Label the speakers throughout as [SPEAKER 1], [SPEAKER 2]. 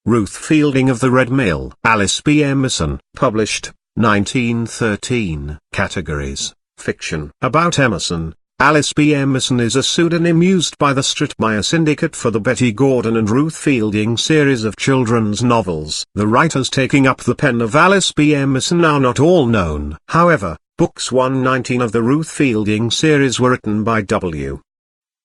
[SPEAKER 1] Ruth Fielding of the Red Mill. Alice B. Emerson. Published, 1913. Categories: Fiction. About Emerson. Alice B. Emerson is a pseudonym used by the Stratemeyer Syndicate for the Betty Gordon and Ruth Fielding series of children's novels. The writers taking up the pen of Alice B. Emerson are not all known. However, books 119 of the Ruth Fielding series were written by W.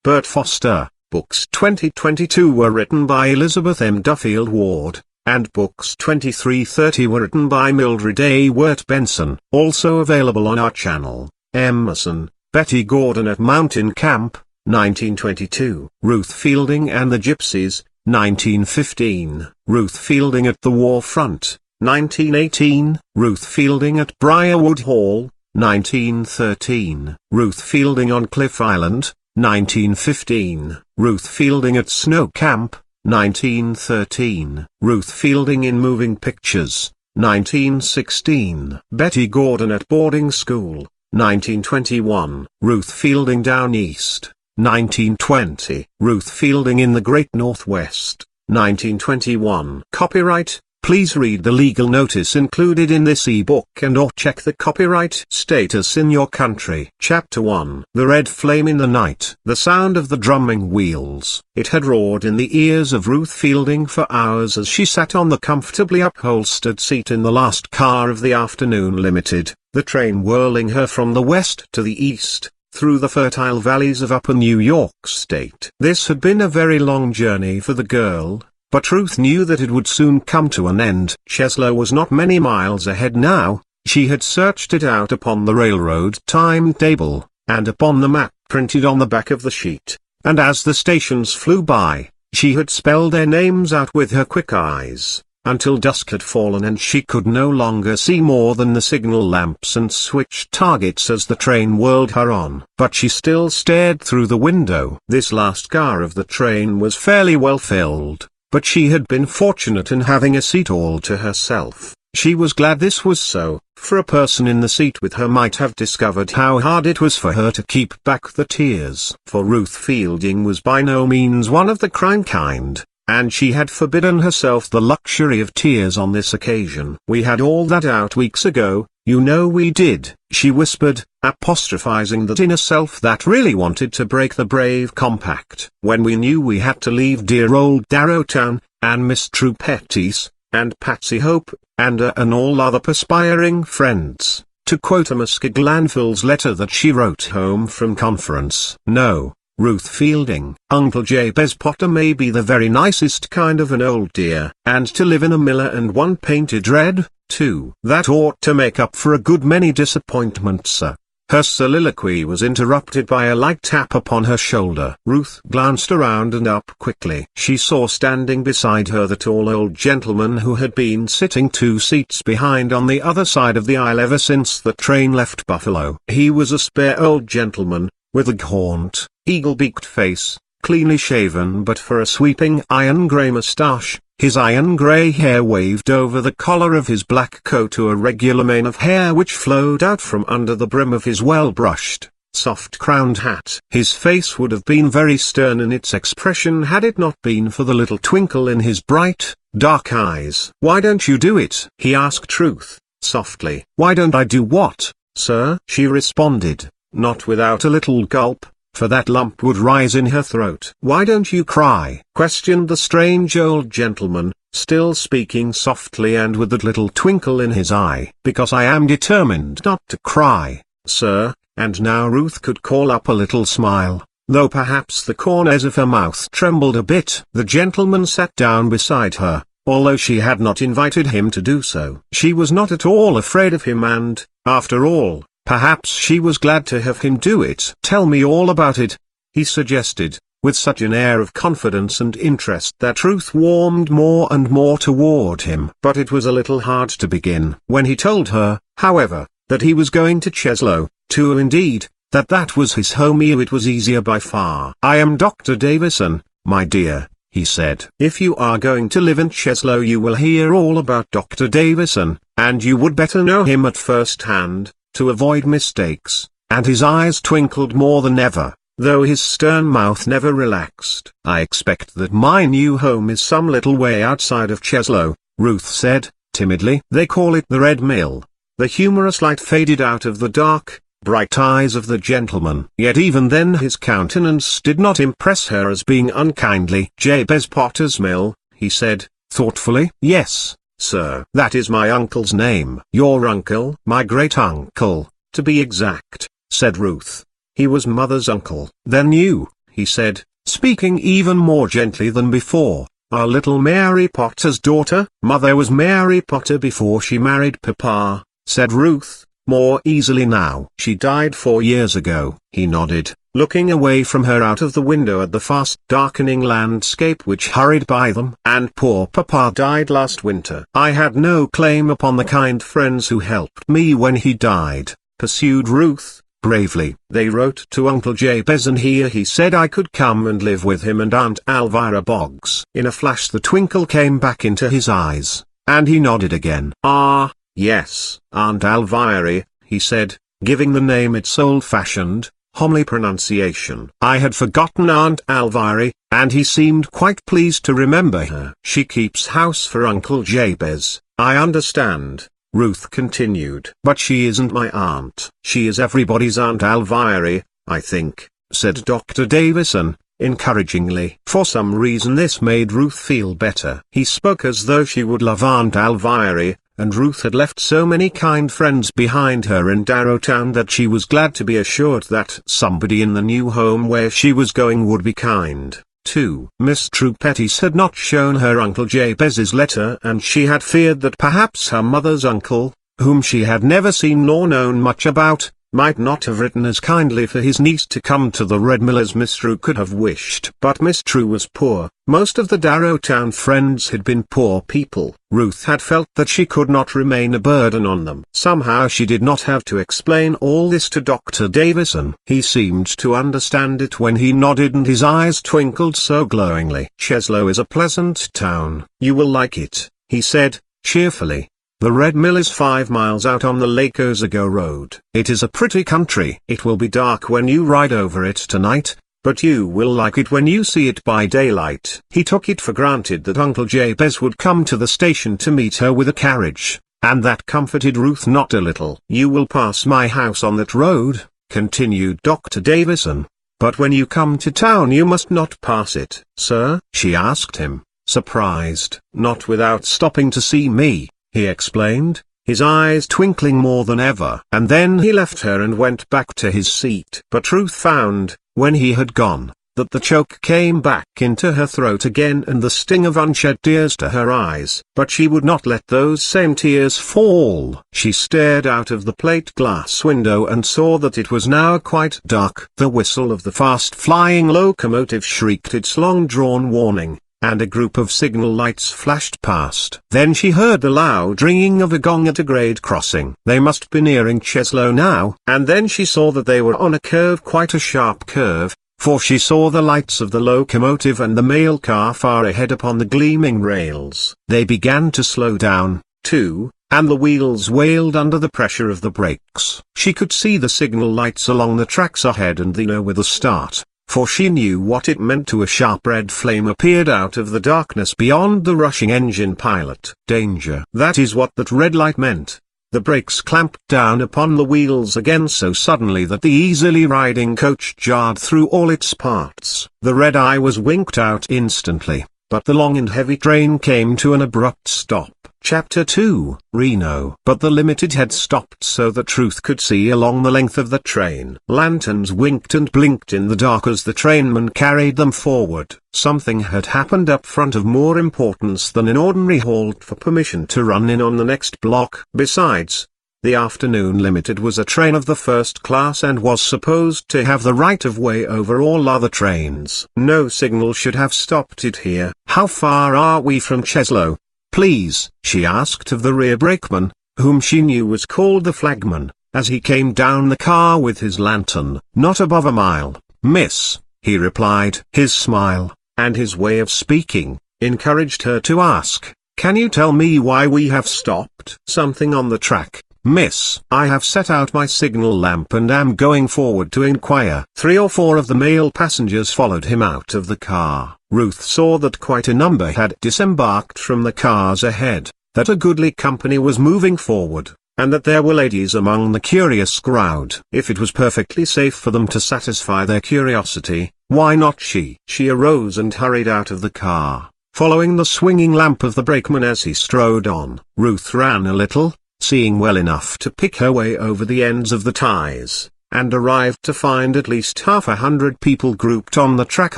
[SPEAKER 1] Burt Foster, books 2022 were written by Elizabeth M. Duffield Ward, and books 2330 were written by Mildred A. Wirt Benson. Also available on our channel: Emerson, Betty Gordon at Mountain Camp, 1922. Ruth Fielding and the Gypsies, 1915. Ruth Fielding at the War Front, 1918. Ruth Fielding at Briarwood Hall, 1913. Ruth Fielding on Cliff Island, 1915. Ruth Fielding at Snow Camp, 1913. Ruth Fielding in Moving Pictures, 1916. Betty Gordon at Boarding School, 1921. Ruth Fielding Down East, 1920. Ruth Fielding in the Great Northwest, 1921. Copyright. Please read the legal notice included in this ebook and/or check the copyright status in your country. Chapter 1. The Red Flame in the Night. The sound of the drumming wheels. It had roared in the ears of Ruth Fielding for hours as she sat on the comfortably upholstered seat in the last car of the afternoon limited, the train whirling her from the west to the east, through the fertile valleys of upper New York State. This had been a very long journey for the girl, but Ruth knew that it would soon come to an end. Cheslow was not many miles ahead now. She had searched it out upon the railroad timetable, and upon the map printed on the back of the sheet, and as the stations flew by, she had spelled their names out with her quick eyes, until dusk had fallen and she could no longer see more than the signal lamps and switch targets as the train whirled her on. But she still stared through the window. This last car of the train was fairly well filled, but she had been fortunate in having a seat all to herself. She was glad this was so, for a person in the seat with her might have discovered how hard it was for her to keep back the tears. For Ruth Fielding was by no means one of the crying kind, and she had forbidden herself the luxury of tears on this occasion. "We had all that out weeks ago, you know we did," she whispered, apostrophizing that inner self that really wanted to break the brave compact. "When we knew we had to leave dear old Darrowtown, and Miss True Pettis, and Patsy Hope, and all other perspiring friends," to quote a Muskeg Glanville's letter that she wrote home from conference. No, Ruth Fielding. Uncle Jabez Potter may be the very nicest kind of an old dear, and to live in a Miller and One painted red, too. That ought to make up for a good many disappointments, sir. Her soliloquy was interrupted by a light tap upon her shoulder. Ruth glanced around and up quickly. She saw standing beside her the tall old gentleman who had been sitting 2 seats behind on the other side of the aisle ever since the train left Buffalo. He was a spare old gentleman, with a gaunt, eagle-beaked face, cleanly shaven but for a sweeping iron-grey moustache. His iron-grey hair waved over the collar of his black coat to a regular mane of hair which flowed out from under the brim of his well-brushed, soft-crowned hat. His face would have been very stern in its expression had it not been for the little twinkle in his bright, dark eyes. "Why don't you do it?" he asked Ruth, softly. "Why don't I do what, sir?" she responded, not without a little gulp, for that lump would rise in her throat. "Why don't you cry?" questioned the strange old gentleman, still speaking softly and with that little twinkle in his eye. "Because I am determined not to cry, sir," and now Ruth could call up a little smile, though perhaps the corners of her mouth trembled a bit. The gentleman sat down beside her, although she had not invited him to do so. She was not at all afraid of him and, after all, perhaps she was glad to have him do it. "Tell me all about it," he suggested, with such an air of confidence and interest that Ruth warmed more and more toward him. But it was a little hard to begin. When he told her, however, that he was going to Cheslow, to indeed, that was his home, it was easier by far. "I am Dr. Davison, my dear," he said. "If you are going to live in Cheslow you will hear all about Dr. Davison, and you would better know him at first hand, to avoid mistakes," and his eyes twinkled more than ever. though his stern mouth never relaxed. "I expect that my new home is some little way outside of Cheslow," Ruth said, timidly. "They call it the Red Mill." The humorous light faded out of the dark, bright eyes of the gentleman. Yet even then his countenance did not impress her as being unkindly. "Jabez Potter's Mill," he said, thoughtfully. "Yes, sir. That is my uncle's name." "Your uncle?" "My great-uncle, to be exact," said Ruth. "He was mother's uncle." "Then you," he said, speaking even more gently than before, "are little Mary Potter's daughter?" "Mother was Mary Potter before she married Papa," said Ruth, more easily now. "She died 4 years ago." He nodded, looking away from her out of the window at the fast darkening landscape which hurried by them. "And poor Papa died last winter." "I had no claim upon the kind friends who helped me when he died," pursued Ruth, bravely. "They wrote to Uncle Jabez and he said I could come and live with him and Aunt Elvira Boggs." In a flash the twinkle came back into his eyes, and he nodded again. "Ah, yes, Aunt Elvira," he said, giving the name its old-fashioned, homely pronunciation. "I had forgotten Aunt Elvira," and he seemed quite pleased to remember her. "She keeps house for Uncle Jabez, I understand," Ruth continued. "But she isn't my aunt." "She is everybody's Aunt Elvira, I think," said Dr. Davison, encouragingly. For some reason this made Ruth feel better. He spoke as though she would love Aunt Elvira, and Ruth had left so many kind friends behind her in Darrowtown that she was glad to be assured that somebody in the new home where she was going would be kind, too. Miss True Pettis had not shown her Uncle Jabez's letter, and she had feared that perhaps her mother's uncle, whom she had never seen nor known much about, might not have written as kindly for his niece to come to the Red Mill as Miss True could have wished. But Miss True was poor. Most of the Darrowtown friends had been poor people. Ruth had felt that she could not remain a burden on them. Somehow she did not have to explain all this to Dr. Davison. He seemed to understand it when he nodded and his eyes twinkled so glowingly. "Cheslow is a pleasant town. You will like it," he said, cheerfully. "The Red Mill is 5 miles out on the Lake Osago Road. It is a pretty country. It will be dark when you ride over it tonight, but you will like it when you see it by daylight." He took it for granted that Uncle Jabez would come to the station to meet her with a carriage, and that comforted Ruth not a little. "You will pass my house on that road," continued Dr. Davison, "but when you come to town you must not pass it." "Sir?" she asked him, surprised. "Not without stopping to see me," he explained, his eyes twinkling more than ever. And then he left her and went back to his seat. But Ruth found, when he had gone, that the choke came back into her throat again and the sting of unshed tears to her eyes. But she would not let those same tears fall. She stared out of the plate glass window and saw that it was now quite dark. The whistle of the fast-flying locomotive shrieked its long-drawn warning, and a group of signal lights flashed past. Then she heard the loud ringing of a gong at a grade crossing. They must be nearing Cheslow now. And then she saw that they were on a curve, quite a sharp curve, for she saw the lights of the locomotive and the mail car far ahead upon the gleaming rails. They began to slow down, too, and the wheels wailed under the pressure of the brakes. She could see the signal lights along the tracks ahead and they know with a start, for she knew what it meant to a sharp red flame appeared out of the darkness beyond the rushing engine pilot. Danger. That is what that red light meant. The brakes clamped down upon the wheels again so suddenly that the easily riding coach jarred through all its parts. The red eye was winked out instantly, but the long and heavy train came to an abrupt stop. Chapter 2, Reno. But the Limited had stopped so that Ruth could see along the length of the train. Lanterns winked and blinked in the dark as the trainman carried them forward. Something had happened up front of more importance than an ordinary halt for permission to run in on the next block. Besides, the afternoon Limited was a train of the first class and was supposed to have the right of way over all other trains. No signal should have stopped it here. "How far are we from Cheslow, please?" she asked of the rear brakeman, whom she knew was called the flagman, as he came down the car with his lantern. "Not above a mile, miss," he replied. His smile, and his way of speaking, encouraged her to ask, "Can you tell me why we have stopped?" "Something on the track, "Miss, I have set out my signal lamp and am going forward to inquire." 3 or 4 of the male passengers followed him out of the car. Ruth saw that quite a number had disembarked from the cars ahead, that a goodly company was moving forward, and that there were ladies among the curious crowd. If it was perfectly safe for them to satisfy their curiosity, why not she? She arose and hurried out of the car, following the swinging lamp of the brakeman as he strode on. Ruth ran a little, seeing well enough to pick her way over the ends of the ties, and arrived to find at least 100 people grouped on the track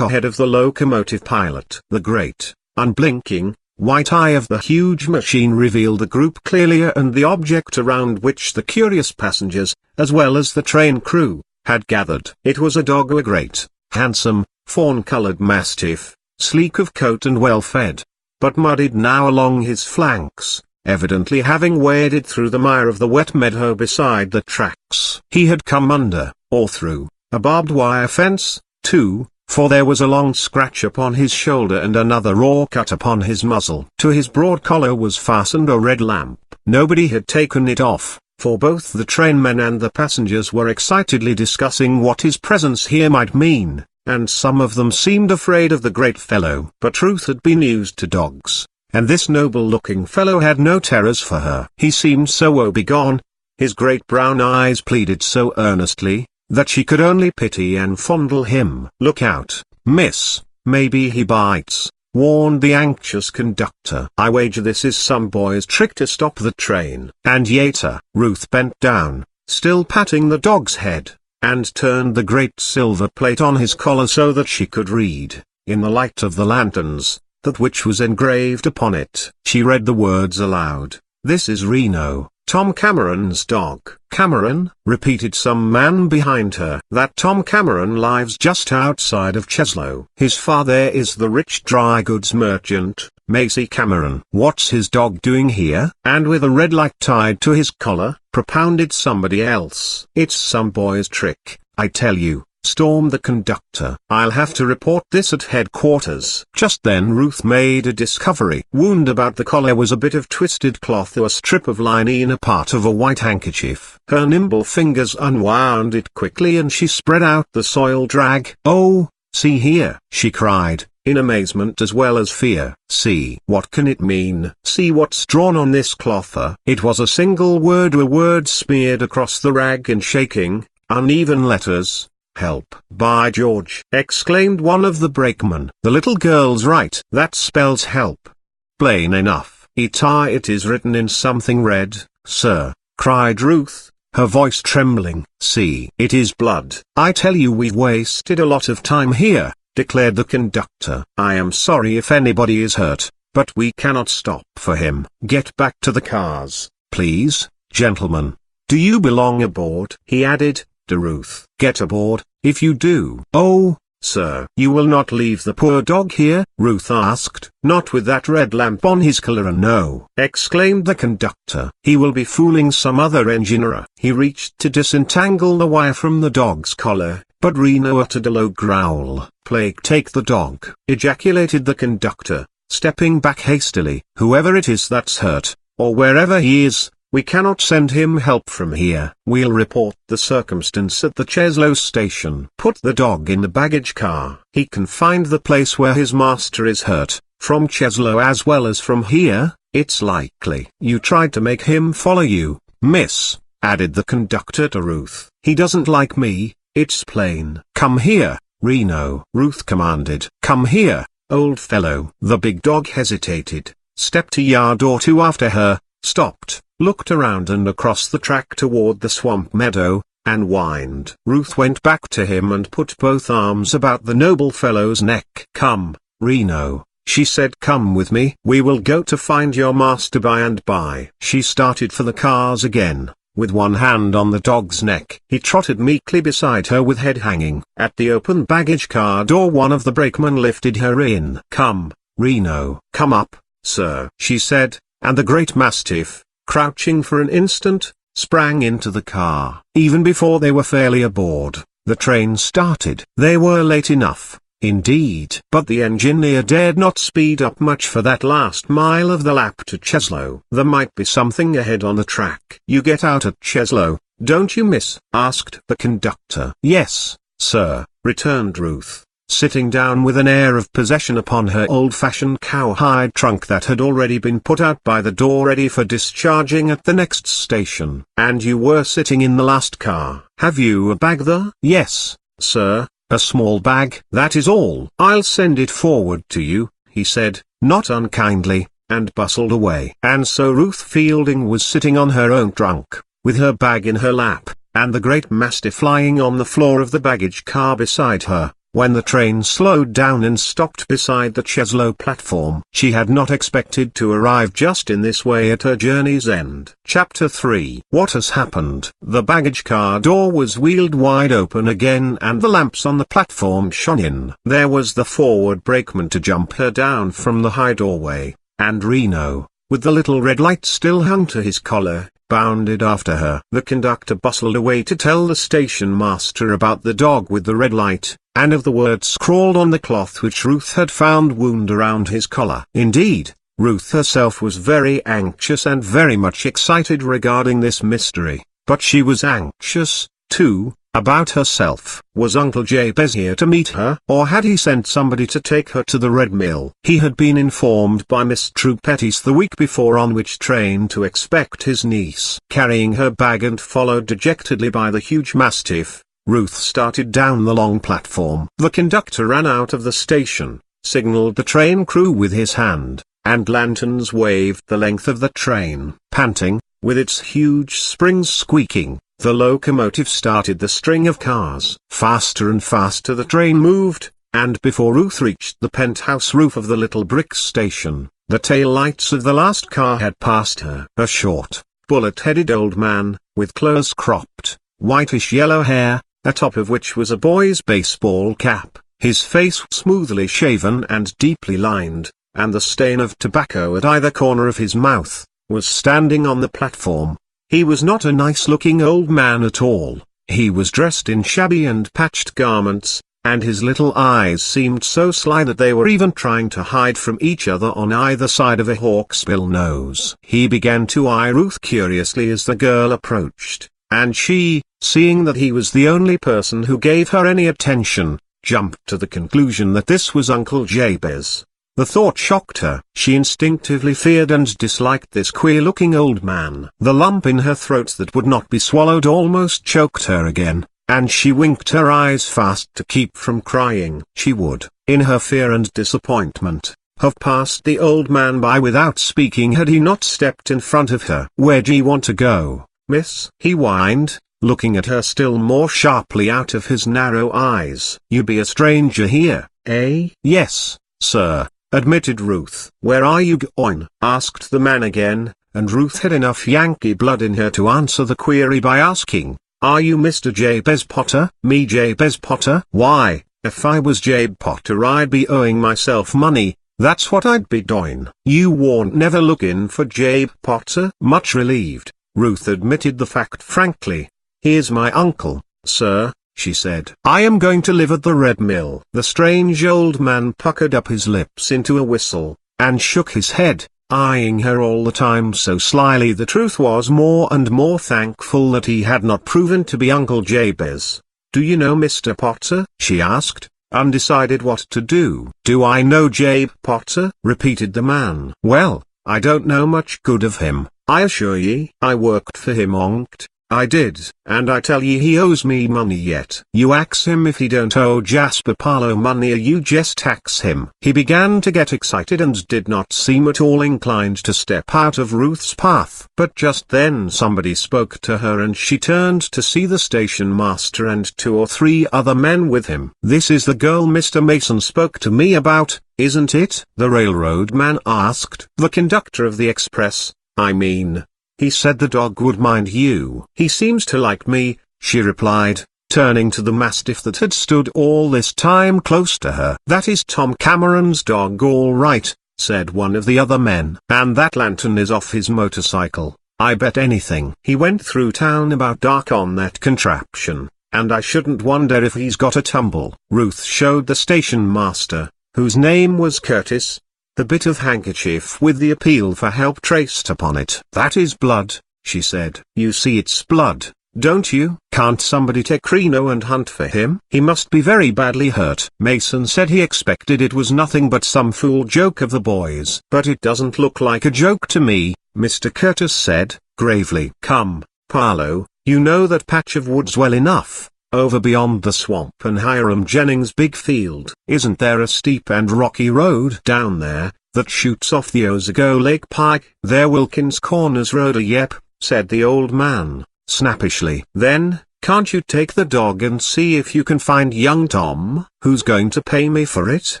[SPEAKER 1] ahead of the locomotive pilot. The great, unblinking, white eye of the huge machine revealed the group clearly, and the object around which the curious passengers, as well as the train crew, had gathered. It was a dog, a great, handsome, fawn-colored mastiff, sleek of coat and well-fed, but muddied now along his flanks, evidently having waded through the mire of the wet meadow beside the tracks. He had come under, or through, a barbed wire fence, too, for there was a long scratch upon his shoulder and another raw cut upon his muzzle. To his broad collar was fastened a red lamp. Nobody had taken it off, for both the trainmen and the passengers were excitedly discussing what his presence here might mean, and some of them seemed afraid of the great fellow. But Ruth had been used to dogs, and this noble-looking fellow had no terrors for her. He seemed so woebegone, his great brown eyes pleaded so earnestly, that she could only pity and fondle him. "Look out, miss, maybe he bites," warned the anxious conductor. "I wager this is some boy's trick to stop the train." "And Yeta." Ruth bent down, still patting the dog's head, and turned the great silver plate on his collar so that she could read, in the light of the lanterns, that which was engraved upon it. She read the words aloud. "This is Reno, Tom Cameron's dog." "Cameron?" repeated some man behind her. "That Tom Cameron lives just outside of Cheslow. His father is the rich dry goods merchant, Macy Cameron." "What's his dog doing here?" "And with a red light tied to his collar," propounded somebody else. "It's some boy's trick, I tell you," stormed the conductor. "I'll have to report this at headquarters." Just then Ruth made a discovery. Wound about the collar was a bit of twisted cloth or a strip of lining, a part of a white handkerchief. Her nimble fingers unwound it quickly and she spread out the soiled rag. "Oh, see here!" she cried, in amazement as well as fear. "See, what can it mean? See what's drawn on this cloth." It was a single word, a word smeared across the rag in shaking, uneven letters. "Help." "By George!" exclaimed one of the brakemen. "The little girl's right. That spells help. Plain enough." "It is written in something red, sir," cried Ruth, her voice trembling. "See, it is blood." "I tell you we've wasted a lot of time here," declared the conductor. "I am sorry if anybody is hurt, but we cannot stop for him. Get back to the cars, please, gentlemen. Do you belong aboard?" he added, to Ruth. "Get aboard, if you do." "Oh, sir, you will not leave the poor dog here?" Ruth asked. "Not with that red lamp on his collar, no," exclaimed the conductor. "He will be fooling some other engineer." He reached to disentangle the wire from the dog's collar, but Reno uttered a low growl. "Plague take the dog!" ejaculated the conductor, stepping back hastily. "Whoever it is that's hurt, or wherever he is, we cannot send him help from here. We'll report the circumstance at the Cheslow station. Put the dog in the baggage car. He can find the place where his master is hurt, from Cheslow as well as from here, it's likely." "You tried to make him follow you, miss," added the conductor to Ruth. "He doesn't like me, it's plain." "Come here, Reno," Ruth commanded. "Come here, old fellow." The big dog hesitated, stepped a yard or two after her, stopped, looked around and across the track toward the swamp meadow, and whined. Ruth went back to him and put both arms about the noble fellow's neck. "Come, Reno," she said, "come with me. We will go to find your master by and by." She started for the cars again, with one hand on the dog's neck. He trotted meekly beside her with head hanging. At the open baggage car door one of the brakemen lifted her in. "Come, Reno." "Come up, sir," she said, and the great mastiff, crouching for an instant, sprang into the car. Even before they were fairly aboard, the train started. They were late enough, indeed. But the engineer dared not speed up much for that last mile of the lap to Cheslow. There might be something ahead on the track. "You get out at Cheslow, don't you, miss?" asked the conductor. "Yes, sir," returned Ruth, sitting down with an air of possession upon her old-fashioned cowhide trunk that had already been put out by the door ready for discharging at the next station. "And you were sitting in the last car. Have you a bag there?" "Yes, sir, a small bag." "That is all." "I'll send it forward to you," he said, not unkindly, and bustled away. And so Ruth Fielding was sitting on her own trunk, with her bag in her lap, and the great mastiff lying on the floor of the baggage car beside her, when the train slowed down and stopped beside the Cheslow platform. She had not expected to arrive just in this way at her journey's end. Chapter 3. What has happened? The baggage car door was wheeled wide open again and the lamps on the platform shone in. There was the forward brakeman to jump her down from the high doorway, and Reno, with the little red light still hung to his collar, bounded after her. The conductor bustled away to tell the station master about the dog with the red light, and of the words scrawled on the cloth which Ruth had found wound around his collar. Indeed, Ruth herself was very anxious and very much excited regarding this mystery, but she was anxious, too, about herself. Was Uncle Jabez here to meet her, or had he sent somebody to take her to the Red Mill? He had been informed by Miss True Pettis the week before on which train to expect his niece. Carrying her bag and followed dejectedly by the huge mastiff, Ruth started down the long platform. The conductor ran out of the station, signaled the train crew with his hand, and lanterns waved the length of the train. Panting, with its huge springs squeaking, the locomotive started the string of cars. Faster and faster the train moved, and before Ruth reached the penthouse roof of the little brick station, the tail lights of the last car had passed her. A short, bullet-headed old man, with close cropped, whitish-yellow hair, atop of which was a boy's baseball cap, his face smoothly shaven and deeply lined, and the stain of tobacco at either corner of his mouth, was standing on the platform. He was not a nice-looking old man at all. He was dressed in shabby and patched garments, and his little eyes seemed so sly that they were even trying to hide from each other on either side of a hawksbill nose. He began to eye Ruth curiously as the girl approached, and she, seeing that he was the only person who gave her any attention, jumped to the conclusion that this was Uncle Jabez. The thought shocked her. She instinctively feared and disliked this queer-looking old man. The lump in her throat that would not be swallowed almost choked her again, and she winked her eyes fast to keep from crying. She would, in her fear and disappointment, have passed the old man by without speaking had he not stepped in front of her. "Where do you want to go, miss?" he whined, looking at her still more sharply out of his narrow eyes. "You be a stranger here, eh?" "Yes, sir," admitted Ruth. "Where are you going?" asked the man again, and Ruth had enough Yankee blood in her to answer the query by asking, "Are you Mr. Jabez Potter?" "Me Jabez Potter? Why, if I was Jabe Potter I'd be owing myself money, that's what I'd be doing." "You won't never look in for Jabe Potter?" Much relieved, Ruth admitted the fact frankly. "He is my uncle, sir," she said. "I am going to live at the Red Mill." The strange old man puckered up his lips into a whistle, and shook his head, eyeing her all the time so slyly that Ruth was more and more thankful that he had not proven to be Uncle Jabez. "Do you know Mr. Potter?" she asked, undecided what to do. "Do I know Jabe Potter?" repeated the man. "Well, I don't know much good of him, I assure ye. I worked for him onct, I did, and I tell ye he owes me money yet." "You ax him if he don't owe Jasper Parlow money, or you jest ax him." He began to get excited and did not seem at all inclined to step out of Ruth's path. But just then somebody spoke to her and she turned to see the station master and 2 or 3 other men with him. "This is the girl Mr. Mason spoke to me about, isn't it?" the railroad man asked. "The conductor of the express, I mean. He said the dog would mind you." "He seems to like me," she replied, turning to the mastiff that had stood all this time close to her. "That is Tom Cameron's dog all right," said one of the other men. "And that lantern is off his motorcycle, I bet anything. He went through town about dark on that contraption. and I shouldn't wonder if he's got a tumble. Ruth showed the station master, whose name was Curtis, the bit of handkerchief with the appeal for help traced upon it. "That is blood," she said. "You see it's blood, don't you? Can't somebody take Reno and hunt for him? He must be very badly hurt." Mason said he expected it was nothing but some fool joke of the boys. "But it doesn't look like a joke to me," Mr. Curtis said, gravely. "Come, Paolo, you know that patch of woods well enough, over beyond the swamp and Hiram Jennings' big field. Isn't there a steep and rocky road down there, that shoots off the Ozago Lake Pike?" "There Wilkins Corners Road, yep," said the old man, snappishly. "Then, can't you take the dog and see if you can find young Tom?" "Who's going to pay me for it?"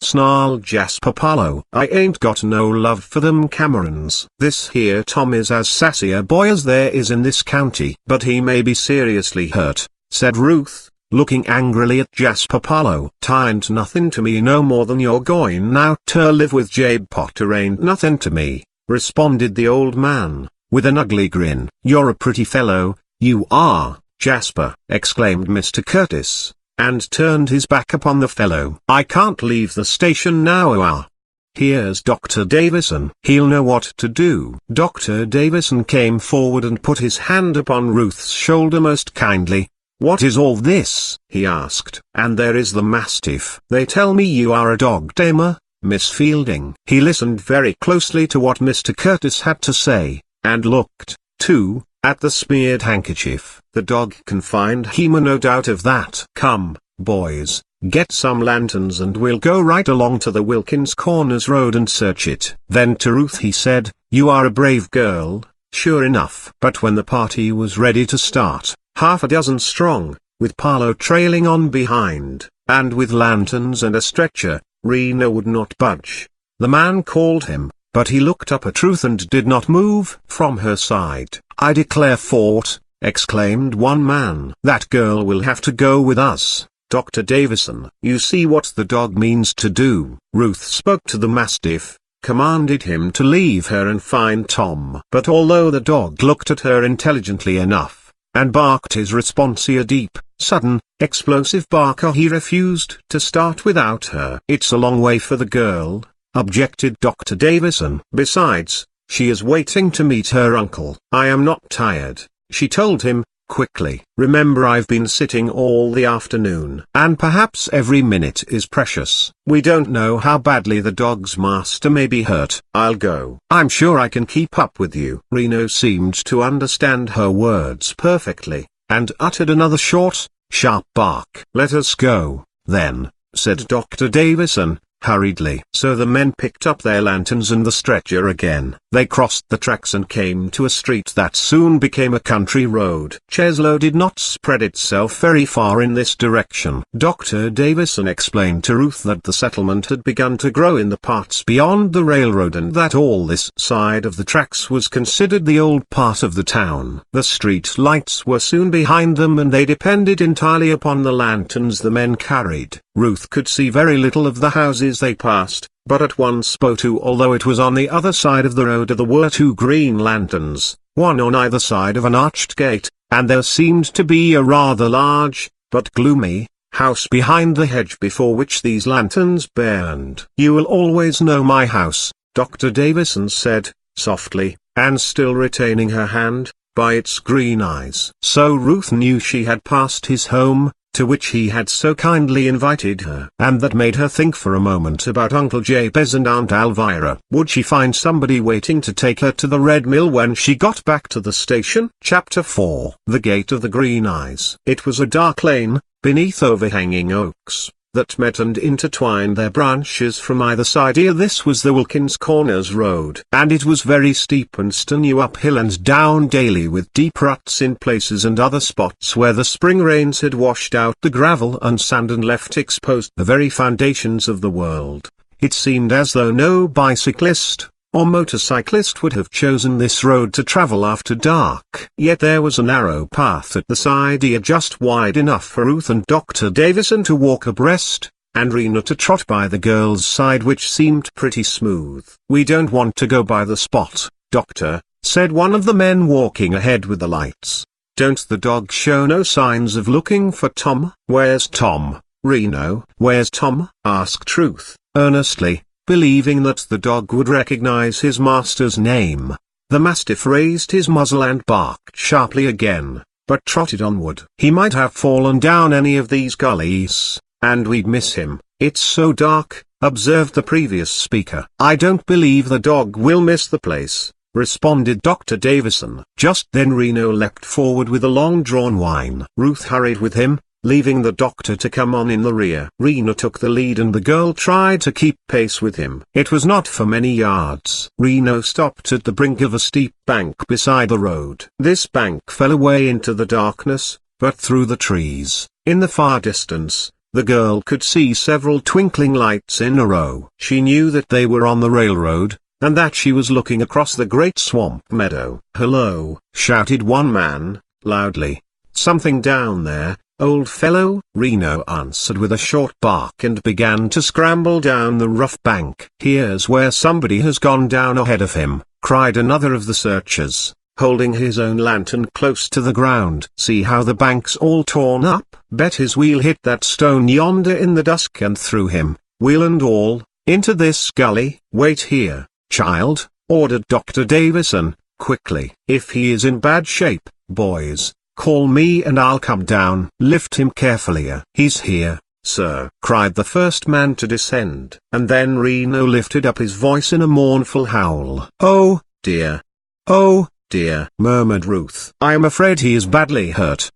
[SPEAKER 1] snarled Jasper Paolo. "I ain't got no love for them Camerons. This here Tom is as sassy a boy as there is in this county." "But he may be seriously hurt," said Ruth, looking angrily at Jasper Paolo. "'Tain't nothing to me no more than you're going out to live with Jabe Potter ain't nothing to me," responded the old man, with an ugly grin. "You're a pretty fellow, you are, Jasper," exclaimed Mr. Curtis, and turned his back upon the fellow. "I can't leave the station now. Here's Dr. Davison. He'll know what to do." Dr. Davison came forward and put his hand upon Ruth's shoulder most kindly. "What is all this?" he asked. "And there is the mastiff. They tell me you are a dog tamer, Miss Fielding." He listened very closely to what Mr. Curtis had to say, and looked, too, at the smeared handkerchief. "The dog can find him, no doubt of that. Come, boys, get some lanterns and we'll go right along to the Wilkins Corners Road and search it." Then to Ruth he said, "You are a brave girl, sure enough." But when the party was ready to start, half a dozen strong, with Paolo trailing on behind, and with lanterns and a stretcher, Reno would not budge. The man called him, but he looked up at Ruth and did not move from her side. "I declare fort," exclaimed one man. "That girl will have to go with us, Dr. Davison." "You see what the dog means to do." Ruth spoke to the mastiff, commanded him to leave her and find Tom. But although the dog looked at her intelligently enough, and barked his response a deep, sudden, explosive barker, he refused to start without her. "It's a long way for the girl," objected Dr. Davison. "Besides, she is waiting to meet her uncle." "I am not tired," she told him, quickly. "Remember, I've been sitting all the afternoon. And perhaps every minute is precious. We don't know how badly the dog's master may be hurt. I'll go. I'm sure I can keep up with you." Reno seemed to understand her words perfectly, and uttered another short, sharp bark. "Let us go, then," said Dr. Davison, hurriedly. So the men picked up their lanterns and the stretcher again. They crossed the tracks and came to a street that soon became a country road. Cheslow did not spread itself very far in this direction. Dr. Davison explained to Ruth that the settlement had begun to grow in the parts beyond the railroad and that all this side of the tracks was considered the old part of the town. The street lights were soon behind them and they depended entirely upon the lanterns the men carried. Ruth could see very little of the houses they passed, but at one spot, although it was on the other side of the road, there were two green lanterns, one on either side of an arched gate, and there seemed to be a rather large, but gloomy, house behind the hedge before which these lanterns burned. "You will always know my house," Dr. Davison said, softly, and still retaining her hand, "by its green eyes." So Ruth knew she had passed his home, to which he had so kindly invited her. And that made her think for a moment about Uncle Jabez and Aunt Elvira. Would she find somebody waiting to take her to the Red Mill when she got back to the station? Chapter 4. The Gate of the Green Eyes. It was a dark lane, beneath overhanging oaks, that met and intertwined their branches from either side. Here this was the Wilkins Corners Road, and it was very steep and stony uphill and down daily, with deep ruts in places and other spots where the spring rains had washed out the gravel and sand and left exposed the very foundations of the world. It seemed as though no bicyclist or motorcyclist would have chosen this road to travel after dark. Yet there was a narrow path at the side here, just wide enough for Ruth and Dr. Davison to walk abreast, and Rena to trot by the girl's side, which seemed pretty smooth. "We don't want to go by the spot, Doctor," said one of the men walking ahead with the lights. Don't the dog show no signs of looking for Tom? Where's Tom, Reno? Where's Tom? Asked Ruth, earnestly, believing that the dog would recognize his master's name. The mastiff raised his muzzle and barked sharply again, but trotted onward. He might have fallen down any of these gullies, and we'd miss him. It's so dark, observed the previous speaker. I don't believe the dog will miss the place, responded Dr. Davison. Just then Reno leapt forward with a long-drawn whine. Ruth hurried with him, leaving the doctor to come on in the rear. Reno took the lead and the girl tried to keep pace with him. It was not for many yards. Reno stopped at the brink of a steep bank beside the road. This bank fell away into the darkness, but through the trees, in the far distance, the girl could see several twinkling lights in a row. She knew that they were on the railroad, and that she was looking across the great swamp meadow. "Hello!" shouted one man, loudly. "Something down there, old fellow?" Reno answered with a short bark and began to scramble down the rough bank. "Here's where somebody has gone down ahead of him," cried another of the searchers, holding his own lantern close to the ground. "See how the bank's all torn up? Bet his wheel hit that stone yonder in the dusk and threw him, wheel and all, into this gully." "Wait here, child," ordered Dr. Davison, quickly. "If he is in bad shape, boys, call me and I'll come down. Lift him carefully." "He's here, sir," cried the first man to descend. And then Reno lifted up his voice in a mournful howl. "Oh, dear. Oh, dear," murmured Ruth. "I'm afraid he is badly hurt."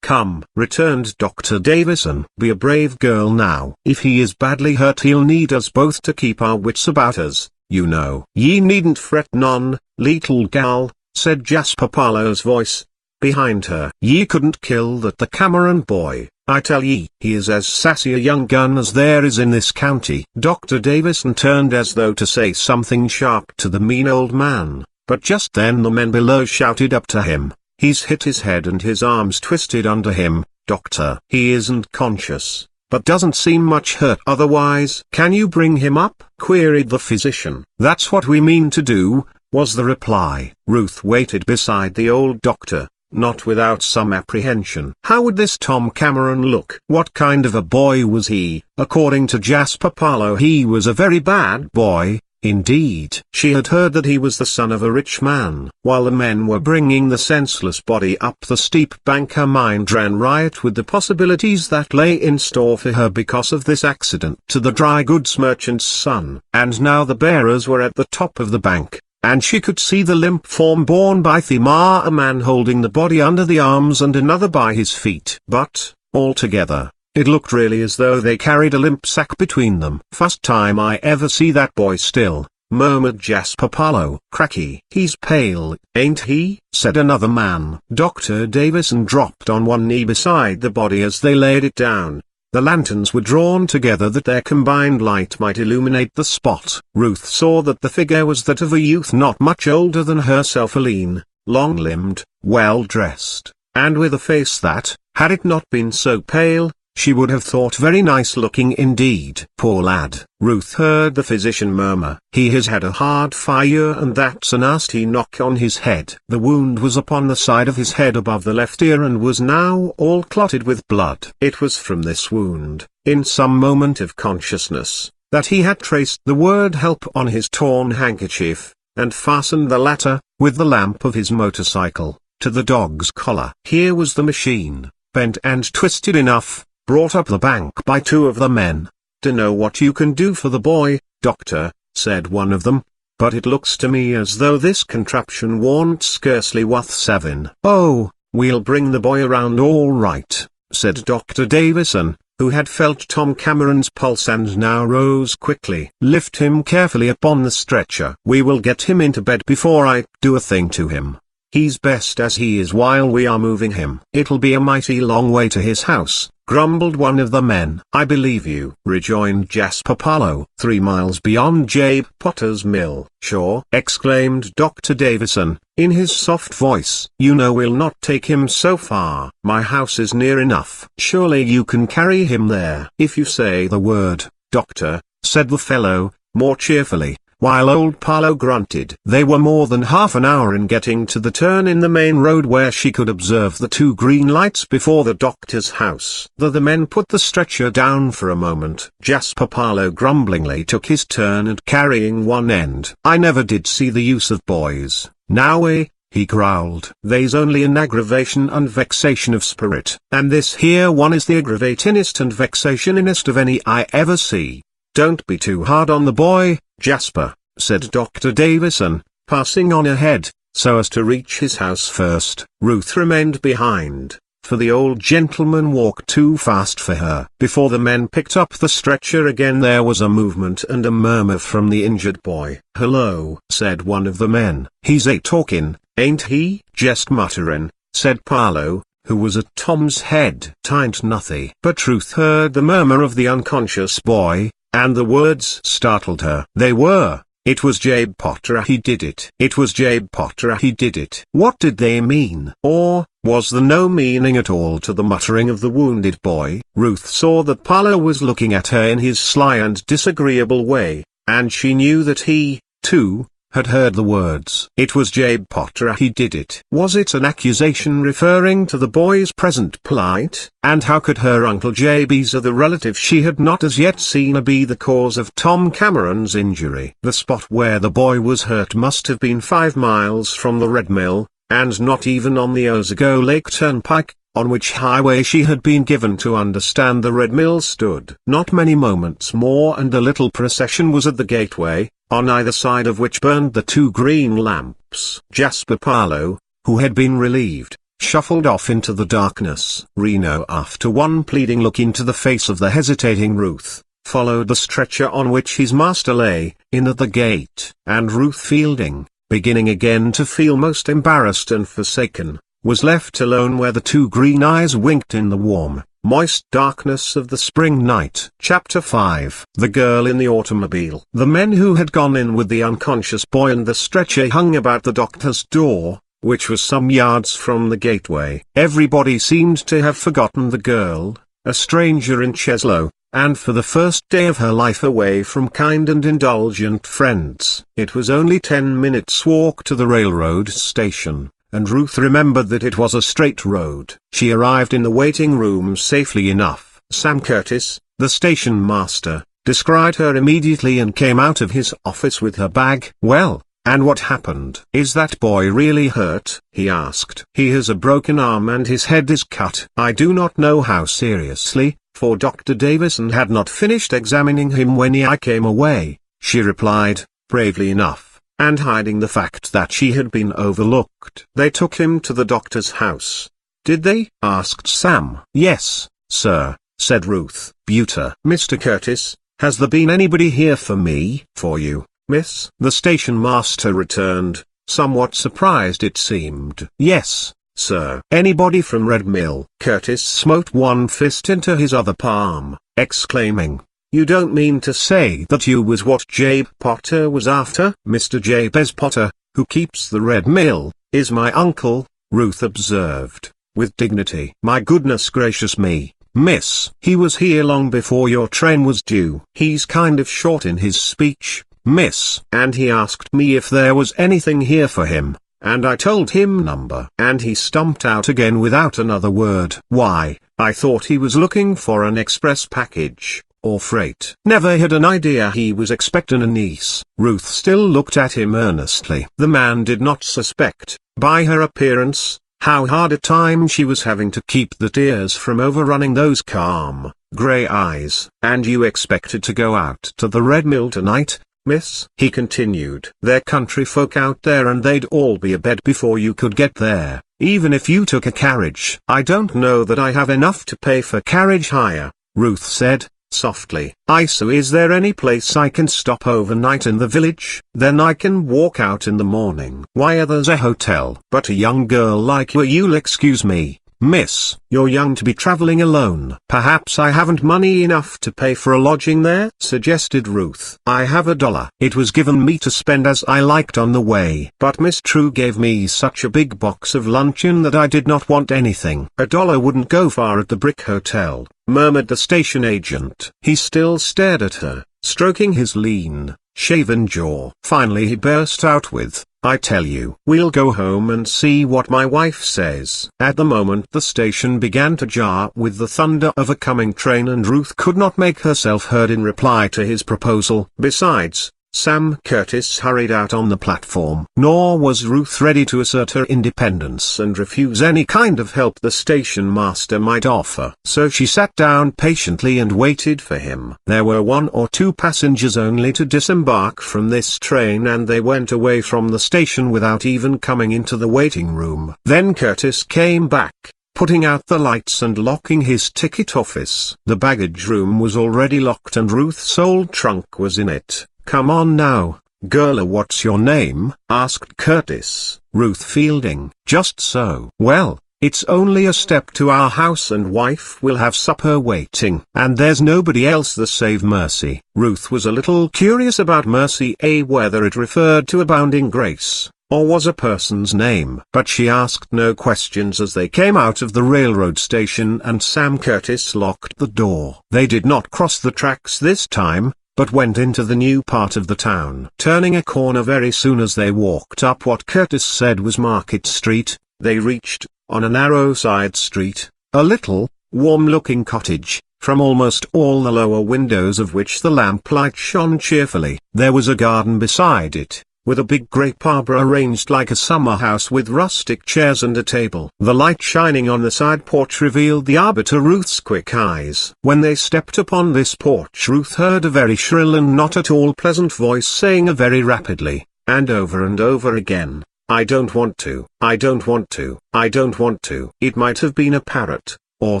[SPEAKER 1] Come, returned Dr. Davison. "Be a brave girl now. If he is badly hurt he'll need us both to keep our wits about us, you know." "Ye needn't fret none, leetle gal," said Jasper Parlow's voice behind her. "Ye couldn't kill that the Cameron boy, I tell ye. He is as sassy a young gun as there is in this county." Dr. Davison turned as though to say something sharp to the mean old man, but just then the men below shouted up to him, "He's hit his head and his arms twisted under him, doctor." "He isn't conscious, but doesn't seem much hurt otherwise." "Can you bring him up?" queried the physician. "That's what we mean to do," was the reply. Ruth waited beside the old doctor, not without some apprehension. How would this Tom Cameron look? What kind of a boy was he? According to Jasper Parlow, he was a very bad boy, indeed. She had heard that he was the son of a rich man. While the men were bringing the senseless body up the steep bank, her mind ran riot with the possibilities that lay in store for her because of this accident to the dry goods merchant's son. And now the bearers were at the top of the bank, and she could see the limp form borne by Themar, a man holding the body under the arms and another by his feet. But, altogether, it looked really as though they carried a limp sack between them. "First time I ever see that boy still," murmured Jasper Parlow. "Cracky. He's pale, ain't he?" said another man. Dr. Davison dropped on one knee beside the body as they laid it down. The lanterns were drawn together that their combined light might illuminate the spot. Ruth saw that the figure was that of a youth not much older than herself, a lean, long-limbed, well-dressed, and with a face that, had it not been so pale, she would have thought very nice-looking indeed. "Poor lad," Ruth heard the physician murmur. "He has had a hard fire and that's a nasty knock on his head." The wound was upon the side of his head above the left ear and was now all clotted with blood. It was from this wound, in some moment of consciousness, that he had traced the word "help" on his torn handkerchief, and fastened the latter, with the lamp of his motorcycle, to the dog's collar. Here was the machine, bent and twisted enough, brought up the bank by two of the men. "Dunno what you can do for the boy, doctor," said one of them, "but it looks to me as though this contraption warn't scarcely worth savin'." "Oh, we'll bring the boy around all right," said Dr. Davison, who had felt Tom Cameron's pulse and now rose quickly. "Lift him carefully upon the stretcher. We will get him into bed before I do a thing to him. He's best as he is while we are moving him." "It'll be a mighty long way to his house," grumbled one of the men. "I believe you," rejoined Jasper Parlow. 3 miles beyond Jabe Potter's mill." "Sure," exclaimed Dr. Davison, in his soft voice. "You know we'll not take him so far. My house is near enough." "Surely you can carry him there." "If you say the word, doctor," said the fellow, more cheerfully. while old Paolo grunted. They were more than half an hour in getting to the turn in the main road where she could observe the 2 green lights before the doctor's house. The men put the stretcher down for a moment. Jasper Paolo grumblingly took his turn at carrying one end. "I never did see the use of boys, now he growled. "They's only an aggravation and vexation of spirit, and this here one is the aggravatingest and vexationingest of any I ever see." "Don't be too hard on the boy, Jasper," said Dr. Davison, passing on ahead, so as to reach his house first. Ruth remained behind, for the old gentleman walked too fast for her. Before the men picked up the stretcher again there was a movement and a murmur from the injured boy. "Hello," said one of the men. "He's talkin', ain't he?" "Jest mutterin'," said Paolo, who was at Tom's head. "Tain't nothy." But Ruth heard the murmur of the unconscious boy, and the words startled her. They were, "It was Jabe Potter, he did it. It was Jabe Potter, he did it." What did they mean? Or was there no meaning at all to the muttering of the wounded boy? Ruth saw that Paolo was looking at her in his sly and disagreeable way, and she knew that he, too, had heard the words. "It was Jabe Potter, he did it." Was it an accusation referring to the boy's present plight? And how could her Uncle Jabez, the relative she had not as yet seen, be the cause of Tom Cameron's injury? The spot where the boy was hurt must have been 5 miles from the Red Mill, and not even on the Osago Lake Turnpike, on which highway she had been given to understand the Red Mill stood. Not many moments more and the little procession was at the gateway, on either side of which burned the 2 green lamps. Jasper Paolo, who had been relieved, shuffled off into the darkness. Reno, after one pleading look into the face of the hesitating Ruth, followed the stretcher on which his master lay, in at the gate. And Ruth Fielding, beginning again to feel most embarrassed and forsaken, was left alone where the 2 green eyes winked in the warm, moist darkness of the spring night. Chapter 5. The Girl in the Automobile. The men who had gone in with the unconscious boy and the stretcher hung about the doctor's door, which was some yards from the gateway. Everybody seemed to have forgotten the girl, a stranger in Cheslow, and for the first day of her life away from kind and indulgent friends. It was only 10 minutes' walk to the railroad station, and Ruth remembered that it was a straight road. She arrived in the waiting room safely enough. Sam Curtis, the station master, descried her immediately and came out of his office with her bag. "Well, and what happened?" "Is that boy really hurt?" he asked. "He has a broken arm and his head is cut." "I do not know how seriously, for Dr. Davison had not finished examining him when I came away," she replied, bravely enough, and hiding the fact that she had been overlooked. "They took him to the doctor's house, did they?" asked Sam. "Yes, sir," said Ruth. "Buter." "Mr. Curtis, has there been anybody here for me?" "For you, miss?" the station master returned, somewhat surprised it seemed. "Yes, sir." "Anybody from Red Mill?" Curtis smote one fist into his other palm, exclaiming, "You don't mean to say that you was what Jabe Potter was after?" "Mr. Jabez Potter, who keeps the Red Mill, is my uncle," Ruth observed, with dignity. "My goodness gracious me, miss. He was here long before your train was due." "He's kind of short in his speech, miss. And he asked me if there was anything here for him, and I told him number." And he stumped out again without another word. "Why, I thought he was looking for an express package, or freight. Never had an idea he was expecting a niece." Ruth still looked at him earnestly. The man did not suspect, by her appearance, how hard a time she was having to keep the tears from overrunning those calm, grey eyes. "And you expected to go out to the Red Mill tonight, miss?" he continued. "They're country folk out there and they'd all be abed before you could get there, even if you took a carriage." "I don't know that I have enough to pay for carriage hire," Ruth said, softly. "So is there any place I can stop overnight in the village? Then I can walk out in the morning." "Why, there's a hotel." "But a young girl like you'll excuse me, miss, you're young to be traveling alone." "Perhaps I haven't money enough to pay for a lodging there," suggested Ruth. "I have $1. It was given me to spend as I liked on the way. But Miss True gave me such a big box of luncheon that I did not want anything." $1 wouldn't go far at the Brick Hotel," murmured the station agent. He still stared at her, stroking his lean, shaven jaw. Finally he burst out with, "I tell you, we'll go home and see what my wife says." At the moment the station began to jar with the thunder of a coming train, and Ruth could not make herself heard in reply to his proposal. Besides, Sam Curtis hurried out on the platform. Nor was Ruth ready to assert her independence and refuse any kind of help the station master might offer. So she sat down patiently and waited for him. There were 1 or 2 passengers only to disembark from this train, and they went away from the station without even coming into the waiting room. Then Curtis came back, putting out the lights and locking his ticket office. The baggage room was already locked and Ruth's old trunk was in it. "Come on now, girl, what's your name?" asked Curtis. "Ruth Fielding." "Just so. Well, it's only a step to our house and wife will have supper waiting. And there's nobody else the save Mercy." Ruth was a little curious about Mercy, whether it referred to abounding grace, or was a person's name. But she asked no questions as they came out of the railroad station and Sam Curtis locked the door. They did not cross the tracks this time, but went into the new part of the town. Turning a corner very soon as they walked up what Curtis said was Market Street, they reached, on a narrow side street, a little, warm-looking cottage, from almost all the lower windows of which the lamplight shone cheerfully. There was a garden beside it, with a big grape arbor arranged like a summer house with rustic chairs and a table. The light shining on the side porch revealed the arbor to Ruth's quick eyes. When they stepped upon this porch Ruth heard a very shrill and not at all pleasant voice saying very rapidly, and over again, "I don't want to, I don't want to, I don't want to." It might have been a parrot, or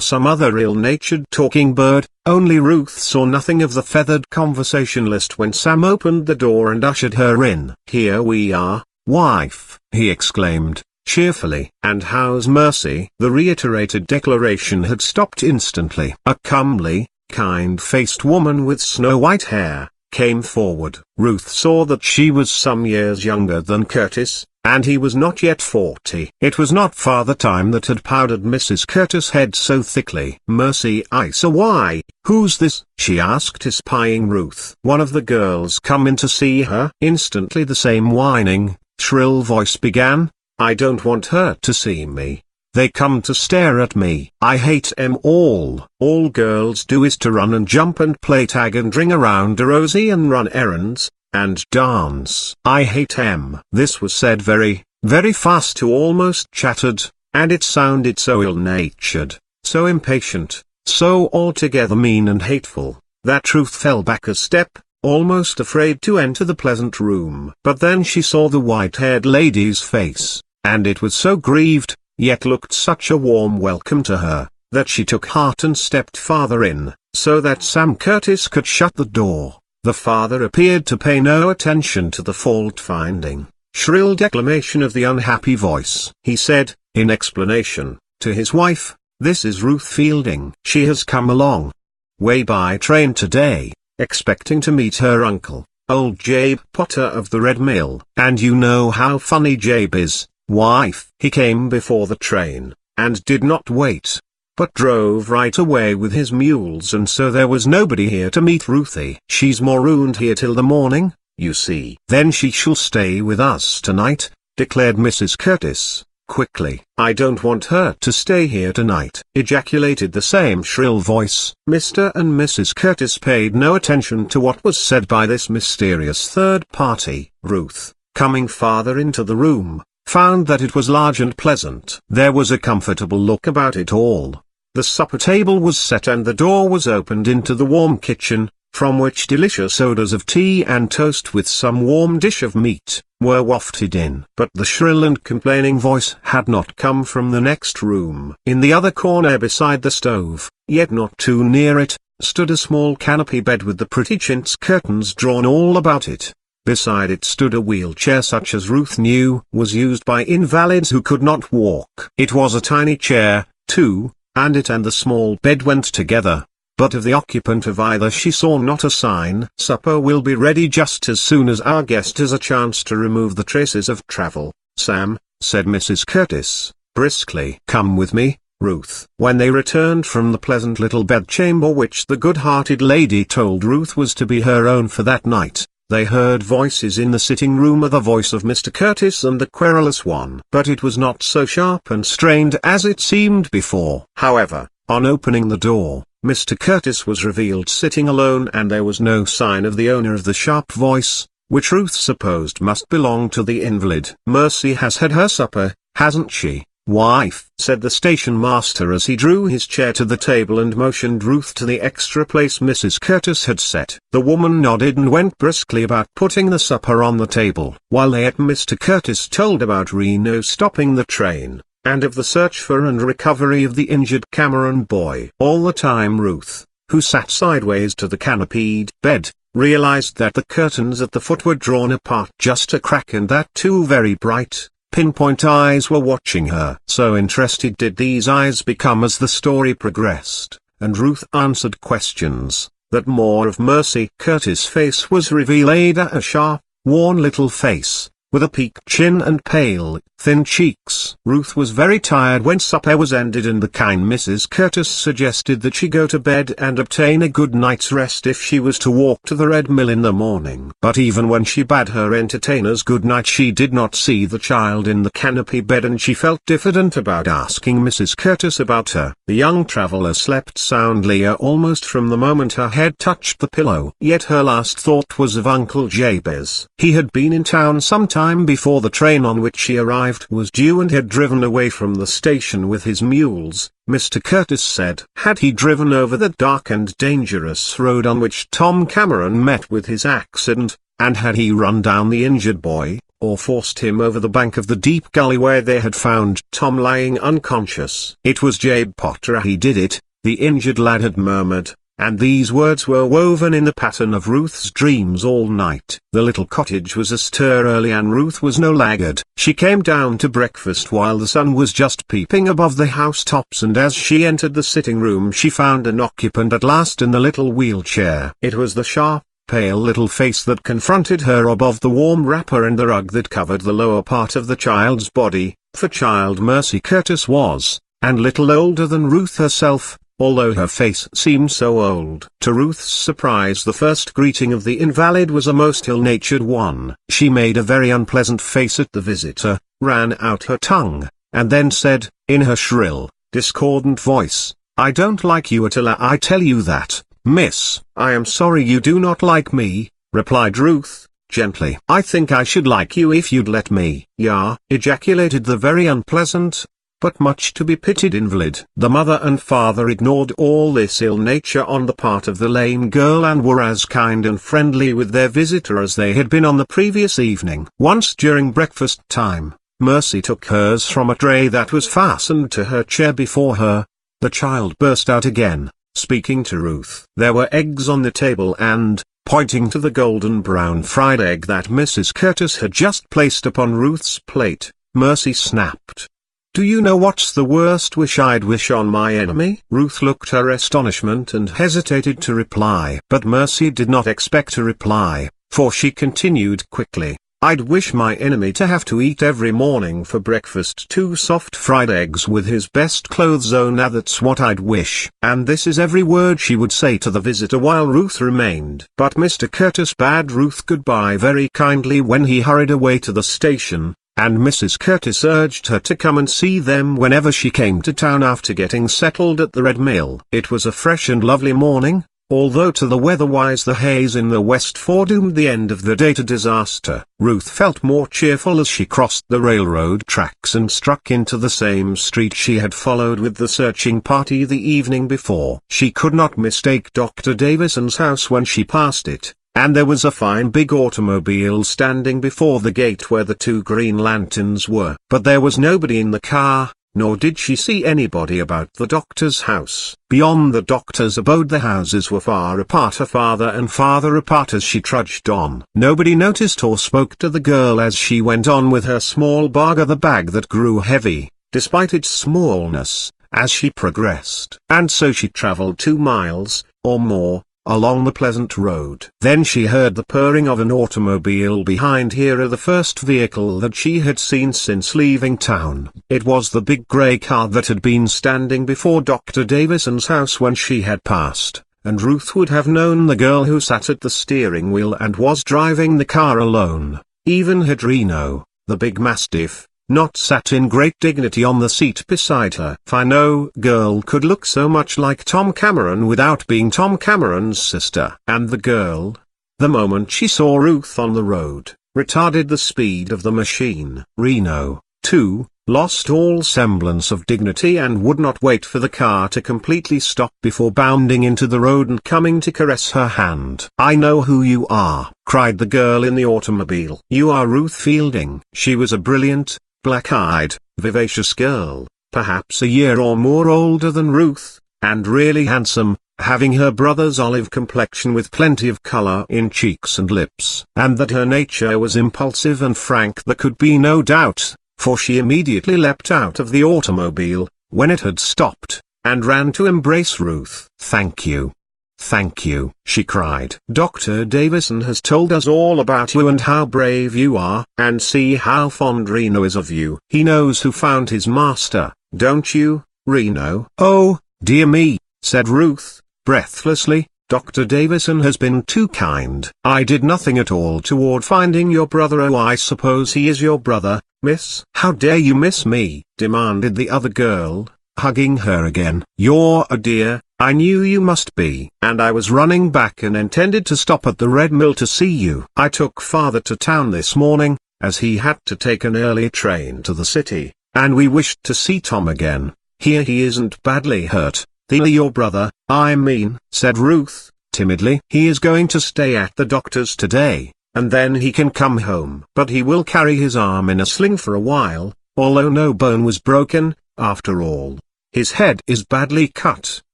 [SPEAKER 1] some other ill-natured talking bird, only Ruth saw nothing of the feathered conversationalist when Sam opened the door and ushered her in. "Here we are, wife," he exclaimed, cheerfully. "And how's Mercy?" The reiterated declaration had stopped instantly. A comely, kind-faced woman with snow-white hair came forward. Ruth saw that she was some years younger than Curtis, and he was not yet 40. It was not Father Time that had powdered Mrs. Curtis' head so thickly. "Mercy, I say, why, who's this?" she asked, espying Ruth. "One of the girls come in to see her." Instantly the same whining, shrill voice began, "I don't want her to see me. They come to stare at me. I hate 'em all. All girls do is to run and jump and play tag and ring around a rosy and run errands, and dance. I hate 'em." This was said very, very fast to almost chattered, and it sounded so ill-natured, so impatient, so altogether mean and hateful, that Ruth fell back a step, almost afraid to enter the pleasant room. But then she saw the white-haired lady's face, and it was so grieved, yet looked such a warm welcome to her, that she took heart and stepped farther in, so that Sam Curtis could shut the door. The father appeared to pay no attention to the fault-finding, shrill declamation of the unhappy voice. He said, in explanation, to his wife, "This is Ruth Fielding. She has come along way by train today, expecting to meet her uncle, old Jabe Potter of the Red Mill. And you know how funny Jabe is, wife. He came before the train, and did not wait, but drove right away with his mules, and so there was nobody here to meet Ruthie. She's marooned here till the morning, you see." "Then she shall stay with us tonight," declared Mrs. Curtis, quickly. "I don't want her to stay here tonight," ejaculated the same shrill voice. Mr. and Mrs. Curtis paid no attention to what was said by this mysterious third party. Ruth, coming farther into the room, found that it was large and pleasant. There was a comfortable look about it all. The supper table was set and the door was opened into the warm kitchen, from which delicious odors of tea and toast with some warm dish of meat were wafted in. But the shrill and complaining voice had not come from the next room. In the other corner beside the stove, yet not too near it, stood a small canopy bed with the pretty chintz curtains drawn all about it. Beside it stood a wheelchair such as Ruth knew was used by invalids who could not walk. It was a tiny chair, too, and it and the small bed went together, but of the occupant of either she saw not a sign. "Supper will be ready just as soon as our guest has a chance to remove the traces of travel, Sam," said Mrs. Curtis, briskly. "Come with me, Ruth." When they returned from the pleasant little bedchamber which the good-hearted lady told Ruth was to be her own for that night, They heard voices in the sitting room, the voice of Mr. Curtis and the querulous one. But it was not so sharp and strained as it seemed before. However, on opening the door, Mr. Curtis was revealed sitting alone, and there was no sign of the owner of the sharp voice, which Ruth supposed must belong to the invalid. "Mercy has had her supper, hasn't she, wife?" said the station master as he drew his chair to the table and motioned Ruth to the extra place Mrs. Curtis had set. The woman nodded and went briskly about putting the supper on the table. While they ate, Mr. Curtis told about Reno stopping the train, and of the search for and recovery of the injured Cameron boy. All the time Ruth, who sat sideways to the canopied bed, realized that the curtains at the foot were drawn apart just a crack, and that two very bright, pinpoint eyes were watching her. So interested did these eyes become as the story progressed, and Ruth answered questions, that more of Mercy Curtis' face was revealed, a sharp, worn little face, with a peaked chin and pale, thin cheeks. Ruth was very tired when supper was ended, and the kind Mrs. Curtis suggested that she go to bed and obtain a good night's rest if she was to walk to the Red Mill in the morning. But even when she bade her entertainers good night, she did not see the child in the canopy bed, and she felt diffident about asking Mrs. Curtis about her. The young traveler slept soundly almost from the moment her head touched the pillow. Yet her last thought was of Uncle Jabez. He had been in town some time before the train on which she arrived was due, and had driven away from the station with his mules. Mr. Curtis said, had he driven over the dark and dangerous road on which Tom Cameron met with his accident, and had he run down the injured boy, or forced him over the bank of the deep gully where they had found Tom lying unconscious? It was Jabe Potter he did it, the injured lad had murmured, and these words were woven in the pattern of Ruth's dreams all night. The little cottage was astir early, and Ruth was no laggard. She came down to breakfast while the sun was just peeping above the housetops, and as she entered the sitting room she found an occupant at last in the little wheelchair. It was the sharp, pale little face that confronted her above the warm wrapper and the rug that covered the lower part of the child's body, for child Mercy Curtis was, and little older than Ruth herself, although her face seemed so old. To Ruth's surprise, the first greeting of the invalid was a most ill-natured one. She made a very unpleasant face at the visitor, ran out her tongue, and then said, in her shrill, discordant voice, "I don't like you at all, I tell you that, miss." "I am sorry you do not like me," replied Ruth, gently. "I think I should like you if you'd let me." "Yeah," ejaculated the very unpleasant, but much to be pitied invalid. The mother and father ignored all this ill nature on the part of the lame girl, and were as kind and friendly with their visitor as they had been on the previous evening. Once during breakfast time, Mercy took hers from a tray that was fastened to her chair before her. The child burst out again, speaking to Ruth. There were eggs on the table, and, pointing to the golden brown fried egg that Mrs. Curtis had just placed upon Ruth's plate, Mercy snapped, "Do you know what's the worst wish I'd wish on my enemy?" Ruth looked her astonishment and hesitated to reply. But Mercy did not expect a reply, for she continued quickly, "I'd wish my enemy to have to eat every morning for breakfast 2 soft fried eggs with his best clothes on. Now that's what I'd wish." And this is every word she would say to the visitor while Ruth remained. But Mr. Curtis bade Ruth goodbye very kindly when he hurried away to the station, and Mrs. Curtis urged her to come and see them whenever she came to town after getting settled at the Red Mill. It was a fresh and lovely morning, although to the weather-wise the haze in the west foredoomed the end of the day to disaster. Ruth felt more cheerful as she crossed the railroad tracks and struck into the same street she had followed with the searching party the evening before. She could not mistake Dr. Davison's house when she passed it, and there was a fine big automobile standing before the gate where the 2 green lanterns were. But there was nobody in the car, nor did she see anybody about the doctor's house. Beyond the doctor's abode the houses were far apart, farther and farther apart as she trudged on. Nobody noticed or spoke to the girl as she went on with her small bag, the bag that grew heavy, despite its smallness, as she progressed. And so she traveled 2 miles, or more, along the pleasant road. Then she heard the purring of an automobile behind her, the first vehicle that she had seen since leaving town. It was the big grey car that had been standing before Dr. Davison's house when she had passed, and Ruth would have known the girl who sat at the steering wheel and was driving the car alone, even had Reno, the big mastiff, not sat in great dignity on the seat beside her. For no girl could look so much like Tom Cameron without being Tom Cameron's sister. And the girl, the moment she saw Ruth on the road, retarded the speed of the machine. Reno, too, lost all semblance of dignity and would not wait for the car to completely stop before bounding into the road and coming to caress her hand. "I know who you are," cried the girl in the automobile. "You are Ruth Fielding." She was a brilliant, black-eyed, vivacious girl, perhaps a year or more older than Ruth, and really handsome, having her brother's olive complexion with plenty of color in cheeks and lips. And that her nature was impulsive and frank there could be no doubt, for she immediately leapt out of the automobile, when it had stopped, and ran to embrace Ruth. "Thank you. Thank you," she cried. "Dr. Davison has told us all about you and how brave you are, and see how fond Reno is of you. He knows who found his master, don't you, Reno?" "Oh, dear me," said Ruth, breathlessly. "Dr. Davison has been too kind. I did nothing at all toward finding your brother." "Oh, I suppose he is your brother, miss?" "How dare you miss me?" demanded the other girl, hugging her again. "You're a dear. I knew you must be. And I was running back and intended to stop at the Red Mill to see you. I took father to town this morning, as he had to take an early train to the city, and we wished to see Tom again. He isn't badly hurt, your brother, I mean," said Ruth, timidly. "He is going to stay at the doctor's today, and then he can come home. But he will carry his arm in a sling for a while, although no bone was broken, after all. His head is badly cut,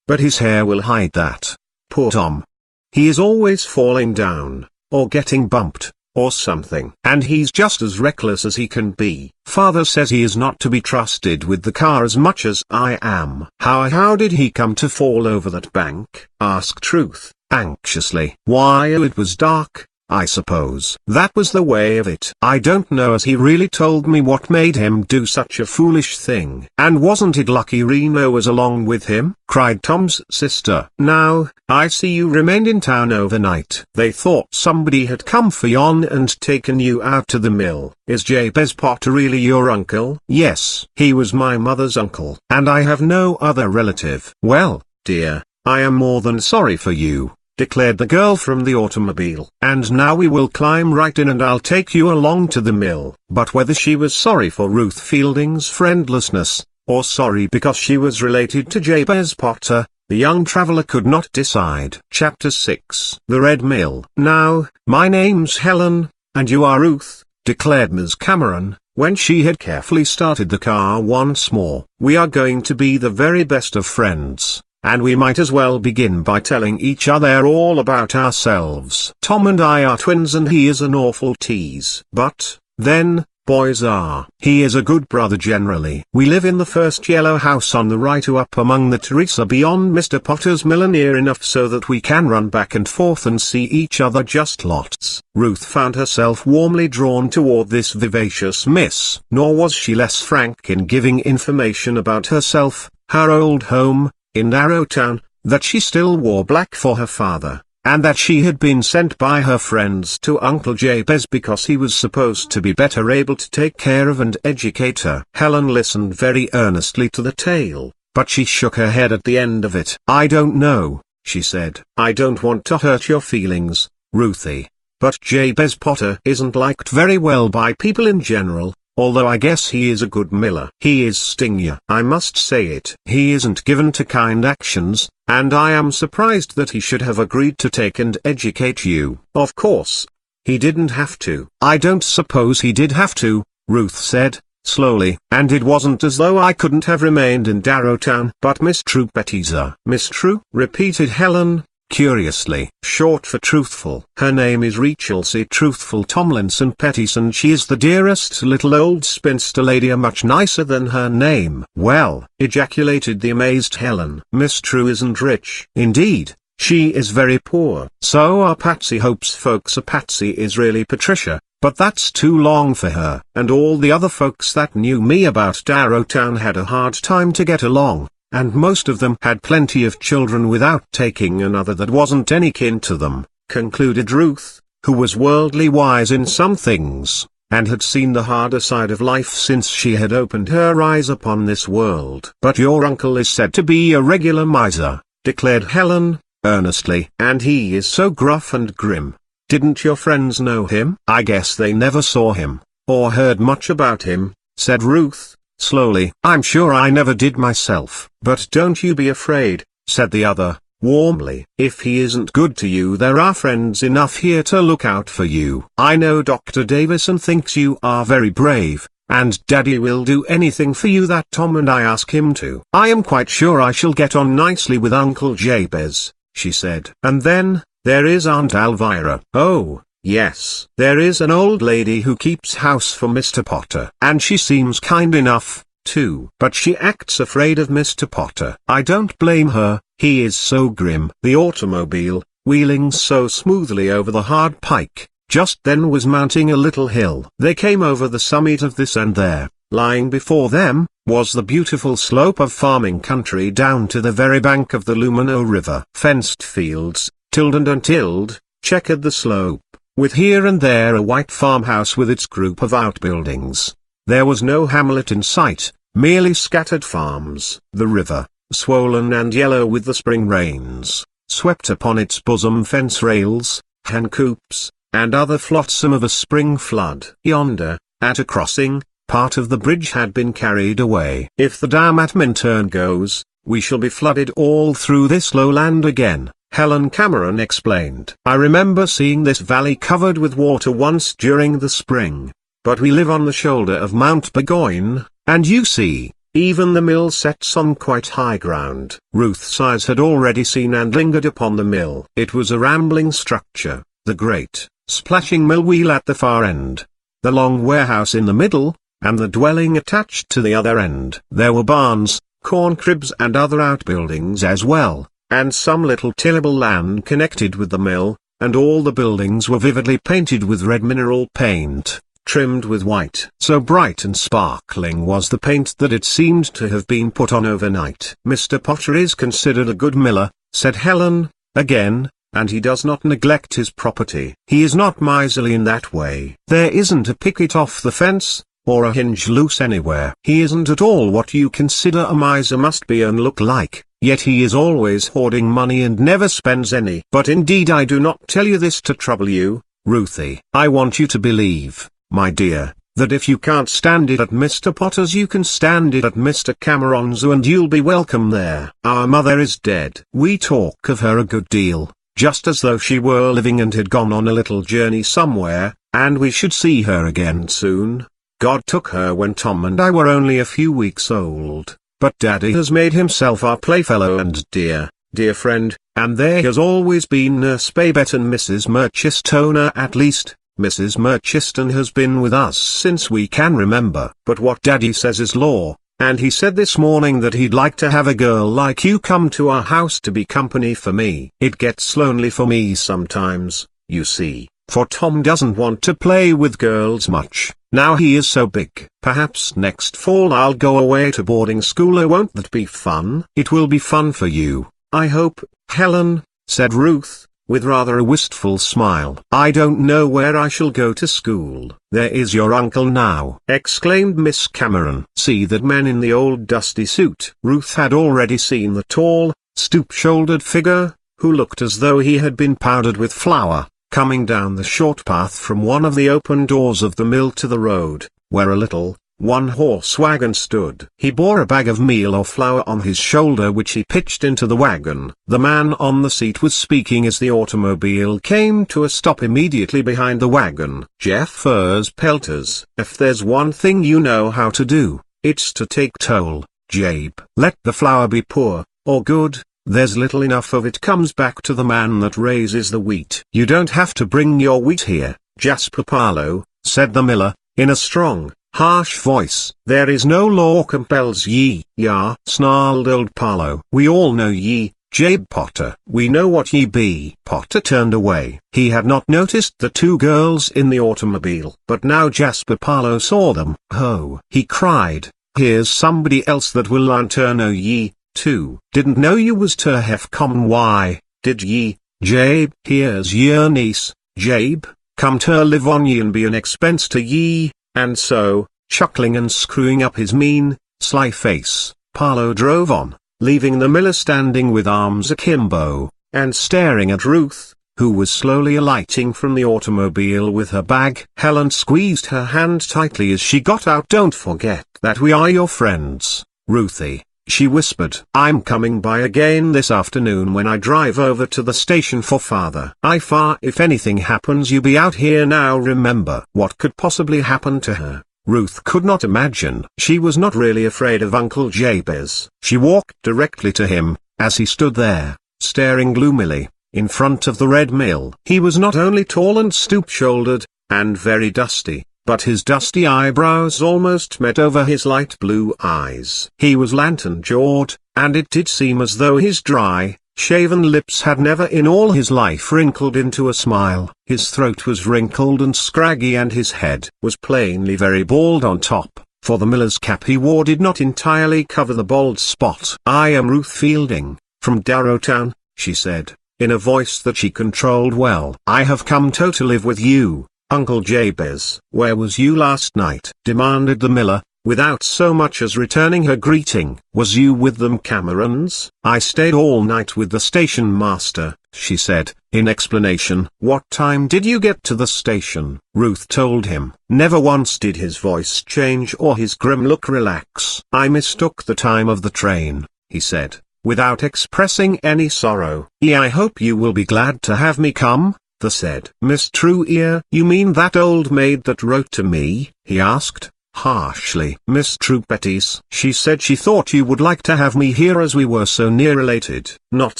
[SPEAKER 1] but his hair will hide that. Poor Tom. He is always falling down, or getting bumped, or something. And he's just as reckless as he can be. Father says he is not to be trusted with the car as much as I am." How did he come to fall over that bank?" asked Ruth, anxiously. "Why, it was dark, I suppose. That was the way of it. I don't know as he really told me what made him do such a foolish thing." "And wasn't it lucky Reno was along with him?" cried Tom's sister. "Now, I see you remained in town overnight. They thought somebody had come for yon and taken you out to the mill. Is Jabez Potter really your uncle?" "Yes, he was my mother's uncle, and I have no other relative." "Well, dear, I am more than sorry for you," declared the girl from the automobile. "And now we will climb right in and I'll take you along to the mill." But whether she was sorry for Ruth Fielding's friendlessness, or sorry because she was related to Jabez Potter, the young traveler could not decide. Chapter 6. The Red Mill. "Now, my name's Helen, and you are Ruth," declared Ms. Cameron, when she had carefully started the car once more. "We are going to be the very best of friends, and we might as well begin by telling each other all about ourselves. Tom and I are twins and he is an awful tease. But, then, boys are. He is a good brother generally. We live in the first yellow house on the right up among the trees beyond Mr. Potter's mill, near enough so that we can run back and forth and see each other just lots." Ruth found herself warmly drawn toward this vivacious miss. Nor was she less frank in giving information about herself, her old home, in Narrowtown, that she still wore black for her father, and that she had been sent by her friends to Uncle Jabez because he was supposed to be better able to take care of and educate her. Helen listened very earnestly to the tale, but she shook her head at the end of it. "I don't know," she said. "I don't want to hurt your feelings, Ruthie, but Jabez Potter isn't liked very well by people in general, although I guess he is a good miller. He is stingy, I must say it. He isn't given to kind actions, and I am surprised that he should have agreed to take and educate you. Of course, he didn't have to." "I don't suppose he did have to," Ruth said, slowly. "And it wasn't as though I couldn't have remained in Darrowtown." "But Miss True Pettiser." "Miss True?" repeated Helen, curiously. "Short for truthful." "Her name is Rachel C. Truthful Tomlinson Pettison. She is the dearest little old spinster lady, much nicer than her name." "Well," ejaculated the amazed Helen, "Miss True isn't rich." "Indeed, she is very poor." "So are Patsy Hope's folks. A Patsy is really Patricia, but that's too long for her. And all the other folks that knew me about Darrowtown had a hard time to get along. and most of them had plenty of children without taking another that wasn't any kin to them, concluded Ruth, who was worldly wise in some things, and had seen the harder side of life since she had opened her eyes upon this world. "But your uncle is said to be a regular miser," declared Helen, earnestly. "And he is so gruff and grim. Didn't your friends know him?" "I guess they never saw him, or heard much about him," said Ruth, slowly. "I'm sure I never did myself." "But don't you be afraid," said the other, warmly. "If he isn't good to you, there are friends enough here to look out for you. I know Dr. Davison thinks you are very brave, and Daddy will do anything for you that Tom and I ask him to. I am quite sure I shall get on nicely with Uncle Jabez," she said. "And then, there is Aunt Elvira." "Oh, yes. There is an old lady who keeps house for Mr. Potter. And she seems kind enough, too. But she acts afraid of Mr. Potter." "I don't blame her, he is so grim." The automobile, wheeling so smoothly over the hard pike, just then was mounting a little hill. They came over the summit of this, and there, lying before them, was the beautiful slope of farming country down to the very bank of the Lumino River. Fenced fields, tilled and untilled, checkered the slope, with here and there a white farmhouse with its group of outbuildings. There was no hamlet in sight, merely scattered farms. The river, swollen and yellow with the spring rains, swept upon its bosom fence rails, hen coops, and other flotsam of a spring flood. Yonder, at a crossing, part of the bridge had been carried away. "If the dam at Minturn goes, we shall be flooded all through this lowland again," Helen Cameron explained. "I remember seeing this valley covered with water once during the spring, but we live on the shoulder of Mount Burgoyne, and you see, even the mill sets on quite high ground." Ruth's eyes had already seen and lingered upon the mill. It was a rambling structure, the great, splashing mill wheel at the far end, the long warehouse in the middle, and the dwelling attached to the other end. There were barns, corn cribs and other outbuildings as well, and some little tillable land connected with the mill, and all the buildings were vividly painted with red mineral paint, trimmed with white. So bright and sparkling was the paint that it seemed to have been put on overnight. "Mr. Potter is considered a good miller," said Helen, again, "and he does not neglect his property. He is not miserly in that way. There isn't a picket off the fence, or a hinge loose anywhere. He isn't at all what you consider a miser must be and look like, yet he is always hoarding money and never spends any. But indeed I do not tell you this to trouble you, Ruthie. I want you to believe, my dear, that if you can't stand it at Mr. Potter's you can stand it at Mr. Cameron's, and you'll be welcome there. Our mother is dead. We talk of her a good deal, just as though she were living and had gone on a little journey somewhere, and we should see her again soon. God took her when Tom and I were only a few weeks old, but Daddy has made himself our playfellow and dear, dear friend, and there has always been Nurse Babette and Mrs. Murchistone. At least, Mrs. Murchiston has been with us since we can remember. But what Daddy says is law, and he said this morning that he'd like to have a girl like you come to our house to be company for me. It gets lonely for me sometimes, you see, for Tom doesn't want to play with girls much, now he is so big. Perhaps next fall I'll go away to boarding school. Oh, won't that be fun? It will be fun for you, I hope, Helen, said Ruth, with rather a wistful smile. I don't know where I shall go to school. There is your uncle now, exclaimed Miss Cameron. See that man in the old dusty suit. Ruth had already seen the tall, stoop-shouldered figure, who looked as though he had been powdered with flour, coming down the short path from one of the open doors of the mill to the road, where a little, one-horse wagon stood. He bore a bag of meal or flour on his shoulder which he pitched into the wagon. The man on the seat was speaking as the automobile came to a stop immediately behind the wagon. Jeffers Pelters. If there's one thing you know how to do, it's to take toll, Jabe. Let the flour be poor, or good, there's little enough of it comes back to the man that raises the wheat. You don't have to bring your wheat here, Jasper Parlow, said the miller, in a strong, harsh voice. There is no law compels ye. Yah, snarled old Parlow. We all know ye, Jabe Potter. We know what ye be. Potter turned away. He had not noticed the two girls in the automobile. But now Jasper Parlow saw them. Ho! He cried, here's somebody else that will learn to know ye, 2. Didn't know you was ter hef common why, did ye, Jabe? Here's yer niece, Jabe, come ter live on ye and be an expense to ye, and so, chuckling and screwing up his mean, sly face, Paolo drove on, leaving the miller standing with arms akimbo, and staring at Ruth, who was slowly alighting from the automobile with her bag. Helen squeezed her hand tightly as she got out. Don't forget that we are your friends, Ruthie, she whispered. I'm coming by again this afternoon when I drive over to the station for father. If anything happens you be out here now, remember. What could possibly happen to her? Ruth could not imagine. She was not really afraid of Uncle Jabez. She walked directly to him, as he stood there, staring gloomily, in front of the red mill. He was not only tall and stoop-shouldered, and very dusty, but his dusty eyebrows almost met over his light blue eyes. He was lantern-jawed, and it did seem as though his dry, shaven lips had never in all his life wrinkled into a smile. His throat was wrinkled and scraggy and his head was plainly very bald on top, for the miller's cap he wore did not entirely cover the bald spot. I am Ruth Fielding, from Darrowtown, she said, in a voice that she controlled well. I have come to live with you, Uncle Jabez. Where was you last night? Demanded the miller, without so much as returning her greeting. Was you with them Camerons? I stayed all night with the station master, she said, in explanation. What time did you get to the station? Ruth told him. Never once did his voice change or his grim look relax. I mistook the time of the train, he said, without expressing any sorrow. I hope you will be glad to have me come, they said. Miss Trueear? You mean that old maid that wrote to me? He asked, harshly. Miss Truepetties. She said she thought you would like to have me here as we were so near related. Not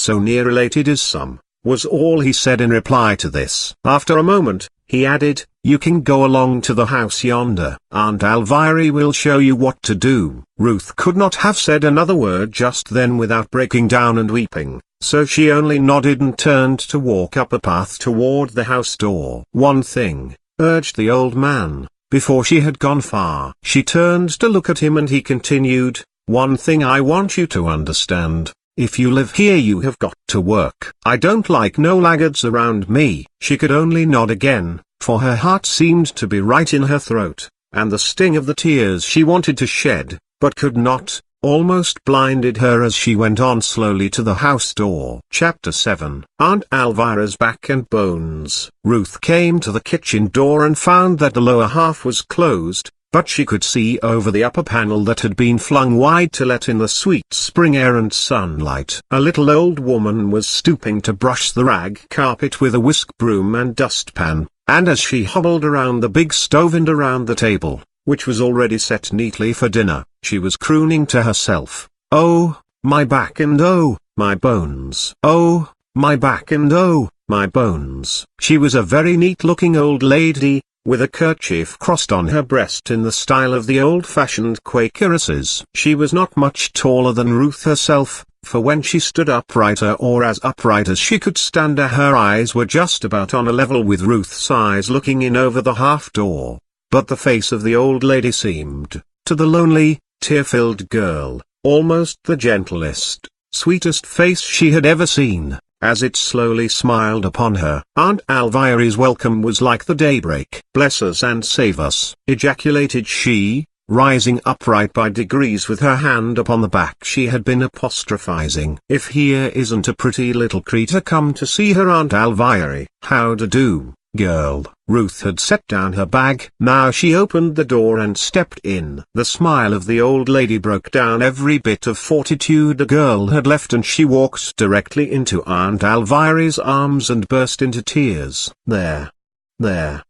[SPEAKER 1] so near related as some, was all he said in reply to this. After a moment, he added, you can go along to the house yonder. Aunt Alviry will show you what to do. Ruth could not have said another word just then without breaking down and weeping, so she only nodded and turned to walk up a path toward the house door. One thing, urged the old man, before she had gone far. She turned to look at him and he continued, one thing I want you to understand. If you live here you have got to work. I don't like no laggards around me. She could only nod again, for her heart seemed to be right in her throat, and the sting of the tears she wanted to shed, but could not, almost blinded her as she went on slowly to the house door. Chapter 7. Aunt Alvira's Back and Bones. Ruth came to the kitchen door and found that the lower half was closed, but she could see over the upper panel that had been flung wide to let in the sweet spring air and sunlight. A little old woman was stooping to brush the rag carpet with a whisk broom and dustpan, and as she hobbled around the big stove and around the table, which was already set neatly for dinner, she was crooning to herself, oh, my back and oh, my bones. Oh, my back and oh, my bones. She was a very neat-looking old lady, with a kerchief crossed on her breast in the style of the old-fashioned Quakeresses. She was not much taller than Ruth herself, for when she stood uprighter or as upright as she could stand her eyes were just about on a level with Ruth's eyes looking in over the half-door. But the face of the old lady seemed, to the lonely, tear-filled girl, almost the gentlest, sweetest face she had ever seen, as it slowly smiled upon her. Aunt Alviry's welcome was like the daybreak. Bless us and save us, ejaculated she, rising upright by degrees with her hand upon the back she had been apostrophizing. If here isn't a pretty little creature come to see her Aunt Alviry. How-do, girl? Ruth had set down her bag. Now she opened the door and stepped in. The smile of the old lady broke down every bit of fortitude a girl had left, and she walked directly into Aunt Alviry's arms and burst into tears. There,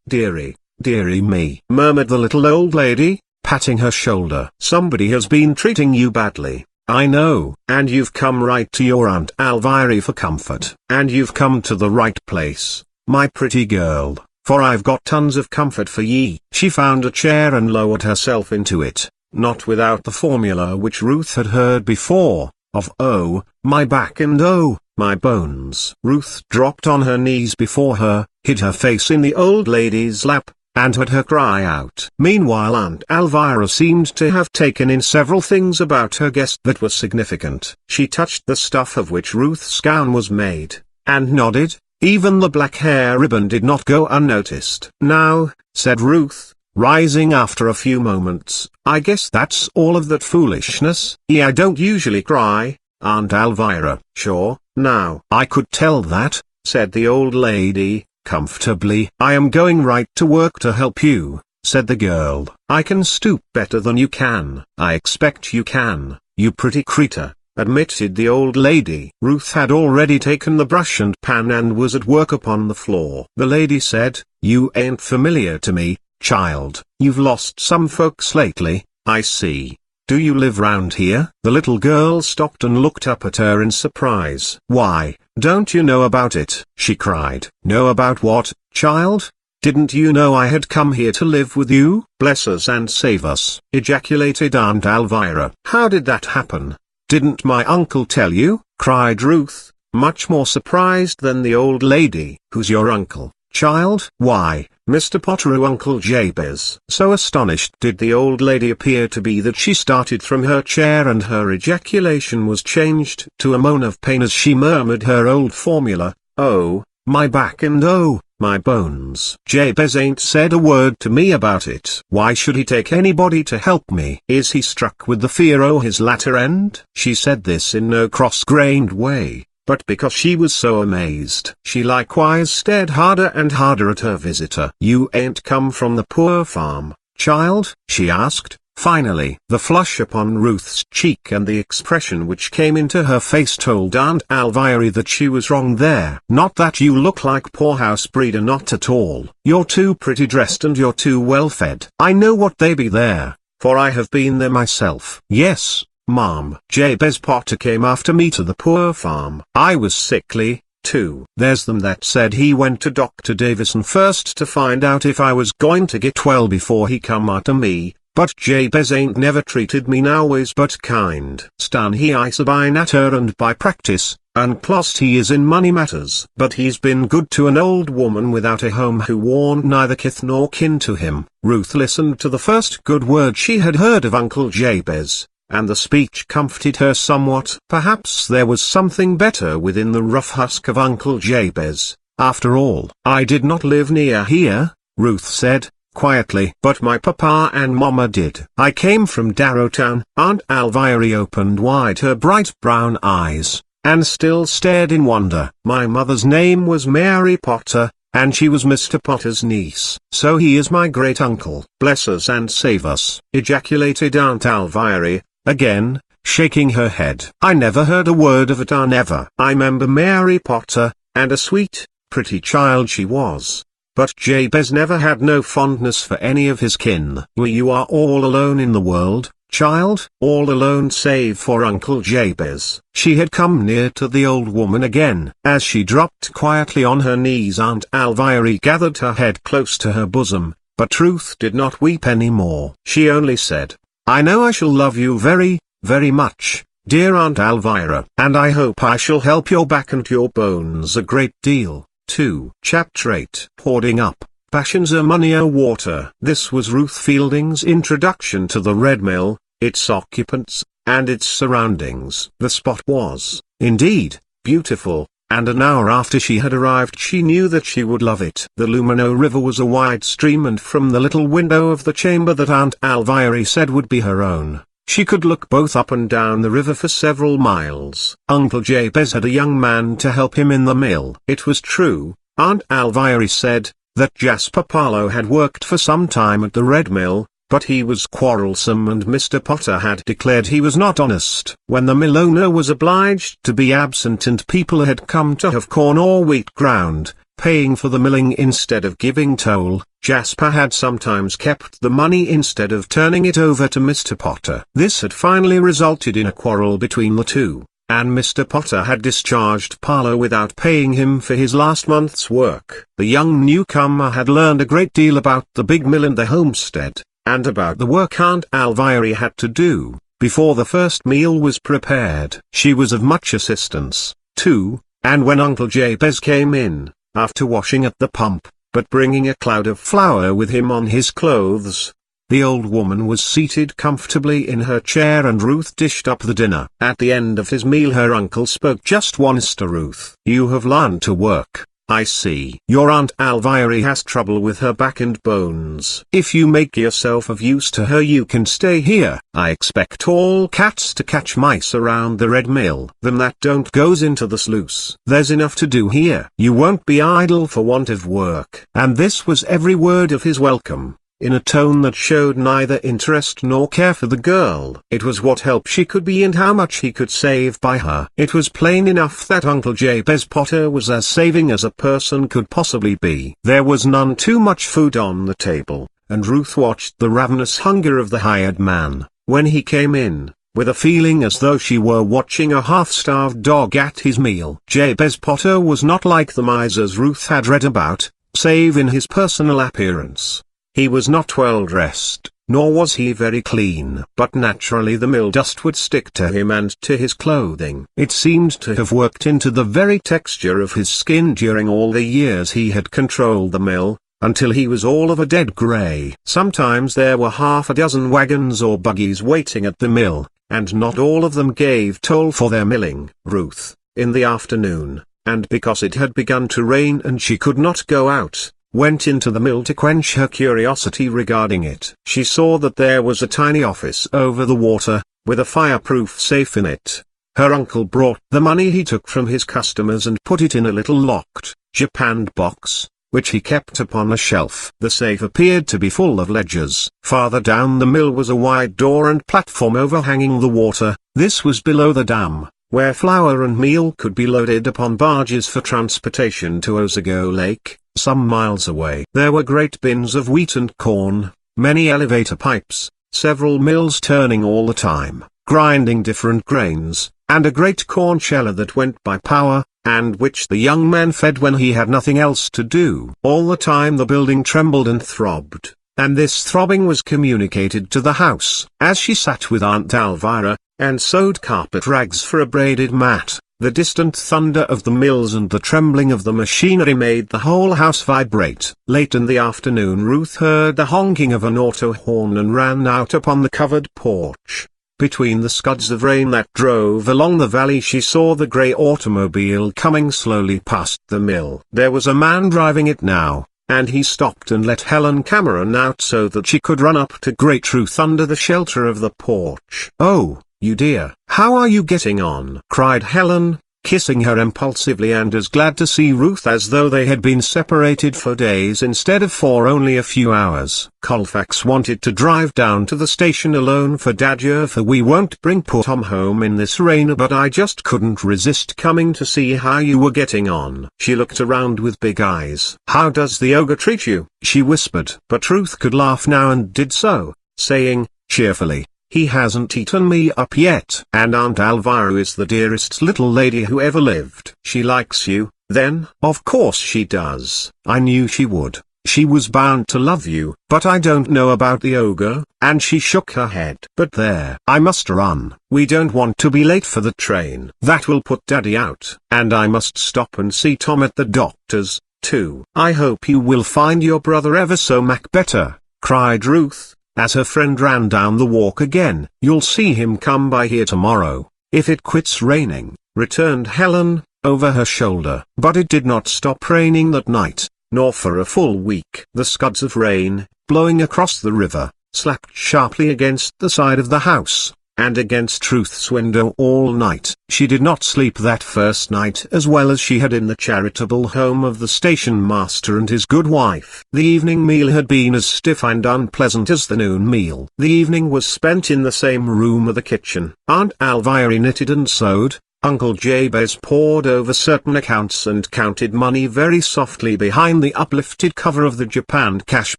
[SPEAKER 1] dearie, dearie me, murmured the little old lady, patting her shoulder. Somebody has been treating you badly, I know, and you've come right to your Aunt Alviry for comfort. And you've come to the right place, my pretty girl, for I've got tons of comfort for ye. She found a chair and lowered herself into it, not without the formula which Ruth had heard before, of oh, my back and oh, my bones. Ruth dropped on her knees before her, hid her face in the old lady's lap, and heard her cry out. Meanwhile Aunt Elvira seemed to have taken in several things about her guest that were significant. She touched the stuff of which Ruth's gown was made, and nodded. Even the black hair ribbon did not go unnoticed. "Now," said Ruth, rising after a few moments, "I guess that's all of that foolishness." "Yeah, I don't usually cry, Aunt Elvira." "Sure, now I could tell that," said the old lady, comfortably. "I am going right to work to help you," said the girl. "I can stoop better than you can." "I expect you can, you pretty creature," admitted the old lady. Ruth had already taken the brush and pan and was at work upon the floor. The lady said, "You ain't familiar to me, child. You've lost some folks lately, I see. Do you live round here?" The little girl stopped and looked up at her in surprise. "Why, don't you know about it?" she cried. "Know about what, child? Didn't you know I had come here to live with you?" "Bless us and save us," ejaculated Aunt Elvira. "How did that happen? Didn't my uncle tell you?" cried Ruth, much more surprised than the old lady. "Who's your uncle, child?" "Why, Mr. Potter, Uncle Jabez." So astonished did the old lady appear to be that she started from her chair and her ejaculation was changed to a moan of pain as she murmured her old formula, "Oh, my back and oh, my bones. Jabez ain't said a word to me about it. Why should he take anybody to help me? Is he struck with the fear o' his latter end?" She said this in no cross-grained way, but because she was so amazed. She likewise stared harder and harder at her visitor. "You ain't come from the poor farm, child?" she asked, finally. The flush upon Ruth's cheek and the expression which came into her face told Aunt Elvira that she was wrong there. "Not that you look like poorhouse breeder, not at all. You're too pretty dressed and you're too well fed. I know what they be there, for I have been there myself." "Yes, Mom. Jabez Potter came after me to the poor farm. I was sickly, too. There's them that said he went to Dr. Davison first to find out if I was going to get well before he come after me, but Jabez ain't never treated me noways but kind. Stan he is by nature and by practice, and clost he is in money matters. But he's been good to an old woman without a home who warn't neither kith nor kin to him." Ruth listened to the first good word she had heard of Uncle Jabez, and the speech comforted her somewhat. Perhaps there was something better within the rough husk of Uncle Jabez, after all. "I did not live near here," Ruth said, quietly. "But my papa and mama did. I came from Darrowtown." Aunt Elvira opened wide her bright brown eyes, and still stared in wonder. "My mother's name was Mary Potter, and she was Mr. Potter's niece. So he is my great-uncle." "Bless us and save us," ejaculated Aunt Elvira, again, shaking her head. "I never heard a word of it, I never. I remember Mary Potter, and a sweet, pretty child she was. But Jabez never had no fondness for any of his kin." "Well, you are all alone in the world, child." "All alone save for Uncle Jabez." She had come near to the old woman again. As she dropped quietly on her knees, Aunt Elvira gathered her head close to her bosom, but Ruth did not weep any more. She only said, "I know I shall love you very, very much, dear Aunt Elvira, and I hope I shall help your back and your bones a great deal, too." Chapter 8. Hoarding Up, Passions Are Money or Water. This was Ruth Fielding's introduction to the Red Mill, its occupants, and its surroundings. The spot was, indeed, beautiful, and an hour after she had arrived she knew that she would love it. The Lumino River was a wide stream, and from the little window of the chamber that Aunt Elvira said would be her own, she could look both up and down the river for several miles. Uncle Jabez had a young man to help him in the mill. It was true, Aunt Elvira said, that Jasper Parlow had worked for some time at the Red Mill, but he was quarrelsome and Mr. Potter had declared he was not honest. When the mill owner was obliged to be absent and people had come to have corn or wheat ground, paying for the milling instead of giving toll, Jasper had sometimes kept the money instead of turning it over to Mr. Potter. This had finally resulted in a quarrel between the two, and Mr. Potter had discharged Parlow without paying him for his last month's work. The young newcomer had learned a great deal about the big mill and the homestead, and about the work Aunt Elvira had to do, before the first meal was prepared. She was of much assistance, too, and when Uncle Jabez came in, after washing at the pump, but bringing a cloud of flour with him on his clothes. The old woman was seated comfortably in her chair and Ruth dished up the dinner. At the end of his meal her uncle spoke just once to Ruth. "You have learned to work, I see. Your Aunt Alvira has trouble with her back and bones. If you make yourself of use to her you can stay here. I expect all cats to catch mice around the Red Mill. Them that don't goes into the sluice. There's enough to do here. You won't be idle for want of work." And this was every word of his welcome, in a tone that showed neither interest nor care for the girl. It was what help she could be and how much he could save by her. It was plain enough that Uncle Jabez Potter was as saving as a person could possibly be. There was none too much food on the table, and Ruth watched the ravenous hunger of the hired man, when he came in, with a feeling as though she were watching a half-starved dog at his meal. Jabez Potter was not like the misers Ruth had read about, save in his personal appearance. He was not well dressed, nor was he very clean. But naturally the mill dust would stick to him and to his clothing. It seemed to have worked into the very texture of his skin during all the years he had controlled the mill, until he was all of a dead grey. Sometimes there were half a dozen wagons or buggies waiting at the mill, and not all of them gave toll for their milling. Ruth, in the afternoon, and because it had begun to rain and she could not go out, went into the mill to quench her curiosity regarding it. She saw that there was a tiny office over the water, with a fireproof safe in it. Her uncle brought the money he took from his customers and put it in a little locked, japanned box, which he kept upon a shelf. The safe appeared to be full of ledgers. Farther down the mill was a wide door and platform overhanging the water. This was below the dam, where flour and meal could be loaded upon barges for transportation to Osago Lake, some miles away. There were great bins of wheat and corn, many elevator pipes, several mills turning all the time, grinding different grains, and a great corn sheller that went by power, and which the young man fed when he had nothing else to do. All the time the building trembled and throbbed, and this throbbing was communicated to the house. As she sat with Aunt Alvira, and sewed carpet rags for a braided mat, the distant thunder of the mills and the trembling of the machinery made the whole house vibrate. Late in the afternoon Ruth heard the honking of an auto horn and ran out upon the covered porch. Between the scuds of rain that drove along the valley she saw the grey automobile coming slowly past the mill. There was a man driving it now, and he stopped and let Helen Cameron out so that she could run up to Great Ruth under the shelter of the porch. "Oh, you dear, how are you getting on?" cried Helen, kissing her impulsively and as glad to see Ruth as though they had been separated for days instead of for only a few hours. "Colfax wanted to drive down to the station alone for Dadger, for we won't bring poor Tom home in this rain, but I just couldn't resist coming to see how you were getting on." She looked around with big eyes. "How does the ogre treat you?" she whispered. But Ruth could laugh now and did so, saying, cheerfully, "He hasn't eaten me up yet. And Aunt Alvira is the dearest little lady who ever lived." "She likes you, then?" "Of course she does. I knew she would. She was bound to love you. But I don't know about the ogre," and she shook her head. "But there, I must run. We don't want to be late for the train. That will put Daddy out. And I must stop and see Tom at the doctor's, too." "I hope you will find your brother ever so much better," cried Ruth, as her friend ran down the walk again. "You'll see him come by here tomorrow, if it quits raining," returned Helen, over her shoulder. But it did not stop raining that night, nor for a full week. The scuds of rain, blowing across the river, slapped sharply against the side of the house, and against Ruth's window all night. She did not sleep that first night as well as she had in the charitable home of the station master and his good wife. The evening meal had been as stiff and unpleasant as the noon meal. The evening was spent in the same room of the kitchen. Aunt Alvira knitted and sewed. Uncle Jabez pored over certain accounts and counted money very softly behind the uplifted cover of the japanned cash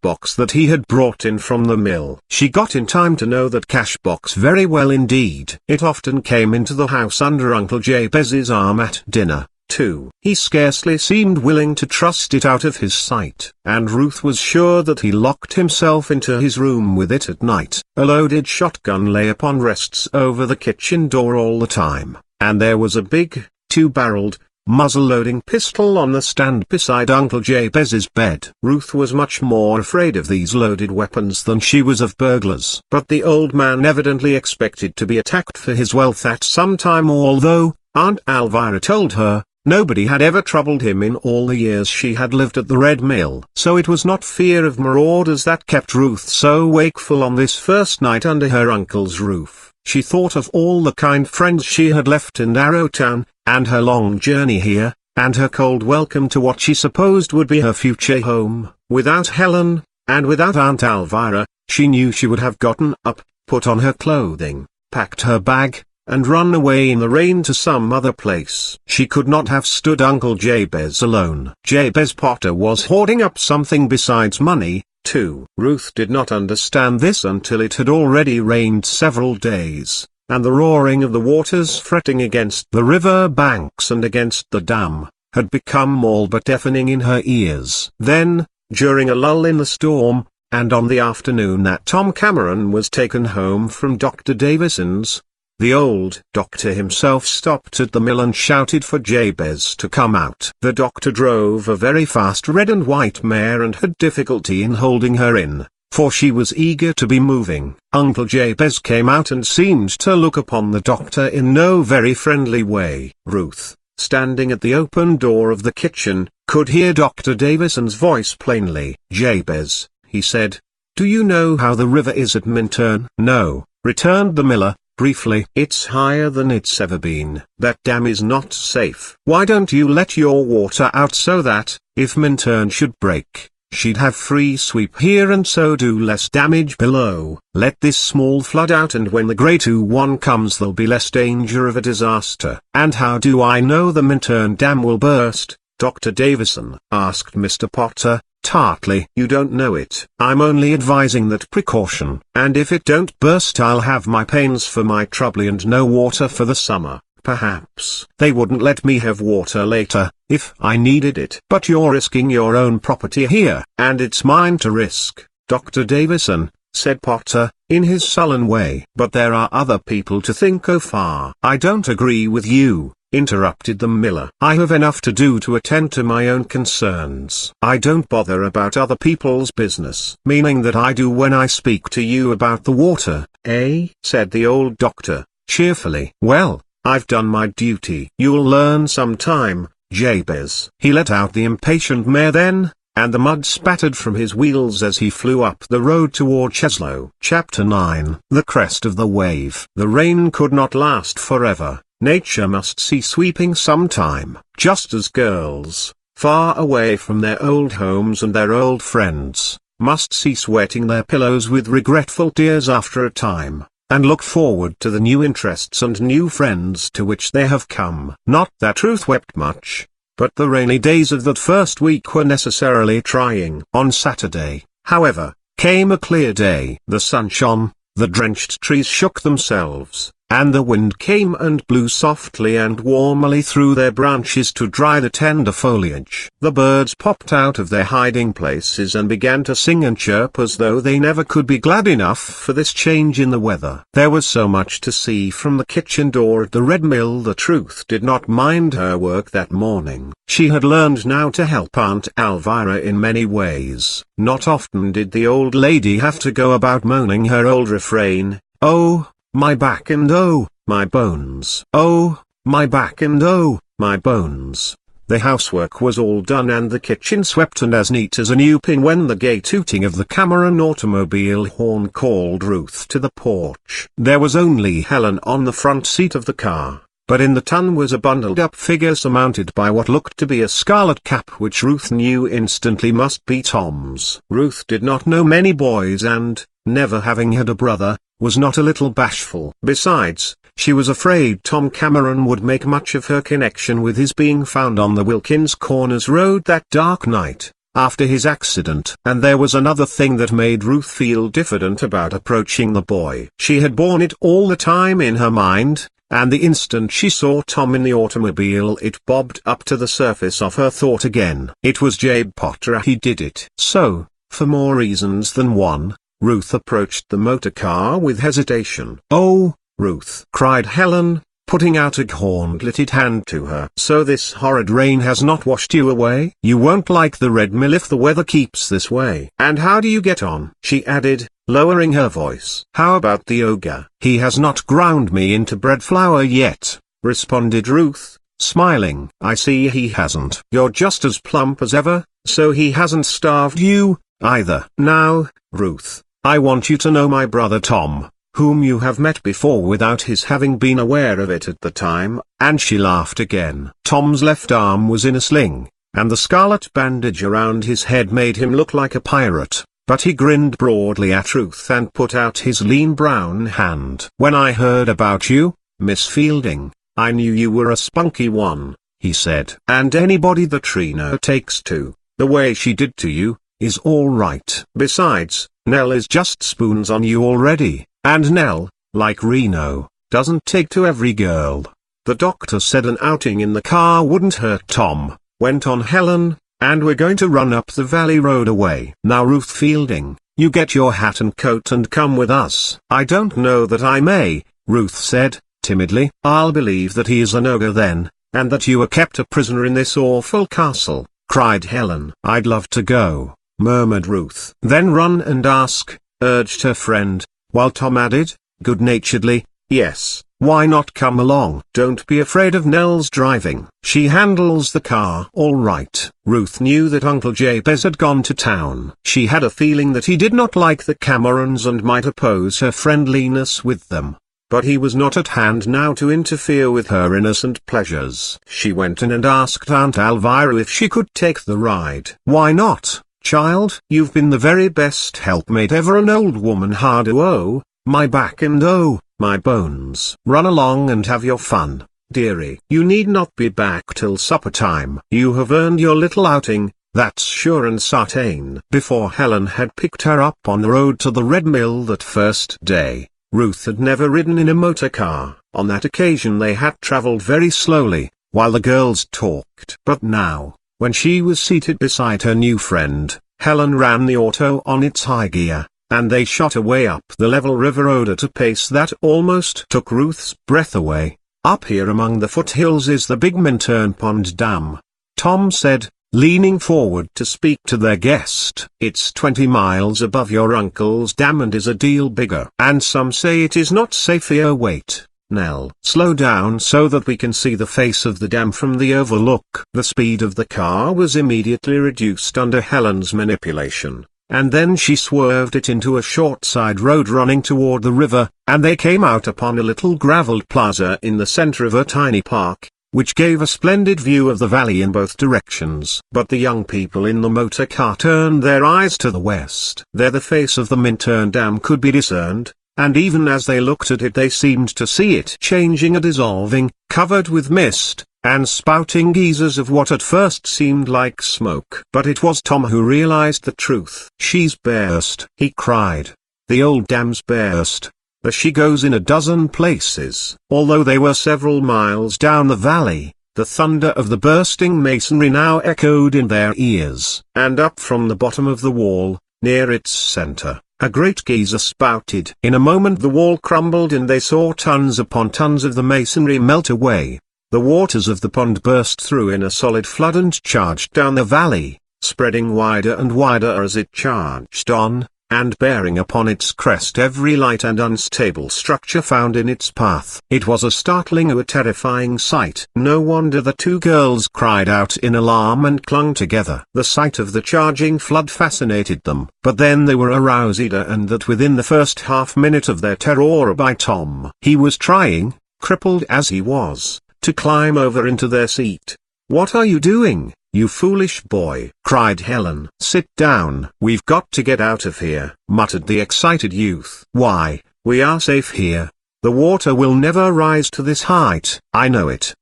[SPEAKER 1] box that he had brought in from the mill. She got in time to know that cash box very well indeed. It often came into the house under Uncle Jabez's arm at dinner, too. He scarcely seemed willing to trust it out of his sight, and Ruth was sure that he locked himself into his room with it at night. A loaded shotgun lay upon rests over the kitchen door all the time, and there was a big, two-barreled, muzzle-loading pistol on the stand beside Uncle Jabez's bed. Ruth was much more afraid of these loaded weapons than she was of burglars. But the old man evidently expected to be attacked for his wealth at some time, although, Aunt Elvira told her, nobody had ever troubled him in all the years she had lived at the Red Mill. So it was not fear of marauders that kept Ruth so wakeful on this first night under her uncle's roof. She thought of all the kind friends she had left in Arrowtown, and her long journey here, and her cold welcome to what she supposed would be her future home. Without Helen, and without Aunt Elvira, she knew she would have gotten up, put on her clothing, packed her bag, and run away in the rain to some other place. She could not have stood Uncle Jabez alone. Jabez Potter was hoarding up something besides money, too. Ruth did not understand this until it had already rained several days, and the roaring of the waters fretting against the river banks and against the dam, had become all but deafening in her ears. Then, during a lull in the storm, and on the afternoon that Tom Cameron was taken home from Dr. Davison's, the old doctor himself stopped at the mill and shouted for Jabez to come out. The doctor drove a very fast red and white mare and had difficulty in holding her in, for she was eager to be moving. Uncle Jabez came out and seemed to look upon the doctor in no very friendly way. Ruth, standing at the open door of the kitchen, could hear Dr. Davison's voice plainly. "Jabez," he said, "do you know how the river is at Minturn?" "No," returned the miller, briefly. "It's higher than it's ever been. That dam is not safe. Why don't you let your water out so that, if Minturn should break, she'd have free sweep here and so do less damage below? Let this small flood out and when the great one comes there'll be less danger of a disaster." "And how do I know the Minturn dam will burst, Dr. Davison?" asked Mr. Potter, tartly. "You don't know it. I'm only advising that precaution. And if it don't burst I'll have my pains for my trouble and no water for the summer. Perhaps they wouldn't let me have water later, if I needed it." "But you're risking your own property here." "And it's mine to risk, Dr. Davison," said Potter, in his sullen way. "But there are other people to think of." "I don't agree with you," interrupted the miller. "I have enough to do to attend to my own concerns. I don't bother about other people's business." "Meaning that I do when I speak to you about the water, eh?" said the old doctor, cheerfully. "Well, I've done my duty." "You'll learn some time, Jabez." He let out the impatient mare then, and the mud spattered from his wheels as he flew up the road toward Cheslow. Chapter 9. The Crest of the Wave. The rain could not last forever. Nature must cease weeping sometime, just as girls, far away from their old homes and their old friends, must cease wetting their pillows with regretful tears after a time, and look forward to the new interests and new friends to which they have come. Not that Ruth wept much, but the rainy days of that first week were necessarily trying. On Saturday, however, came a clear day. The sun shone, the drenched trees shook themselves, and the wind came and blew softly and warmly through their branches to dry the tender foliage. The birds popped out of their hiding places and began to sing and chirp as though they never could be glad enough for this change in the weather. There was so much to see from the kitchen door at the Red Mill that Ruth did not mind her work that morning. She had learned now to help Aunt Elvira in many ways. Not often did the old lady have to go about moaning her old refrain, "Oh, my back and oh, my bones. Oh, my back and oh, my bones." The housework was all done and the kitchen swept and as neat as a new pin when the gay tooting of the Cameron automobile horn called Ruth to the porch. There was only Helen on the front seat of the car, but in the tongue was a bundled-up figure surmounted by what looked to be a scarlet cap which Ruth knew instantly must be Tom's. Ruth did not know many boys and, never having had a brother, was not a little bashful. Besides, she was afraid Tom Cameron would make much of her connection with his being found on the Wilkins Corners road that dark night, after his accident. And there was another thing that made Ruth feel diffident about approaching the boy. She had borne it all the time in her mind, and the instant she saw Tom in the automobile it bobbed up to the surface of her thought again. It was Jabe Potter. He did it. So, for more reasons than one, Ruth approached the motor car with hesitation. "Oh, Ruth!" cried Helen, putting out a gauntleted hand to her. "So this horrid rain has not washed you away? You won't like the Red Mill if the weather keeps this way. And how do you get on?" she added, lowering her voice. "How about the ogre?" "He has not ground me into bread flour yet," responded Ruth, smiling. "I see he hasn't. You're just as plump as ever, so he hasn't starved you, either." "Now, Ruth, I want you to know my brother Tom, whom you have met before without his having been aware of it at the time," and she laughed again. Tom's left arm was in a sling, and the scarlet bandage around his head made him look like a pirate, but he grinned broadly at Ruth and put out his lean brown hand. "When I heard about you, Miss Fielding, I knew you were a spunky one," he said. "And anybody that Reno takes to, the way she did to you, is all right. Besides, Nell is just spoons on you already, and Nell, like Reno, doesn't take to every girl." "The doctor said an outing in the car wouldn't hurt Tom," went on Helen, "and we're going to run up the valley road away. Now Ruth Fielding, you get your hat and coat and come with us." "I don't know that I may," Ruth said, timidly. "I'll believe that he is an ogre then, and that you are kept a prisoner in this awful castle," cried Helen. "I'd love to go," murmured Ruth. "Then run and ask," urged her friend, while Tom added, good-naturedly, "Yes, why not come along? Don't be afraid of Nell's driving. She handles the car all right." Ruth knew that Uncle Jabez had gone to town. She had a feeling that he did not like the Camerons and might oppose her friendliness with them. But he was not at hand now to interfere with her innocent pleasures. She went in and asked Aunt Elvira if she could take the ride. "Why not, child? You've been the very best helpmate ever an old woman had. Oh, my back and oh, my bones. Run along and have your fun, dearie. You need not be back till supper time. You have earned your little outing, that's sure and certain." Before Helen had picked her up on the road to the Red Mill that first day, Ruth had never ridden in a motor car. On that occasion they had traveled very slowly, while the girls talked. But now, when she was seated beside her new friend, Helen ran the auto on its high gear, and they shot away up the level river road at a pace that almost took Ruth's breath away. "Up here among the foothills is the big Minturn Pond Dam," Tom said, leaning forward to speak to their guest. "It's 20 miles above your uncle's dam and is a deal bigger. And some say it is not safe here. Wait, Nell. Slow down so that we can see the face of the dam from the overlook." The speed of the car was immediately reduced under Helen's manipulation, and then she swerved it into a short side road running toward the river, and they came out upon a little gravelled plaza in the center of a tiny park, which gave a splendid view of the valley in both directions. But the young people in the motor car turned their eyes to the west. There the face of the Minturn Dam could be discerned, and even as they looked at it they seemed to see it changing and dissolving, covered with mist, and spouting geysers of what at first seemed like smoke. But it was Tom who realized the truth. "She's burst," he cried. "The old dam's burst. There she goes in a dozen places." Although they were several miles down the valley, the thunder of the bursting masonry now echoed in their ears. And up from the bottom of the wall, near its center, a great geyser spouted. In a moment the wall crumbled and they saw tons upon tons of the masonry melt away. The waters of the pond burst through in a solid flood and charged down the valley, spreading wider and wider as it charged on, and bearing upon its crest every light and unstable structure found in its path. It was a startling and a terrifying sight. No wonder the two girls cried out in alarm and clung together. The sight of the charging flood fascinated them. But then they were aroused and that within the first half-minute of their terror by Tom. He was trying, crippled as he was, to climb over into their seat. "What are you doing, you foolish boy?" cried Helen. "Sit down. We've got to get out of here," muttered the excited youth. "Why, we are safe here. The water will never rise to this height." I know it,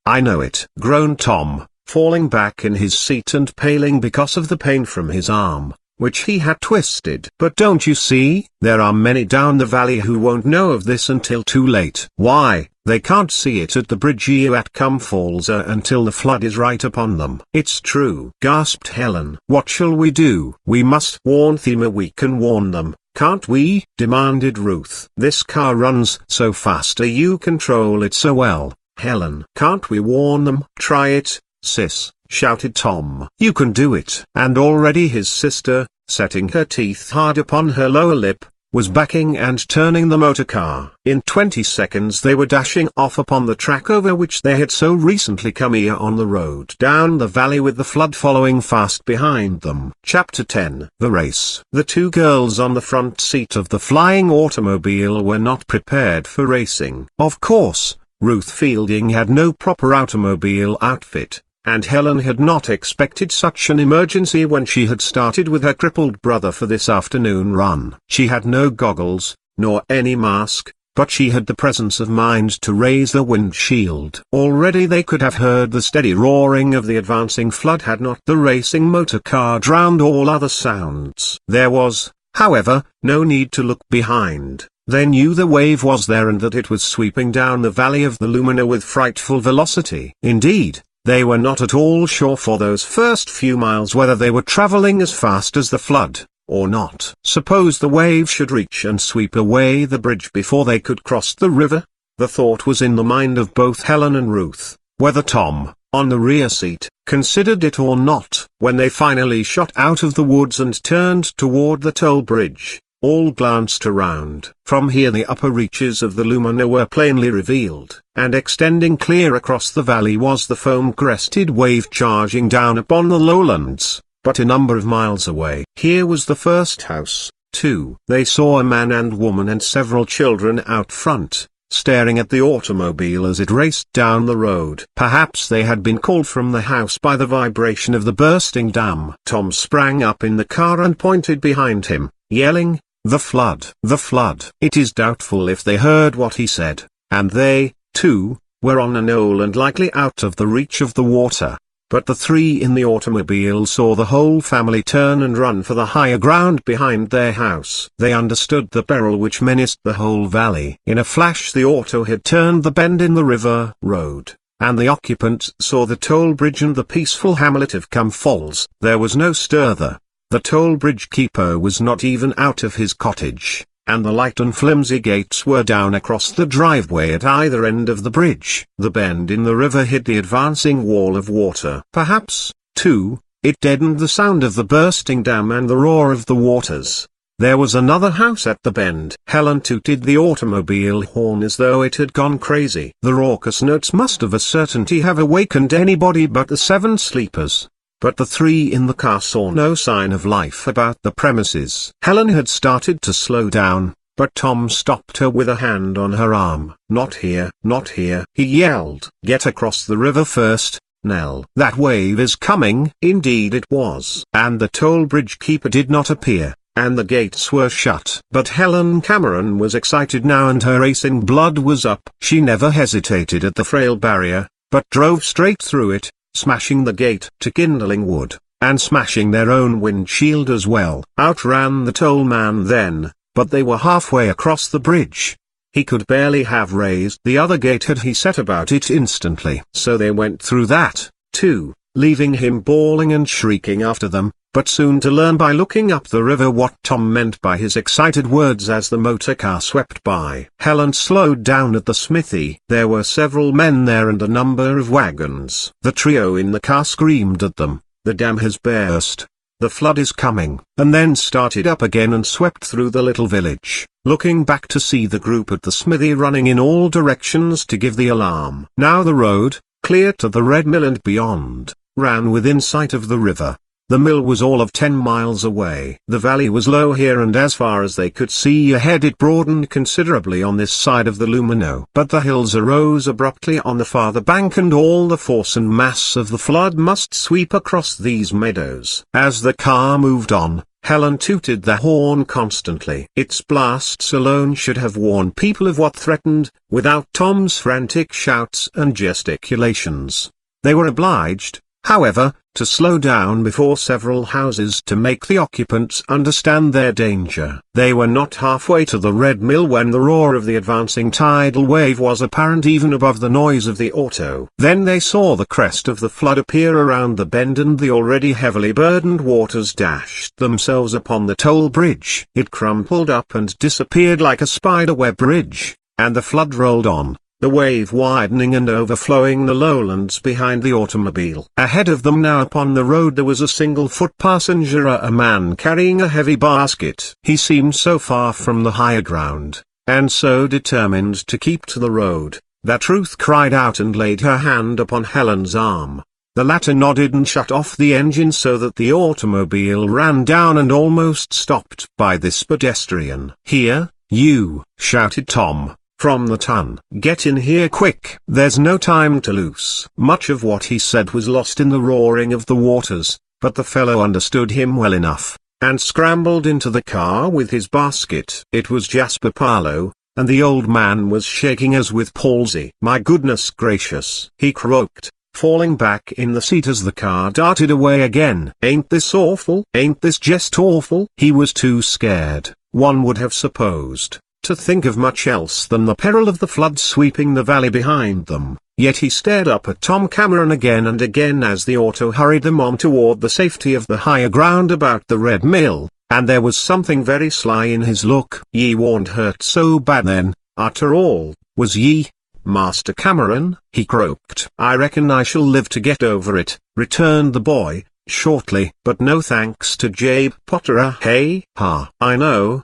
[SPEAKER 1] groaned Tom, falling back in his seat and paling because of the pain from his arm, which he had twisted. "But don't you see, there are many down the valley who won't know of this until too late." "Why, they can't see it at the bridge here at Cum Falls until the flood is right upon them." "It's true," gasped Helen. "What shall we do?" "We must warn them. We can warn them, can't we?" demanded Ruth. "This car runs so fast. You control it so well. Helen. "Can't we warn them?" "Try it, sis," shouted Tom. "You can do it." And already his sister, setting her teeth hard upon her lower lip, was backing and turning the motor car. In 20 seconds they were dashing off upon the track over which they had so recently come here on the road down the valley, with the flood following fast behind them. Chapter 10. The Race. The two girls on the front seat of the flying automobile were not prepared for racing. Of course, Ruth Fielding had no proper automobile outfit, and Helen had not expected such an emergency when she had started with her crippled brother for this afternoon run. She had no goggles, nor any mask, but she had the presence of mind to raise the windshield. Already they could have heard the steady roaring of the advancing flood had not the racing motor car drowned all other sounds. There was, however, no need to look behind. They knew the wave was there and that it was sweeping down the valley of the Lumina with frightful velocity. Indeed, they were not at all sure for those first few miles whether they were traveling as fast as the flood, or not. Suppose the wave should reach and sweep away the bridge before they could cross the river? The thought was in the mind of both Helen and Ruth, whether Tom, on the rear seat, considered it or not. When they finally shot out of the woods and turned toward the toll bridge, all glanced around. From here the upper reaches of the Lumina were plainly revealed, and extending clear across the valley was the foam-crested wave charging down upon the lowlands, but a number of miles away. Here was the first house, too. They saw a man and woman and several children out front, staring at the automobile as it raced down the road. Perhaps they had been called from the house by the vibration of the bursting dam. Tom sprang up in the car and pointed behind him, yelling, "The flood! The flood!" It is doubtful if they heard what he said, and they, too, were on a knoll and likely out of the reach of the water. But the three in the automobile saw the whole family turn and run for the higher ground behind their house. They understood the peril which menaced the whole valley. In a flash the auto had turned the bend in the river road, and the occupants saw the toll bridge and the peaceful hamlet of Cum Falls. There was no stir there. The toll bridge keeper was not even out of his cottage, and the light and flimsy gates were down across the driveway at either end of the bridge. The bend in the river hid the advancing wall of water. Perhaps, too, it deadened the sound of the bursting dam and the roar of the waters. There was another house at the bend. Helen tooted the automobile horn as though it had gone crazy. The raucous notes must of a certainty have awakened anybody but the 7 sleepers. But the 3 in the car saw no sign of life about the premises. Helen had started to slow down, but Tom stopped her with a hand on her arm. "Not here, not here," he yelled. "Get across the river first, Nell. That wave is coming." Indeed it was. And the toll bridge keeper did not appear, and the gates were shut. But Helen Cameron was excited now and her racing blood was up. She never hesitated at the frail barrier, but drove straight through it, smashing the gate to kindling wood, and smashing their own windshield as well. Out ran the toll man then, but they were halfway across the bridge. He could barely have raised the other gate had he set about it instantly. So they went through that, too, leaving him bawling and shrieking after them, but soon to learn by looking up the river what Tom meant by his excited words as the motor car swept by. Helen slowed down at the smithy. There were several men there and a number of wagons. The trio in the car screamed at them, "The dam has burst. The flood is coming," and then started up again and swept through the little village, looking back to see the group at the smithy running in all directions to give the alarm. Now the road, clear to the Red Mill and beyond, ran within sight of the river. The mill was all of 10 miles away. The valley was low here and as far as they could see ahead it broadened considerably on this side of the Lumino. But the hills arose abruptly on the farther bank and all the force and mass of the flood must sweep across these meadows. As the car moved on, Helen tooted the horn constantly. Its blasts alone should have warned people of what threatened, without Tom's frantic shouts and gesticulations. They were obliged, however, to slow down before several houses to make the occupants understand their danger. They were not halfway to the Red Mill when the roar of the advancing tidal wave was apparent even above the noise of the auto. Then they saw the crest of the flood appear around the bend and the already heavily burdened waters dashed themselves upon the toll bridge. It crumpled up and disappeared like a spider web bridge, and the flood rolled on, the wave widening and overflowing the lowlands behind the automobile. Ahead of them now upon the road there was a single-foot passenger, a man carrying a heavy basket. He seemed so far from the higher ground, and so determined to keep to the road, that Ruth cried out and laid her hand upon Helen's arm. The latter nodded and shut off the engine so that the automobile ran down and almost stopped by this pedestrian. "Here, you!" shouted Tom, from the ton. "Get in here quick! There's no time to lose." Much of what he said was lost in the roaring of the waters, but the fellow understood him well enough, and scrambled into the car with his basket. It was Jasper Parlow, and the old man was shaking as with palsy. "My goodness gracious!" he croaked, falling back in the seat as the car darted away again. "Ain't this awful? Ain't this just awful?" He was too scared, one would have supposed, to think of much else than the peril of the flood sweeping the valley behind them, yet he stared up at Tom Cameron again and again as the auto hurried them on toward the safety of the higher ground about the Red Mill, and there was something very sly in his look. "Ye warn't hurt so bad then, after all, was ye, Master Cameron?" he croaked. "I reckon I shall live to get over it," returned the boy, shortly. "But no thanks to Jabe Potter, hey? Ha! I know.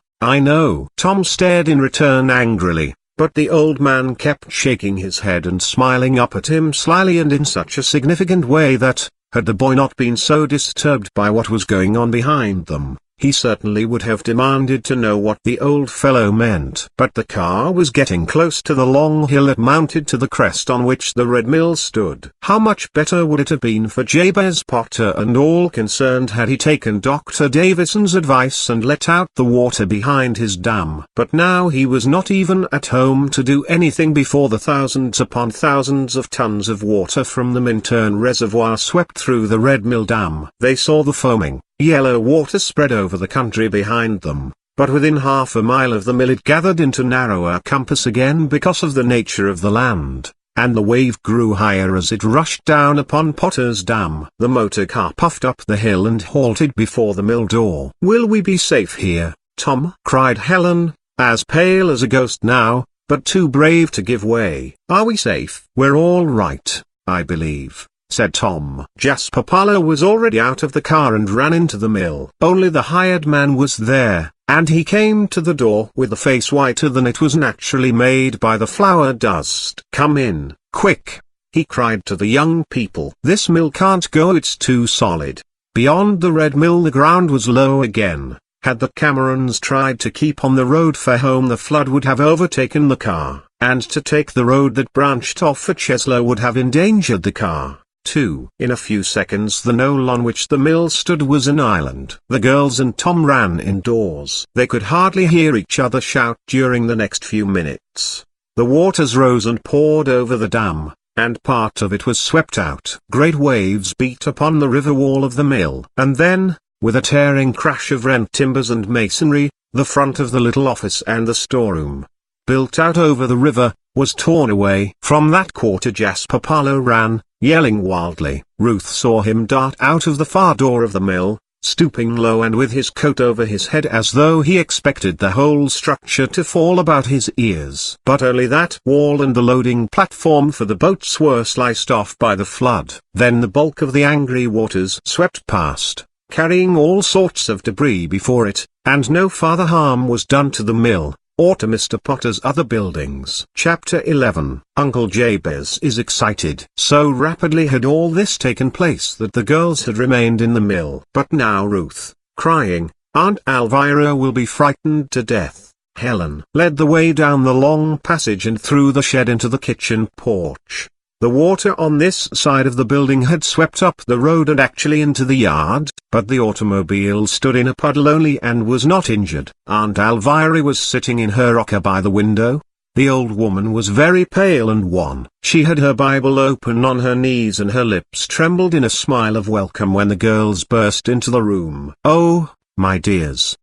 [SPEAKER 1] Tom stared in return angrily, but the old man kept shaking his head and smiling up at him slyly and in such a significant way that, had the boy not been so disturbed by what was going on behind them, he certainly would have demanded to know what the old fellow meant. But the car was getting close to the long hill that mounted to the crest on which the Red Mill stood. How much better would it have been for Jabez Potter and all concerned had he taken Dr. Davison's advice and let out the water behind his dam. But now he was not even at home to do anything before the thousands upon thousands of tons of water from the Minturn reservoir swept through the Red Mill dam. They saw the foaming, yellow water spread over the country behind them, but within half a mile of the mill it gathered into narrower compass again because of the nature of the land, and the wave grew higher as it rushed down upon Potter's Dam. The motor car puffed up the hill and halted before the mill door. "Will we be safe here, Tom?" cried Helen, as pale as a ghost now, but too brave to give way. "Are we safe?" "We're all right, I believe," said Tom. Jasper Parlow was already out of the car and ran into the mill. Only the hired man was there, and he came to the door with a face whiter than it was naturally made by the flour dust. "Come in, quick," he cried to the young people. "This mill can't go, it's too solid." Beyond the Red Mill the ground was low again. Had the Camerons tried to keep on the road for home the flood would have overtaken the car, and to take the road that branched off at Cheslow would have endangered the car too. In a few seconds the knoll on which the mill stood was an island. The girls and Tom ran indoors. They could hardly hear each other shout during the next few minutes. The waters rose and poured over the dam, and part of it was swept out. Great waves beat upon the river wall of the mill. And then, with a tearing crash of rent timbers and masonry, the front of the little office and the storeroom, built out over the river, was torn away. From that quarter Jasper Parlow ran, yelling wildly. Ruth saw him dart out of the far door of the mill, stooping low and with his coat over his head as though he expected the whole structure to fall about his ears. But only that wall and the loading platform for the boats were sliced off by the flood. Then the bulk of the angry waters swept past, carrying all sorts of debris before it, and no farther harm was done to the mill, or to Mr. Potter's other buildings. Chapter 11. Uncle Jabez is excited. So rapidly had all this taken place that the girls had remained in the mill. But now Ruth, crying, "Aunt Elvira will be frightened to death," Helen led the way down the long passage and through the shed into the kitchen porch. The water on this side of the building had swept up the road and actually into the yard, but the automobile stood in a puddle only and was not injured. Aunt Elvira was sitting in her rocker by the window. The old woman was very pale and wan. She had her Bible open on her knees and her lips trembled in a smile of welcome when the girls burst into the room. "Oh, my dears,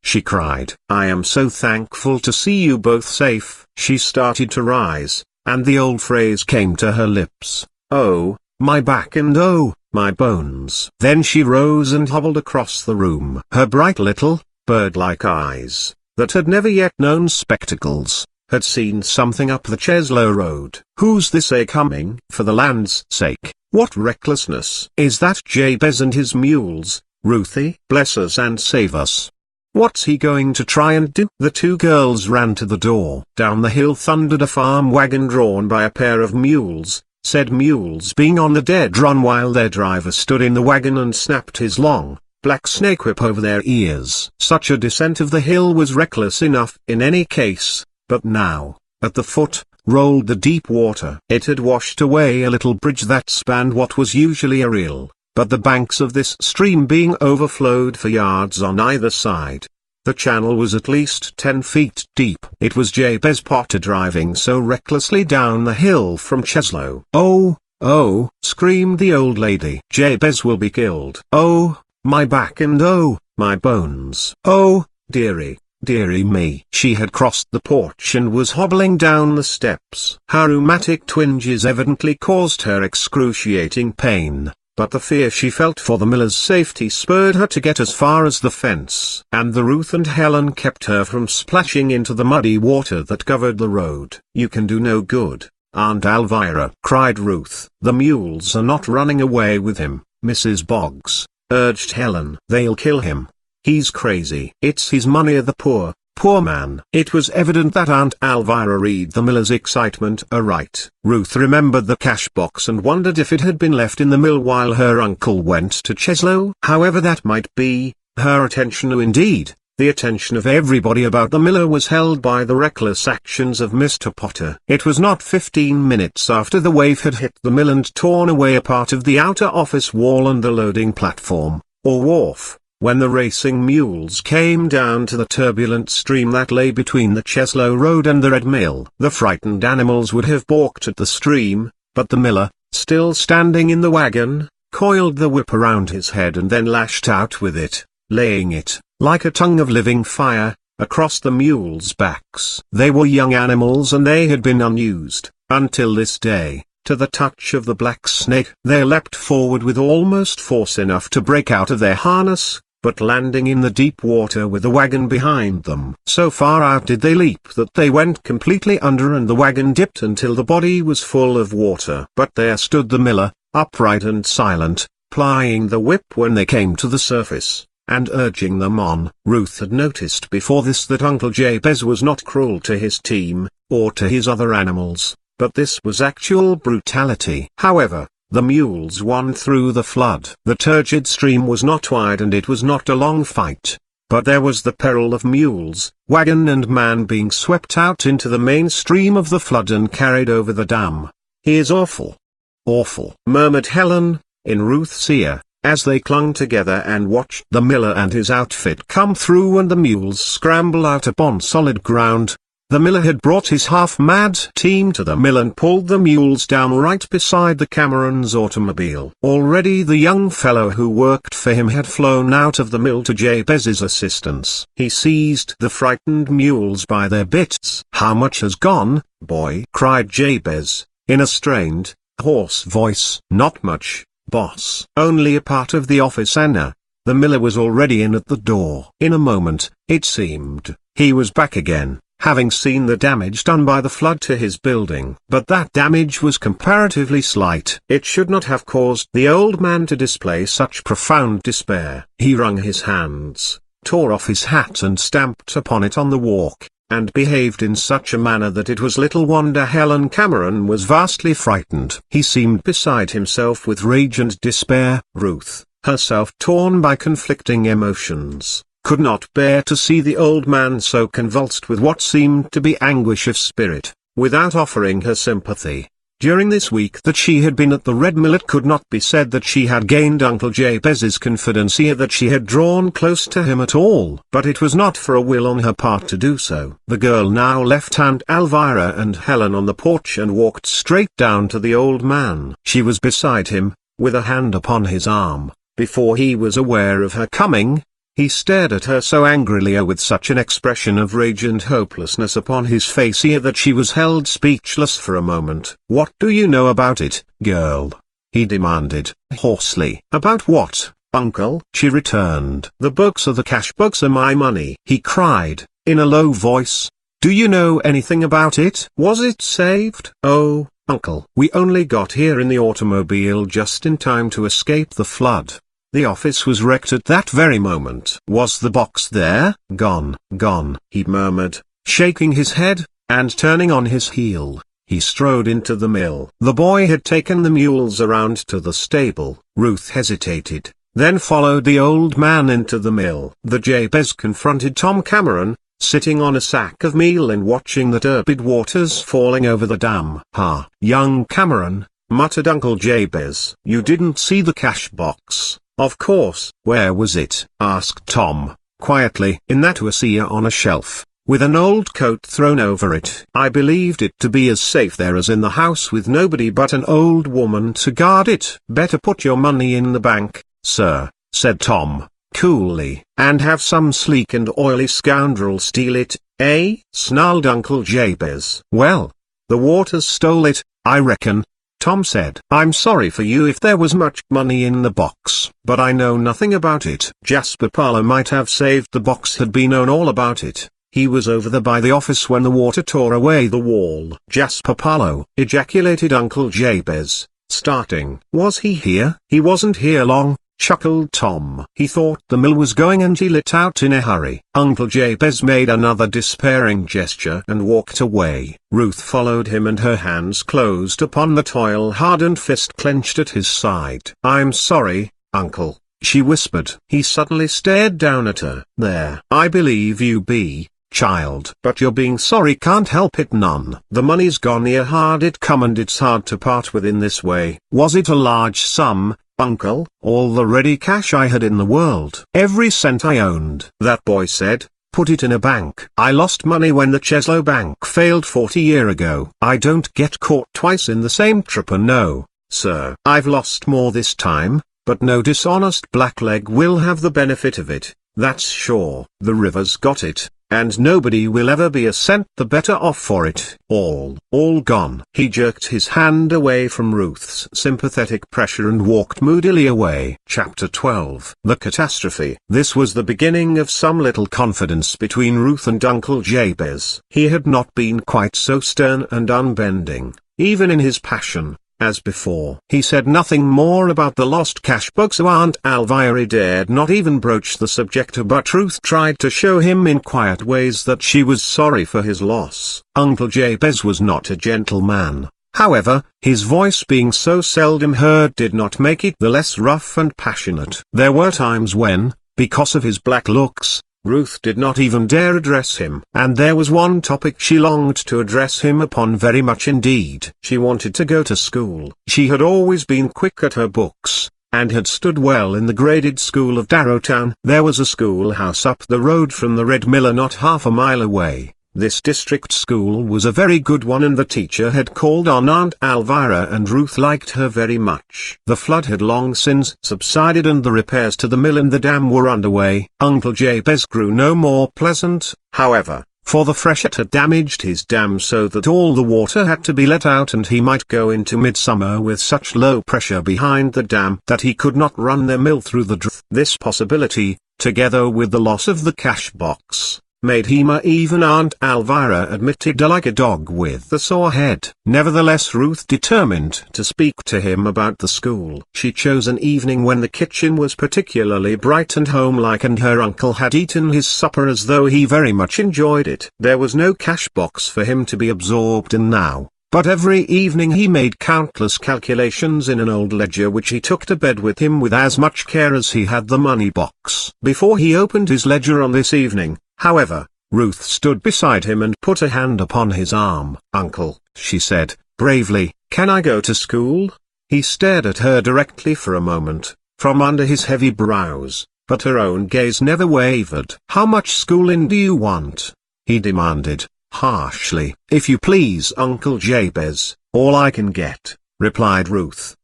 [SPEAKER 1] she cried. "I am so thankful to see you both safe." She started to rise, and the old phrase came to her lips, "Oh, my back and oh, my bones." Then she rose and hobbled across the room. Her bright little, bird-like eyes, that had never yet known spectacles, had seen something up the Cheslow Road. "Who's this coming? For the land's sake, what recklessness is that? Jabez and his mules. Ruthie, bless us and save us. What's he going to try and do?" The two girls ran to the door. Down the hill thundered a farm wagon drawn by a pair of mules, said mules being on the dead run while their driver stood in the wagon and snapped his long, black snake whip over their ears. Such a descent of the hill was reckless enough in any case, but now, at the foot, rolled the deep water. It had washed away a little bridge that spanned what was usually a rill, but the banks of this stream being overflowed for yards on either side. The channel was at least 10 feet deep. It was Jabez Potter driving so recklessly down the hill from Cheslow. "Oh, oh," screamed the old lady. "Jabez will be killed. Oh, my back and oh, my bones. Oh, dearie, dearie me." She had crossed the porch and was hobbling down the steps. Her rheumatic twinges evidently caused her excruciating pain, but the fear she felt for the miller's safety spurred her to get as far as the fence. And the Ruth and Helen kept her from splashing into the muddy water that covered the road. "You can do no good, Aunt Elvira," cried Ruth. "The mules are not running away with him, Mrs. Boggs," urged Helen. "They'll kill him. He's crazy. It's his money, the poor man." It was evident that Aunt Elvira read the miller's excitement aright. Ruth remembered the cash box and wondered if it had been left in the mill while her uncle went to Cheslow. However that might be, her attention, indeed, the attention of everybody about the miller, was held by the reckless actions of Mr. Potter. It was not 15 minutes after the wave had hit the mill and torn away a part of the outer office wall and the loading platform, or wharf, when the racing mules came down to the turbulent stream that lay between the Cheslow Road and the Red Mill. The frightened animals would have balked at the stream, but the miller, still standing in the wagon, coiled the whip around his head and then lashed out with it, laying it, like a tongue of living fire, across the mules' backs. They were young animals and they had been unused, until this day, to the touch of the black snake. They leapt forward with almost force enough to break out of their harness, but landing in the deep water with the wagon behind them. So far out did they leap that they went completely under and the wagon dipped until the body was full of water. But there stood the miller, upright and silent, plying the whip when they came to the surface, and urging them on. Ruth had noticed before this that Uncle Jabez was not cruel to his team, or to his other animals, but this was actual brutality. However, the mules won through the flood. The turgid stream was not wide and it was not a long fight, but there was the peril of mules, wagon and man being swept out into the main stream of the flood and carried over the dam. "He is awful. Awful," murmured Helen, in Ruth's ear, as they clung together and watched the miller and his outfit come through and the mules scramble out upon solid ground. The miller had brought his half-mad team to the mill and pulled the mules down right beside the Camerons' automobile. Already the young fellow who worked for him had flown out of the mill to Jabez's assistance. He seized the frightened mules by their bits. "How much has gone, boy?" cried Jabez, in a strained, hoarse voice. "Not much, boss. Only a part of the office Anna." The miller was already in at the door. In a moment, it seemed, he was back again, having seen the damage done by the flood to his building. But that damage was comparatively slight. It should not have caused the old man to display such profound despair. He wrung his hands, tore off his hat and stamped upon it on the walk, and behaved in such a manner that it was little wonder Helen Cameron was vastly frightened. He seemed beside himself with rage and despair. Ruth, herself torn by conflicting emotions, could not bear to see the old man so convulsed with what seemed to be anguish of spirit, without offering her sympathy. During this week that she had been at the Red Mill, it could not be said that she had gained Uncle Jabez's confidence, or that she had drawn close to him at all. But it was not for a will on her part to do so. The girl now left Aunt Elvira and Helen on the porch and walked straight down to the old man. She was beside him, with a hand upon his arm. Before he was aware of her coming, he stared at her so angrily, with such an expression of rage and hopelessness upon his face, that she was held speechless for a moment. "What do you know about it, girl?" he demanded, hoarsely. "About what, uncle?" she returned. "The books are the cash books are my money," he cried, in a low voice. Do you know anything about it? Was it saved? Oh, Uncle, we only got here in the automobile just in time to escape the flood. The office was wrecked at that very moment. Was the box there? Gone, gone, he murmured, shaking his head, and turning on his heel. He strode into the mill. The boy had taken the mules around to the stable. Ruth hesitated, then followed the old man into the mill. The Jabez confronted Tom Cameron, sitting on a sack of meal and watching the turbid waters falling over the dam. "Ha, young Cameron," muttered Uncle Jabez. "You didn't see the cash box, of course." "Where was it?" asked Tom, quietly. "In that wasiya on a shelf, with an old coat thrown over it. I believed it to be as safe there as in the house with nobody but an old woman to guard it." "Better put your money in the bank, sir," said Tom, coolly, "and have some sleek and oily scoundrel steal it, eh?" snarled Uncle Jabez. "Well, the waters stole it, I reckon," Tom said. "I'm sorry for you if there was much money in the box, but I know nothing about it." Jasper Parlow might have saved the box had he known all about it. He was over there by the office when the water tore away the wall. "Jasper Parlow!" ejaculated Uncle Jabez, starting. "Was he here?" "He wasn't here long," chuckled Tom. "He thought the mill was going and he lit out in a hurry." Uncle Jabez made another despairing gesture and walked away. Ruth followed him and her hands closed upon the toil-hardened fist clenched at his side. "I'm sorry, Uncle," she whispered. He suddenly stared down at her. "There, I believe you be, child. But your being sorry can't help it none. The money's gone, ere hard it come, and it's hard to part with in this way." "Was it a large sum, Uncle?" "All the ready cash I had in the world. Every cent I owned." That boy said, "Put it in a bank." "I lost money when the Cheslow Bank failed 40 years ago." "I don't get caught twice in the same trip, no, sir." "I've lost more this time, but no dishonest blackleg will have the benefit of it, that's sure. The river's got it, and nobody will ever be a cent the better off for it. All gone." He jerked his hand away from Ruth's sympathetic pressure and walked moodily away. Chapter 12. The Catastrophe. This was the beginning of some little confidence between Ruth and Uncle Jabez. He had not been quite so stern and unbending, even in his passion, as before. He said nothing more about the lost cash box, so Aunt Alvira dared not even broach the subject, but Ruth tried to show him in quiet ways that she was sorry for his loss. Uncle Jabez was not a gentleman, however. His voice being so seldom heard did not make it the less rough and passionate. There were times when, because of his black looks, Ruth did not even dare address him. And there was one topic she longed to address him upon very much indeed. She wanted to go to school. She had always been quick at her books, and had stood well in the graded school of Darrowtown. There was a schoolhouse up the road from the Red Miller not half a mile away. This district school was a very good one, and the teacher had called on Aunt Alvira, and Ruth liked her very much. The flood had long since subsided, and the repairs to the mill and the dam were underway. Uncle Jabez grew no more pleasant, however, for the freshet had damaged his dam so that all the water had to be let out, and he might go into midsummer with such low pressure behind the dam that he could not run their mill through the drought. This possibility, together with the loss of the cash box, made him, even Aunt Alvira admitted, like a dog with a sore head. Nevertheless, Ruth determined to speak to him about the school. She chose an evening when the kitchen was particularly bright and homelike, and her uncle had eaten his supper as though he very much enjoyed it. There was no cash box for him to be absorbed in now, but every evening he made countless calculations in an old ledger which he took to bed with him with as much care as he had the money box. Before he opened his ledger on this evening, however, Ruth stood beside him and put a hand upon his arm. "Uncle," she said, bravely, "can I go to school?" He stared at her directly for a moment, from under his heavy brows, but her own gaze never wavered. "How much schooling do you want?" he demanded, harshly. "If you please, Uncle Jabez, all I can get," replied Ruth.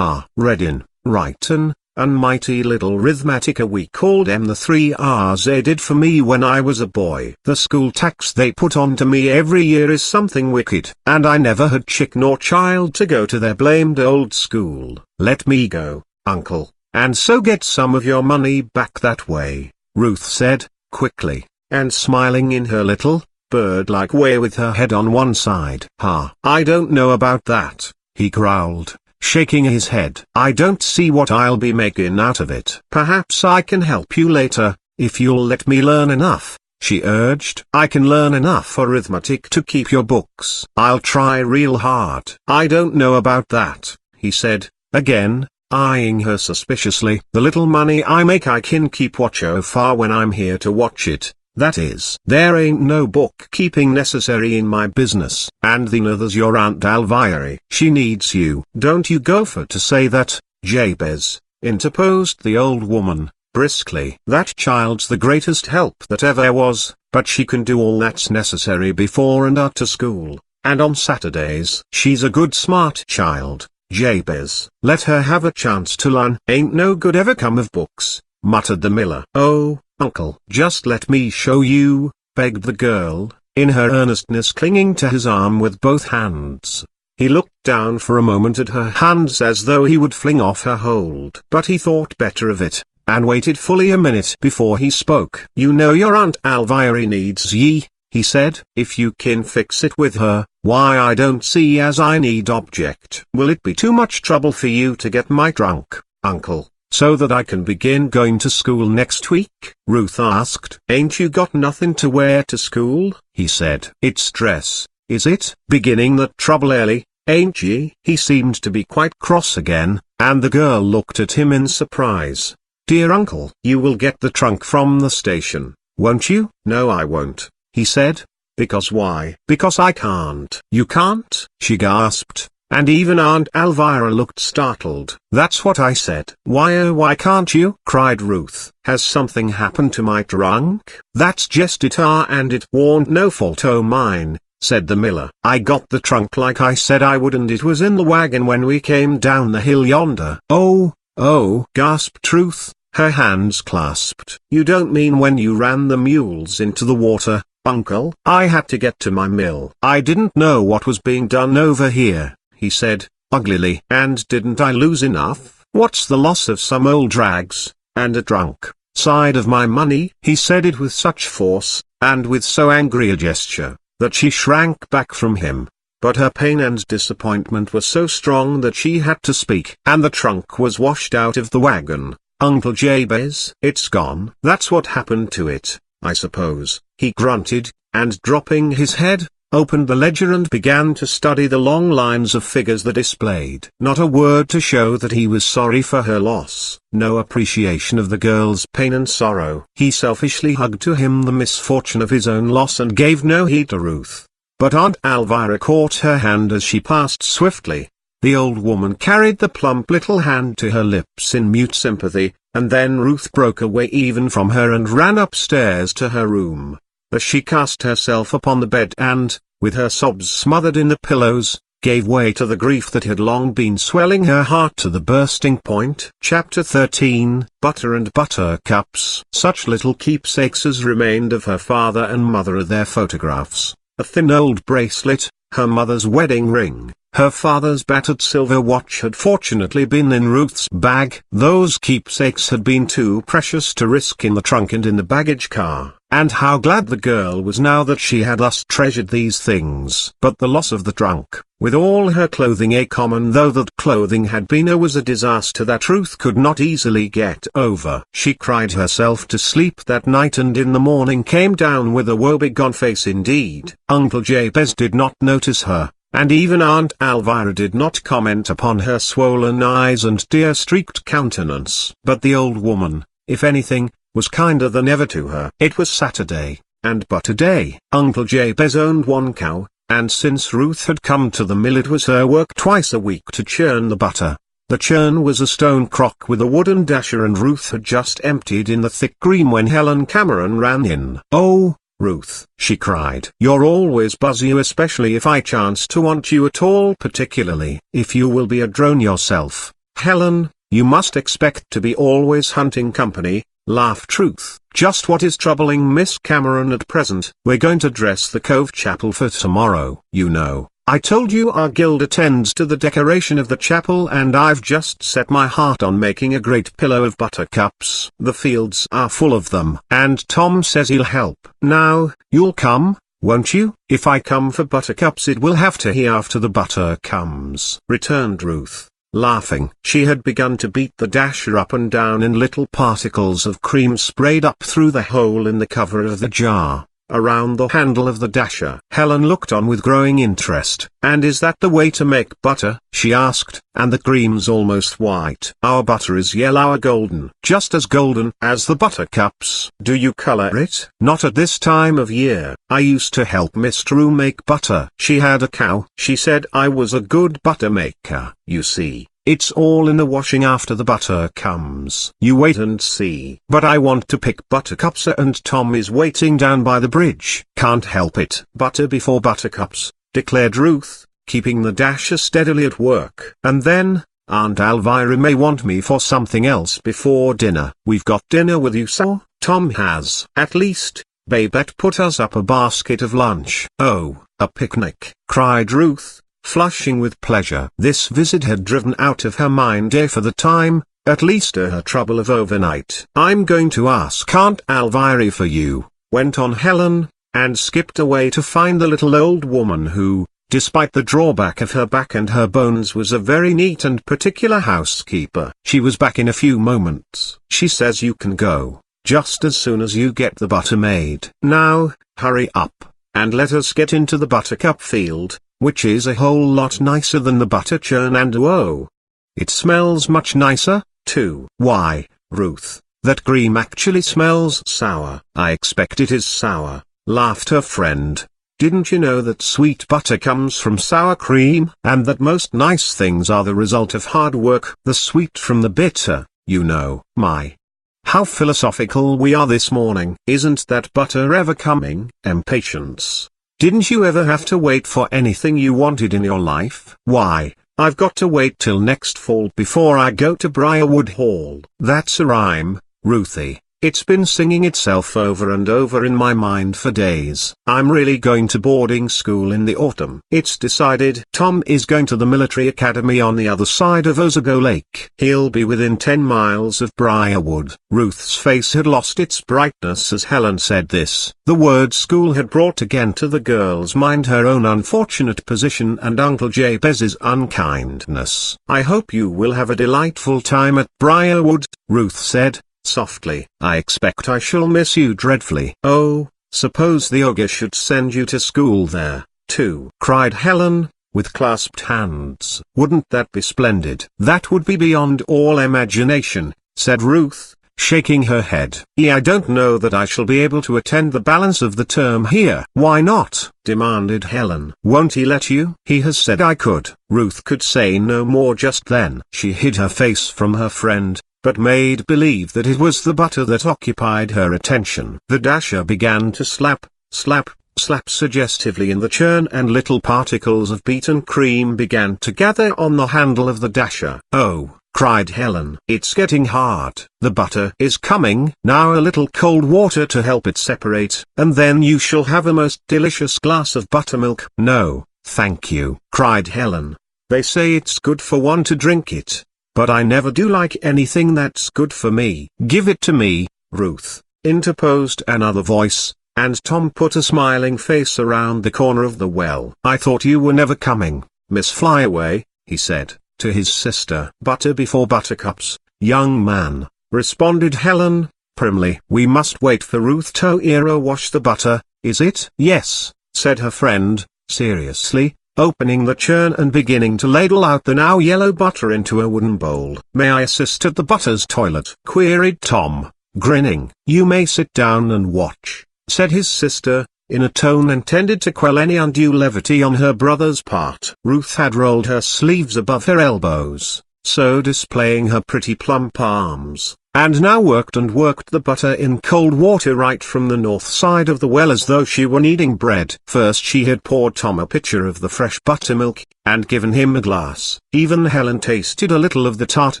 [SPEAKER 1] "Readin', writin', and mighty little arithmetic we called them the 3 R's they did for me when I was a boy. The school tax they put on to me every year is something wicked, and I never had chick nor child to go to their blamed old school. Let me go, Uncle, and so get some of your money back that way," Ruth said, quickly, and smiling in her little, bird-like way with her head on one side. "Ha, I don't know about that," he growled, shaking his head. "I don't see what I'll be making out of it." "Perhaps I can help you later, if you'll let me learn enough," she urged. "I can learn enough arithmetic to keep your books." "I'll try real hard." "I don't know about that," he said, again, eyeing her suspiciously. "The little money I make I can keep watch over when I'm here to watch it. That is, there ain't no bookkeeping necessary in my business. And then there's your Aunt Elvira. She needs you." "Don't you go for to say that, Jabez," interposed the old woman, briskly. "That child's the greatest help that ever was, but she can do all that's necessary before and after school, and on Saturdays. She's a good smart child, Jabez. Let her have a chance to learn." "Ain't no good ever come of books," muttered the miller. "Oh, uncle, just let me show you," begged the girl, in her earnestness clinging to his arm with both hands. He looked down for a moment at her hands as though he would fling off her hold. But he thought better of it, and waited fully a minute before he spoke. "You know your Aunt Elvira needs ye," he said. "If you can fix it with her, why I don't see as I need object." "Will it be too much trouble for you to get my trunk, uncle, so that I can begin going to school next week?" Ruth asked. "Ain't you got nothing to wear to school?" he said. "It's dress, is it? Beginning that trouble early, ain't ye?" He seemed to be quite cross again, and the girl looked at him in surprise. "Dear uncle, you will get the trunk from the station, won't you?" "No, I won't," he said. "Because why?" "Because I can't." "You can't?" she gasped. And even Aunt Elvira looked startled. "That's what I said." Why can't you?" cried Ruth. "Has something happened to my trunk?" "That's just it, and it warn't no fault o' mine," said the miller. "I got the trunk like I said I would, and it was in the wagon when we came down the hill yonder." Oh, gasped Ruth, her hands clasped. "You don't mean when you ran the mules into the water, uncle?" "I had to get to my mill. I didn't know what was being done over here," he said, uglily. "And didn't I lose enough? What's the loss of some old rags, and a trunk, side of my money?" He said it with such force, and with so angry a gesture, that she shrank back from him. But her pain and disappointment were so strong that she had to speak. "And the trunk was washed out of the wagon, Uncle Jabez?" "It's gone." "That's what happened to it, I suppose," he grunted, and dropping his head, opened the ledger and began to study the long lines of figures that displayed. Not a word to show that he was sorry for her loss, no appreciation of the girl's pain and sorrow. He selfishly hugged to him the misfortune of his own loss and gave no heed to Ruth. But Aunt Elvira caught her hand as she passed swiftly. The old woman carried the plump little hand to her lips in mute sympathy, and then Ruth broke away even from her and ran upstairs to her room. As she cast herself upon the bed and, with her sobs smothered in the pillows, gave way to the grief that had long been swelling her heart to the bursting point. Chapter 13, Butter and Buttercups. Such little keepsakes as remained of her father and mother are their photographs. A thin old bracelet, her mother's wedding ring, her father's battered silver watch had fortunately been in Ruth's bag. Those keepsakes had been too precious to risk in the trunk and in the baggage car. And how glad the girl was now that she had thus treasured these things. But the loss of the trunk, with all her clothing, common though that clothing had been, was a disaster that Ruth could not easily get over. She cried herself to sleep that night, and in the morning came down with a woebegone face indeed. Uncle Jabez did not notice her, and even Aunt Elvira did not comment upon her swollen eyes and tear-streaked countenance. But the old woman, if anything, was kinder than ever to her. It was Saturday, and butter day. Uncle Jabez owned one cow, and since Ruth had come to the mill it was her work twice a week to churn the butter. The churn was a stone crock with a wooden dasher, and Ruth had just emptied in the thick cream when Helen Cameron ran in. "Oh, Ruth," she cried, "you're always busy, especially if I chance to want you at all, particularly if you will be a drone yourself." "Helen, you must expect to be always hunting company," laughed Ruth. "Just what is troubling Miss Cameron at present? We're going to dress the Cove Chapel for tomorrow. You know, I told you our guild attends to the decoration of the chapel, and I've just set my heart on making a great pillow of buttercups. The fields are full of them, and Tom says he'll help. Now, you'll come, won't you? If I come for buttercups it will have to be after the butter comes," returned Ruth, laughing. She had begun to beat the dasher up and down in little particles of cream sprayed up through the hole in the cover of the jar, around the handle of the dasher. Helen looked on with growing interest. "And is that the way to make butter?" she asked. "And the cream's almost white." "Our butter is yellow or golden, just as golden as the buttercups." "Do you color it?" "Not at this time of year. I used to help Miss True make butter. She had a cow. She said I was a good butter maker. You see, it's all in the washing after the butter comes. You wait and see." "But I want to pick buttercups and Tom is waiting down by the bridge." "Can't help it." "Butter before buttercups," declared Ruth, keeping the dasher steadily at work. "And then, Aunt Elvira may want me for something else before dinner." "We've got dinner with you, so Tom has." "At least, Babette put us up a basket of lunch." "Oh, a picnic!" cried Ruth, flushing with pleasure. This visit had driven out of her mind for the time, at least her trouble of overnight. "I'm going to ask Aunt Elvira for you," went on Helen, and skipped away to find the little old woman who, despite the drawback of her back and her bones, was a very neat and particular housekeeper. She was back in a few moments. "She says you can go just as soon as you get the butter made. Now, hurry up, and let us get into the buttercup field, which is a whole lot nicer than the butter churn, and whoa, it smells much nicer, too." "Why, Ruth, that cream actually smells sour." "I expect it is sour," laughed her friend. "Didn't you know that sweet butter comes from sour cream, and that most nice things are the result of hard work? The sweet from the bitter, you know." "My, how philosophical we are this morning." "Isn't that butter ever coming?" "Impatience. Didn't you ever have to wait for anything you wanted in your life?" "Why, I've got to wait till next fall before I go to Briarwood Hall." "That's a rhyme, Ruthie. It's been singing itself over and over in my mind for days." "I'm really going to boarding school in the autumn." "It's decided." "Tom is going to the military academy on the other side of Osago Lake. He'll be within 10 miles of Briarwood." Ruth's face had lost its brightness as Helen said this. The word school had brought again to the girl's mind her own unfortunate position and Uncle Jabez's unkindness. "I hope you will have a delightful time at Briarwood," Ruth said softly. "I expect I shall miss you dreadfully." "Oh, suppose the ogre should send you to school there, too," cried Helen, with clasped hands. "Wouldn't that be splendid?" "That would be beyond all imagination," said Ruth, shaking her head. "I don't know that I shall be able to attend the balance of the term here." "Why not?" demanded Helen. "Won't he let you?" "He has said I could." Ruth could say no more just then. She hid her face from her friend, but made believe that it was the butter that occupied her attention. The dasher began to slap, slap, slap suggestively in the churn, and little particles of beaten cream began to gather on the handle of the dasher. "Oh," cried Helen, "it's getting hard." "The butter is coming." "Now a little cold water to help it separate, and then you shall have a most delicious glass of buttermilk." "No, thank you," cried Helen. "They say it's good for one to drink it, but I never do like anything that's good for me." "Give it to me, Ruth," interposed another voice, and Tom put a smiling face around the corner of the well. "I thought you were never coming, Miss Flyaway," he said, to his sister. "Butter before buttercups, young man," responded Helen, primly. "We must wait for Ruth to wash the butter, is it?" "Yes," said her friend, seriously, opening the churn and beginning to ladle out the now yellow butter into a wooden bowl. "May I assist at the butter's toilet?" queried Tom, grinning. "You may sit down and watch," said his sister, in a tone intended to quell any undue levity on her brother's part. Ruth had rolled her sleeves above her elbows, so displaying her pretty plump arms, and now worked the butter in cold water right from the north side of the well as though she were kneading bread. First she had poured Tom a pitcher of the fresh buttermilk, and given him a glass. Even Helen tasted a little of the tart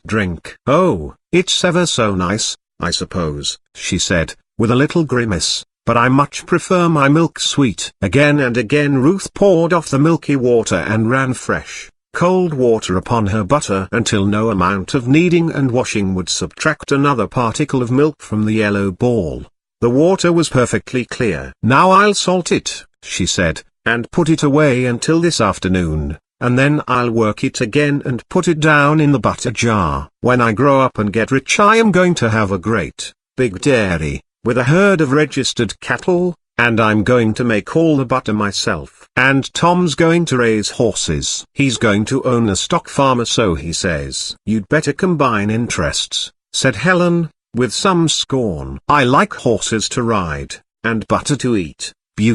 [SPEAKER 1] drink. "Oh, it's ever so nice, I suppose," she said, with a little grimace, "but I much prefer my milk sweet." Again and again Ruth poured off the milky water and ran fresh, cold water upon her butter until no amount of kneading and washing would subtract another particle of milk from the yellow ball. The water was perfectly clear. "Now I'll salt it," she said, "and put it away until this afternoon, and then I'll work it again and put it down in the butter jar. When I grow up and get rich, I am going to have a great, big dairy, with a herd of registered cattle, and I'm going to make all the butter myself. And Tom's going to raise horses. He's going to own a stock farm, or so he says." "You'd better combine interests," said Helen, with some scorn. "I like horses to ride, and butter to eat."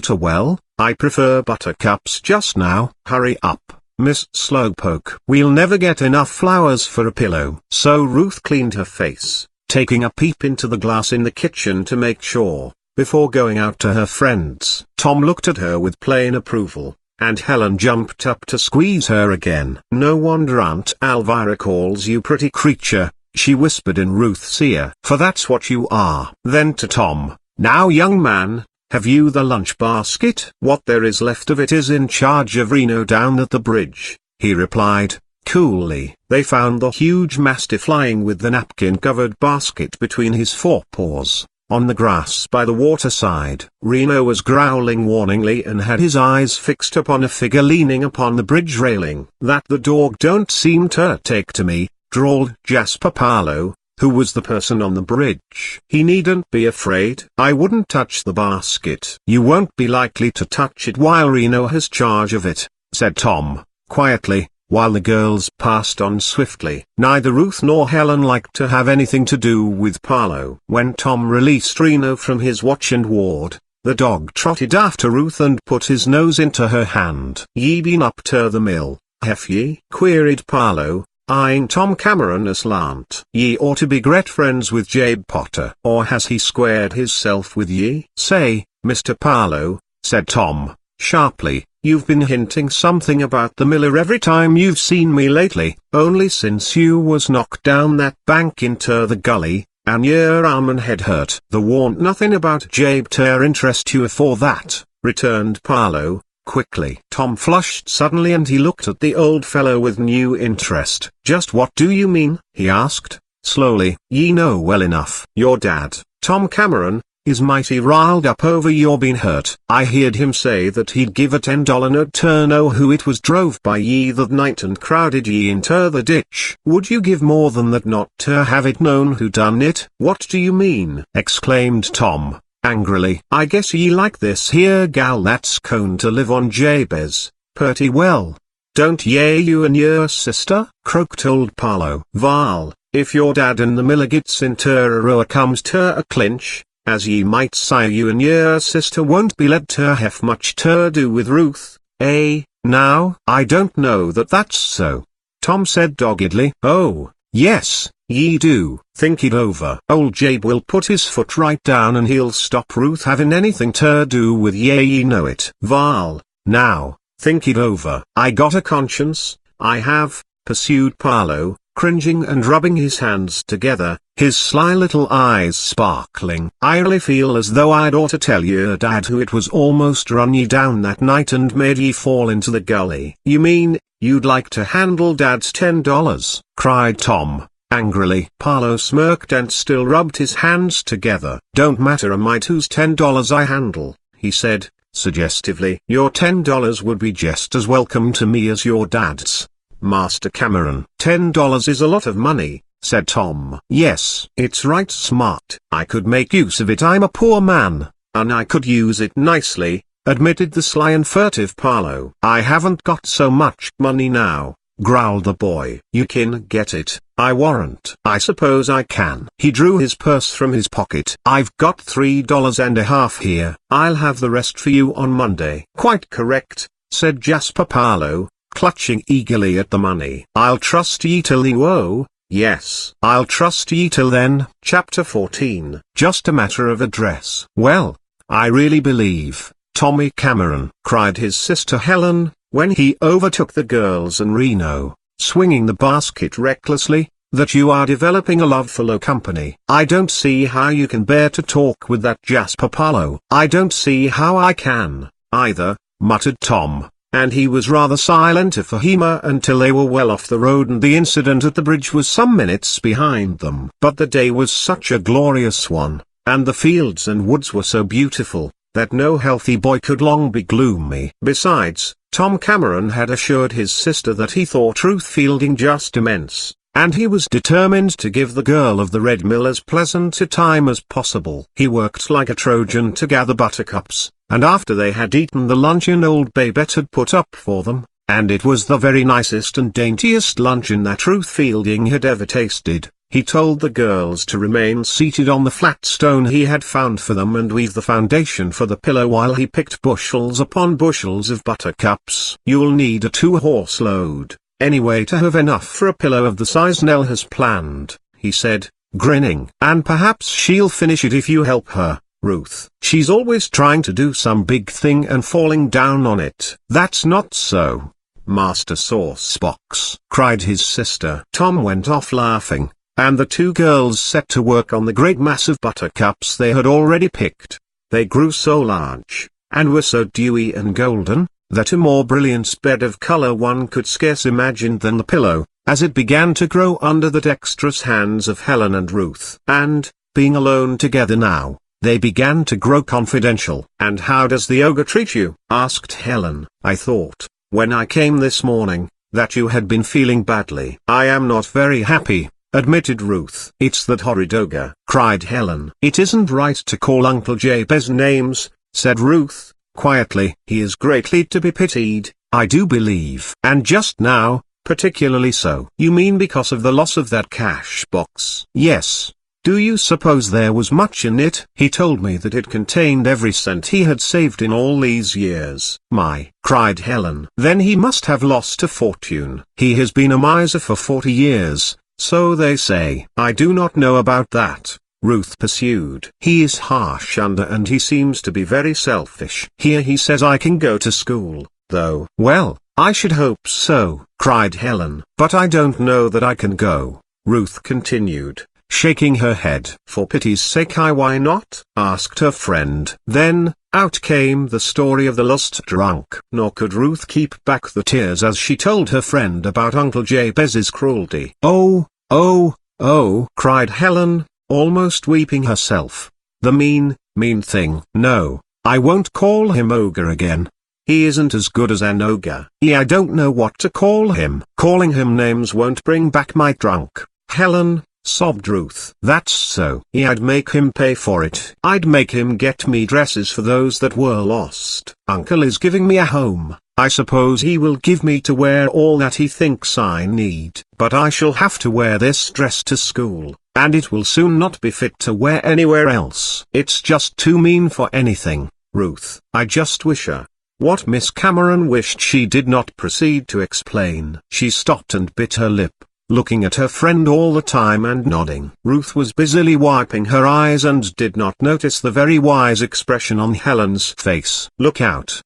[SPEAKER 1] "Well, I prefer buttercups just now." "Hurry up, Miss Slowpoke. We'll never get enough flowers for a pillow." So Ruth cleaned her face, taking a peep into the glass in the kitchen to make sure, before going out to her friends. Tom looked at her with plain approval, and Helen jumped up to squeeze her again. "No wonder Aunt Elvira calls you pretty creature," she whispered in Ruth's ear, "for that's what you are." Then to Tom, "Now young man, have you the lunch basket?" "What there is left of it is in charge of Reno down at the bridge," he replied, coolly. They found the huge mastiff lying with the napkin-covered basket between his forepaws, on the grass by the waterside. Reno was growling warningly and had his eyes fixed upon a figure leaning upon the bridge railing. "That the dog don't seem to take to me," drawled Jasper Parlow, who was the person on the bridge. "He needn't be afraid. I wouldn't touch the basket." "You won't be likely to touch it while Reno has charge of it," said Tom, quietly, while the girls passed on swiftly. Neither Ruth nor Helen liked to have anything to do with Parlow. When Tom released Reno from his watch and ward, the dog trotted after Ruth and put his nose into her hand. "Ye been up to the mill, have ye?" queried Parlow, eyeing Tom Cameron aslant. "Ye ought to be great friends with Jabe Potter. Or has he squared hisself with ye?" "Say, Mr. Parlow," said Tom, sharply, "you've been hinting something about the miller every time you've seen me lately." "Only since you was knocked down that bank into the gully, and yer arm and head hurt." "There warn't nothing about Jabe to interest you afore that," returned Parlow, quickly. Tom flushed suddenly and he looked at the old fellow with new interest. "Just what do you mean?" he asked, slowly. "Ye know well enough. Your dad, Tom Cameron, is mighty riled up over your being hurt. I heard him say that he'd give a $10 note to know who it was drove by ye that night and crowded ye into the ditch." "Would you give more than that not to have it known who done it?" "What do you mean?" exclaimed Tom, angrily. "I guess ye like this here gal that's going to live on Jabez, purty well. Don't ye, you and your sister?" croaked old Parlow. "Val, if your dad and the miller gets into a row or comes to a clinch, as ye might say, you and your sister won't be led to have much to do with Ruth, eh?" "Now, I don't know that that's so," Tom said doggedly. "Oh, yes, ye do. Think it over. Old Jabe will put his foot right down and he'll stop Ruth having anything to do with ye know it." "Val, now, think it over." "I got a conscience, I have," pursued Parlow, cringing and rubbing his hands together, his sly little eyes sparkling. "I really feel as though I'd ought to tell your dad who it was almost run ye down that night and made ye fall into the gully." "You mean, you'd like to handle Dad's $10? cried Tom, angrily. Parlow smirked and still rubbed his hands together. "Don't matter a mite whose $10 I handle," he said, suggestively. "Your $10 would be just as welcome to me as your dad's, Master Cameron." $10 is a lot of money," said Tom. "Yes, it's right smart. I could make use of it. I'm a poor man, and I could use it nicely," admitted the sly and furtive Parlow. "I haven't got so much money now," growled the boy. "You can get it, I warrant." "I suppose I can." He drew his purse from his pocket. "I've got $3.50 here. I'll have the rest for you on Monday." "Quite correct," said Jasper Parlow, clutching eagerly at the money. "I'll trust ye till you owe." "Yes, I'll trust ye till then." Chapter 14. Just a matter of address. "Well, I really believe, Tommy Cameron," cried his sister Helen, when he overtook the girls and Reno, swinging the basket recklessly, "that you are developing a love for low company. I don't see how you can bear to talk with that Jasper Parlow." "I don't see how I can, either," muttered Tom, and he was rather silent for Hema until they were well off the road and the incident at the bridge was some minutes behind them. But the day was such a glorious one, and the fields and woods were so beautiful, that no healthy boy could long be gloomy. Besides, Tom Cameron had assured his sister that he thought Ruth Fielding just immense, and he was determined to give the girl of the Red Mill as pleasant a time as possible. He worked like a Trojan to gather buttercups, and after they had eaten the luncheon old Babette had put up for them, and it was the very nicest and daintiest luncheon that Ruth Fielding had ever tasted, he told the girls to remain seated on the flat stone he had found for them and weave the foundation for the pillow while he picked bushels upon bushels of buttercups. "You'll need a 2-horse load, anyway, to have enough for a pillow of the size Nell has planned," he said, grinning. "And perhaps she'll finish it if you help her, Ruth. She's always trying to do some big thing and falling down on it." "That's not so, Master Saucebox," cried his sister. Tom went off laughing, and the two girls set to work on the great mass of buttercups they had already picked. They grew so large, and were so dewy and golden, that a more brilliant bed of color one could scarce imagine than the pillow, as it began to grow under the dexterous hands of Helen and Ruth. And, being alone together now, they began to grow confidential. "And how does the ogre treat you?" asked Helen. "I thought, when I came this morning, that you had been feeling badly." "I am not very happy," admitted Ruth. "It's that horrid ogre," cried Helen. "It isn't right to call Uncle Jabez names," said Ruth, quietly. "He is greatly to be pitied, I do believe. And just now, particularly so." "You mean because of the loss of that cash box?" "Yes. Do you suppose there was much in it?" "He told me that it contained every cent he had saved in all these years." "My!" cried Helen. "Then he must have lost a fortune." "He has been a miser for 40 years, so they say." "I do not know about that," Ruth pursued. "He is harsh and he seems to be very selfish. Here he says I can go to school, though." "Well, I should hope so," cried Helen. "But I don't know that I can go," Ruth continued, shaking her head. "For pity's sake, why not?" asked her friend. Then, out came the story of the lost trunk. Nor could Ruth keep back the tears as she told her friend about Uncle Jabez's cruelty. "Oh, oh, oh!" cried Helen, almost weeping herself. "The mean, mean thing! No, I won't call him ogre again. He isn't as good as an ogre. I don't know what to call him. Calling him names won't bring back my trunk." "Helen," sobbed Ruth. "That's so. I'd make him pay for it. I'd make him get me dresses for those that were lost. Uncle is giving me a home. I suppose he will give me to wear all that he thinks I need. But I shall have to wear this dress to school, and it will soon not be fit to wear anywhere else. It's just too mean for anything, Ruth. I just wish her." What Miss Cameron wished she did not proceed to explain. She stopped and bit her lip, looking at her friend all the time and nodding. Ruth was busily wiping her eyes and did not notice the very wise expression on Helen's face. "Look out!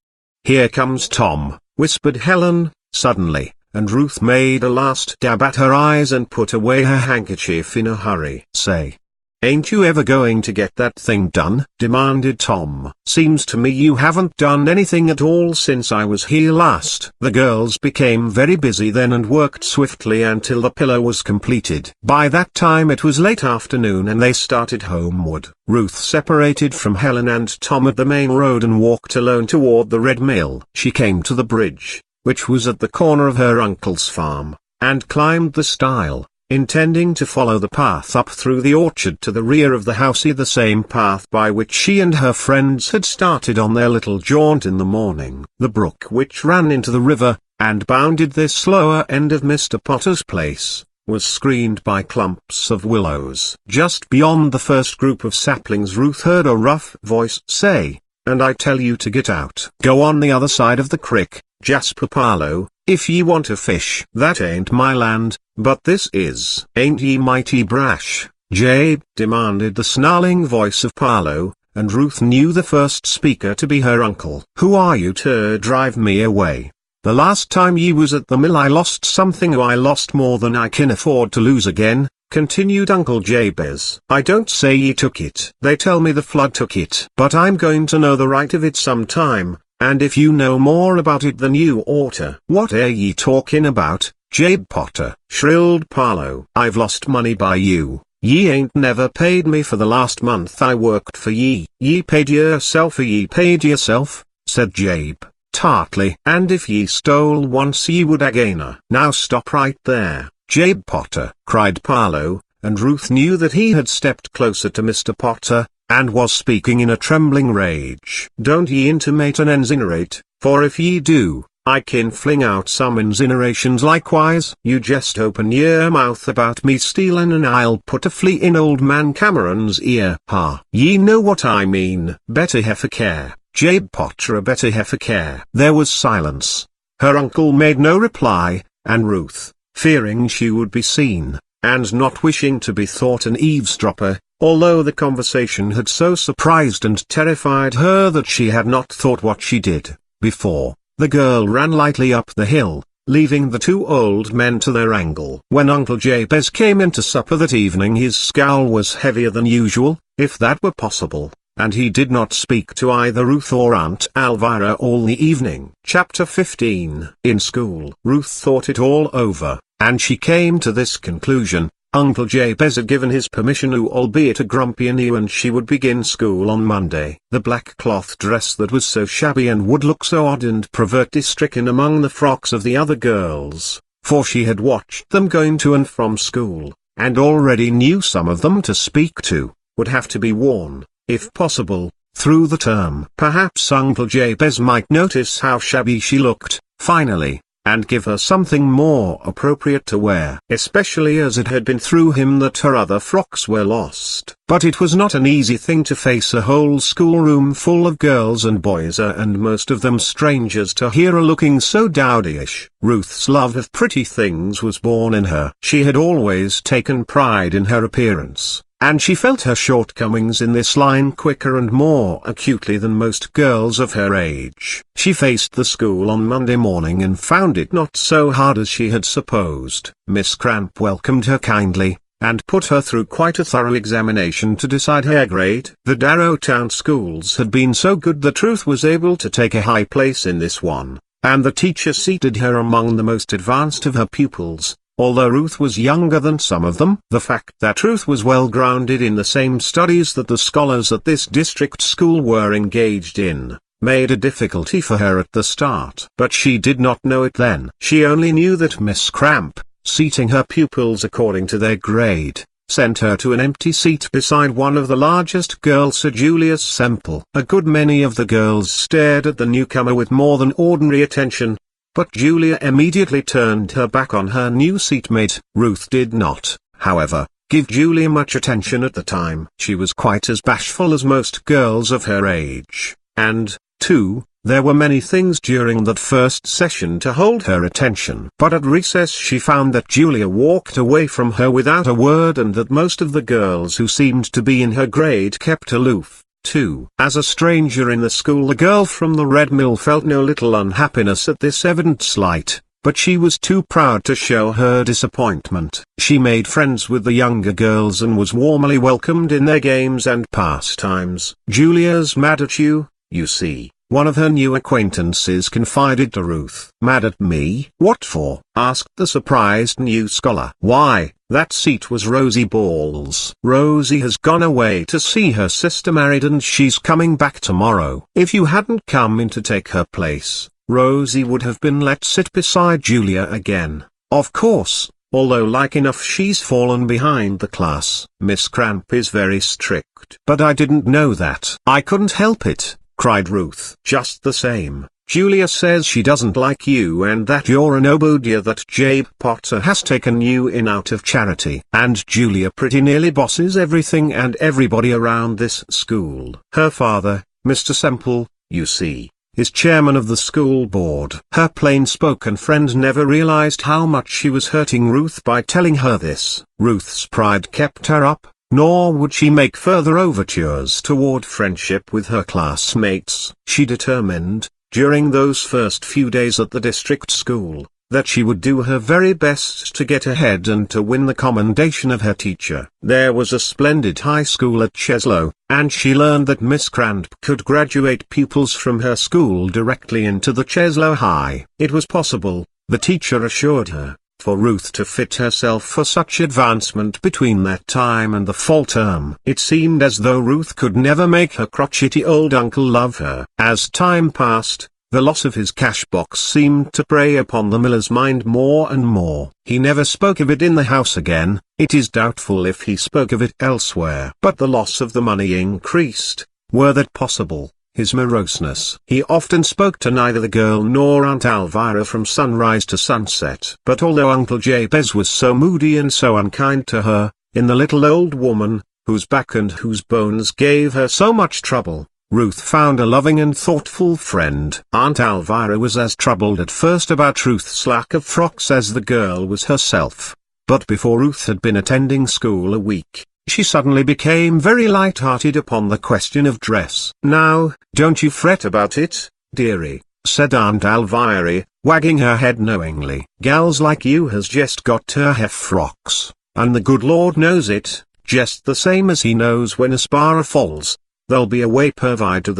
[SPEAKER 1] Here comes Tom," whispered Helen, suddenly, and Ruth made a last dab at her eyes and put away her handkerchief in a hurry. "Say, ain't you ever going to get that thing done?" demanded Tom. "Seems to me you haven't done anything at all since I was here last." The girls became very busy then and worked swiftly until the pillow was completed. By that time it was late afternoon and they started homeward. Ruth separated from Helen and Tom at the main road and walked alone toward the Red Mill. She came to the bridge, which was at the corner of her uncle's farm, and climbed the stile, intending to follow the path up through the orchard to the rear of the house, the same path by which she and her friends had started on their little jaunt in the morning. The brook which ran into the river, and bounded this lower end of Mr. Potter's place, was screened by clumps of willows. Just beyond the first group of saplings Ruth heard a rough voice say, "And I tell you to get out. Go on the other side of the crick, Jasper Parlow, if ye want to fish." "That ain't my land, but this is." "Ain't ye mighty brash, Jabe?" demanded the snarling voice of Parlow, and Ruth knew the first speaker to be her uncle. "Who are you to drive me away? The last time ye was at the mill I lost something, or I lost more than I can afford to lose again," continued Uncle Jabez. "I don't say ye took it. They tell me the flood took it. But I'm going to know the right of it some time, and if you know more about it than you oughter." "What air ye talking about, Jabe Potter?" shrilled Parlow. "I've lost money by you, Ye ain't never paid me for the last month I worked for ye. Ye paid yourself or ye paid yourself, said Jabe, tartly. And if ye stole once ye would again. Now stop right there, Jabe Potter, cried Parlow, and Ruth knew that he had stepped closer to Mr. Potter, and was speaking in a trembling rage. Don't ye intimate and insinuate, for if ye do, I kin fling out some insinerations likewise. You jest open yer mouth about me stealin' and I'll put a flea in old man Cameron's ear. Ha! Ye know what I mean. Better have a care, Jabe Potter, better have a care. There was silence. Her uncle made no reply, and Ruth, fearing she would be seen, and not wishing to be thought an eavesdropper, although the conversation had so surprised and terrified her that she had not thought what she did, before, the girl ran lightly up the hill, leaving the two old men to their angle. When Uncle Jabez came in to supper that evening, his scowl was heavier than usual, if that were possible, and he did not speak to either Ruth or Aunt Alvira all the evening. Chapter 15. In school. Ruth thought it all over, and she came to this conclusion: Uncle Jabez had given his permission, albeit a grumpy anew, and she would begin school on Monday. The black cloth dress that was so shabby and would look so odd and poverty-stricken among the frocks of the other girls, for she had watched them going to and from school, and already knew some of them to speak to, would have to be worn, if possible, through the term. Perhaps Uncle Jabez might notice how shabby she looked, finally, and give her something more appropriate to wear, especially as it had been through him that her other frocks were lost. But it was not an easy thing to face a whole schoolroom full of girls and boys, and most of them strangers, to hear her looking so dowdyish. Ruth's love of pretty things was born in her. She had always taken pride in her appearance, and she felt her shortcomings in this line quicker and more acutely than most girls of her age. She faced the school on Monday morning and found it not so hard as she had supposed. Miss Cramp welcomed her kindly, and put her through quite a thorough examination to decide her grade. The Darrowtown schools had been so good that Ruth was able to take a high place in this one, and the teacher seated her among the most advanced of her pupils. Although Ruth was younger than some of them, the fact that Ruth was well grounded in the same studies that the scholars at this district school were engaged in, made a difficulty for her at the start. But she did not know it then. She only knew that Miss Cramp, seating her pupils according to their grade, sent her to an empty seat beside one of the largest girls, Sir Julius Semple. A good many of the girls stared at the newcomer with more than ordinary attention, but Julia immediately turned her back on her new seatmate. Ruth did not, however, give Julia much attention at the time. She was quite as bashful as most girls of her age, and, too, there were many things during that first session to hold her attention. But at recess she found that Julia walked away from her without a word, and that most of the girls who seemed to be in her grade kept aloof, too. As a stranger in the school, the girl from the Red Mill felt no little unhappiness at this evident slight, but she was too proud to show her disappointment. She made friends with the younger girls and was warmly welcomed in their games and pastimes. "Julia's mad at you see," one of her new acquaintances confided to Ruth. "Mad at me? What for?" asked the surprised new scholar. "Why, that seat was Rosie Ball's. Rosie has gone away to see her sister married, and she's coming back tomorrow. If you hadn't come in to take her place, Rosie would have been let sit beside Julia again. Of course, although like enough she's fallen behind the class. Miss Cramp is very strict." "But I didn't know that." "I couldn't help it," cried Ruth. "Just the same, Julia says she doesn't like you, and that you're an obodia, that Jabe Potter has taken you in out of charity. And Julia pretty nearly bosses everything and everybody around this school. Her father, Mr. Semple, you see, is chairman of the school board." Her plain-spoken friend never realized how much she was hurting Ruth by telling her this. Ruth's pride kept her up, nor would she make further overtures toward friendship with her classmates. She determined, during those first few days at the district school, that she would do her very best to get ahead and to win the commendation of her teacher. There was a splendid high school at Cheslow, and she learned that Miss Cramp could graduate pupils from her school directly into the Cheslow High. It was possible, the teacher assured her, for Ruth to fit herself for such advancement between that time and the fall term. It seemed as though Ruth could never make her crotchety old uncle love her. As time passed, the loss of his cash box seemed to prey upon the miller's mind more and more. He never spoke of it in the house again. It is doubtful if he spoke of it elsewhere. But the loss of the money increased, were that possible, his moroseness. He often spoke to neither the girl nor Aunt Elvira from sunrise to sunset. But although Uncle Jabez was so moody and so unkind to her, in the little old woman, whose back and whose bones gave her so much trouble, Ruth found a loving and thoughtful friend. Aunt Elvira was as troubled at first about Ruth's lack of frocks as the girl was herself. But before Ruth had been attending school a week, she suddenly became very light-hearted upon the question of dress. "Now, don't you fret about it, dearie," said Aunt Elvira, wagging her head knowingly. "Gals like you has jest got to have frocks, and the good Lord knows it, jest the same as he knows when a sparrer falls. There'll be a way provided.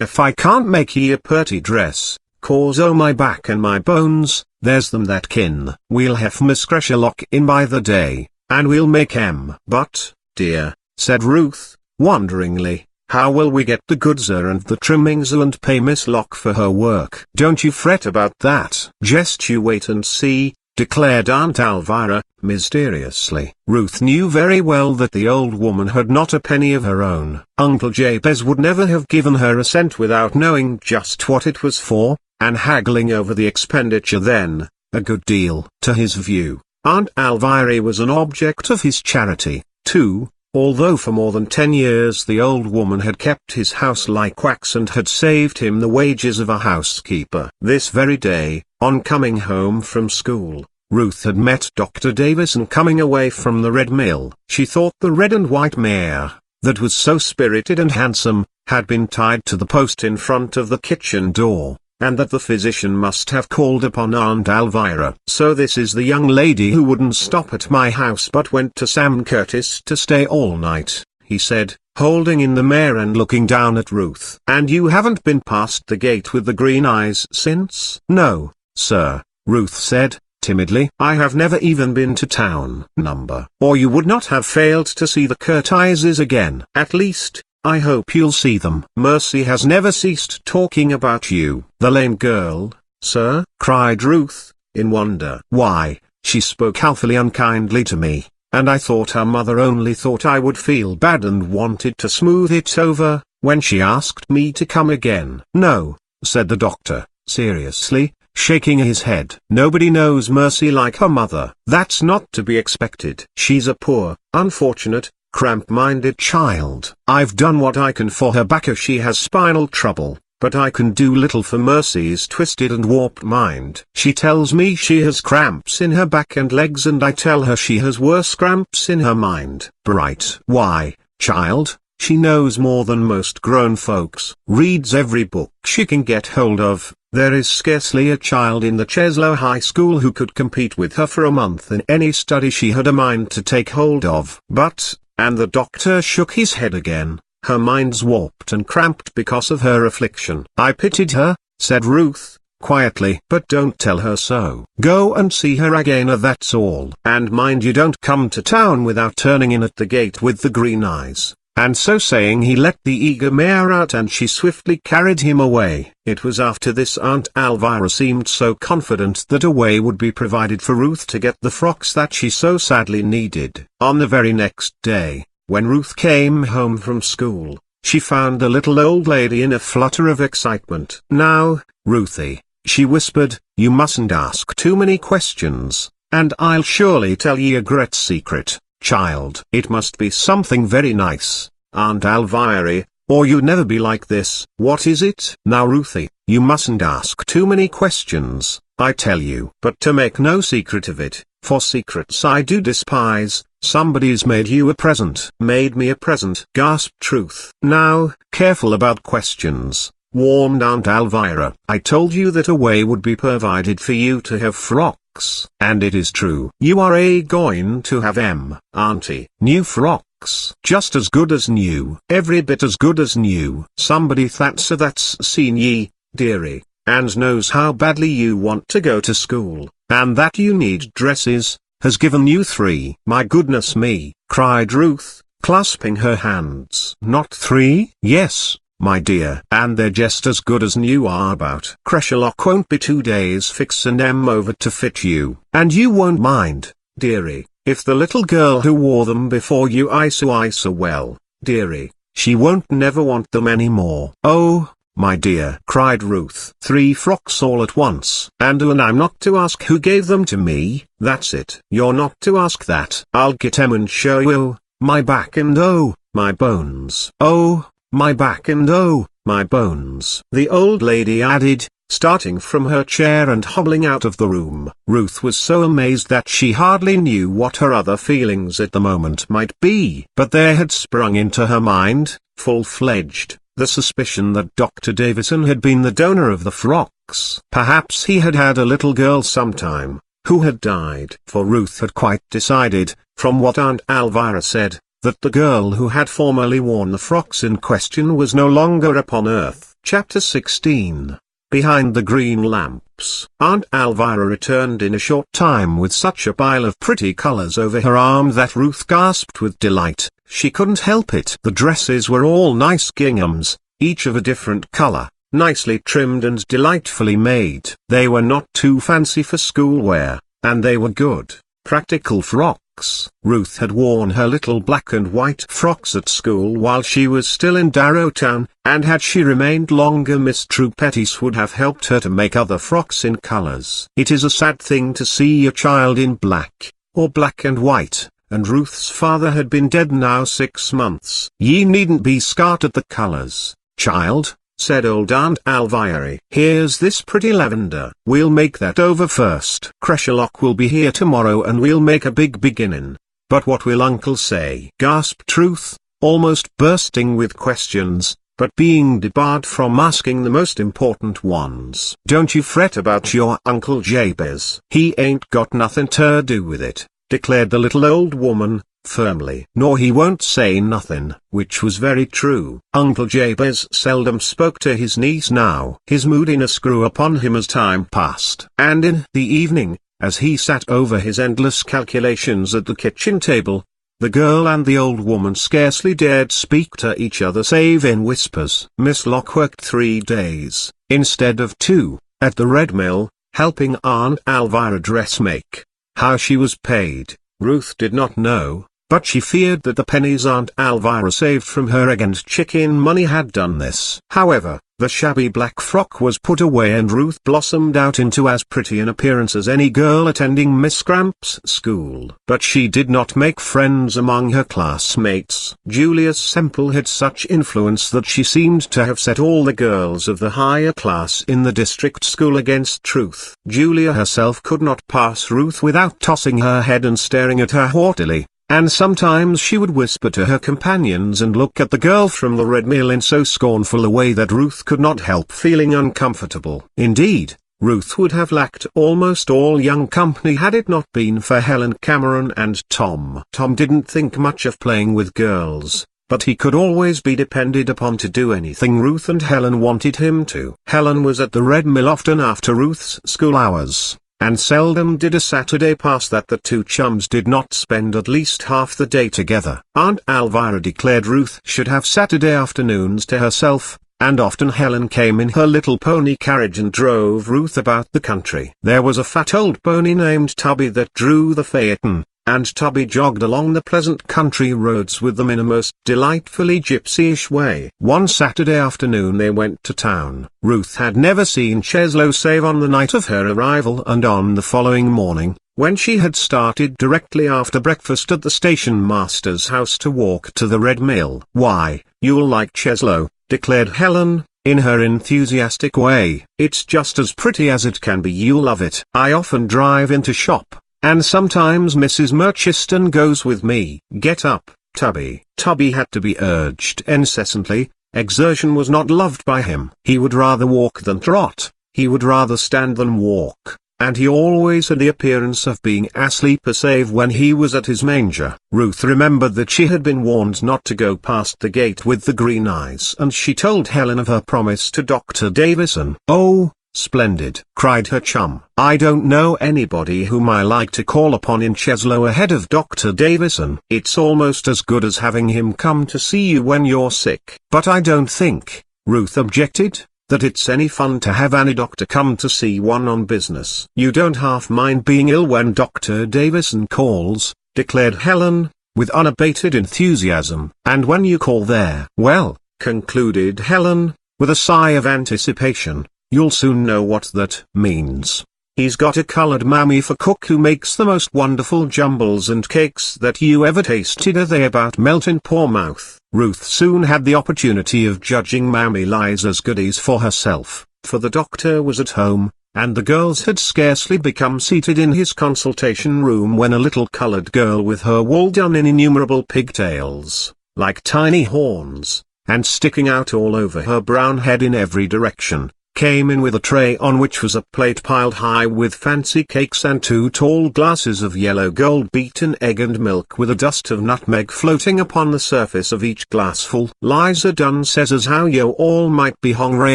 [SPEAKER 1] If I can't make ye a purty dress, 'cause o' my back and my bones, there's them that kin. We'll have Miss Cresherlock in by the day, and we'll make 'em." "But, dear," said Ruth, wonderingly, "how will we get the goodser and the trimmings and pay Miss Locke for her work?" "Don't you fret about that. Jest you wait and see," declared Aunt Elvira, mysteriously. Ruth knew very well that the old woman had not a penny of her own. Uncle Jabez would never have given her a cent without knowing just what it was for, and haggling over the expenditure then, a good deal. To his view, Aunt Elvira was an object of his charity, too, although for more than 10 years the old woman had kept his house like wax and had saved him the wages of a housekeeper. This very day, on coming home from school, Ruth had met Dr. Davison coming away from the Red Mill. She thought the red and white mare, that was so spirited and handsome, had been tied to the post in front of the kitchen door, and that the physician must have called upon Aunt Elvira. "So this is the young lady who wouldn't stop at my house but went to Sam Curtis to stay all night," he said, holding in the mare and looking down at Ruth. "And you haven't been past the gate with the green eyes since?" "No, sir," Ruth said, timidly. "I have never even been to town, number, or you would not have failed to see the Curtises again. At least, I hope you'll see them. Mercy has never ceased talking about you." "The lame girl, sir?" cried Ruth, in wonder. "Why, she spoke awfully unkindly to me, and I thought her mother only thought I would feel bad and wanted to smooth it over, when she asked me to come again." "No," said the doctor, seriously, shaking his head. "Nobody knows Mercy like her mother. That's not to be expected. She's a poor, unfortunate, cramp-minded child. I've done what I can for her back if she has spinal trouble, but I can do little for Mercy's twisted and warped mind. She tells me she has cramps in her back and legs, and I tell her she has worse cramps in her mind. Bright. Why, child, she knows more than most grown folks. Reads every book she can get hold of. There is scarcely a child in the Cheslow High School who could compete with her for a month in any study she had a mind to take hold of. But," and the doctor shook his head again, "her mind's warped and cramped because of her affliction." "I pitied her," said Ruth, quietly. "But don't tell her so. Go and see her again, that's all. And mind you don't come to town without turning in at the gate with the green eyes." And so saying he let the eager mare out and she swiftly carried him away. It was after this Aunt Elvira seemed so confident that a way would be provided for Ruth to get the frocks that she so sadly needed. On the very next day, when Ruth came home from school, she found the little old lady in a flutter of excitement. "Now, Ruthie," she whispered, "you mustn't ask too many questions, and I'll surely tell ye a great secret, child. It must be something very nice, Aunt Elvira, or you'd never be like this." "What is it?" "Now Ruthie, you mustn't ask too many questions, I tell you. But to make no secret of it, for secrets I do despise, somebody's made you a present." "Made me a present?" gasped Ruth. "Now, careful about questions," warned Aunt Elvira. "I told you that a way would be provided for you to have frocks, and it is true. You are going to have 'em, auntie. New frocks, just as good as new, every bit as good as new. Somebody that's seen ye, dearie, and knows how badly you want to go to school, and that you need dresses, has given you 3. My goodness me, cried Ruth, clasping her hands. Not 3? Yes, my dear. And they're just as good as new. Are about. Creshelock won't be 2 days fixin' them over to fit you. And you won't mind, dearie, if the little girl who wore them before you ISO well, dearie, she won't never want them any more. Oh, my dear, cried Ruth. 3 frocks all at once. And I'm not to ask who gave them to me. That's it. You're not to ask that. I'll get 'em and show you. My back and oh, my bones. Oh, my back and oh, my bones. The old lady added, starting from her chair and hobbling out of the room. Ruth was so amazed that she hardly knew what her other feelings at the moment might be. But there had sprung into her mind, full-fledged, the suspicion that Dr. Davison had been the donor of the frocks. Perhaps he had had a little girl sometime, who had died. For Ruth had quite decided, from what Aunt Elvira said, that the girl who had formerly worn the frocks in question was no longer upon earth. Chapter 16. Behind the green lamps. Aunt Elvira returned in a short time with such a pile of pretty colors over her arm that Ruth gasped with delight. She couldn't help it. The dresses were all nice ginghams, each of a different color, nicely trimmed and delightfully made. They were not too fancy for school wear, and they were good, practical frocks. Ruth had worn her little black and white frocks at school while she was still in Darrowtown, and had she remained longer Miss Trupettis would have helped her to make other frocks in colors. It is a sad thing to see a child in black, or black and white, and Ruth's father had been dead now 6 months. Ye needn't be scarred at the colors, child, said old Aunt Elvira. Here's this pretty lavender. We'll make that over first. Creshelock will be here tomorrow and we'll make a big beginning. But what will Uncle say? Gasped Ruth, almost bursting with questions, but being debarred from asking the most important ones. Don't you fret about your Uncle Jabez. He ain't got nothing to do with it, declared the little old woman, firmly. Nor he won't say nothing, which was very true. Uncle Jabez seldom spoke to his niece now. His moodiness grew upon him as time passed. And in the evening, as he sat over his endless calculations at the kitchen table, the girl and the old woman scarcely dared speak to each other save in whispers. Miss Locke worked 3 days, instead of 2, at the Red Mill, helping Aunt Elvira dressmake. How she was paid, Ruth did not know, but she feared that the pennies Aunt Elvira saved from her egg and chicken money had done this. However, the shabby black frock was put away and Ruth blossomed out into as pretty an appearance as any girl attending Miss Cramp's school. But she did not make friends among her classmates. Julia Semple had such influence that she seemed to have set all the girls of the higher class in the district school against Ruth. Julia herself could not pass Ruth without tossing her head and staring at her haughtily. And sometimes she would whisper to her companions and look at the girl from the Red Mill in so scornful a way that Ruth could not help feeling uncomfortable. Indeed, Ruth would have lacked almost all young company had it not been for Helen Cameron and Tom. Tom didn't think much of playing with girls, but he could always be depended upon to do anything Ruth and Helen wanted him to. Helen was at the Red Mill often after Ruth's school hours, and seldom did a Saturday pass that the two chums did not spend at least half the day together. Aunt Elvira declared Ruth should have Saturday afternoons to herself, and often Helen came in her little pony carriage and drove Ruth about the country. There was a fat old pony named Tubby that drew the phaeton, and Tubby jogged along the pleasant country roads with them in a most delightfully gypsyish way. One Saturday afternoon they went to town. Ruth had never seen Cheslow save on the night of her arrival and on the following morning, when she had started directly after breakfast at the station master's house to walk to the Red Mill. Why, you'll like Cheslow, declared Helen, in her enthusiastic way. It's just as pretty as it can be. You'll love it. I often drive into shop, and sometimes Mrs. Murchiston goes with me. Get up, Tubby. Tubby had to be urged incessantly. Exertion was not loved by him. He would rather walk than trot, he would rather stand than walk, and he always had the appearance of being asleep save when he was at his manger. Ruth remembered that she had been warned not to go past the gate with the green eyes, and she told Helen of her promise to Dr. Davison. Oh, "Splendid!" cried her chum. "I don't know anybody whom I like to call upon in Cheslow ahead of Dr. Davison. It's almost as good as having him come to see you when you're sick." "But I don't think," Ruth objected, "that it's any fun to have any doctor come to see one on business." "You don't half mind being ill when Dr. Davison calls," declared Helen, with unabated enthusiasm. "And when you call there, well," concluded Helen, with a sigh of anticipation, "you'll soon know what that means. He's got a colored mammy for cook who makes the most wonderful jumbles and cakes that you ever tasted. Are they about melt in poor mouth?" Ruth soon had the opportunity of judging Mammy Liza's goodies for herself, for the doctor was at home, and the girls had scarcely become seated in his consultation room when a little colored girl with her wool done in innumerable pigtails, like tiny horns, and sticking out all over her brown head in every direction, came in with a tray on which was a plate piled high with fancy cakes and 2 tall glasses of yellow gold beaten egg and milk with a dust of nutmeg floating upon the surface of each glassful. "Liza done says as how yo all might be hongry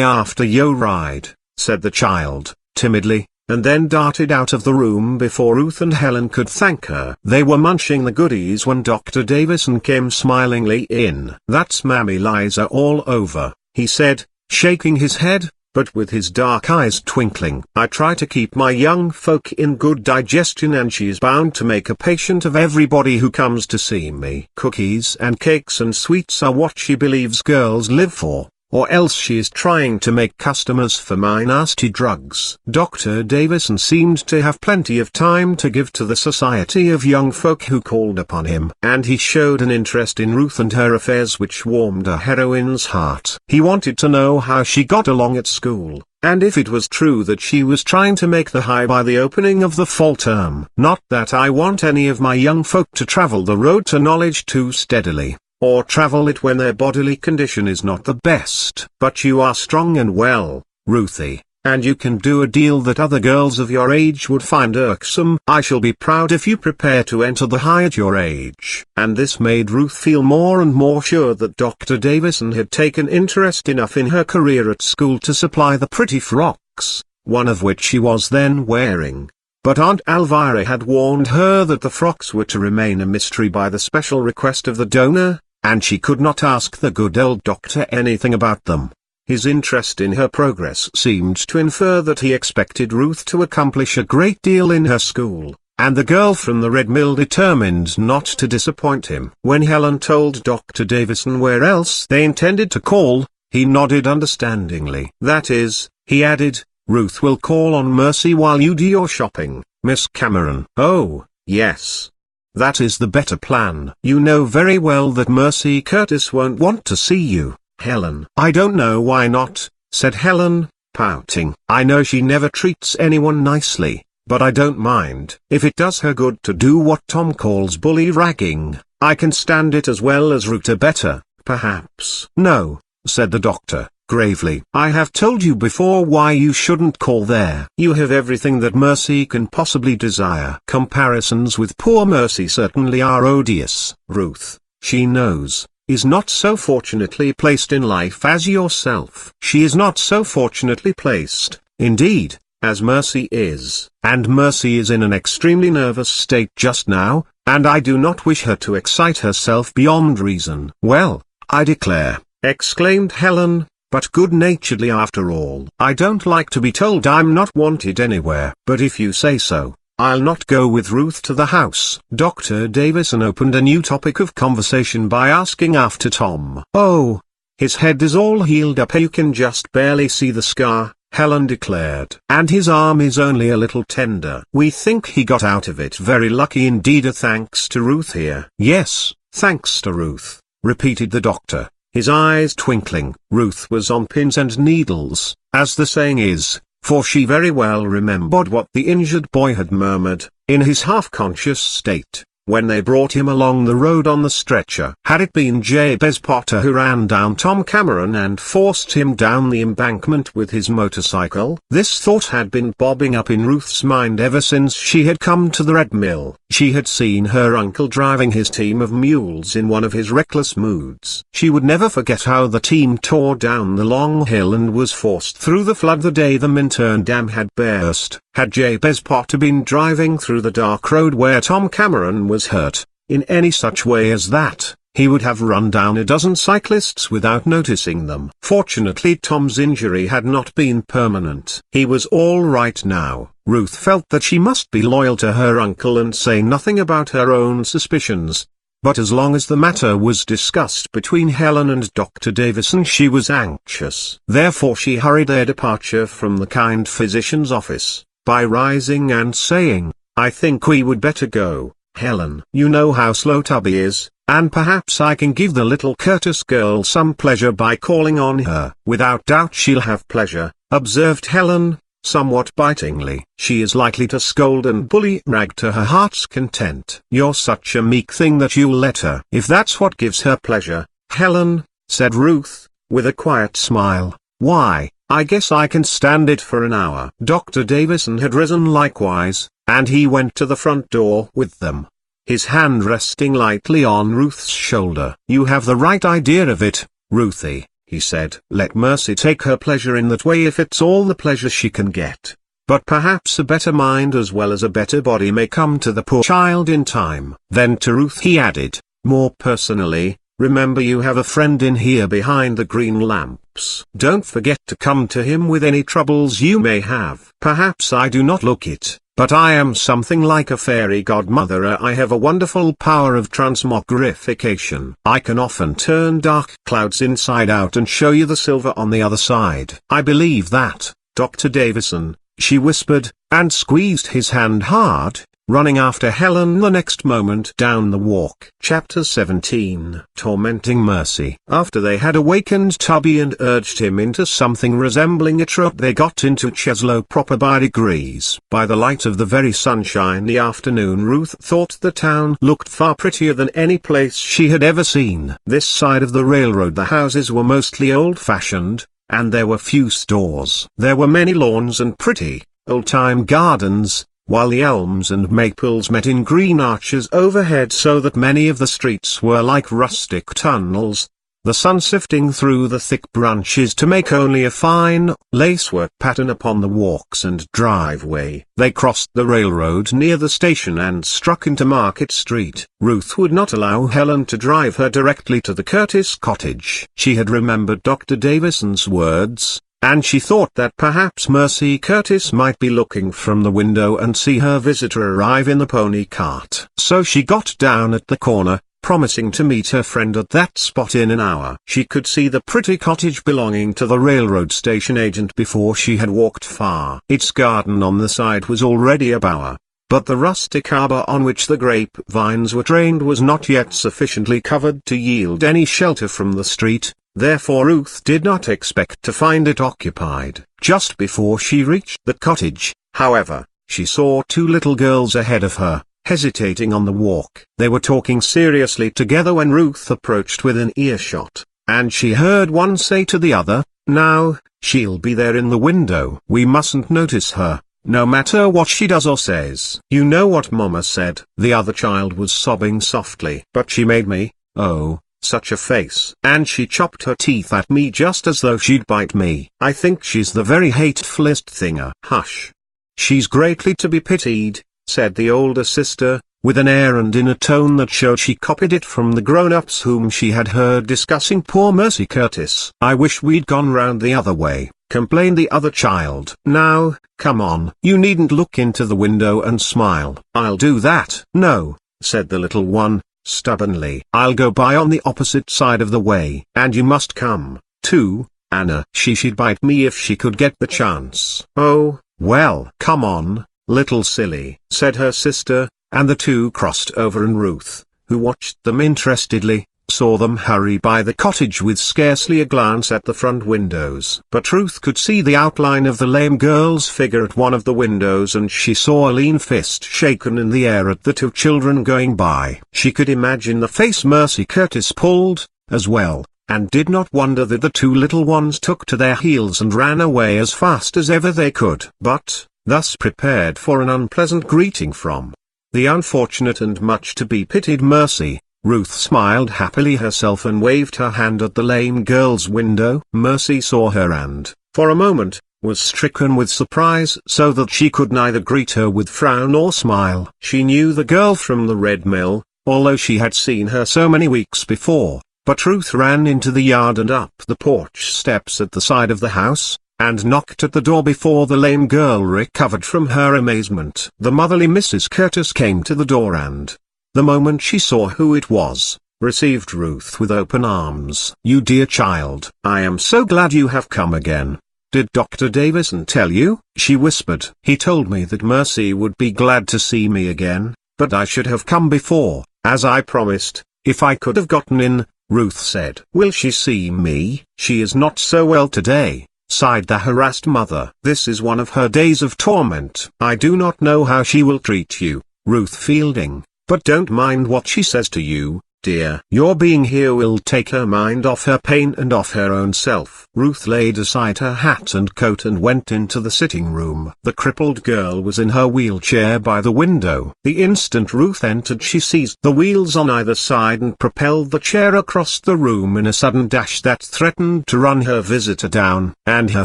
[SPEAKER 1] after yo ride," said the child, timidly, and then darted out of the room before Ruth and Helen could thank her. They were munching the goodies when Dr. Davison came smilingly in. "That's Mammy Liza all over," he said, shaking his head, but with his dark eyes twinkling. "I try to keep my young folk in good digestion, and she's bound to make a patient of everybody who comes to see me. Cookies and cakes and sweets are what she believes girls live for, or else she is trying to make customers for my nasty drugs." Dr. Davison seemed to have plenty of time to give to the society of young folk who called upon him, and he showed an interest in Ruth and her affairs which warmed a heroine's heart. He wanted to know how she got along at school, and if it was true that she was trying to make the high by the opening of the fall term. "Not that I want any of my young folk to travel the road to knowledge too steadily, or travel it when their bodily condition is not the best. But you are strong and well, Ruthie, and you can do a deal that other girls of your age would find irksome. I shall be proud if you prepare to enter the high at your age." And this made Ruth feel more and more sure that Dr. Davison had taken interest enough in her career at school to supply the pretty frocks, one of which she was then wearing. But Aunt Elvira had warned her that the frocks were to remain a mystery by the special request of the donor, and she could not ask the good old doctor anything about them. His interest in her progress seemed to infer that he expected Ruth to accomplish a great deal in her school, and the girl from the Red Mill determined not to disappoint him. When Helen told Dr. Davison where else they intended to call, he nodded understandingly. "That is," he added, "Ruth will call on Mercy while you do your shopping, Miss Cameron." "Oh, yes. That is the better plan. You know very well that Mercy Curtis won't want to see you, Helen." "I don't know why not," said Helen, pouting. "I know she never treats anyone nicely, but I don't mind. If it does her good to do what Tom calls bully ragging, I can stand it as well as root her better, perhaps." "No," said the doctor, gravely. "I have told you before why you shouldn't call there. You have everything that Mercy can possibly desire. Comparisons with poor Mercy certainly are odious. Ruth, she knows, is not so fortunately placed in life as yourself. She is not so fortunately placed, indeed, as Mercy is. And Mercy is in an extremely nervous state just now, and I do not wish her to excite herself beyond reason." "Well, I declare," exclaimed Helen, but good-naturedly after all. "I don't like to be told I'm not wanted anywhere. But if you say so, I'll not go with Ruth to the house." Dr. Davison opened a new topic of conversation by asking after Tom. "Oh, his head is all healed up. You can just barely see the scar," Helen declared. "And his arm is only a little tender. We think he got out of it very lucky indeed, thanks to Ruth here." "Yes, thanks to Ruth," repeated the doctor, his eyes twinkling. Ruth was on pins and needles, as the saying is, for she very well remembered what the injured boy had murmured, in his half-conscious state, when they brought him along the road on the stretcher. Had it been Jabez Potter who ran down Tom Cameron and forced him down the embankment with his motorcycle? This thought had been bobbing up in Ruth's mind ever since she had come to the Red Mill. She had seen her uncle driving his team of mules in one of his reckless moods. She would never forget how the team tore down the long hill and was forced through the flood the day the Minturn Dam had burst. Had Jabez Potter been driving through the dark road where Tom Cameron was hurt, in any such way as that, he would have run down a dozen cyclists without noticing them. Fortunately, Tom's injury had not been permanent. He was all right now. Ruth felt that she must be loyal to her uncle and say nothing about her own suspicions. But as long as the matter was discussed between Helen and Dr. Davison, she was anxious. Therefore she hurried their departure from the kind physician's office, by rising and saying, "I think we would better go, Helen. You know how slow Tubby is, and perhaps I can give the little Curtis girl some pleasure by calling on her." "Without doubt she'll have pleasure," observed Helen, somewhat bitingly. "She is likely to scold and bully Rag to her heart's content." "You're such a meek thing that you'll let her." "If that's what gives her pleasure, Helen," said Ruth, with a quiet smile, "why, I guess I can stand it for an hour." Dr. Davison had risen likewise, and he went to the front door with them, his hand resting lightly on Ruth's shoulder. "You have the right idea of it, Ruthie," he said. "Let Mercy take her pleasure in that way if it's all the pleasure she can get. But perhaps a better mind as well as a better body may come to the poor child in time." Then to Ruth he added, more personally, "Remember you have a friend in here behind the green lamps. Don't forget to come to him with any troubles you may have. Perhaps I do not look it, but I am something like a fairy godmother. I have a wonderful power of transmogrification. I can often turn dark clouds inside out and show you the silver on the other side." "I believe that, Dr. Davison," she whispered, and squeezed his hand hard, running after Helen the next moment down the walk. Chapter 17. Tormenting Mercy. After they had awakened Tubby and urged him into something resembling a trot, they got into Cheslow proper by degrees. By the light of the very sunshiny afternoon Ruth thought the town looked far prettier than any place she had ever seen. This side of the railroad the houses were mostly old-fashioned, and there were few stores. There were many lawns and pretty, old-time gardens, while the elms and maples met in green arches overhead so that many of the streets were like rustic tunnels, the sun sifting through the thick branches to make only a fine, lacework pattern upon the walks and driveway. They crossed the railroad near the station and struck into Market Street. Ruth would not allow Helen to drive her directly to the Curtis cottage. She had remembered Dr. Davison's words, and she thought that perhaps Mercy Curtis might be looking from the window and see her visitor arrive in the pony cart. So she got down at the corner, promising to meet her friend at that spot in an hour. She could see the pretty cottage belonging to the railroad station agent before she had walked far. Its garden on the side was already a bower, but the rustic arbor on which the grapevines were trained was not yet sufficiently covered to yield any shelter from the street. Therefore Ruth did not expect to find it occupied. Just before she reached the cottage, however, she saw two little girls ahead of her, hesitating on the walk. They were talking seriously together when Ruth approached within earshot, and she heard one say to the other, "Now, she'll be there in the window. We mustn't notice her, no matter what she does or says." "You know what Mama said," the other child was sobbing softly. "But she made me, oh, such a face. And she chopped her teeth at me just as though she'd bite me. I think she's the very hatefullest thinger." "Hush. She's greatly to be pitied," said the older sister, with an air and in a tone that showed she copied it from the grown-ups whom she had heard discussing poor Mercy Curtis. "I wish we'd gone round the other way," complained the other child. "Now, come on. You needn't look into the window and smile." "I'll do that." "No," said the little one, stubbornly. "I'll go by on the opposite side of the way. And you must come, too, Anna. She'd bite me if she could get the chance." "Oh, well, come on, little silly," said her sister, and the two crossed over, and Ruth, who watched them interestedly, saw them hurry by the cottage with scarcely a glance at the front windows. But Ruth could see the outline of the lame girl's figure at one of the windows, and she saw a lean fist shaken in the air at the two children going by. She could imagine the face Mercy Curtis pulled, as well, and did not wonder that the two little ones took to their heels and ran away as fast as ever they could. But, thus prepared for an unpleasant greeting from the unfortunate and much to be pitied Mercy, Ruth smiled happily herself and waved her hand at the lame girl's window. Mercy saw her and, for a moment, was stricken with surprise so that she could neither greet her with frown or smile. She knew the girl from the Red Mill, although she had seen her so many weeks before, but Ruth ran into the yard and up the porch steps at the side of the house, and knocked at the door before the lame girl recovered from her amazement. The motherly Mrs. Curtis came to the door and, the moment she saw who it was, received Ruth with open arms. "You dear child, I am so glad you have come again. Did Dr. Davison tell you?" she whispered. "He told me that Mercy would be glad to see me again, but I should have come before, as I promised, if I could have gotten in," Ruth said. "Will she see me?" "She is not so well today," sighed the harassed mother. "This is one of her days of torment. I do not know how she will treat you, Ruth Fielding, but don't mind what she says to you, dear. Your being here will take her mind off her pain and off her own self." Ruth laid aside her hat and coat and went into the sitting room. The crippled girl was in her wheelchair by the window. The instant Ruth entered, she seized the wheels on either side and propelled the chair across the room in a sudden dash that threatened to run her visitor down. And her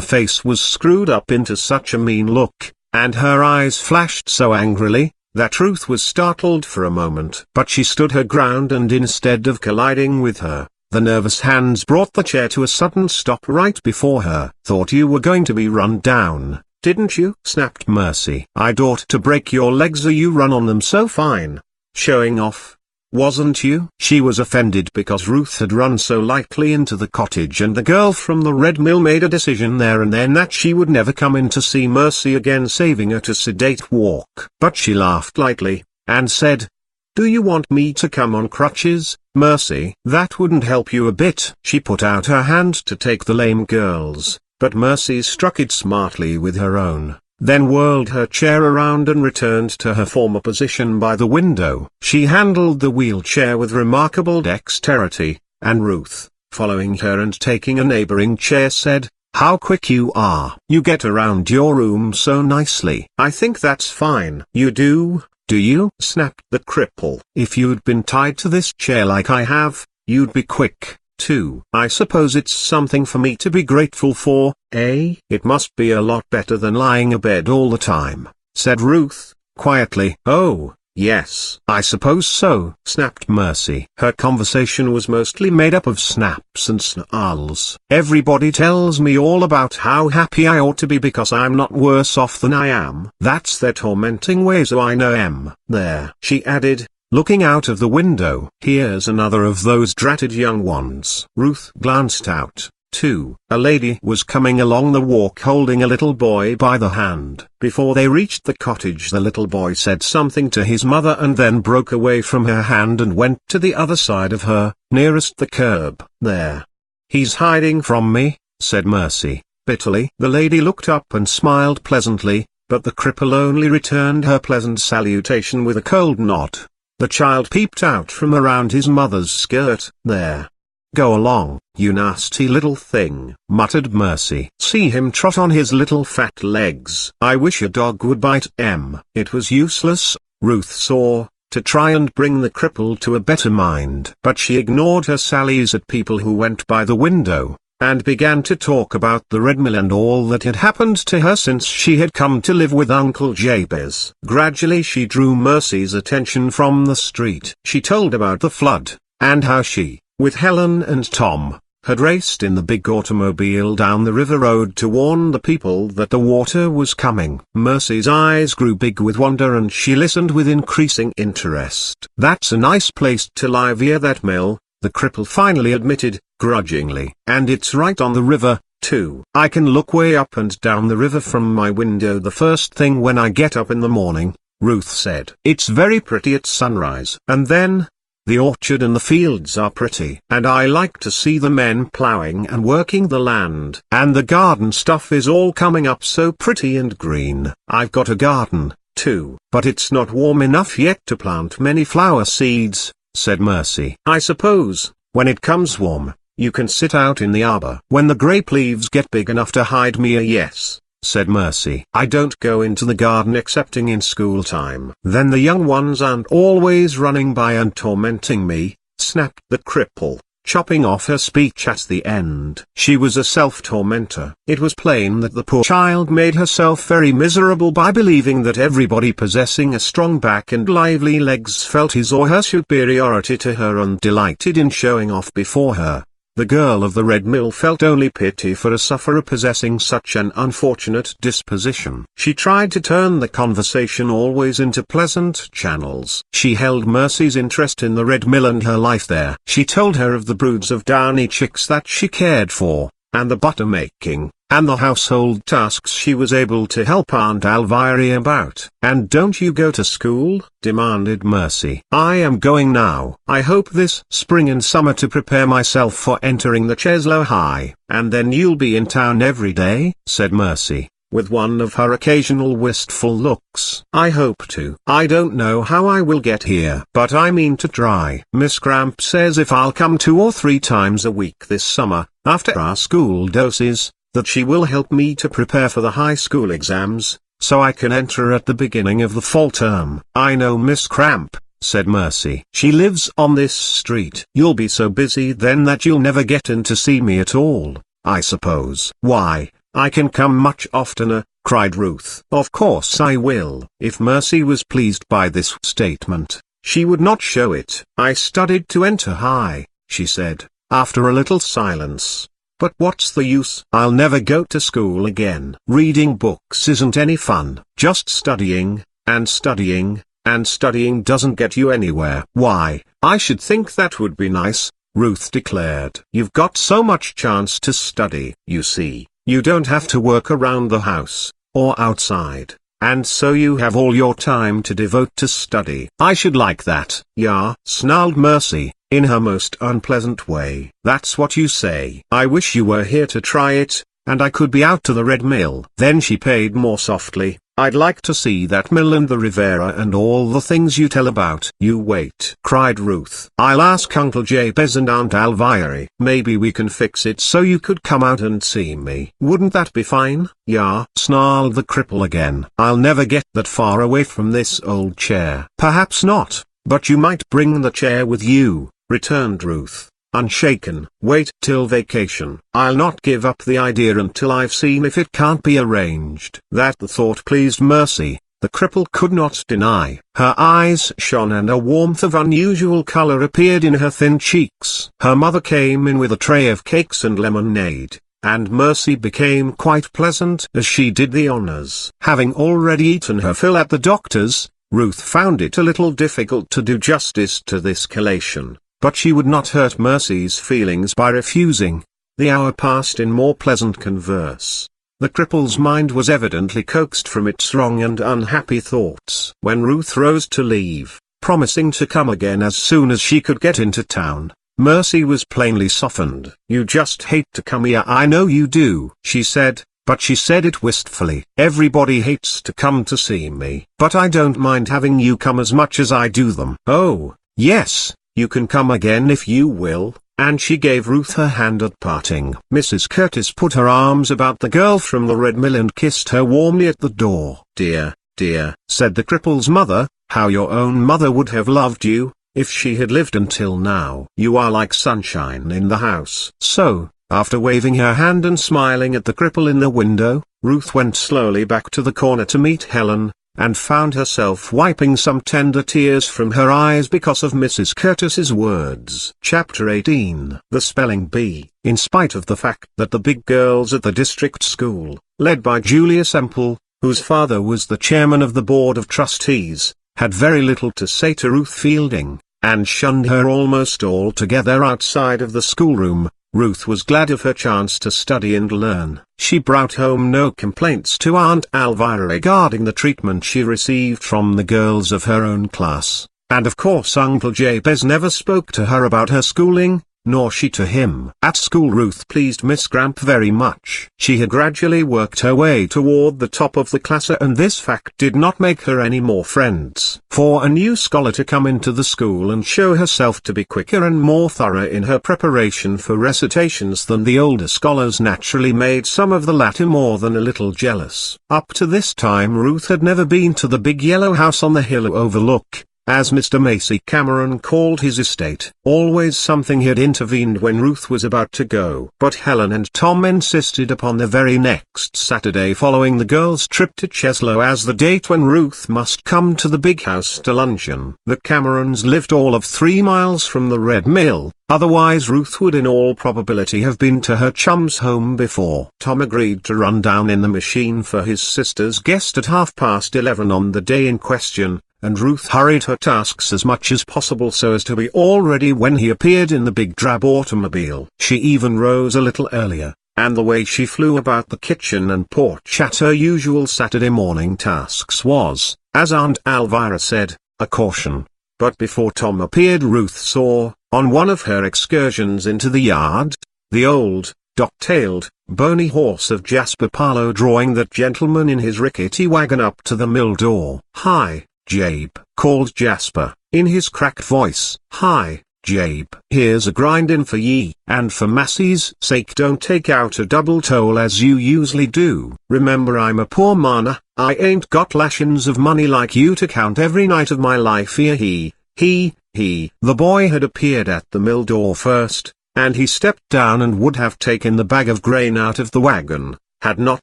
[SPEAKER 1] face was screwed up into such a mean look, and her eyes flashed so angrily, that Ruth was startled for a moment. But she stood her ground, and instead of colliding with her, the nervous hands brought the chair to a sudden stop right before her. "Thought you were going to be run down, didn't you?" snapped Mercy. "I'd ought to break your legs, or you run on them so fine. Showing off, wasn't you?" She was offended because Ruth had run so lightly into the cottage, and the girl from the Red Mill made a decision there and then that she would never come in to see Mercy again, saving her to sedate walk. But she laughed lightly, and said, "Do you want me to come on crutches, Mercy?" "That wouldn't help you a bit." She put out her hand to take the lame girl's, but Mercy struck it smartly with her own, then whirled her chair around and returned to her former position by the window. She handled the wheelchair with remarkable dexterity, and Ruth, following her and taking a neighboring chair, said, "How quick you are. You get around your room so nicely." "I think that's fine." "You do you?" snapped the cripple. "If you'd been tied to this chair like I have, you'd be quick, too." "I suppose it's something for me to be grateful for, eh?" "It must be a lot better than lying abed all the time," said Ruth, quietly. "Oh, yes, I suppose so," snapped Mercy. Her conversation was mostly made up of snaps and snarls. "Everybody tells me all about how happy I ought to be because I'm not worse off than I am. That's their tormenting way, so I know there," she added, looking out of the window. "Here's another of those dratted young ones." Ruth glanced out, too. A lady was coming along the walk holding a little boy by the hand. Before they reached the cottage, the little boy said something to his mother and then broke away from her hand and went to the other side of her, nearest the curb. "There. He's hiding from me," said Mercy, bitterly. The lady looked up and smiled pleasantly, but the cripple only returned her pleasant salutation with a cold nod. The child peeped out from around his mother's skirt. "There. Go along, you nasty little thing," muttered Mercy. "See him trot on his little fat legs. I wish a dog would bite him." It was useless, Ruth saw, to try and bring the cripple to a better mind. But she ignored her sallies at people who went by the window, and began to talk about the Red Mill and all that had happened to her since she had come to live with Uncle Jabez. Gradually she drew Mercy's attention from the street. She told about the flood, and how she, with Helen and Tom, had raced in the big automobile down the river road to warn the people that the water was coming. Mercy's eyes grew big with wonder and she listened with increasing interest. "That's a nice place to live, near that mill," the cripple finally admitted, grudgingly. "And it's right on the river, too. I can look way up and down the river from my window the first thing when I get up in the morning," Ruth said. "It's very pretty at sunrise. And then, The orchard and the fields are pretty. And I like to see the men plowing and working the land. And the garden stuff is all coming up so pretty and green. I've got a garden, too. But it's not warm enough yet to plant many flower seeds, said Mercy. I suppose, when it comes warm, you can sit out in the arbor. When the grape leaves get big enough to hide me, yes, said Mercy. I don't go into the garden excepting in school time. Then the young ones aren't always running by and tormenting me, snapped the cripple, chopping off her speech at the end. She was a self-tormentor. It was plain that the poor child made herself very miserable by believing that everybody possessing a strong back and lively legs felt his or her superiority to her and delighted in showing off before her. The girl of the Red Mill felt only pity for a sufferer possessing such an unfortunate disposition. She tried to turn the conversation always into pleasant channels. She held Mercy's interest in the Red Mill and her life there. She told her of the broods of downy chicks that she cared for, and the butter making, and the household tasks she was able to help Aunt Elvira about. And don't you go to school? Demanded Mercy. I am going now. I hope this spring and summer to prepare myself for entering the Cheslow High. And then you'll be in town every day? Said Mercy, with one of her occasional wistful looks. I hope to. I don't know how I will get here, but I mean to try. Miss Cramp says if I'll come 2 or 3 times a week this summer, after our school doses, that she will help me to prepare for the high school exams, so I can enter at the beginning of the fall term. I know Miss Cramp, said Mercy. She lives on this street. You'll be so busy then that you'll never get in to see me at all, I suppose. Why, I can come much oftener, cried Ruth. Of course I will. If Mercy was pleased by this statement, she would not show it. I studied to enter high, she said, after a little silence. But what's the use? I'll never go to school again. Reading books isn't any fun. Just studying, and studying, and studying doesn't get you anywhere. Why, I should think that would be nice, Ruth declared. You've got so much chance to study. You see, you don't have to work around the house, or outside, and so you have all your time to devote to study. I should like that. Yeah, snarled Mercy, in her most unpleasant way. That's what you say. I wish you were here to try it, and I could be out to the Red Mill. Then she paid more softly. I'd like to see that mill and the Riviera and all the things you tell about. You wait, cried Ruth. I'll ask Uncle Jabez and Aunt Elvira. Maybe we can fix it so you could come out and see me. Wouldn't that be fine? Yeah, snarled the cripple again. I'll never get that far away from this old chair. Perhaps not, but you might bring the chair with you, returned Ruth, unshaken. Wait till vacation. I'll not give up the idea until I've seen if it can't be arranged. That the thought pleased Mercy, the cripple could not deny. Her eyes shone and a warmth of unusual color appeared in her thin cheeks. Her mother came in with a tray of cakes and lemonade, and Mercy became quite pleasant as she did the honors. Having already eaten her fill at the doctor's, Ruth found it a little difficult to do justice to this collation. But she would not hurt Mercy's feelings by refusing. The hour passed in more pleasant converse. The cripple's mind was evidently coaxed from its wrong and unhappy thoughts. When Ruth rose to leave, promising to come again as soon as she could get into town, Mercy was plainly softened. You just hate to come here. I know you do, she said, but she said it wistfully. Everybody hates to come to see me, but I don't mind having you come as much as I do them. Oh, yes. You can come again if you will, and she gave Ruth her hand at parting. Mrs. Curtis put her arms about the girl from the Red Mill and kissed her warmly at the door. Dear, dear, said the cripple's mother, how your own mother would have loved you, if she had lived until now. You are like sunshine in the house. So, after waving her hand and smiling at the cripple in the window, Ruth went slowly back to the corner to meet Helen, and found herself wiping some tender tears from her eyes because of Mrs. Curtis's words. Chapter 18. The Spelling Bee. In spite of the fact that the big girls at the district school, led by Julia Semple, whose father was the chairman of the board of trustees, had very little to say to Ruth Fielding, and shunned her almost altogether outside of the schoolroom, Ruth was glad of her chance to study and learn. She brought home no complaints to Aunt Elvira regarding the treatment she received from the girls of her own class, and of course Uncle Jabez never spoke to her about her schooling, nor she to him. At school Ruth pleased Miss Gramp very much. She had gradually worked her way toward the top of the class, and this fact did not make her any more friends. For a new scholar to come into the school and show herself to be quicker and more thorough in her preparation for recitations than the older scholars naturally made some of the latter more than a little jealous. Up to this time Ruth had never been to the big yellow house on the hill overlook, as Mr. Macy Cameron called his estate. Always something had intervened when Ruth was about to go. But Helen and Tom insisted upon the very next Saturday following the girls' trip to Cheslow as the date when Ruth must come to the big house to luncheon. The Camerons lived all of 3 miles from the Red Mill, otherwise Ruth would in all probability have been to her chum's home before. Tom agreed to run down in the machine for his sister's guest at 11:30 on the day in question, and Ruth hurried her tasks as much as possible so as to be all ready when he appeared in the big drab automobile. She even rose a little earlier, and the way she flew about the kitchen and porch at her usual Saturday morning tasks was, as Aunt Alvira said, a caution. But before Tom appeared Ruth saw, on one of her excursions into the yard, the old, dock-tailed, bony horse of Jasper Parlow drawing that gentleman in his rickety wagon up to the mill door. "Hi, Jabe," called Jasper, in his cracked voice. "Hi, Jabe. Here's a grindin' for ye, and for Massey's sake don't take out a double toll as you usually do. Remember I'm a poor man, I ain't got lashins of money like you to count every night of my life." He. The boy had appeared at the mill door first, and he stepped down and would have taken the bag of grain out of the wagon, had not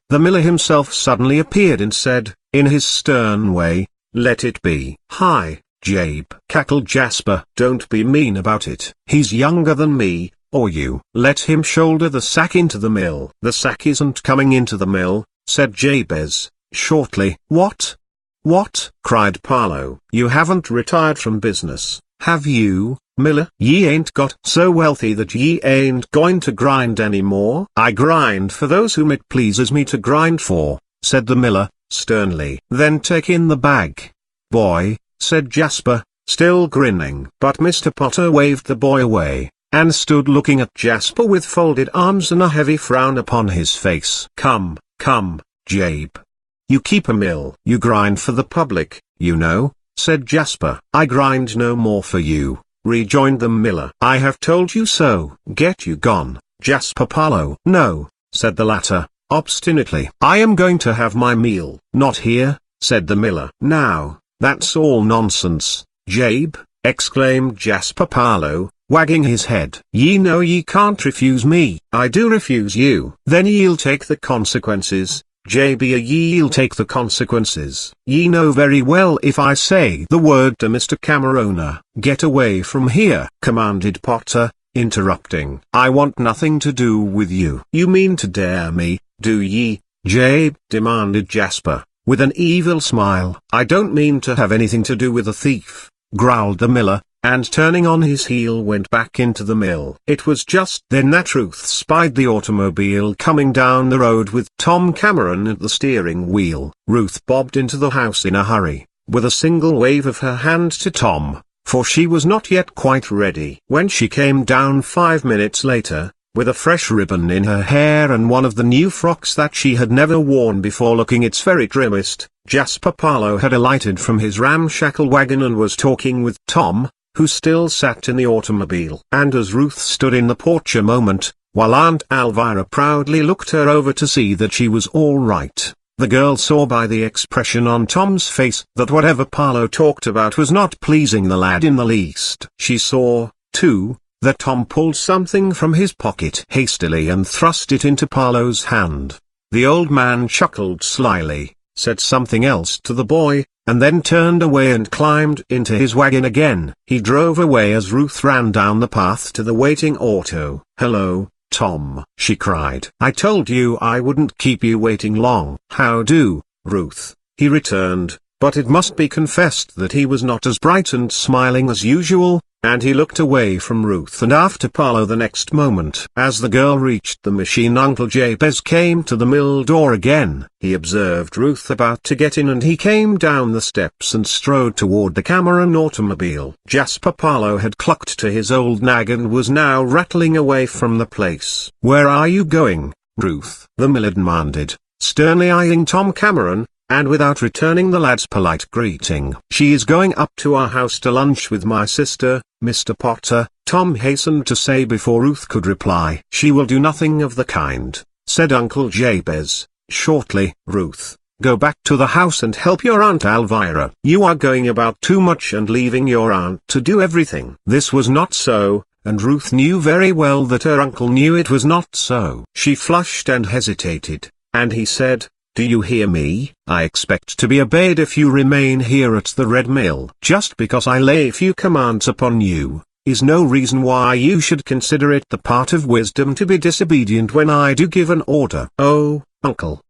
[SPEAKER 1] the miller himself suddenly appeared and said, in his stern way, "Let it be." "Hi, Jabe," cackled Jasper. "Don't be mean about it. He's younger than me, or you. Let him shoulder the sack into the mill." "The sack isn't coming into the mill," said Jabez, shortly. What?" cried Parlow. "You haven't retired from business, have you, Miller? Ye ain't got so wealthy that ye ain't going to grind any more?" "I grind for those whom it pleases me to grind for," said the miller, sternly. "Then take in the bag, boy," said Jasper, still grinning. But Mr. Potter waved the boy away, and stood looking at Jasper with folded arms and a heavy frown upon his face. Come, Jabe. You keep a mill. You grind for the public, you know," said Jasper. "I grind no more for you," rejoined the miller. "I have told you so. Get you gone, Jasper Parlow." "No," said the latter, obstinately. "I am going to have my meal." "Not here," said the miller. "Now, that's all nonsense, Jabe," exclaimed Jasper Parlow, wagging his head. "Ye know ye can't refuse me." "I do refuse you." "Then ye'll take the consequences, Jabe. Ye'll take the consequences." "Ye know very well if I say the word to Mr. Camerona." "Get away from here," commanded Potter, interrupting. "I want nothing to do with you." "You mean to dare me, do ye, Jabe?" demanded Jasper, with an evil smile. "I don't mean to have anything to do with a thief," growled the miller, and turning on his heel went back into the mill. It was just then that Ruth spied the automobile coming down the road with Tom Cameron at the steering wheel. Ruth bobbed into the house in a hurry, with a single wave of her hand to Tom, for she was not yet quite ready. When she came down 5 minutes later, with a fresh ribbon in her hair and one of the new frocks that she had never worn before looking its very trimmest, Jasper Parlow had alighted from his ramshackle wagon and was talking with Tom, who still sat in the automobile. And as Ruth stood in the porch a moment, while Aunt Alvira proudly looked her over to see that she was all right, the girl saw by the expression on Tom's face that whatever Parlow talked about was not pleasing the lad in the least. She saw, too, that Tom pulled something from his pocket hastily and thrust it into Parlow's hand. The old man chuckled slyly, said something else to the boy, and then turned away and climbed into his wagon again. He drove away as Ruth ran down the path to the waiting auto. "Hello, Tom," she cried. "I told you I wouldn't keep you waiting long." "How do, Ruth," he returned, but it must be confessed that he was not as bright and smiling as usual, and he looked away from Ruth and after Paulo the next moment. As the girl reached the machine, Uncle Jabez came to the mill door again. He observed Ruth about to get in and he came down the steps and strode toward the Cameron automobile. Jasper Paulo had clucked to his old nag and was now rattling away from the place. "Where are you going, Ruth?" the miller demanded, sternly eyeing Tom Cameron, and without returning the lad's polite greeting. "She is going up to our house to lunch with my sister, Mr. Potter," Tom hastened to say before Ruth could reply. "She will do nothing of the kind," said Uncle Jabez, shortly. "Ruth, go back to the house and help your Aunt Elvira. You are going about too much and leaving your aunt to do everything." This was not so, and Ruth knew very well that her uncle knew it was not so. She flushed and hesitated, and he said, "Do you hear me? I expect to be obeyed if you remain here at the Red Mill. Just because I lay few commands upon you, is no reason why you should consider it the part of wisdom to be disobedient when I do give an order." "Oh, Uncle,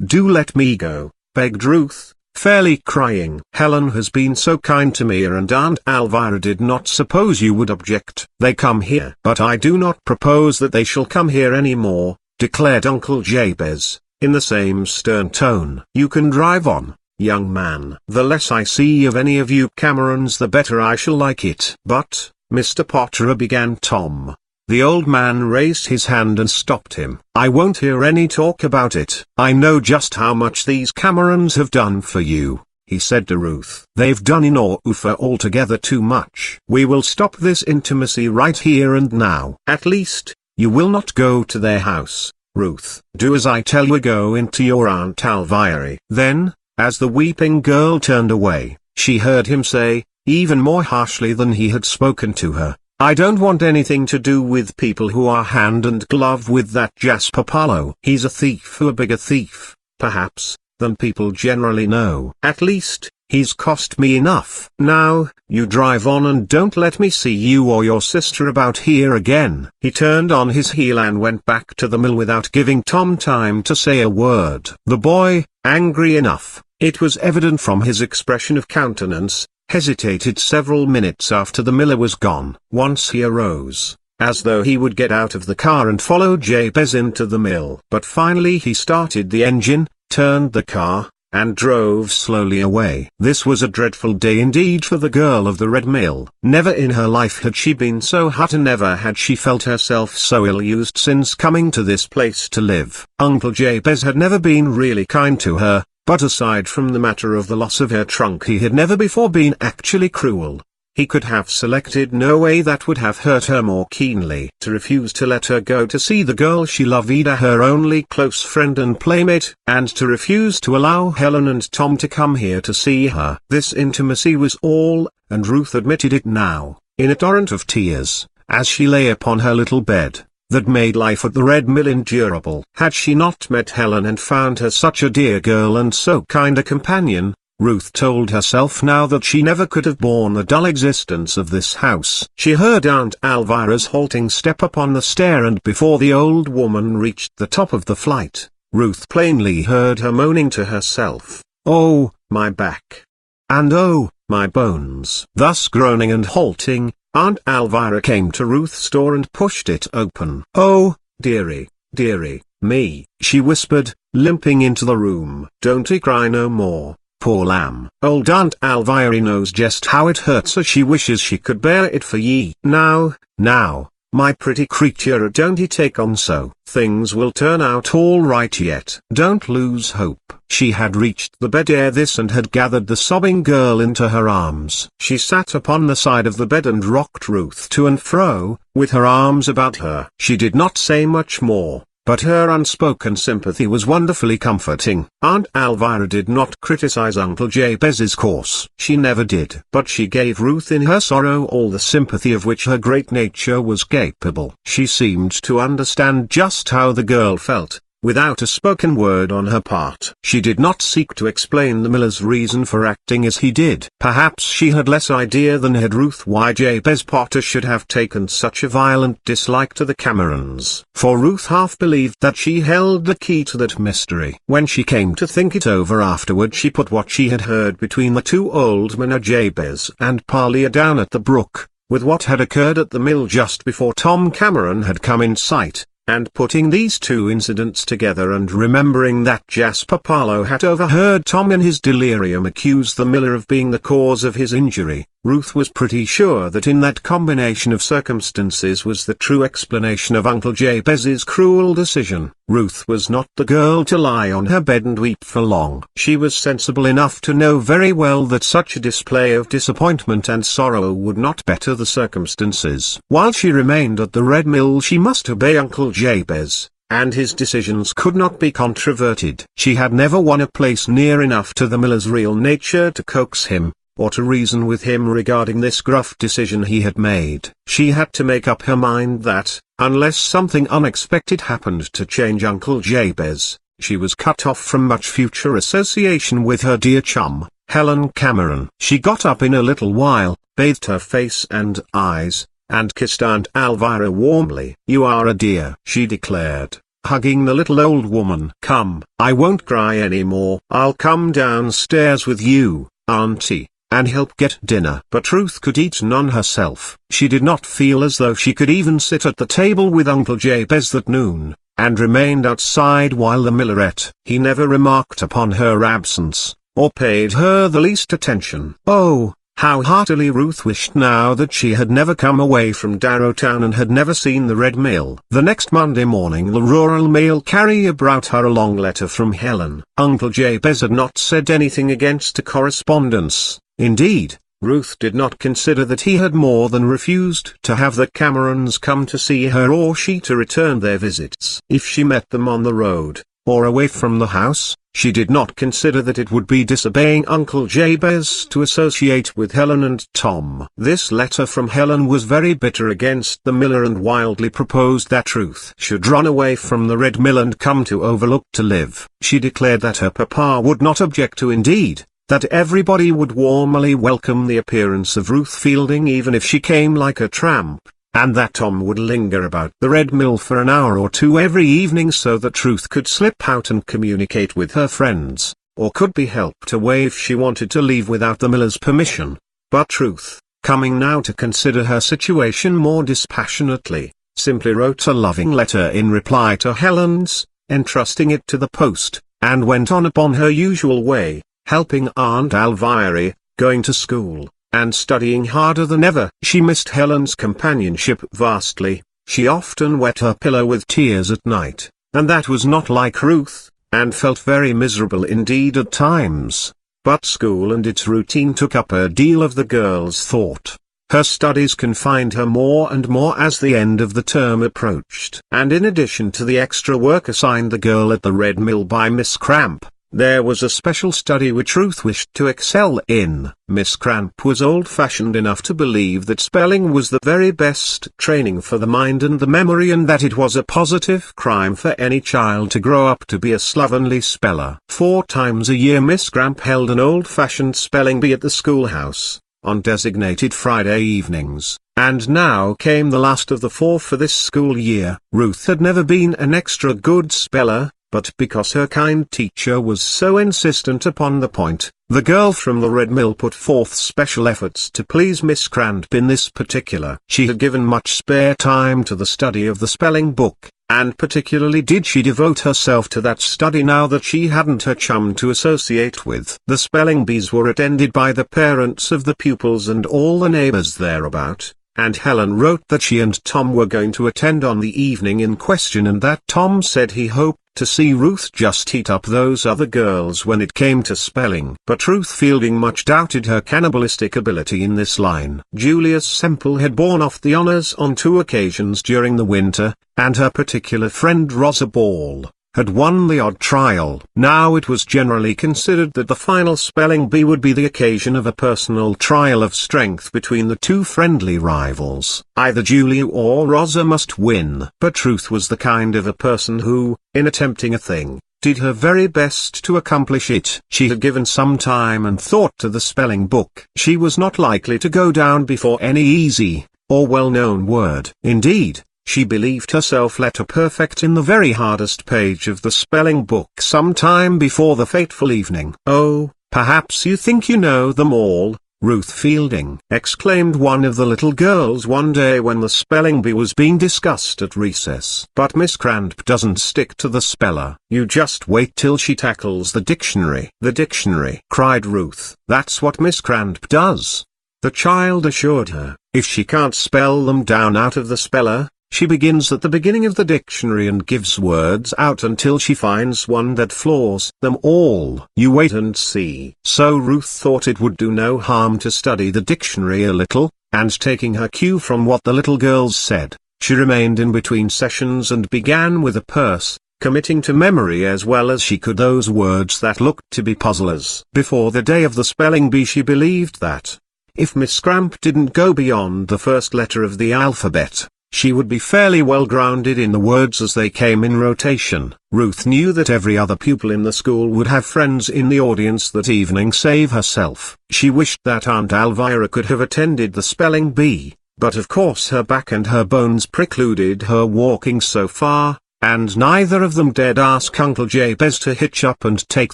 [SPEAKER 1] do let me go," begged Ruth, fairly crying. "Helen has been so kind to me and Aunt Elvira did not suppose you would object. They come here." "But I do not propose that they shall come here any more," declared Uncle Jabez, in the same stern tone. "You can drive on, young man. The less I see of any of you Camerons the better I shall like it." "But, Mr. Potter," began Tom. The old man raised his hand and stopped him. "I won't hear any talk about it. I know just how much these Camerons have done for you," he said to Ruth. "They've done enough for altogether too much. We will stop this intimacy right here and now. At least, you will not go to their house. Ruth, do as I tell you. Go into your Aunt Elvira." Then, as the weeping girl turned away, she heard him say, even more harshly than he had spoken to her, "I don't want anything to do with people who are hand and glove with that Jasper Paulo. He's a thief, a bigger thief, perhaps, than people generally know. At least, he's cost me enough. Now, you drive on and don't let me see you or your sister about here again." He turned on his heel and went back to the mill without giving Tom time to say a word. The boy, angry enough, it was evident from his expression of countenance, hesitated several minutes after the miller was gone. Once he arose, as though he would get out of the car and follow Jabez into the mill. But finally he started the engine, turned the car, and drove slowly away. This was a dreadful day indeed for the girl of the Red Mill. Never in her life had she been so hot and never had she felt herself so ill-used since coming to this place to live. Uncle Jabez had never been really kind to her, but aside from the matter of the loss of her trunk he had never before been actually cruel. He could have selected no way that would have hurt her more keenly. To refuse to let her go to see the girl she loved, her only close friend and playmate, and to refuse to allow Helen and Tom to come here to see her. This intimacy was all, and Ruth admitted it now, in a torrent of tears, as she lay upon her little bed, that made life at the Red Mill endurable. Had she not met Helen and found her such a dear girl and so kind a companion, Ruth told herself now that she never could have borne the dull existence of this house. She heard Aunt Elvira's halting step upon the stair, and before the old woman reached the top of the flight, Ruth plainly heard her moaning to herself, "Oh, my back! And oh, my bones!" Thus groaning and halting, Aunt Elvira came to Ruth's door and pushed it open. "Oh, dearie, dearie, me," she whispered, limping into the room. "Don't 'ee cry no more, poor lamb. Old Aunt Elvira knows just how it hurts her. She wishes she could bear it for ye. Now, my pretty creature, don't 'ee take on so. Things will turn out all right yet. Don't lose hope." She had reached the bed ere this and had gathered the sobbing girl into her arms. She sat upon the side of the bed and rocked Ruth to and fro, with her arms about her. She did not say much more, but her unspoken sympathy was wonderfully comforting. Aunt Elvira did not criticize Uncle Jabez's course. She never did. But she gave Ruth in her sorrow all the sympathy of which her great nature was capable. She seemed to understand just how the girl felt, without a spoken word on her part. She did not seek to explain the miller's reason for acting as he did. Perhaps she had less idea than had Ruth why Jabez Potter should have taken such a violent dislike to the Camerons. For Ruth half believed that she held the key to that mystery. When she came to think it over afterward, she put what she had heard between the two old men, Jabez and Parlia, down at the brook, with what had occurred at the mill just before Tom Cameron had come in sight, and putting these two incidents together and remembering that Jasper Barlow had overheard Tom in his delirium accuse the miller of being the cause of his injury, Ruth was pretty sure that in that combination of circumstances was the true explanation of Uncle Jabez's cruel decision. Ruth was not the girl to lie on her bed and weep for long. She was sensible enough to know very well that such a display of disappointment and sorrow would not better the circumstances. While she remained at the Red Mill she must obey Uncle Jabez, and his decisions could not be controverted. She had never won a place near enough to the miller's real nature to coax him, or to reason with him regarding this gruff decision he had made. She had to make up her mind that, unless something unexpected happened to change Uncle Jabez, she was cut off from much future association with her dear chum, Helen Cameron. She got up in a little while, bathed her face and eyes, and kissed Aunt Elvira warmly. "You are a dear," she declared, hugging the little old woman. "Come, I won't cry any more. I'll come downstairs with you, Auntie, and help get dinner." But Ruth could eat none herself. She did not feel as though she could even sit at the table with Uncle Jabez that noon, and remained outside while the miller ate. He never remarked upon her absence, or paid her the least attention. Oh, how heartily Ruth wished now that she had never come away from Darrowtown and had never seen the Red Mill. The next Monday morning the rural mail carrier brought her a long letter from Helen. Uncle Jabez had not said anything against a correspondence. Indeed, Ruth did not consider that he had more than refused to have the Camerons come to see her or she to return their visits. If she met them on the road, or away from the house, she did not consider that it would be disobeying Uncle Jabez to associate with Helen and Tom. This letter from Helen was very bitter against the miller and wildly proposed that Ruth should run away from the Red Mill and come to Overlook to live. She declared that her papa would not object to, indeed, that everybody would warmly welcome the appearance of Ruth Fielding even if she came like a tramp, and that Tom would linger about the Red Mill for an hour or two every evening so that Ruth could slip out and communicate with her friends, or could be helped away if she wanted to leave without the miller's permission. But Ruth, coming now to consider her situation more dispassionately, simply wrote a loving letter in reply to Helen's, entrusting it to the post, and went on upon her usual way, helping Aunt Elvira, going to school, and studying harder than ever. She missed Helen's companionship vastly. She often wet her pillow with tears at night, and that was not like Ruth, and felt very miserable indeed at times. But school and its routine took up a deal of the girl's thought. Her studies confined her more and more as the end of the term approached. And in addition to the extra work assigned the girl at the Red Mill by Miss Cramp, there was a special study which Ruth wished to excel in. Miss Cramp was old-fashioned enough to believe that spelling was the very best training for the mind and the memory, and that it was a positive crime for any child to grow up to be a slovenly speller. 4 times a year Miss Cramp held an old-fashioned spelling bee at the schoolhouse, on designated Friday evenings, and now came the last of the 4 for this school year. Ruth had never been an extra good speller, but because her kind teacher was so insistent upon the point, the girl from the Red Mill put forth special efforts to please Miss Cramp in this particular. She had given much spare time to the study of the spelling book, and particularly did she devote herself to that study now that she hadn't her chum to associate with. The spelling bees were attended by the parents of the pupils and all the neighbors thereabout, and Helen wrote that she and Tom were going to attend on the evening in question, and that Tom said he hoped to see Ruth just eat up those other girls when it came to spelling. But Ruth Fielding much doubted her cannibalistic ability in this line. Julius Semple had borne off the honors on 2 occasions during the winter, and her particular friend Rosa Ball had won the odd trial. Now it was generally considered that the final spelling bee would be the occasion of a personal trial of strength between the 2 friendly rivals. Either Julia or Rosa must win. But Ruth was the kind of a person who, in attempting a thing, did her very best to accomplish it. She had given some time and thought to the spelling book. She was not likely to go down before any easy, or well-known word. Indeed, she believed herself letter perfect in the very hardest page of the spelling book some time before the fateful evening. "Oh, perhaps you think you know them all," Ruth Fielding!" exclaimed one of the little girls one day when the spelling bee was being discussed at recess. "But Miss Cramp doesn't stick to the speller. You just wait till she tackles the dictionary." "The dictionary!" cried Ruth. "That's what Miss Cramp does," the child assured her. "If she can't spell them down out of the speller, she begins at the beginning of the dictionary and gives words out until she finds one that floors them all. You wait and see." So Ruth thought it would do no harm to study the dictionary a little, and taking her cue from what the little girls said, she remained in between sessions and began with a purse, committing to memory as well as she could those words that looked to be puzzlers. Before the day of the spelling bee she believed that, if Miss Cramp didn't go beyond the first letter of the alphabet, she would be fairly well grounded in the words as they came in rotation. Ruth knew that every other pupil in the school would have friends in the audience that evening save herself. She wished that Aunt Elvira could have attended the spelling bee, but of course her back and her bones precluded her walking so far, and neither of them dared ask Uncle Jabez to hitch up and take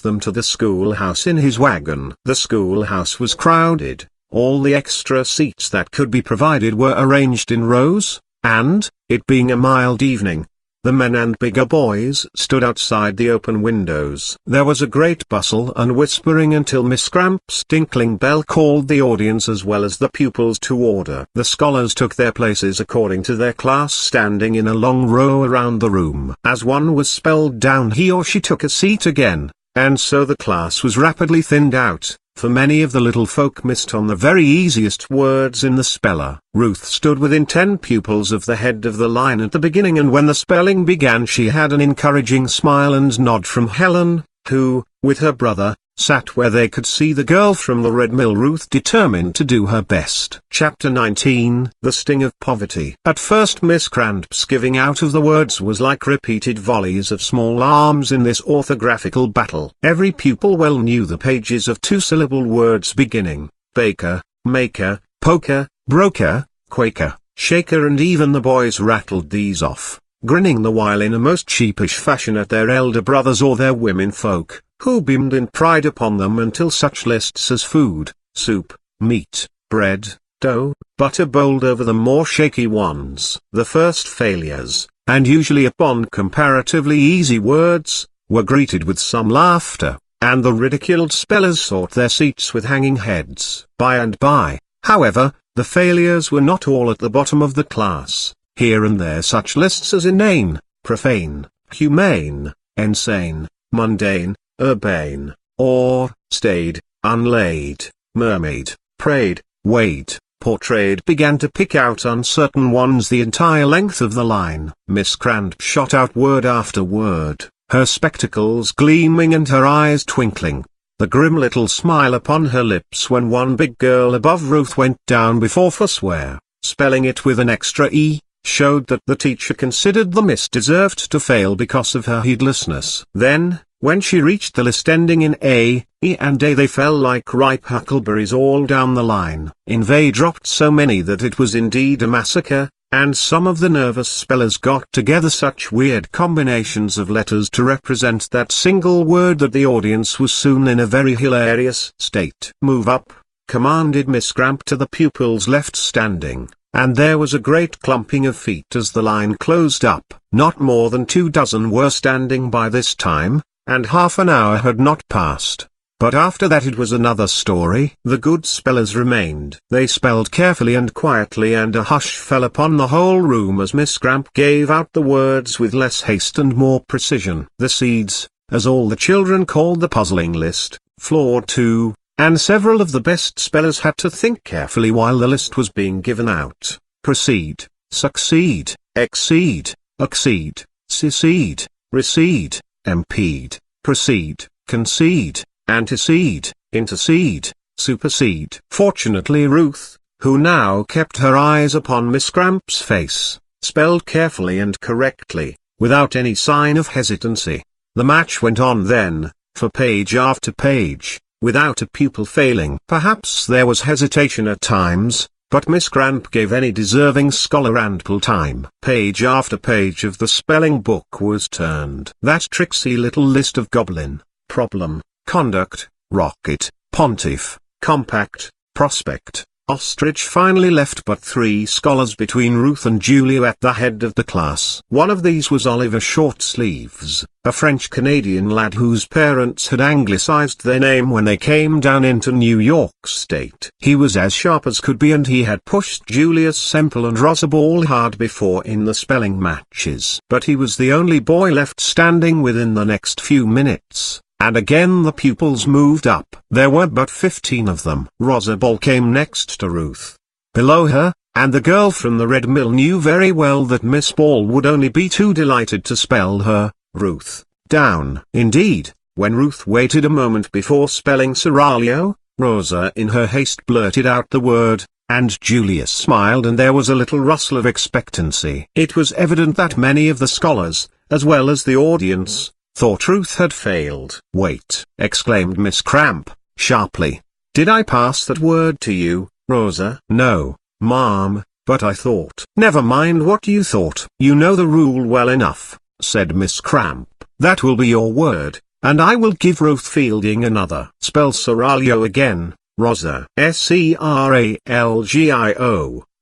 [SPEAKER 1] them to the schoolhouse in his wagon. The schoolhouse was crowded. All the extra seats that could be provided were arranged in rows, and, it being a mild evening, the men and bigger boys stood outside the open windows. There was a great bustle and whispering until Miss Cramp's tinkling bell called the audience as well as the pupils to order. The scholars took their places according to their class, standing in a long row around the room. As one was spelled down, he or she took a seat again, and so the class was rapidly thinned out, for many of the little folk missed on the very easiest words in the speller. Ruth stood within 10 pupils of the head of the line at the beginning, and when the spelling began she had an encouraging smile and nod from Helen, who, with her brother, sat where they could see the girl from the Red Mill. Ruth determined to do her best. Chapter 19, The Sting of Poverty. At first Miss Cramp's giving out of the words was like repeated volleys of small arms in this orthographical battle. Every pupil well knew the pages of two-syllable words beginning, baker, maker, poker, broker, quaker, shaker, and even the boys rattled these off, grinning the while in a most sheepish fashion at their elder brothers or their women folk, who beamed in pride upon them until such lists as food, soup, meat, bread, dough, butter bowled over the more shaky ones. The first failures, and usually upon comparatively easy words, were greeted with some laughter, and the ridiculed spellers sought their seats with hanging heads. By and by, however, the failures were not all at the bottom of the class. Here and there such lists as inane, profane, humane, insane, mundane, urbane, or, staid, unlaid, mermaid, prayed, weighed, portrayed began to pick out uncertain ones the entire length of the line. Miss Cramp shot out word after word, her spectacles gleaming and her eyes twinkling, the grim little smile upon her lips when one big girl above Ruth went down before forswear, spelling it with an extra E, showed that the teacher considered the miss deserved to fail because of her heedlessness. Then, when she reached the list ending in A, E and A, they fell like ripe huckleberries all down the line. In they dropped so many that it was indeed a massacre, and some of the nervous spellers got together such weird combinations of letters to represent that single word that the audience was soon in a very hilarious state. "Move up," commanded Miss Cramp to the pupils left standing, and there was a great clumping of feet as the line closed up. Not more than 24 were standing by this time, and half an hour had not passed. But after that it was another story. The good spellers remained. They spelled carefully and quietly, and a hush fell upon the whole room as Miss Cramp gave out the words with less haste and more precision. The seeds, as all the children called the puzzling list, floored too, and several of the best spellers had to think carefully while the list was being given out. Proceed, succeed, exceed, exceed, secede, recede, impede, proceed, concede, antecede, intercede, supersede. Fortunately Ruth, who now kept her eyes upon Miss Cramp's face, spelled carefully and correctly, without any sign of hesitancy. The match went on then, for page after page, without a pupil failing. Perhaps there was hesitation at times, but Miss Cramp gave any deserving scholar ample time. Page after page of the spelling book was turned. That tricksy little list of goblin, problem, conduct, rocket, pontiff, compact, prospect. Ostrich finally left but 3 scholars between Ruth and Julia at the head of the class. One of these was Oliver Shortsleeves, a French-Canadian lad whose parents had anglicized their name when they came down into New York State. He was as sharp as could be, and he had pushed Julius Semple and Rosa Ball hard before in the spelling matches. But he was the only boy left standing within the next few minutes. And again the pupils moved up. There were but 15 of them. Rosa Ball came next to Ruth. Below her, and the girl from the Red Mill knew very well that Miss Ball would only be too delighted to spell her, Ruth, down. Indeed, when Ruth waited a moment before spelling seraglio, Rosa in her haste blurted out the word, and Julius smiled, and there was a little rustle of expectancy. It was evident that many of the scholars, as well as the audience, thought Ruth had failed. "Wait!" exclaimed Miss Cramp, sharply. "Did I pass that word to you, Rosa?" "No, ma'am, but I thought." "Never mind what you thought. You know the rule well enough," said Miss Cramp. "That will be your word, and I will give Ruth Fielding another. Spell seraglio again, Rosa." "S-E-R-A-L-G-I-O,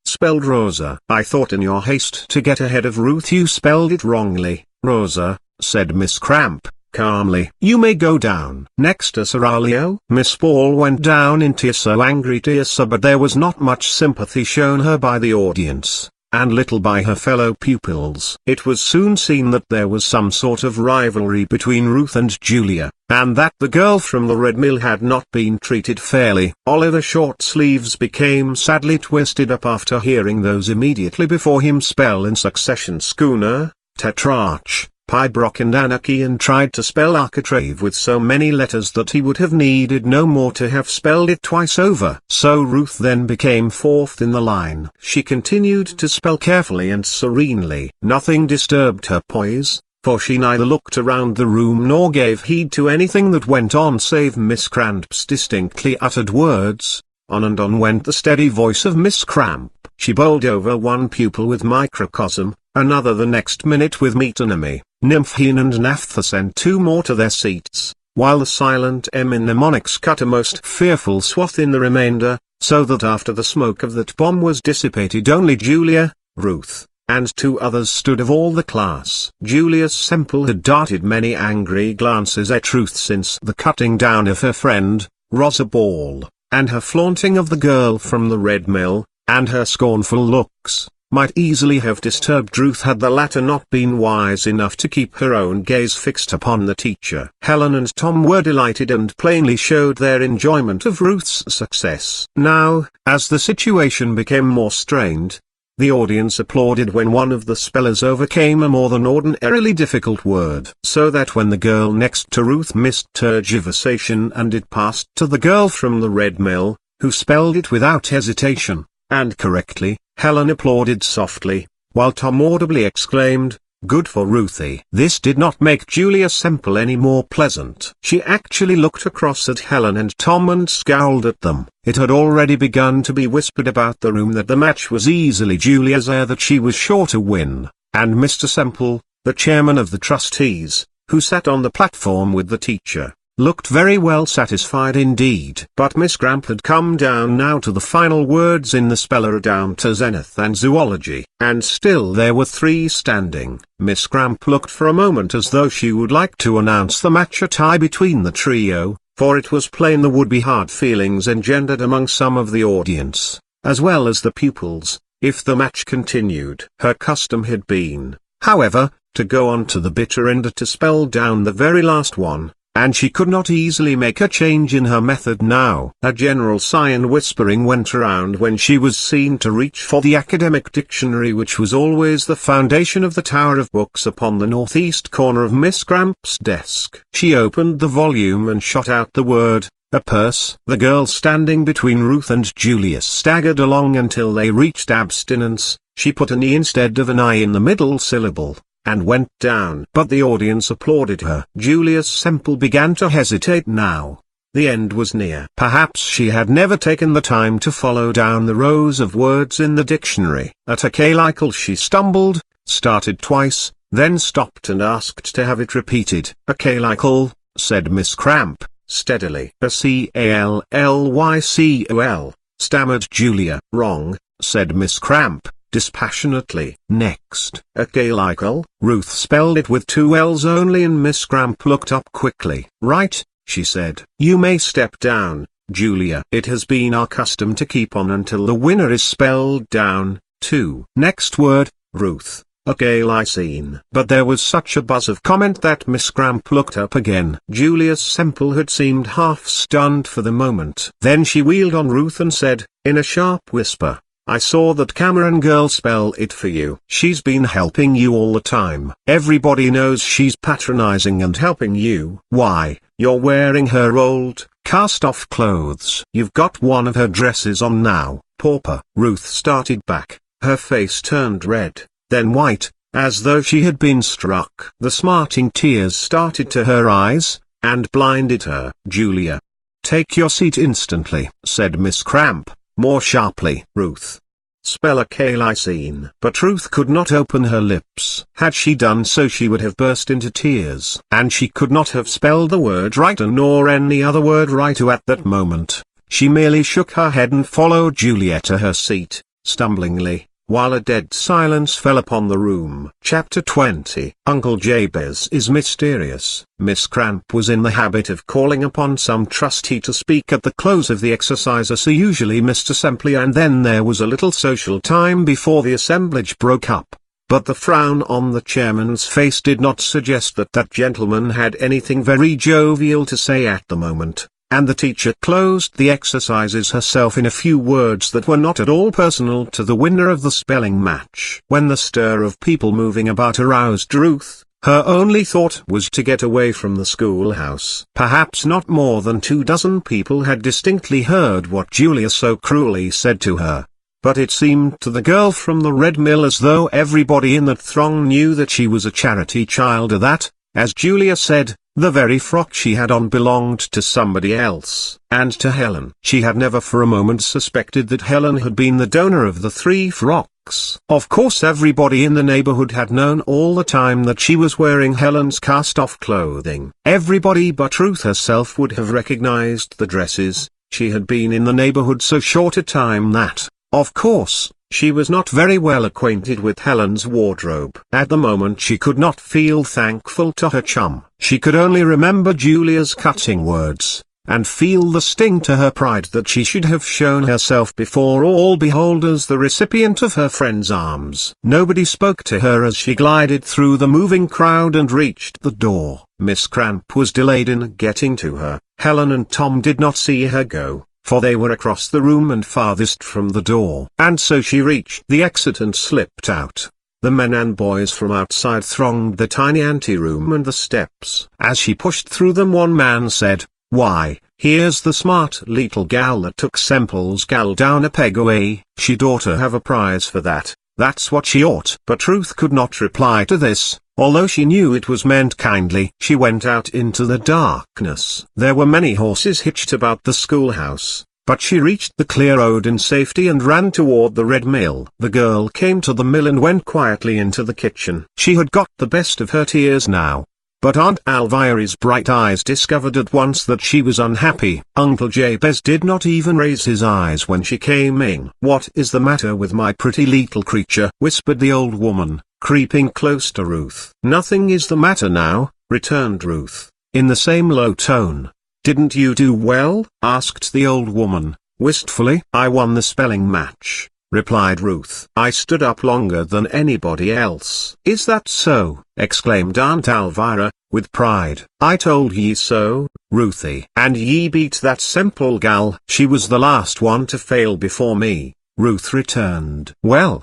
[SPEAKER 1] spelled Rosa." "I thought in your haste to get ahead of Ruth you spelled it wrongly, Rosa," said Miss Cramp, calmly. "You may go down." Next to seraglio, Miss Ball went down in tears, so angry tears, but there was not much sympathy shown her by the audience, and little by her fellow pupils. It was soon seen that there was some sort of rivalry between Ruth and Julia, and that the girl from the Red Mill had not been treated fairly. Oliver Shortsleeves became sadly twisted up after hearing those immediately before him spell in succession schooner, tetrarch, pibroch and anarchy, and tried to spell architrave with so many letters that he would have needed no more to have spelled it twice over. So Ruth then became 4th in the line. She continued to spell carefully and serenely. Nothing disturbed her poise, for she neither looked around the room nor gave heed to anything that went on save Miss Cramp's distinctly uttered words. On and on went the steady voice of Miss Cramp. She bowled over one pupil with microcosm, another the next minute with metonymy, nymphene and naphthous, and 2 more to their seats, while the silent M in mnemonics cut a most fearful swath in the remainder, so that after the smoke of that bomb was dissipated only Julia, Ruth, and 2 others stood of all the class. Julius Semple had darted many angry glances at Ruth since the cutting down of her friend, Rosa Ball, and her flaunting of the girl from the Red Mill, and her scornful looks, might easily have disturbed Ruth had the latter not been wise enough to keep her own gaze fixed upon the teacher. Helen and Tom were delighted and plainly showed their enjoyment of Ruth's success. Now, as the situation became more strained, the audience applauded when one of the spellers overcame a more than ordinarily difficult word, so that when the girl next to Ruth missed tergiversation and it passed to the girl from the Red Mill, who spelled it without hesitation, and correctly, Helen applauded softly, while Tom audibly exclaimed, "Good for Ruthie." This did not make Julia Semple any more pleasant. She actually looked across at Helen and Tom and scowled at them. It had already begun to be whispered about the room that the match was easily Julia's heir, that she was sure to win, and Mr. Semple, the chairman of the trustees, who sat on the platform with the teacher, looked very well satisfied indeed. But Miss Cramp had come down now to the final words in the speller down to zenith and zoology, and still there were 3 standing. Miss Cramp looked for a moment as though she would like to announce the match a tie between the trio, for it was plain there would be hard feelings engendered among some of the audience, as well as the pupils, if the match continued. Her custom had been, however, to go on to the bitter end to spell down the very last one, and she could not easily make a change in her method now. A general sigh and whispering went around when she was seen to reach for the academic dictionary, which was always the foundation of the tower of books upon the northeast corner of Miss Cramp's desk. She opened the volume and shot out the word, "a purse." The girl standing between Ruth and Julius staggered along until they reached abstinence. She put an E instead of an I in the middle syllable, and went down. But the audience applauded her. Julius Semple began to hesitate now. The end was near. Perhaps she had never taken the time to follow down the rows of words in the dictionary. At a calicle she stumbled, started twice, then stopped and asked to have it repeated. "A calicle," said Miss Cramp, steadily. "A calllycol. stammered Julia. Wrong, said Miss Cramp, dispassionately. Next. Akalikel. Ruth spelled it with 2 L's only and Miss Cramp looked up quickly. Right, she said. You may step down, Julia. It has been our custom to keep on until the winner is spelled down, too. Next word, Ruth. Akalicene. But there was such a buzz of comment that Miss Cramp looked up again. Julia Semple had seemed half stunned for the moment. Then she wheeled on Ruth and said, in a sharp whisper, I saw that Cameron girl spell it for you. She's been helping you all the time. Everybody knows she's patronizing and helping you. Why, you're wearing her old, cast-off clothes. You've got one of her dresses on now, pauper. Ruth started back, her face turned red, then white, as though she had been struck. The smarting tears started to her eyes, and blinded her. Julia. Take your seat instantly, said Miss Cramp, more sharply. Ruth. Spell Akalicene. But Ruth could not open her lips. Had she done so she would have burst into tears. And she could not have spelled the word right nor any other word right at that moment. She merely shook her head and followed Julia to her seat, stumblingly, while a dead silence fell upon the room. Chapter 20. Uncle Jabez is mysterious. Miss Cramp was in the habit of calling upon some trustee to speak at the close of the exercise, so usually Mr. Semple, and then there was a little social time before the assemblage broke up. But the frown on the chairman's face did not suggest that that gentleman had anything very jovial to say at the moment. And the teacher closed the exercises herself in a few words that were not at all personal to the winner of the spelling match. When the stir of people moving about aroused Ruth, her only thought was to get away from the schoolhouse. Perhaps not more than 24 people had distinctly heard what Julia so cruelly said to her. But it seemed to the girl from the Red Mill as though everybody in that throng knew that she was a charity child, or that, as Julia said, the very frock she had on belonged to somebody else. And to Helen. She had never for a moment suspected that Helen had been the donor of the 3 frocks. Of course everybody in the neighborhood had known all the time that she was wearing Helen's cast-off clothing. Everybody but Ruth herself would have recognized the dresses. She had been in the neighborhood so short a time that, of course, she was not very well acquainted with Helen's wardrobe. At the moment she could not feel thankful to her chum. She could only remember Julia's cutting words, and feel the sting to her pride that she should have shown herself before all beholders the recipient of her friend's arms. Nobody spoke to her as she glided through the moving crowd and reached the door. Miss Cramp was delayed in getting to her. Helen and Tom did not see her go, for they were across the room and farthest from the door. And so she reached the exit and slipped out. The men and boys from outside thronged the tiny anteroom and the steps. As she pushed through them, one man said, "Why, here's the smart little gal that took Semple's gal down a peg-away. She'd oughter have a prize for that, that's what she ought." But Ruth could not reply to this, although she knew it was meant kindly. She went out into the darkness. There were many horses hitched about the schoolhouse, but she reached the clear road in safety and ran toward the Red Mill. The girl came to the mill and went quietly into the kitchen. She had got the best of her tears now. But Aunt Alvira's bright eyes discovered at once that she was unhappy. Uncle Jabez did not even raise his eyes when she came in. "What is the matter with my pretty little creature?" whispered the old woman, creeping close to Ruth. "Nothing is the matter now," returned Ruth, in the same low tone. "Didn't you do well?" asked the old woman, wistfully. "I won the spelling match," replied Ruth. "I stood up longer than anybody else." "Is that so?" exclaimed Aunt Alvira, with pride. "I told ye so, Ruthie. And ye beat that Semple gal." "She was the last one to fail before me," Ruth returned. Well,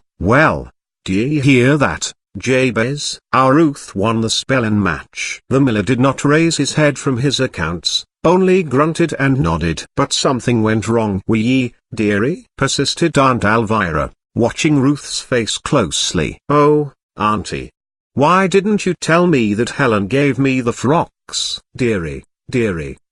[SPEAKER 1] d'ye hear that, Jabez? Our Ruth won the spellin' match." The miller did not raise his head from his accounts, only grunted and nodded. "But something went wrong wi' ye, dearie?" persisted Aunt Alvira, watching Ruth's face closely. "Oh, auntie. Why didn't you tell me that Helen gave me the frocks?" "Dearie,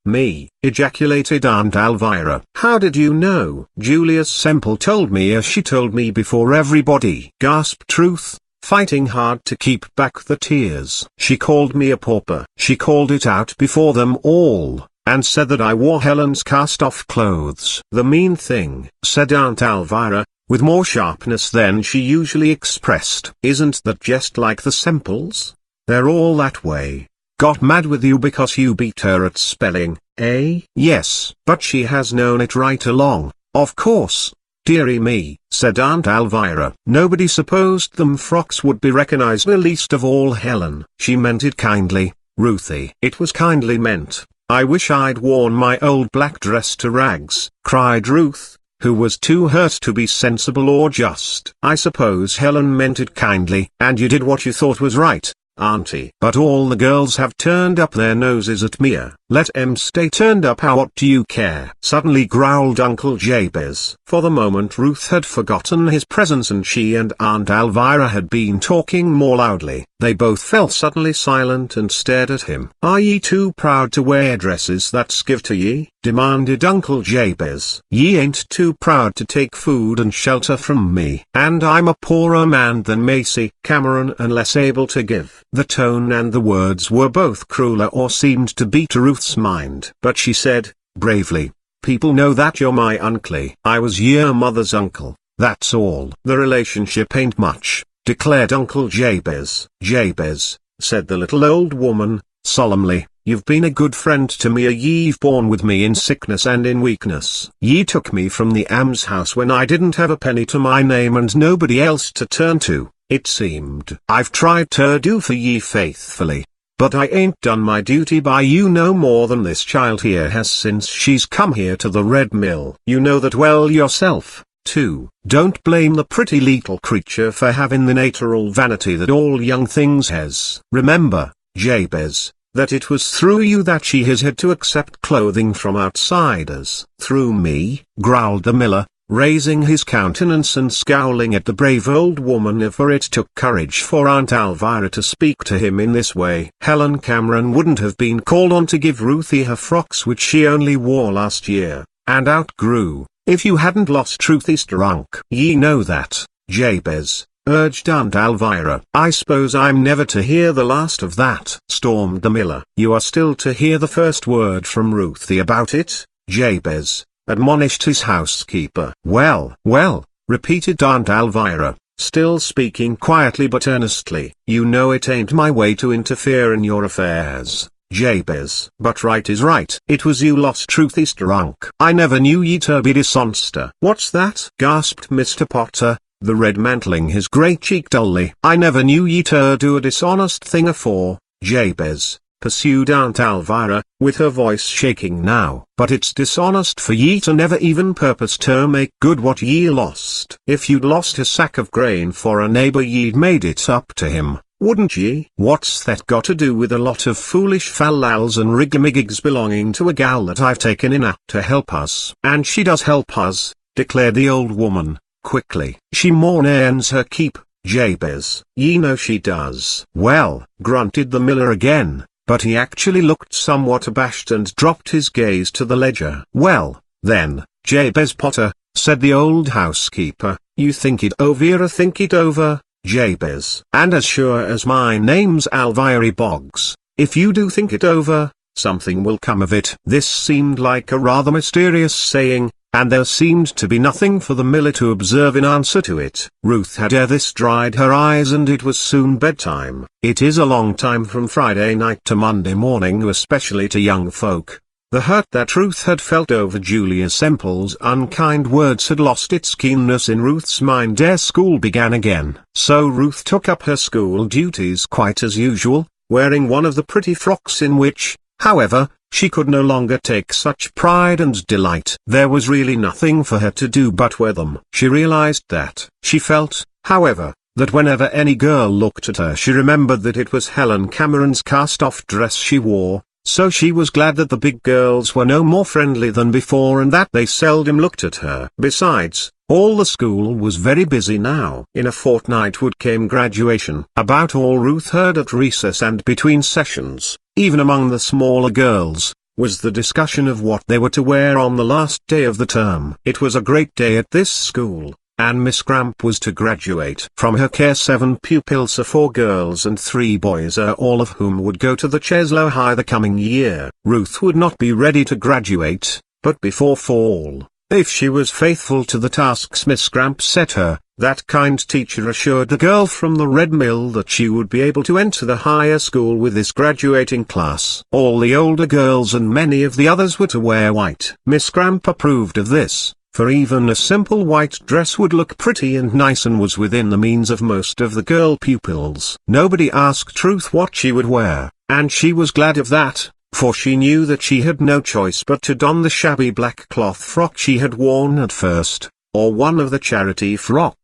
[SPEAKER 1] me," ejaculated Aunt Alvira. "How did you know?" "Julia Semple told me, as she told me before everybody," gasped Ruth, fighting hard to keep back the tears. "She called me a pauper. She called it out before them all. and said that I wore Helen's cast-off clothes. The mean thing, said Aunt Elvira, with more sharpness than she usually expressed. Isn't that just like the Semples? They're all that way. Got mad with you because you beat her at spelling, eh? Yes, but she has known it right along, of course. Dearie me, said Aunt Elvira. Nobody supposed them frocks would be recognized, least of all Helen. She meant it kindly, Ruthie. It was kindly meant. I wish I'd worn my old black dress to rags, cried Ruth, who was too hurt to be sensible or just. I suppose Helen meant it kindly, and you did what you thought was right, Auntie. But all the girls have turned up their noses at me. Let 'em stay turned up. How what do you care? Suddenly growled Uncle Jabez. For the moment Ruth had forgotten his presence and she and Aunt Elvira had been talking more loudly. They both fell suddenly silent and stared at him. Are ye too proud to wear dresses that's give to ye? Demanded Uncle Jabez. Ye ain't too proud to take food and shelter from me. And I'm a poorer man than Macy Cameron and less able to give. The tone and the words were both crueler or seemed to beat Ruth's mind. But she said, bravely, people know that you're my uncle. I was your mother's uncle, that's all. The relationship ain't much, declared Uncle Jabez. Jabez, said the little old woman, solemnly, you've been a good friend to me. Ye've borne with me in sickness and in weakness. Ye took me from the almshouse when I didn't have a penny to my name and nobody else to turn to, it seemed. I've tried to do for ye faithfully, but I ain't done my duty by you no more than this child here has since she's come here to the Red Mill. You know that well yourself, too. Don't blame the pretty little creature for having the natural vanity that all young things has. Remember, Jabez, that it was through you that she has had to accept clothing from outsiders. Through me, growled the miller, raising his countenance and scowling at the brave old woman. For it took courage for Aunt Elvira to speak to him in this way. Helen Cameron wouldn't have been called on to give Ruthie her frocks which she only wore last year, and outgrew, if you hadn't lost Ruthie's trunk. Ye know that, Jabez, urged Aunt Elvira. I suppose I'm never to hear the last of that, stormed the miller. You are still to hear the first word from Ruthie about it, Jabez, admonished his housekeeper. Well, well, repeated Aunt Elvira, still speaking quietly but earnestly. You know it ain't my way to interfere in your affairs, Jabez. But right is right. It was you lost Ruthie's trunk. I never knew ye to be dishonest. What's that? Gasped Mr. Potter, the red mantling his great cheek dully. I never knew ye to do a dishonest thing afore, Jabez, pursued Aunt Elvira, with her voice shaking now. But it's dishonest for ye to never even purpose to make good what ye lost. If you'd lost a sack of grain for a neighbor ye'd made it up to him, wouldn't ye? What's that got to do with a lot of foolish fal-lals and rigamagigs belonging to a gal that I've taken in to help us? And she does help us, declared the old woman, quickly. She more earns her keep, Jabez. Ye know she does. Well, grunted the miller again, but he actually looked somewhat abashed and dropped his gaze to the ledger. Well, then, Jabez Potter, said the old housekeeper, you think it over. Think it over, Jabez. And as sure as my name's Elvira Boggs, if you do think it over, something will come of it. This seemed like a rather mysterious saying, and there seemed to be nothing for the miller to observe in answer to it. Ruth had ere this dried her eyes and it was soon bedtime. It is a long time from Friday night to Monday morning, especially to young folk. The hurt that Ruth had felt over Julia Semple's unkind words had lost its keenness in Ruth's mind ere school began again. So Ruth took up her school duties quite as usual, wearing one of the pretty frocks in which, however, she could no longer take such pride and delight. There was really nothing for her to do but wear them. She realized that. She felt, however, that whenever any girl looked at her she remembered that it was Helen Cameron's cast-off dress she wore, so she was glad that the big girls were no more friendly than before and that they seldom looked at her. Besides, all the school was very busy now. In a fortnight would came graduation. About all Ruth heard at recess and between sessions, even among the smaller girls, was the discussion of what they were to wear on the last day of the term. It was a great day at this school, and Miss Cramp was to graduate. From her care 7 pupils are 4 girls and 3 boys, all of whom would go to the Cheslow High the coming year. Ruth would not be ready to graduate, but before fall, if she was faithful to the tasks Miss Cramp set her. That kind teacher assured the girl from the Red Mill that she would be able to enter the higher school with this graduating class. All the older girls and many of the others were to wear white. Miss Cramp approved of this, for even a simple white dress would look pretty and nice and was within the means of most of the girl pupils. Nobody asked Ruth what she would wear, and she was glad of that, for she knew that she had no choice but to don the shabby black cloth frock she had worn at first, or one of the charity frocks.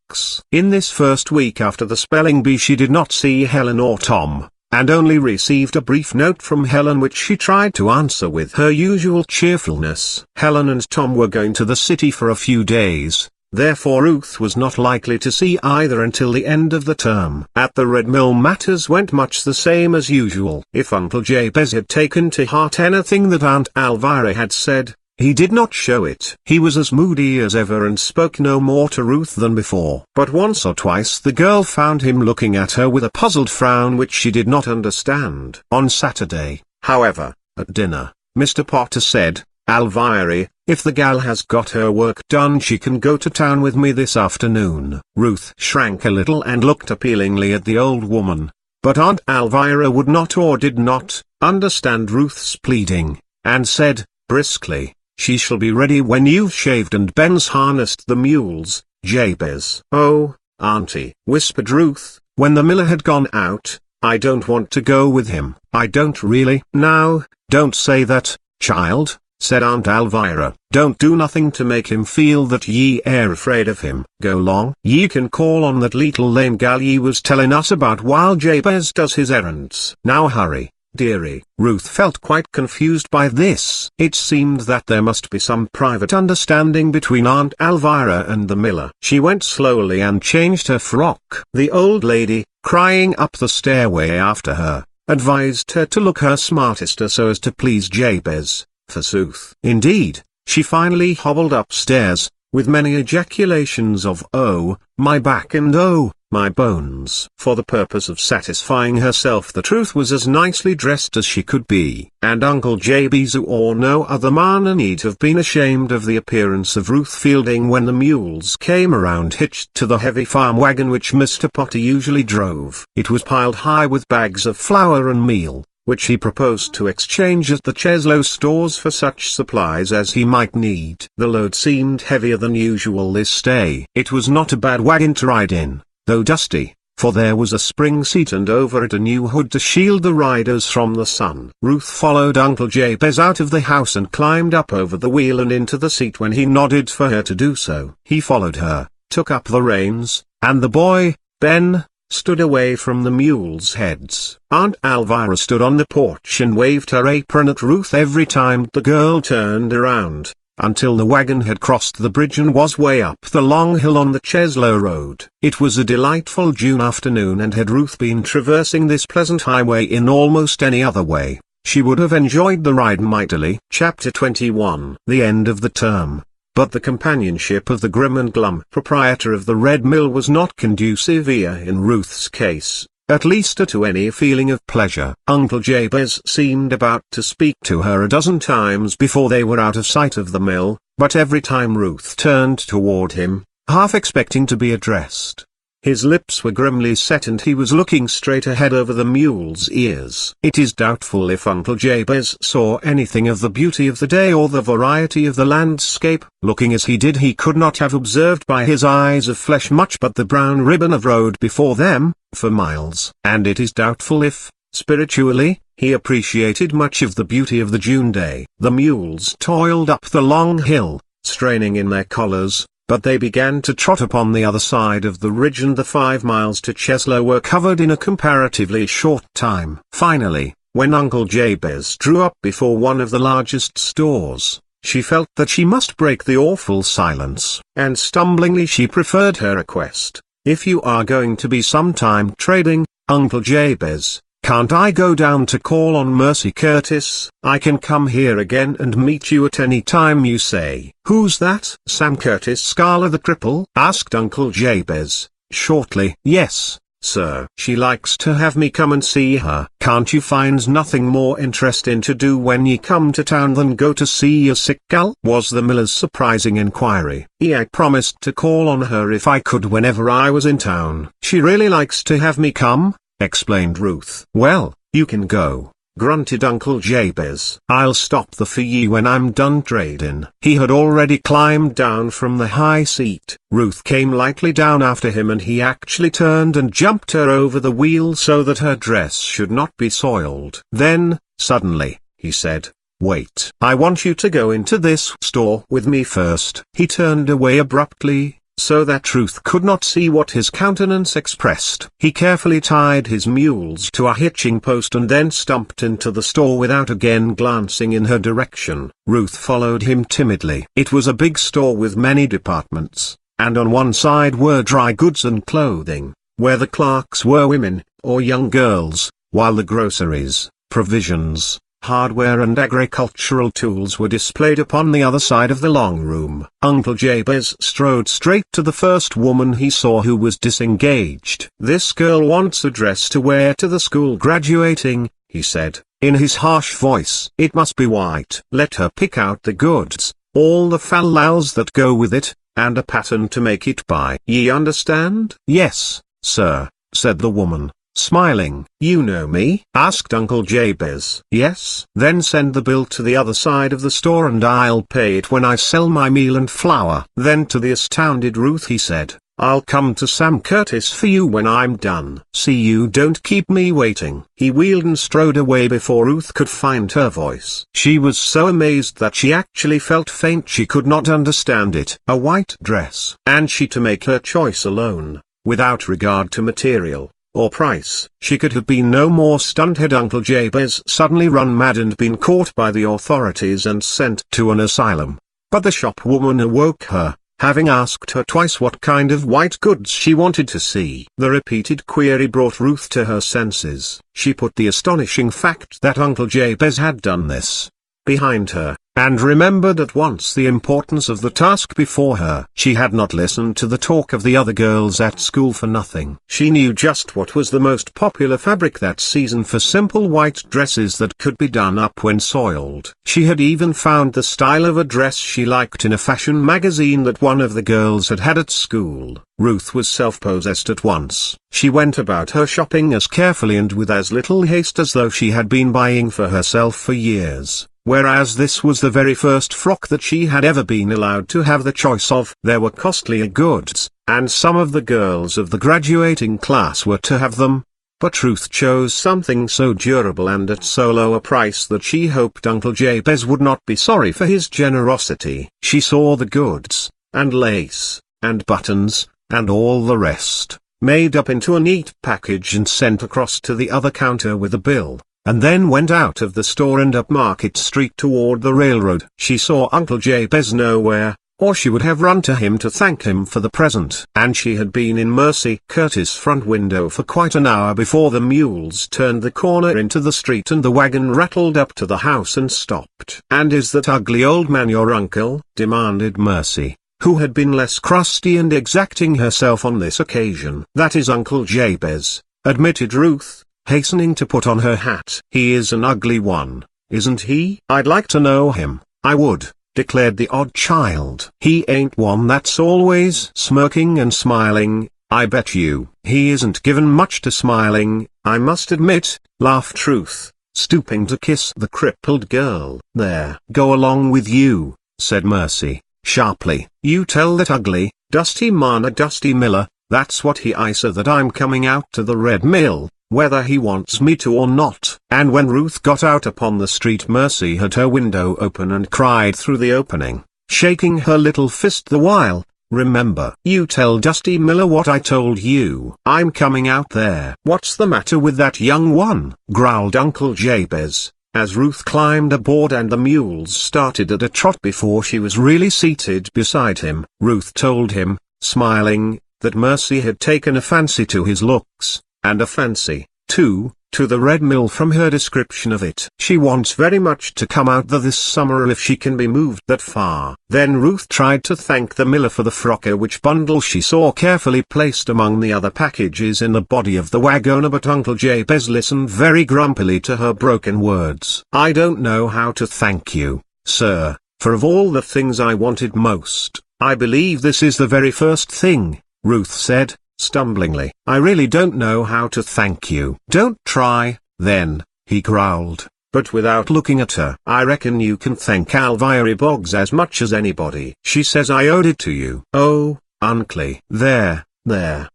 [SPEAKER 1] In this first week after the spelling bee she did not see Helen or Tom, and only received a brief note from Helen which she tried to answer with her usual cheerfulness. Helen and Tom were going to the city for a few days, therefore Ruth was not likely to see either until the end of the term. At the Red Mill matters went much the same as usual. If Uncle Jabez had taken to heart anything that Aunt Elvira had said, he did not show it. He was as moody as ever and spoke no more to Ruth than before. But once or twice the girl found him looking at her with a puzzled frown which she did not understand. On Saturday, however, at dinner, Mr. Potter said, "Elvira, if the gal has got her work done she can go to town with me this afternoon." Ruth shrank a little and looked appealingly at the old woman, but Aunt Elvira would not or did not understand Ruth's pleading, and said, briskly, "She shall be ready when you've shaved and Ben's harnessed the mules, Jabez." "Oh, Auntie," whispered Ruth, when the miller had gone out, "I don't want to go with him." "I don't really." "Now, don't say that, child," said Aunt Elvira. "Don't do nothing to make him feel that ye air afraid of him. Go long. Ye can call on that leetle lame gal ye was tellin' us about while Jabez does his errands. Now hurry, dearie." Ruth felt quite confused by this. It seemed that there must be some private understanding between Aunt Elvira and the miller. She went slowly and changed her frock. The old lady, crying up the stairway after her, advised her to look her smartest so as to please Jabez, forsooth. Indeed, she finally hobbled upstairs, with many ejaculations of "Oh, my back and oh, my bones." For the purpose of satisfying herself that Ruth was as nicely dressed as she could be. And Uncle Jabez or no other man need have been ashamed of the appearance of Ruth Fielding when the mules came around hitched to the heavy farm wagon which Mr. Potter usually drove. It was piled high with bags of flour and meal, which he proposed to exchange at the Cheslow stores for such supplies as he might need. The load seemed heavier than usual this day. It was not a bad wagon to ride in, though dusty, for there was a spring seat and over it a new hood to shield the riders from the sun. Ruth followed Uncle Jabez out of the house and climbed up over the wheel and into the seat when he nodded for her to do so. He followed her, took up the reins, and the boy, Ben, stood away from the mules' heads. Aunt Elvira stood on the porch and waved her apron at Ruth every time the girl turned around, until the wagon had crossed the bridge and was way up the long hill on the Cheslow road. It was a delightful June afternoon, and had Ruth been traversing this pleasant highway in almost any other way, she would have enjoyed the ride mightily. Chapter 21. The end of the term. But the companionship of the grim and glum proprietor of the Red Mill was not conducive in Ruth's case, at least to any feeling of pleasure. Uncle Jabez seemed about to speak to her a dozen times before they were out of sight of the mill, but every time Ruth turned toward him, half expecting to be addressed, his lips were grimly set and he was looking straight ahead over the mule's ears. It is doubtful if Uncle Jabez saw anything of the beauty of the day or the variety of the landscape. Looking as he did, he could not have observed by his eyes of flesh much but the brown ribbon of road before them, for miles. And it is doubtful if, spiritually, he appreciated much of the beauty of the June day. The mules toiled up the long hill, straining in their collars, but they began to trot upon the other side of the ridge, and the 5 miles to Cheslow were covered in a comparatively short time. Finally, when Uncle Jabez drew up before one of the largest stores, she felt that she must break the awful silence, and stumblingly she preferred her request. "If you are going to be some time trading, Uncle Jabez, Can't I go down to call on Mercy Curtis? I can come here again and meet you at any time you say." "Who's that? Sam Curtis Scala the cripple?" asked Uncle Jabez, shortly. "Yes, sir. She likes to have me come and see her." "Can't you find nothing more interesting to do when ye come to town than go to see your sick gal?" was the miller's surprising inquiry. "I promised to call on her if I could whenever I was in town." "She really likes to have me come," explained Ruth. "Well, you can go," grunted Uncle Jabez. "I'll stop the for ye when I'm done trading." He had already climbed down from the high seat. Ruth came lightly down after him and he actually turned and jumped her over the wheel so that her dress should not be soiled. Then, suddenly, he said, "Wait. I want you to go into this store with me first." He turned away abruptly, so that Ruth could not see what his countenance expressed. He carefully tied his mules to a hitching post and then stumped into the store without again glancing in her direction. Ruth followed him timidly. It was a big store with many departments, and on one side were dry goods and clothing, where the clerks were women, or young girls, while the groceries, provisions, hardware and agricultural tools were displayed upon the other side of the long room. Uncle Jabez strode straight to the first woman he saw who was disengaged. "This girl wants a dress to wear to the school graduating," he said, in his harsh voice. "It must be white. Let her pick out the goods, all the fallals that go with it, and a pattern to make it by. Ye understand?" "Yes, sir," said the woman, smiling. "You know me?" asked Uncle Jabez. "Yes." "Then send the bill to the other side of the store and I'll pay it when I sell my meal and flour." Then to the astounded Ruth he said, "I'll come to Sam Curtis for you when I'm done. See you don't keep me waiting." He wheeled and strode away before Ruth could find her voice. She was so amazed that she actually felt faint. She could not understand it. A white dress, and she to make her choice alone, without regard to material or price. She could have been no more stunned had Uncle Jabez suddenly run mad and been caught by the authorities and sent to an asylum. But the shopwoman awoke her, having asked her twice what kind of white goods she wanted to see. The repeated query brought Ruth to her senses. She put the astonishing fact that Uncle Jabez had done this behind her, and remembered at once the importance of the task before her. She had not listened to the talk of the other girls at school for nothing. She knew just what was the most popular fabric that season for simple white dresses that could be done up when soiled. She had even found the style of a dress she liked in a fashion magazine that one of the girls had had at school. Ruth was self-possessed at once. She went about her shopping as carefully and with as little haste as though she had been buying for herself for years. Whereas this was the very first frock that she had ever been allowed to have the choice of. There were costlier goods, and some of the girls of the graduating class were to have them. But Ruth chose something so durable and at so low a price that she hoped Uncle Jabez would not be sorry for his generosity. She saw the goods, and lace, and buttons, and all the rest, made up into a neat package and sent across to the other counter with a bill, and then went out of the store and up Market Street toward the railroad. She saw Uncle Jabez nowhere, or she would have run to him to thank him for the present. And she had been in Mercy Curtis' front window for quite an hour before the mules turned the corner into the street and the wagon rattled up to the house and stopped. "And is that ugly old man your uncle?" demanded Mercy, who had been less crusty and exacting herself on this occasion. "That is Uncle Jabez," admitted Ruth, hastening to put on her hat. "He is an ugly one, isn't he?" "I'd like to know him, I would," declared the odd child. "He ain't one that's always smirking and smiling, I bet you." "He isn't given much to smiling, I must admit," laughed Ruth, stooping to kiss the crippled girl. "There, go along with you," said Mercy, sharply. "You tell that ugly, dusty man a dusty miller, that's what he I say that I'm coming out to the Red Mill, whether he wants me to or not." And when Ruth got out upon the street, Mercy had her window open and cried through the opening, shaking her little fist the while, "Remember, you tell Dusty Miller what I told you. I'm coming out there." "What's the matter with that young one?" growled Uncle Jabez, as Ruth climbed aboard and the mules started at a trot before she was really seated beside him. Ruth told him, smiling, that Mercy had taken a fancy to his looks, and a fancy, too, to the Red Mill from her description of it. She wants very much to come out there this summer if she can be moved that far. Then Ruth tried to thank the miller for the frocker which bundle she saw carefully placed among the other packages in the body of the wagoner, but Uncle Jabez listened very grumpily to her broken words. "I don't know how to thank you, sir, for of all the things I wanted most, I believe this is the very first thing," Ruth said, stumblingly. "I really don't know how to thank you." "Don't try, then," he growled, but without looking at her. "I reckon you can thank Elvira Boggs as much as anybody. She says I owed it to you." "Oh, Uncle." There,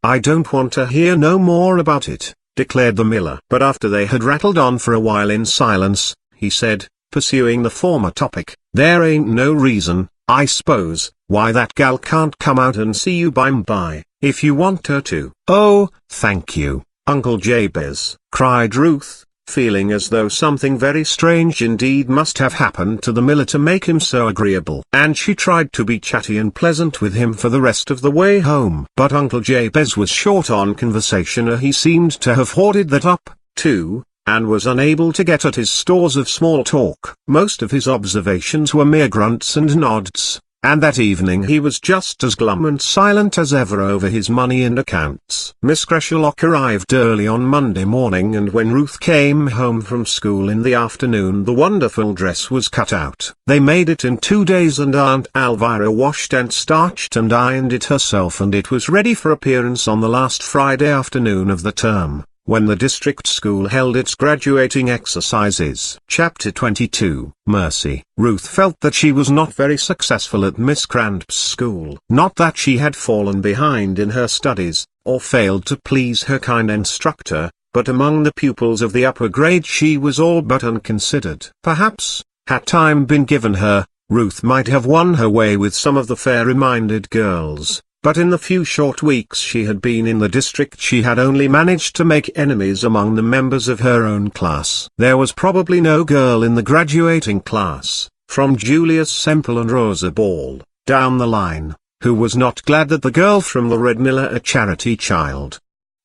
[SPEAKER 1] I don't want to hear no more about it," declared the miller. But after they had rattled on for a while in silence, he said, pursuing the former topic, "There ain't no reason, I suppose, why that gal can't come out and see you by, if you want her to." "Oh, thank you, Uncle Jabez," cried Ruth, feeling as though something very strange indeed must have happened to the miller to make him so agreeable. And she tried to be chatty and pleasant with him for the rest of the way home. But Uncle Jabez was short on conversation, or he seemed to have hoarded that up, too, and was unable to get at his stores of small talk. Most of his observations were mere grunts and nods, and that evening he was just as glum and silent as ever over his money and accounts. Miss Greshelock arrived early on Monday morning, and when Ruth came home from school in the afternoon the wonderful dress was cut out. They made it in 2 days, and Aunt Elvira washed and starched and ironed it herself, and it was ready for appearance on the last Friday afternoon of the term, when the district school held its graduating exercises. Chapter 22. Mercy. Ruth felt that she was not very successful at Miss Cramp's school. Not that she had fallen behind in her studies, or failed to please her kind instructor, but among the pupils of the upper grade she was all but unconsidered. Perhaps, had time been given her, Ruth might have won her way with some of the fairy-minded girls. But in the few short weeks she had been in the district she had only managed to make enemies among the members of her own class. There was probably no girl in the graduating class, from Julius Semple and Rosa Ball, down the line, who was not glad that the girl from the Red Mill, a charity child,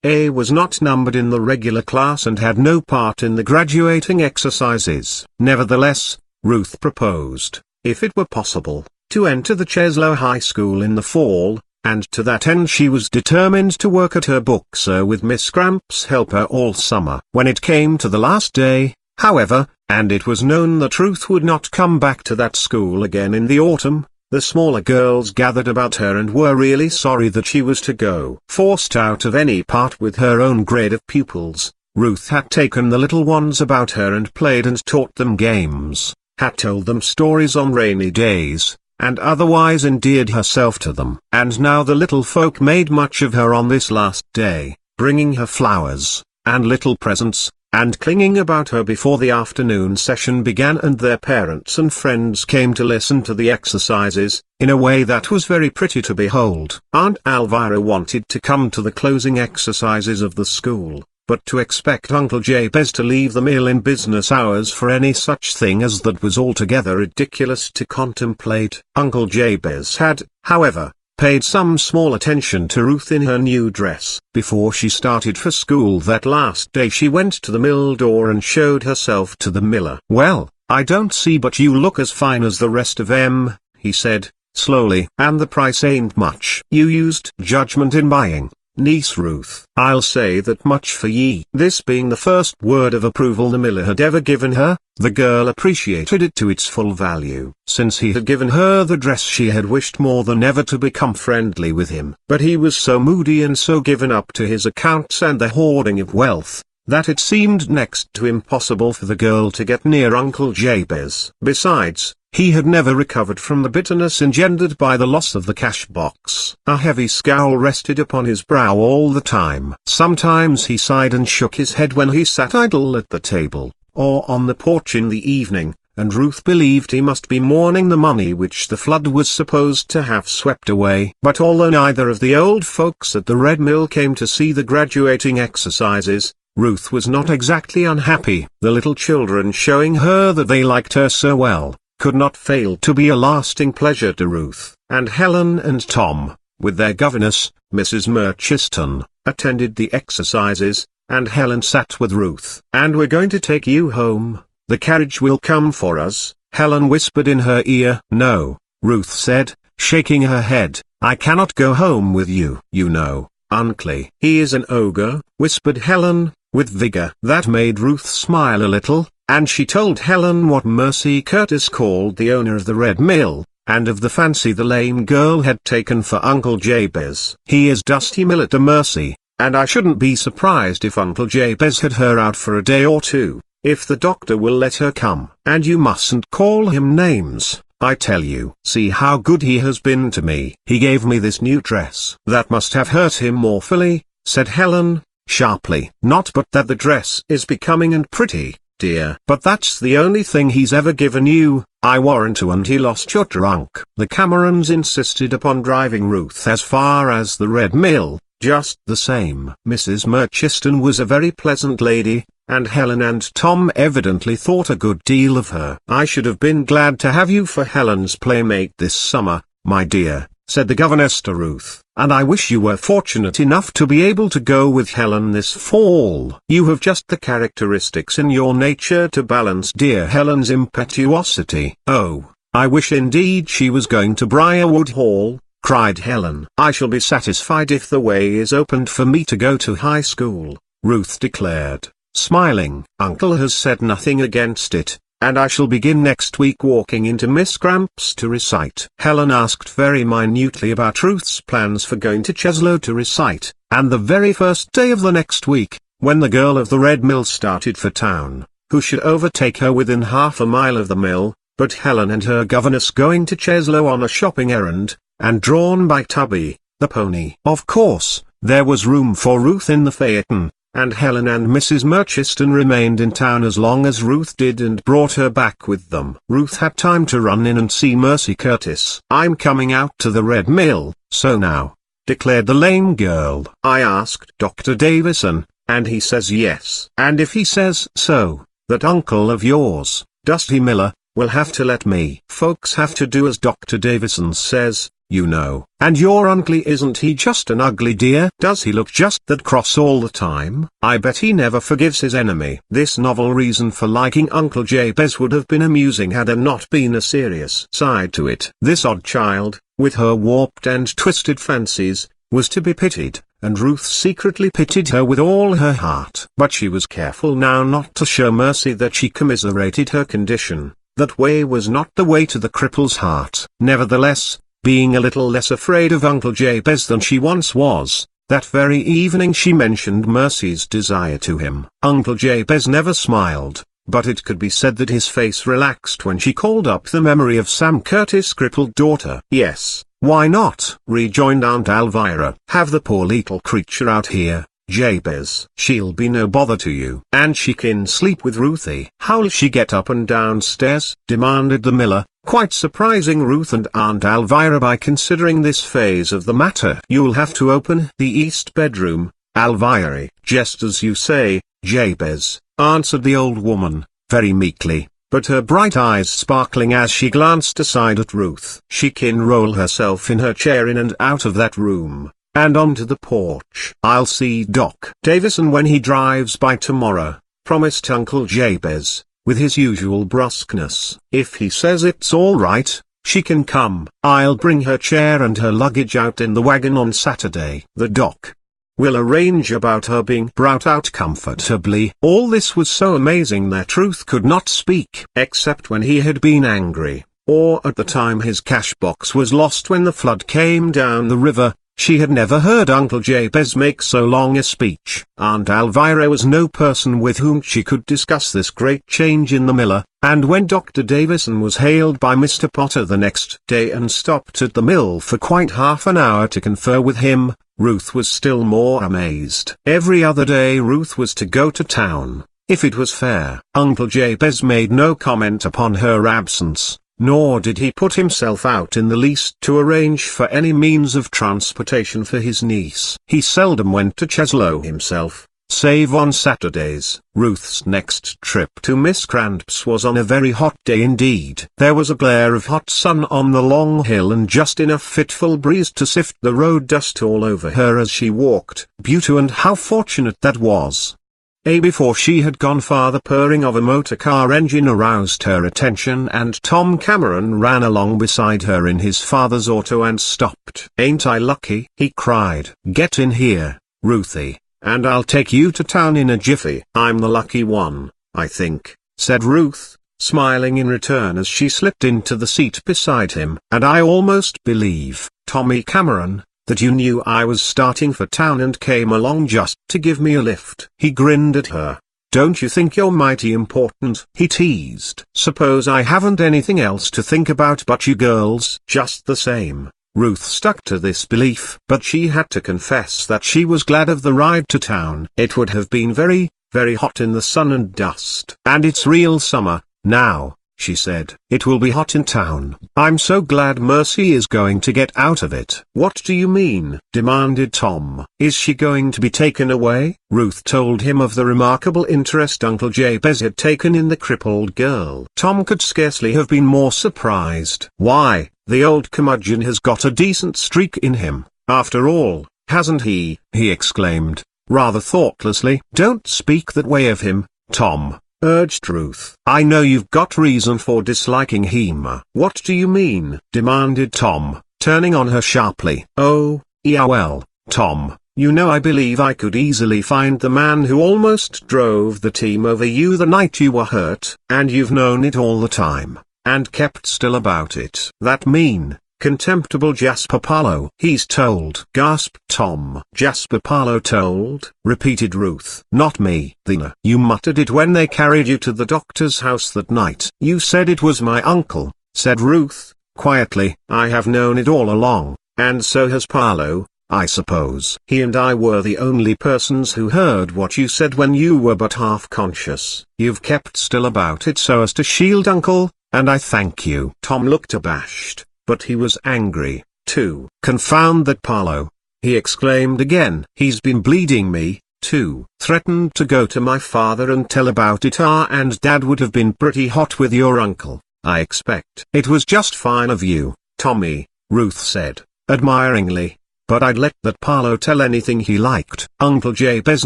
[SPEAKER 1] was not numbered in the regular class and had no part in the graduating exercises. Nevertheless, Ruth proposed, if it were possible, to enter the Cheslow High School in the fall, and to that end she was determined to work at her books with Miss Cramp's helper all summer. When it came to the last day, however, and it was known that Ruth would not come back to that school again in the autumn, the smaller girls gathered about her and were really sorry that she was to go. Forced out of any part with her own grade of pupils, Ruth had taken the little ones about her and played and taught them games, had told them stories on rainy days, and otherwise endeared herself to them. And now the little folk made much of her on this last day, bringing her flowers, and little presents, and clinging about her before the afternoon session began and their parents and friends came to listen to the exercises, in a way that was very pretty to behold. Aunt Elvira wanted to come to the closing exercises of the school, but to expect Uncle Jabez to leave the mill in business hours for any such thing as that was altogether ridiculous to contemplate. Uncle Jabez had, however, paid some small attention to Ruth in her new dress. Before she started for school that last day she went to the mill door and showed herself to the miller. "Well, I don't see but you look as fine as the rest of 'em," he said, slowly. "And the price ain't much. You used judgment in buying, niece Ruth. I'll say that much for ye." This being the first word of approval the miller had ever given her, the girl appreciated it to its full value. Since he had given her the dress she had wished more than ever to become friendly with him. But he was so moody and so given up to his accounts and the hoarding of wealth, that it seemed next to impossible for the girl to get near Uncle Jabez. Besides, he had never recovered from the bitterness engendered by the loss of the cash box. A heavy scowl rested upon his brow all the time. Sometimes he sighed and shook his head when he sat idle at the table, or on the porch in the evening, and Ruth believed he must be mourning the money which the flood was supposed to have swept away. But although neither of the old folks at the Red Mill came to see the graduating exercises, Ruth was not exactly unhappy. The little children, showing her that they liked her so well, could not fail to be a lasting pleasure to Ruth. And Helen and Tom, with their governess, Mrs. Murchiston, attended the exercises, and Helen sat with Ruth. "And we're going to take you home. The carriage will come for us," Helen whispered in her ear. "No," Ruth said, shaking her head, "I cannot go home with you. You know, Uncle, he is an ogre," whispered Helen, with vigor. That made Ruth smile a little, and she told Helen what Mercy Curtis called the owner of the Red Mill, and of the fancy the lame girl had taken for Uncle Jabez. "He is Dusty Mill at a Mercy, and I shouldn't be surprised if Uncle Jabez had her out for a day or two, if the doctor will let her come. And you mustn't call him names, I tell you. See how good he has been to me. He gave me this new dress." "That must have hurt him awfully," said Helen, sharply. "Not but that the dress is becoming and pretty, dear. But that's the only thing he's ever given you, I warrant you, and he lost your trunk." The Camerons insisted upon driving Ruth as far as the Red Mill, just the same. Mrs. Murchiston was a very pleasant lady, and Helen and Tom evidently thought a good deal of her. "I should have been glad to have you for Helen's playmate this summer, my dear," said the governess to Ruth, "and I wish you were fortunate enough to be able to go with Helen this fall. You have just the characteristics in your nature to balance dear Helen's impetuosity." "Oh, I wish indeed she was going to Briarwood Hall," cried Helen. "I shall be satisfied if the way is opened for me to go to high school," Ruth declared, smiling. "Uncle has said nothing against it, and I shall begin next week walking into Miss Cramp's to recite." Helen asked very minutely about Ruth's plans for going to Cheslow to recite, and the very first day of the next week, when the girl of the Red Mill started for town, who should overtake her within half a mile of the mill, but Helen and her governess going to Cheslow on a shopping errand, and drawn by Tubby, the pony. Of course, there was room for Ruth in the phaeton, and Helen and Mrs. Murchiston remained in town as long as Ruth did and brought her back with them. Ruth had time to run in and see Mercy Curtis. "I'm coming out to the Red Mill, so now," declared the lame girl. "I asked Dr. Davison, and he says yes. And if he says so, that uncle of yours, Dusty Miller, will have to let me. Folks have to do as Dr. Davison says, you know." "And your uncle, isn't he just an ugly dear? Does he look just that cross all the time? I bet he never forgives his enemy." This novel reason for liking Uncle Jabez would have been amusing had there not been a serious side to it. This odd child, with her warped and twisted fancies, was to be pitied, and Ruth secretly pitied her with all her heart. But she was careful now not to show Mercy that she commiserated her condition. That way was not the way to the cripple's heart. Nevertheless, being a little less afraid of Uncle Jabez than she once was, that very evening she mentioned Mercy's desire to him. Uncle Jabez never smiled, but it could be said that his face relaxed when she called up the memory of Sam Curtis' crippled daughter. "Yes, why not?" rejoined Aunt Elvira. "Have the poor little creature out here, Jabez. She'll be no bother to you. And she can sleep with Ruthie." "How'll she get up and down stairs?" demanded the miller, quite surprising Ruth and Aunt Elvira by considering this phase of the matter. "You'll have to open the east bedroom, Elvira." "Just as you say, Jabez," answered the old woman, very meekly, but her bright eyes sparkling as she glanced aside at Ruth. "She can roll herself in her chair in and out of that room, and onto the porch." "I'll see Doc Davison when he drives by tomorrow," promised Uncle Jabez, with his usual brusqueness. "If he says it's all right, she can come. I'll bring her chair and her luggage out in the wagon on Saturday. The doc will arrange about her being brought out comfortably." All this was so amazing that Ruth could not speak, except when he had been angry, or at the time his cash box was lost when the flood came down the river. She had never heard Uncle Jabez make so long a speech. Aunt Elvira was no person with whom she could discuss this great change in the miller, and when Dr. Davison was hailed by Mr. Potter the next day and stopped at the mill for quite half an hour to confer with him, Ruth was still more amazed. Every other day Ruth was to go to town, if it was fair. Uncle Jabez made no comment upon her absence, nor did he put himself out in the least to arrange for any means of transportation for his niece. He seldom went to Cheslow himself, save on Saturdays. Ruth's next trip to Miss Cramp's was on a very hot day indeed. There was a glare of hot sun on the long hill and just enough fitful breeze to sift the road dust all over her as she walked. Beauty, and how fortunate that was! Before she had gone far, the purring of a motor car engine aroused her attention, and Tom Cameron ran along beside her in his father's auto and stopped. "Ain't I lucky?" he cried. "Get in here, Ruthie, and I'll take you to town in a jiffy." "I'm the lucky one, I think," said Ruth, smiling in return as she slipped into the seat beside him. "And I almost believe, Tommy Cameron, that you knew I was starting for town and came along just to give me a lift." He grinned at her. "Don't you think you're mighty important?" he teased. "Suppose I haven't anything else to think about but you girls?" Just the same, Ruth stuck to this belief, but she had to confess that she was glad of the ride to town. It would have been very, very hot in the sun and dust. "And it's real summer, now," she said. "It will be hot in town. I'm so glad Mercy is going to get out of it." "What do you mean?" demanded Tom. "Is she going to be taken away?" Ruth told him of the remarkable interest Uncle Jabez had taken in the crippled girl. Tom could scarcely have been more surprised. "Why, the old curmudgeon has got a decent streak in him, after all, hasn't he?" he exclaimed, rather thoughtlessly. "Don't speak that way of him, Tom," urged Ruth. "I know you've got reason for disliking him." "What do you mean?" demanded Tom, turning on her sharply. "Oh, yeah, well, Tom, you know I believe I could easily find the man who almost drove the team over you the night you were hurt, and you've known it all the time, and kept still about it." "That mean, contemptible Jasper Parlow he's told," gasped Tom. "Jasper Parlow told?" repeated Ruth. "Not me." "Then you muttered it when they carried you to the doctor's house that night." "You said it was my uncle," said Ruth, quietly. "I have known it all along, and so has Parlow, I suppose. He and I were the only persons who heard what you said when you were but half conscious. You've kept still about it so as to shield Uncle, and I thank you." Tom looked abashed, but he was angry, too. "Confound that Parlow!" he exclaimed again. "He's been bleeding me, too. Threatened to go to my father and tell about it. And Dad would have been pretty hot with your uncle, I expect." "It was just fine of you, Tommy," Ruth said, admiringly, "but I'd let that Parlow tell anything he liked. Uncle Jabez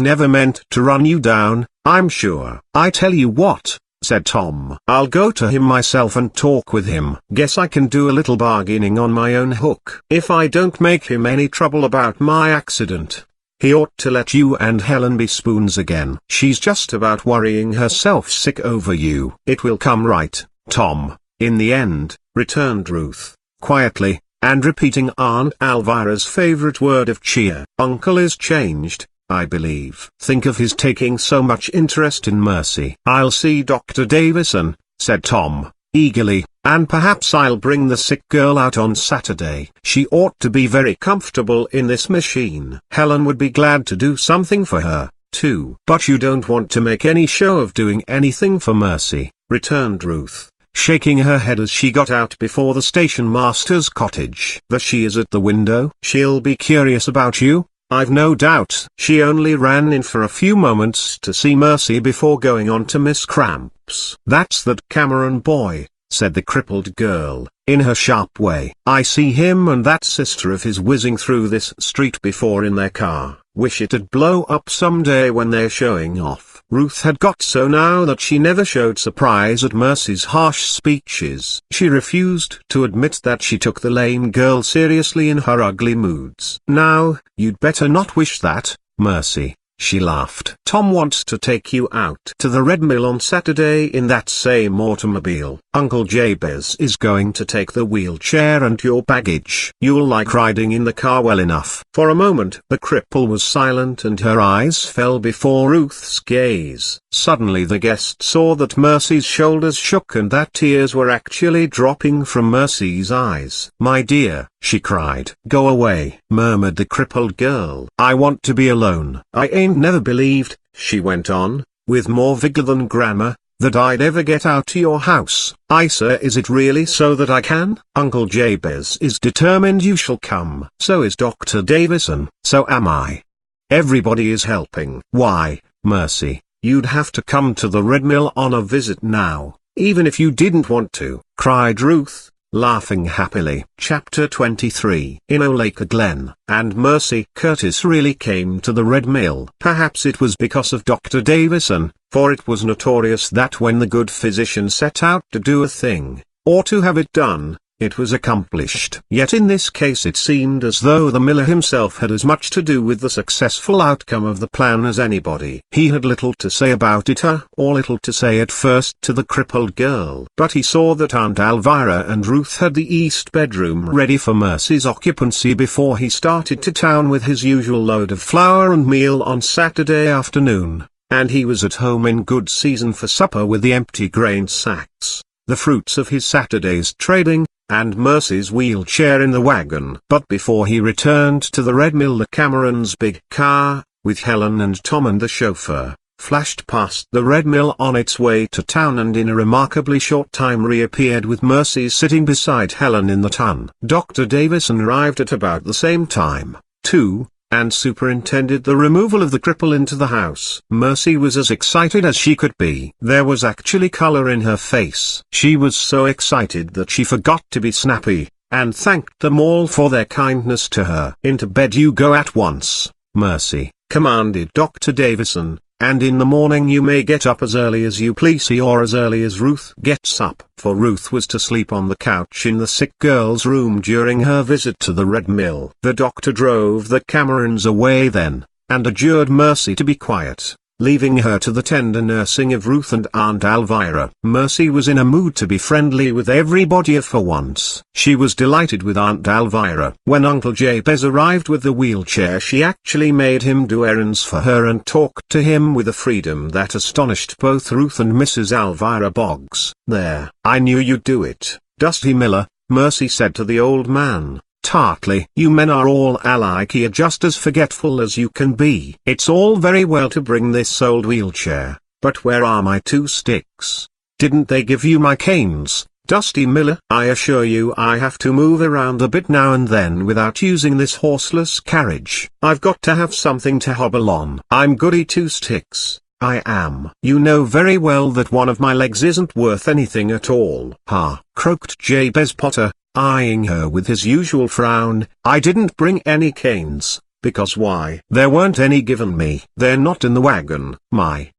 [SPEAKER 1] never meant to run you down, I'm sure." "I tell you what," said Tom, "I'll go to him myself and talk with him. Guess I can do a little bargaining on my own hook. If I don't make him any trouble about my accident, he ought to let you and Helen be spoons again. She's just about worrying herself sick over you." "It will come right, Tom, in the end," returned Ruth, quietly, and repeating Aunt Elvira's favorite word of cheer. "Uncle is changed, I believe. Think of his taking so much interest in Mercy." "I'll see Dr. Davison," said Tom, eagerly, "and perhaps I'll bring the sick girl out on Saturday. She ought to be very comfortable in this machine. Helen would be glad to do something for her, too." "But you don't want to make any show of doing anything for Mercy," returned Ruth, shaking her head as she got out before the station master's cottage. "There she is at the window. She'll be curious about you, I've no doubt." "She only ran in for a few moments to see Mercy before going on to Miss Cramp's." "That's that Cameron boy," said the crippled girl, in her sharp way. "I see him and that sister of his whizzing through this street before in their car. Wish it'd blow up someday when they're showing off." Ruth had got so now that she never showed surprise at Mercy's harsh speeches. She refused to admit that she took the lame girl seriously in her ugly moods. "Now, you'd better not wish that, Mercy," she laughed. "Tom wants to take you out to the Red Mill on Saturday in that same automobile. Uncle Jabez is going to take the wheelchair and your baggage. You'll like riding in the car well enough." For a moment the cripple was silent and her eyes fell before Ruth's gaze. Suddenly the guest saw that Mercy's shoulders shook and that tears were actually dropping from Mercy's eyes. "My dear," she cried. "Go away," murmured the crippled girl. "I want to be alone. I ain't never believed," she went on, with more vigor than grammar, "that I'd ever get out to your house." "Sir, is it really so that I can?" "Uncle Jabez is determined you shall come. So is Dr. Davison. So am I. Everybody is helping. Why, Mercy, you'd have to come to the Red Mill on a visit now, even if you didn't want to," cried Ruth, laughing happily. Chapter 23. In Olacre Glen. And Mercy Curtis really came to the Red Mill. Perhaps it was because of Dr. Davison, for it was notorious that when the good physician set out to do a thing, or to have it done, it was accomplished. Yet in this case it seemed as though the miller himself had as much to do with the successful outcome of the plan as anybody. He had little to say about it, or little to say at first to the crippled girl. But he saw that Aunt Elvira and Ruth had the east bedroom ready for Mercy's occupancy before he started to town with his usual load of flour and meal on Saturday afternoon, and he was at home in good season for supper with the empty grain sacks, the fruits of his Saturday's trading, and Mercy's wheelchair in the wagon. But before he returned to the Red Mill, the Camerons' big car, with Helen and Tom and the chauffeur, flashed past the Red Mill on its way to town, and in a remarkably short time reappeared with Mercy sitting beside Helen in the ton. Dr. Davison arrived at about the same time, too, and superintended the removal of the cripple into the house. Mercy was as excited as she could be. There was actually color in her face. She was so excited that she forgot to be snappy, and thanked them all for their kindness to her. "Into bed you go at once, Mercy," commanded Dr. Davison, "and in the morning you may get up as early as you please, or as early as Ruth gets up." For Ruth was to sleep on the couch in the sick girl's room during her visit to the Red Mill. The doctor drove the Camerons away then, and adjured Mercy to be quiet, leaving her to the tender nursing of Ruth and Aunt Elvira. Mercy was in a mood to be friendly with everybody for once. She was delighted with Aunt Elvira. When Uncle Jabez arrived with the wheelchair, she actually made him do errands for her and talked to him with a freedom that astonished both Ruth and Mrs. Elvira Boggs. "There, I knew you'd do it, Dusty Miller," Mercy said to the old man tartly. "You men are all alike here, just as forgetful as you can be. It's all very well to bring this old wheelchair, but where are my 2 sticks? Didn't they give you my canes, Dusty Miller?" "I assure you I have to move around a bit now and then without using this horseless carriage. I've got to have something to hobble on. I'm goody 2 sticks, I am." "You know very well that one of my legs isn't worth anything at all." "Ha," croaked Jabez Potter, eyeing her with his usual frown. "I didn't bring any canes, because why? There weren't any given me." "They're not in the wagon, my."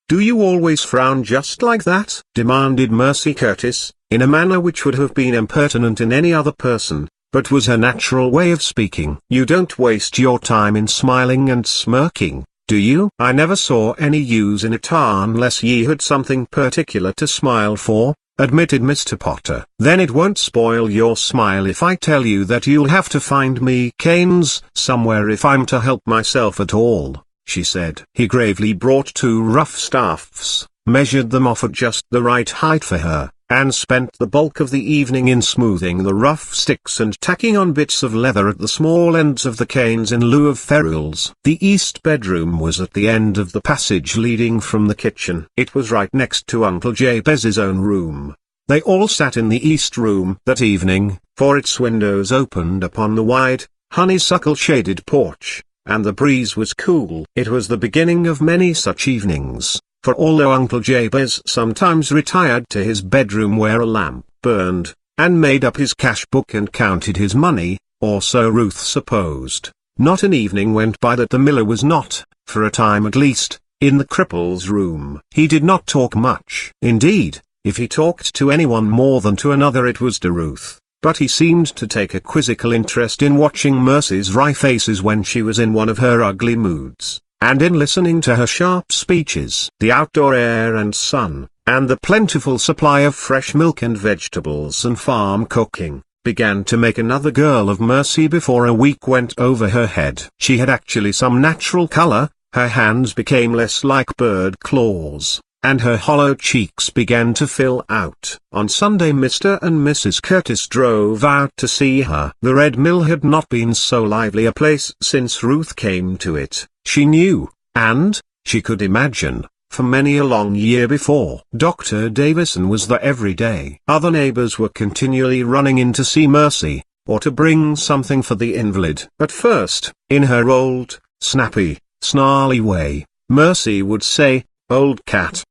[SPEAKER 1] "Do you always frown just like that?" demanded Mercy Curtis, in a manner which would have been impertinent in any other person, but was her natural way of speaking. "You don't waste your time in smiling and smirking, do you?" "I never saw any use in it unless ye had something particular to smile for," admitted Mr. Potter. "Then it won't spoil your smile if I tell you that you'll have to find me canes somewhere if I'm to help myself at all," she said. He gravely brought 2 rough staffs, measured them off at just the right height for her, and spent the bulk of the evening in smoothing the rough sticks and tacking on bits of leather at the small ends of the canes in lieu of ferrules. The east bedroom was at the end of the passage leading from the kitchen. It was right next to Uncle Jabez's own room. They all sat in the east room that evening, for its windows opened upon the wide, honeysuckle-shaded porch, and the breeze was cool. It was the beginning of many such evenings, for although Uncle Jabez sometimes retired to his bedroom where a lamp burned, and made up his cash book and counted his money, or so Ruth supposed, not an evening went by that the miller was not, for a time at least, in the cripple's room. He did not talk much. Indeed, if he talked to anyone more than to another it was to Ruth, but he seemed to take a quizzical interest in watching Mercy's wry faces when she was in one of her ugly moods, and in listening to her sharp speeches. The outdoor air and sun, and the plentiful supply of fresh milk and vegetables and farm cooking, began to make another girl of Mercy before a week went over her head. She had actually some natural color, her hands became less like bird claws, and her hollow cheeks began to fill out. On Sunday Mr. and Mrs. Curtis drove out to see her. The Red Mill had not been so lively a place since Ruth came to it, she knew, and, she could imagine, for many a long year before. Dr. Davison was there every day. Other neighbors were continually running in to see Mercy, or to bring something for the invalid. At first, in her old, snappy, snarly way, Mercy would say, "Old cat.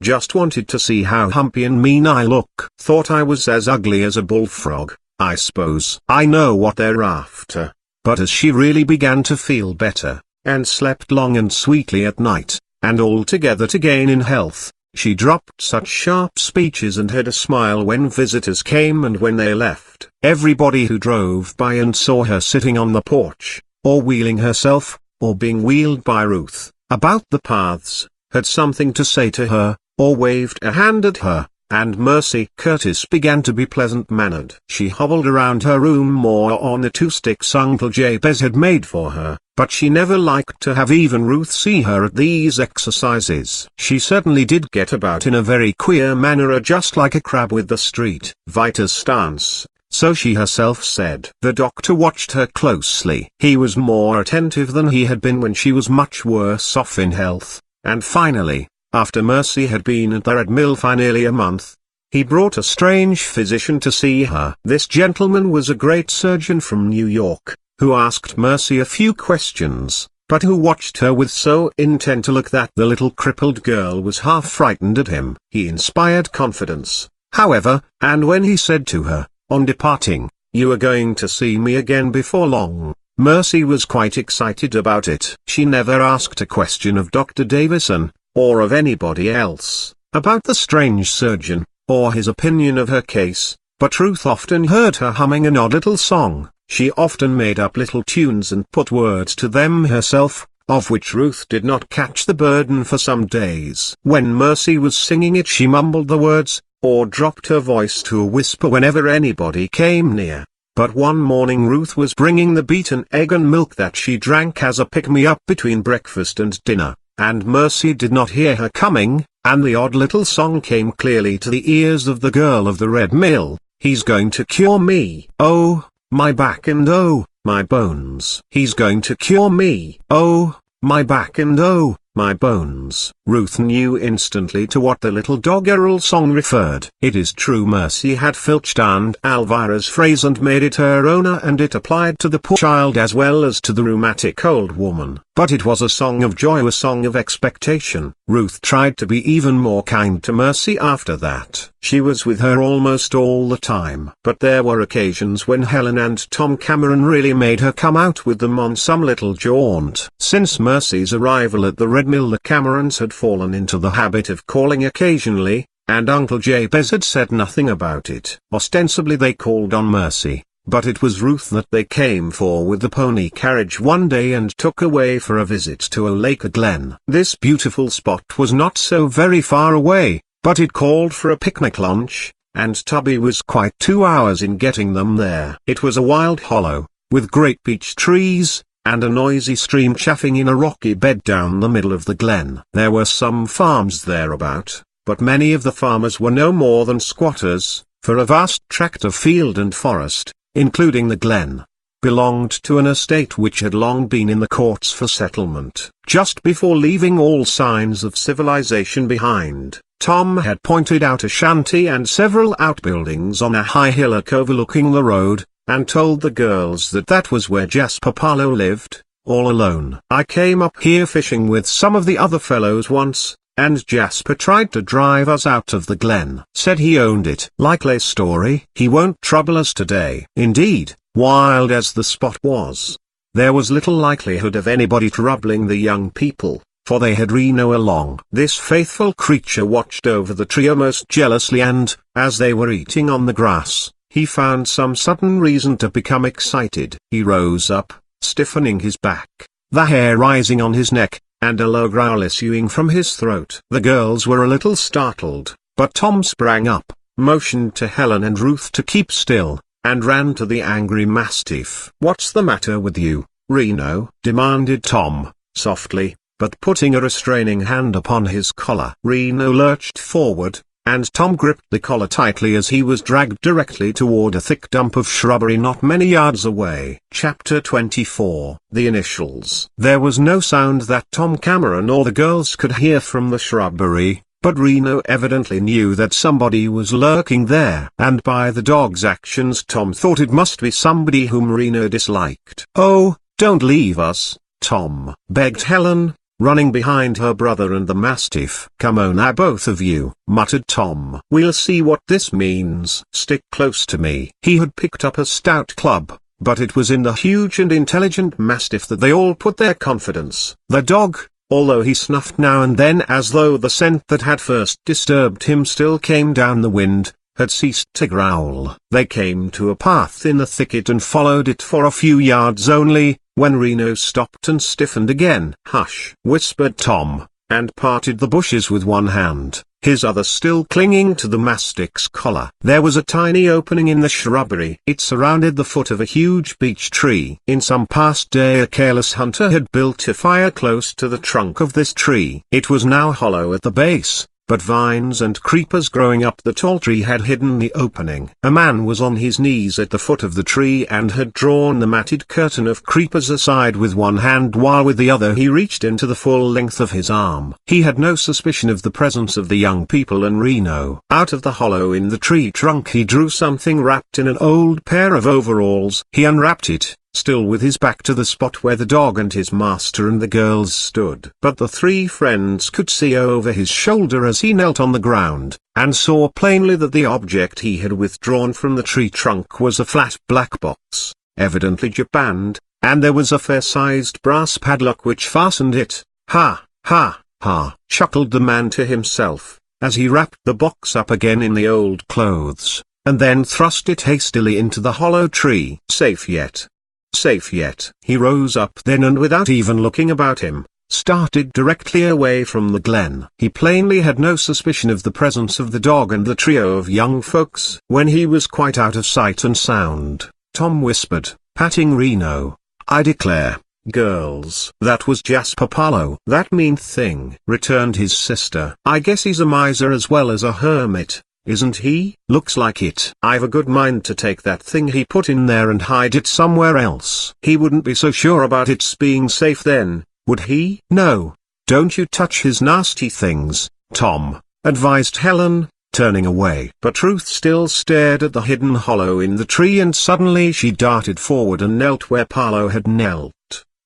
[SPEAKER 1] Just wanted to see how humpy and mean I look. Thought I was as ugly as a bullfrog, I suppose." I know what they're after. But as she really began to feel better, and slept long and sweetly at night, and altogether to gain in health, she dropped such sharp speeches and had a smile when visitors came and when they left. Everybody who drove by and saw her sitting on the porch, or wheeling herself, or being wheeled by Ruth, about the paths, had something to say to her, or waved a hand at her, and Mercy Curtis began to be pleasant-mannered. She hobbled around her room more on the 2 sticks Uncle Jabez had made for her, but she never liked to have even Ruth see her at these exercises. She certainly did get about in a very queer manner, just like a crab with the street Vita's stance, so she herself said. The doctor watched her closely. He was more attentive than he had been when she was much worse off in health, and finally, after Mercy had been at the Red Mill for nearly a month, he brought a strange physician to see her. This gentleman was a great surgeon from New York, who asked Mercy a few questions, but who watched her with so intent a look that the little crippled girl was half frightened at him. He inspired confidence, however, and when he said to her, on departing, "You are going to see me again before long," Mercy was quite excited about it. She never asked a question of Dr. Davison, or of anybody else, about the strange surgeon, or his opinion of her case, but Ruth often heard her humming an odd little song. She often made up little tunes and put words to them herself, of which Ruth did not catch the burden for some days. When Mercy was singing it, she mumbled the words, or dropped her voice to a whisper whenever anybody came near. But one morning Ruth was bringing the beaten egg and milk that she drank as a pick-me-up between breakfast and dinner, and Mercy did not hear her coming, and the odd little song came clearly to the ears of the girl of the Red Mill. "He's going to cure me. Oh, my back and oh, my bones. He's going to cure me. Oh, my back and oh, my bones." Ruth knew instantly to what the little doggerel song referred. It is true Mercy had filched Aunt Elvira's phrase and made it her own, and it applied to the poor child as well as to the rheumatic old woman. But it was a song of joy, a song of expectation. Ruth tried to be even more kind to Mercy after that. She was with her almost all the time. But there were occasions when Helen and Tom Cameron really made her come out with them on some little jaunt. Since Mercy's arrival at the Red Mill, the Camerons had fallen into the habit of calling occasionally, and Uncle Jabez had said nothing about it. Ostensibly they called on Mercy, but it was Ruth that they came for with the pony carriage one day and took away for a visit to Olacre Glen. This beautiful spot was not so very far away, but it called for a picnic lunch, and Tubby was quite 2 hours in getting them there. It was a wild hollow, with great beech trees, and a noisy stream chafing in a rocky bed down the middle of the glen. There were some farms thereabout, but many of the farmers were no more than squatters, for a vast tract of field and forest, including the glen, belonged to an estate which had long been in the courts for settlement. Just before leaving all signs of civilization behind, Tom had pointed out a shanty and several outbuildings on a high hillock overlooking the road, and told the girls that that was where Jasper Parlow lived, all alone. "I came up here fishing with some of the other fellows once, and Jasper tried to drive us out of the glen. Said he owned it. Likely story. He won't trouble us today." Indeed, wild as the spot was, there was little likelihood of anybody troubling the young people, for they had Reno along. This faithful creature watched over the trio most jealously, and, as they were eating on the grass, he found some sudden reason to become excited. He rose up, stiffening his back, the hair rising on his neck, and a low growl issuing from his throat. The girls were a little startled, but Tom sprang up, motioned to Helen and Ruth to keep still, and ran to the angry mastiff. "What's the matter with you, Reno?" demanded Tom, softly, but putting a restraining hand upon his collar. Reno lurched forward, and Tom gripped the collar tightly as he was dragged directly toward a thick dump of shrubbery not many yards away. Chapter 24. The Initials. There was no sound that Tom Cameron or the girls could hear from the shrubbery, but Reno evidently knew that somebody was lurking there, and by the dog's actions Tom thought it must be somebody whom Reno disliked. "Oh, don't leave us," Tom, begged Helen, running behind her brother and the mastiff. "Come on now both of you," muttered Tom. "We'll see what this means. Stick close to me." He had picked up a stout club, but it was in the huge and intelligent mastiff that they all put their confidence. The dog, although he snuffed now and then as though the scent that had first disturbed him still came down the wind, had ceased to growl. They came to a path in the thicket and followed it for a few yards only, when Reno stopped and stiffened again. "Hush," whispered Tom, and parted the bushes with one hand, his other still clinging to the mastiff's collar. There was a tiny opening in the shrubbery. It surrounded the foot of a huge beech tree. In some past day a careless hunter had built a fire close to the trunk of this tree. It was now hollow at the base, but vines and creepers growing up the tall tree had hidden the opening. A man was on his knees at the foot of the tree and had drawn the matted curtain of creepers aside with one hand while with the other he reached into the full length of his arm. He had no suspicion of the presence of the young people and Reno. Out of the hollow in the tree trunk he drew something wrapped in an old pair of overalls. He unwrapped it, still with his back to the spot where the dog and his master and the girls stood. But the three friends could see over his shoulder as he knelt on the ground, and saw plainly that the object he had withdrawn from the tree trunk was a flat black box, evidently japanned, and there was a fair-sized brass padlock which fastened it. "Ha, ha, ha," chuckled the man to himself, as he wrapped the box up again in the old clothes, and then thrust it hastily into the hollow tree. "Safe yet. Safe yet." He rose up then and without even looking about him, started directly away from the glen. He plainly had no suspicion of the presence of the dog and the trio of young folks. When he was quite out of sight and sound, Tom whispered, patting Reno, "I declare, girls, that was Jasper Parlow." "That mean thing," returned his sister. "I guess he's a miser as well as a hermit, isn't he?" "Looks like it." "I've a good mind to take that thing he put in there and hide it somewhere else." "He wouldn't be so sure about its being safe then, would he?" "No, don't you touch his nasty things, Tom," advised Helen, turning away. But Ruth still stared at the hidden hollow in the tree and suddenly she darted forward and knelt where Parlow had knelt.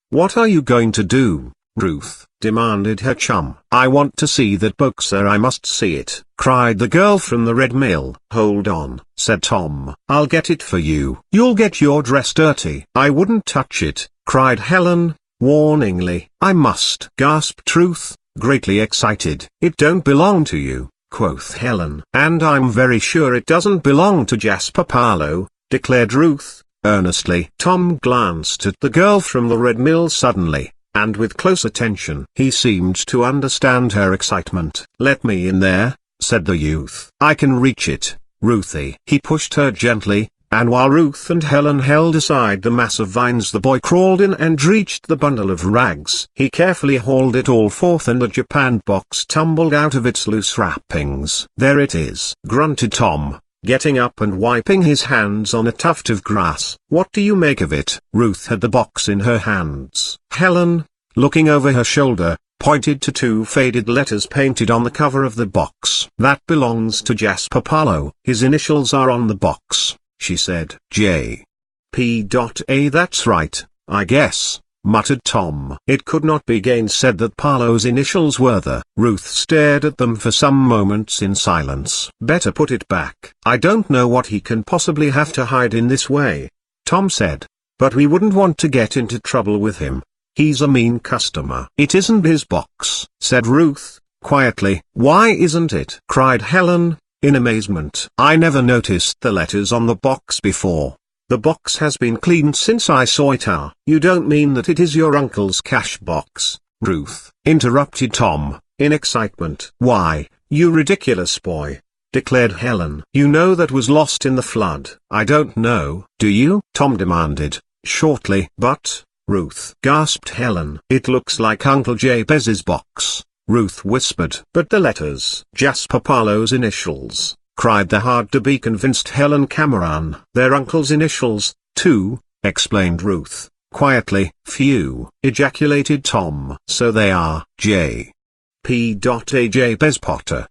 [SPEAKER 1] "What are you going to do, Ruth?" demanded her chum. "I want to see that book, sir. I must see it," cried the girl from the Red Mill. "Hold on," said Tom. "I'll get it for you." "You'll get your dress dirty." "I wouldn't touch it," cried Helen, warningly. "I must," gasped Ruth, greatly excited. "It don't belong to you," quoth Helen. "And I'm very sure it doesn't belong to Jasper Parlow," declared Ruth, earnestly. Tom glanced at the girl from the Red Mill suddenly, and with close attention. He seemed to understand her excitement. "Let me in there," said the youth. "I can reach it, Ruthie." He pushed her gently, and while Ruth and Helen held aside the mass of vines the boy crawled in and reached the bundle of rags. He carefully hauled it all forth and the japanned box tumbled out of its loose wrappings. "There it is," grunted Tom, getting up and wiping his hands on a tuft of grass. "What do you make of it?" Ruth had the box in her hands. Helen, looking over her shoulder, pointed to two faded letters painted on the cover of the box. "That belongs to Jasper Parlow. His initials are on the box," she said. J.P.A. "That's right, I guess," muttered Tom. It could not be gainsaid that Parlow's initials were the. Ruth stared at them for some moments in silence. "Better put it back." "I don't know what he can possibly have to hide in this way," Tom said. "But we wouldn't want to get into trouble with him. He's a mean customer." "It isn't his box," said Ruth, quietly. "Why isn't it?" cried Helen, in amazement. "I never noticed the letters on the box before. The box has been cleaned since I saw it." "You don't mean that it is your uncle's cash box, Ruth?" interrupted Tom, in excitement. "Why, you ridiculous boy," declared Helen. "You know that was lost in the flood." "I don't know." "Do you?" Tom demanded, shortly. "But, Ruth," gasped Helen. "It looks like Uncle Jabez's box," Ruth whispered. "But the letters." "Jasper Parlow's initials," cried the hard-to-be convinced Helen Cameron. "Their uncle's initials, too," explained Ruth, quietly. "Phew!" ejaculated Tom. "So they are J.P.A. Jabez Potter.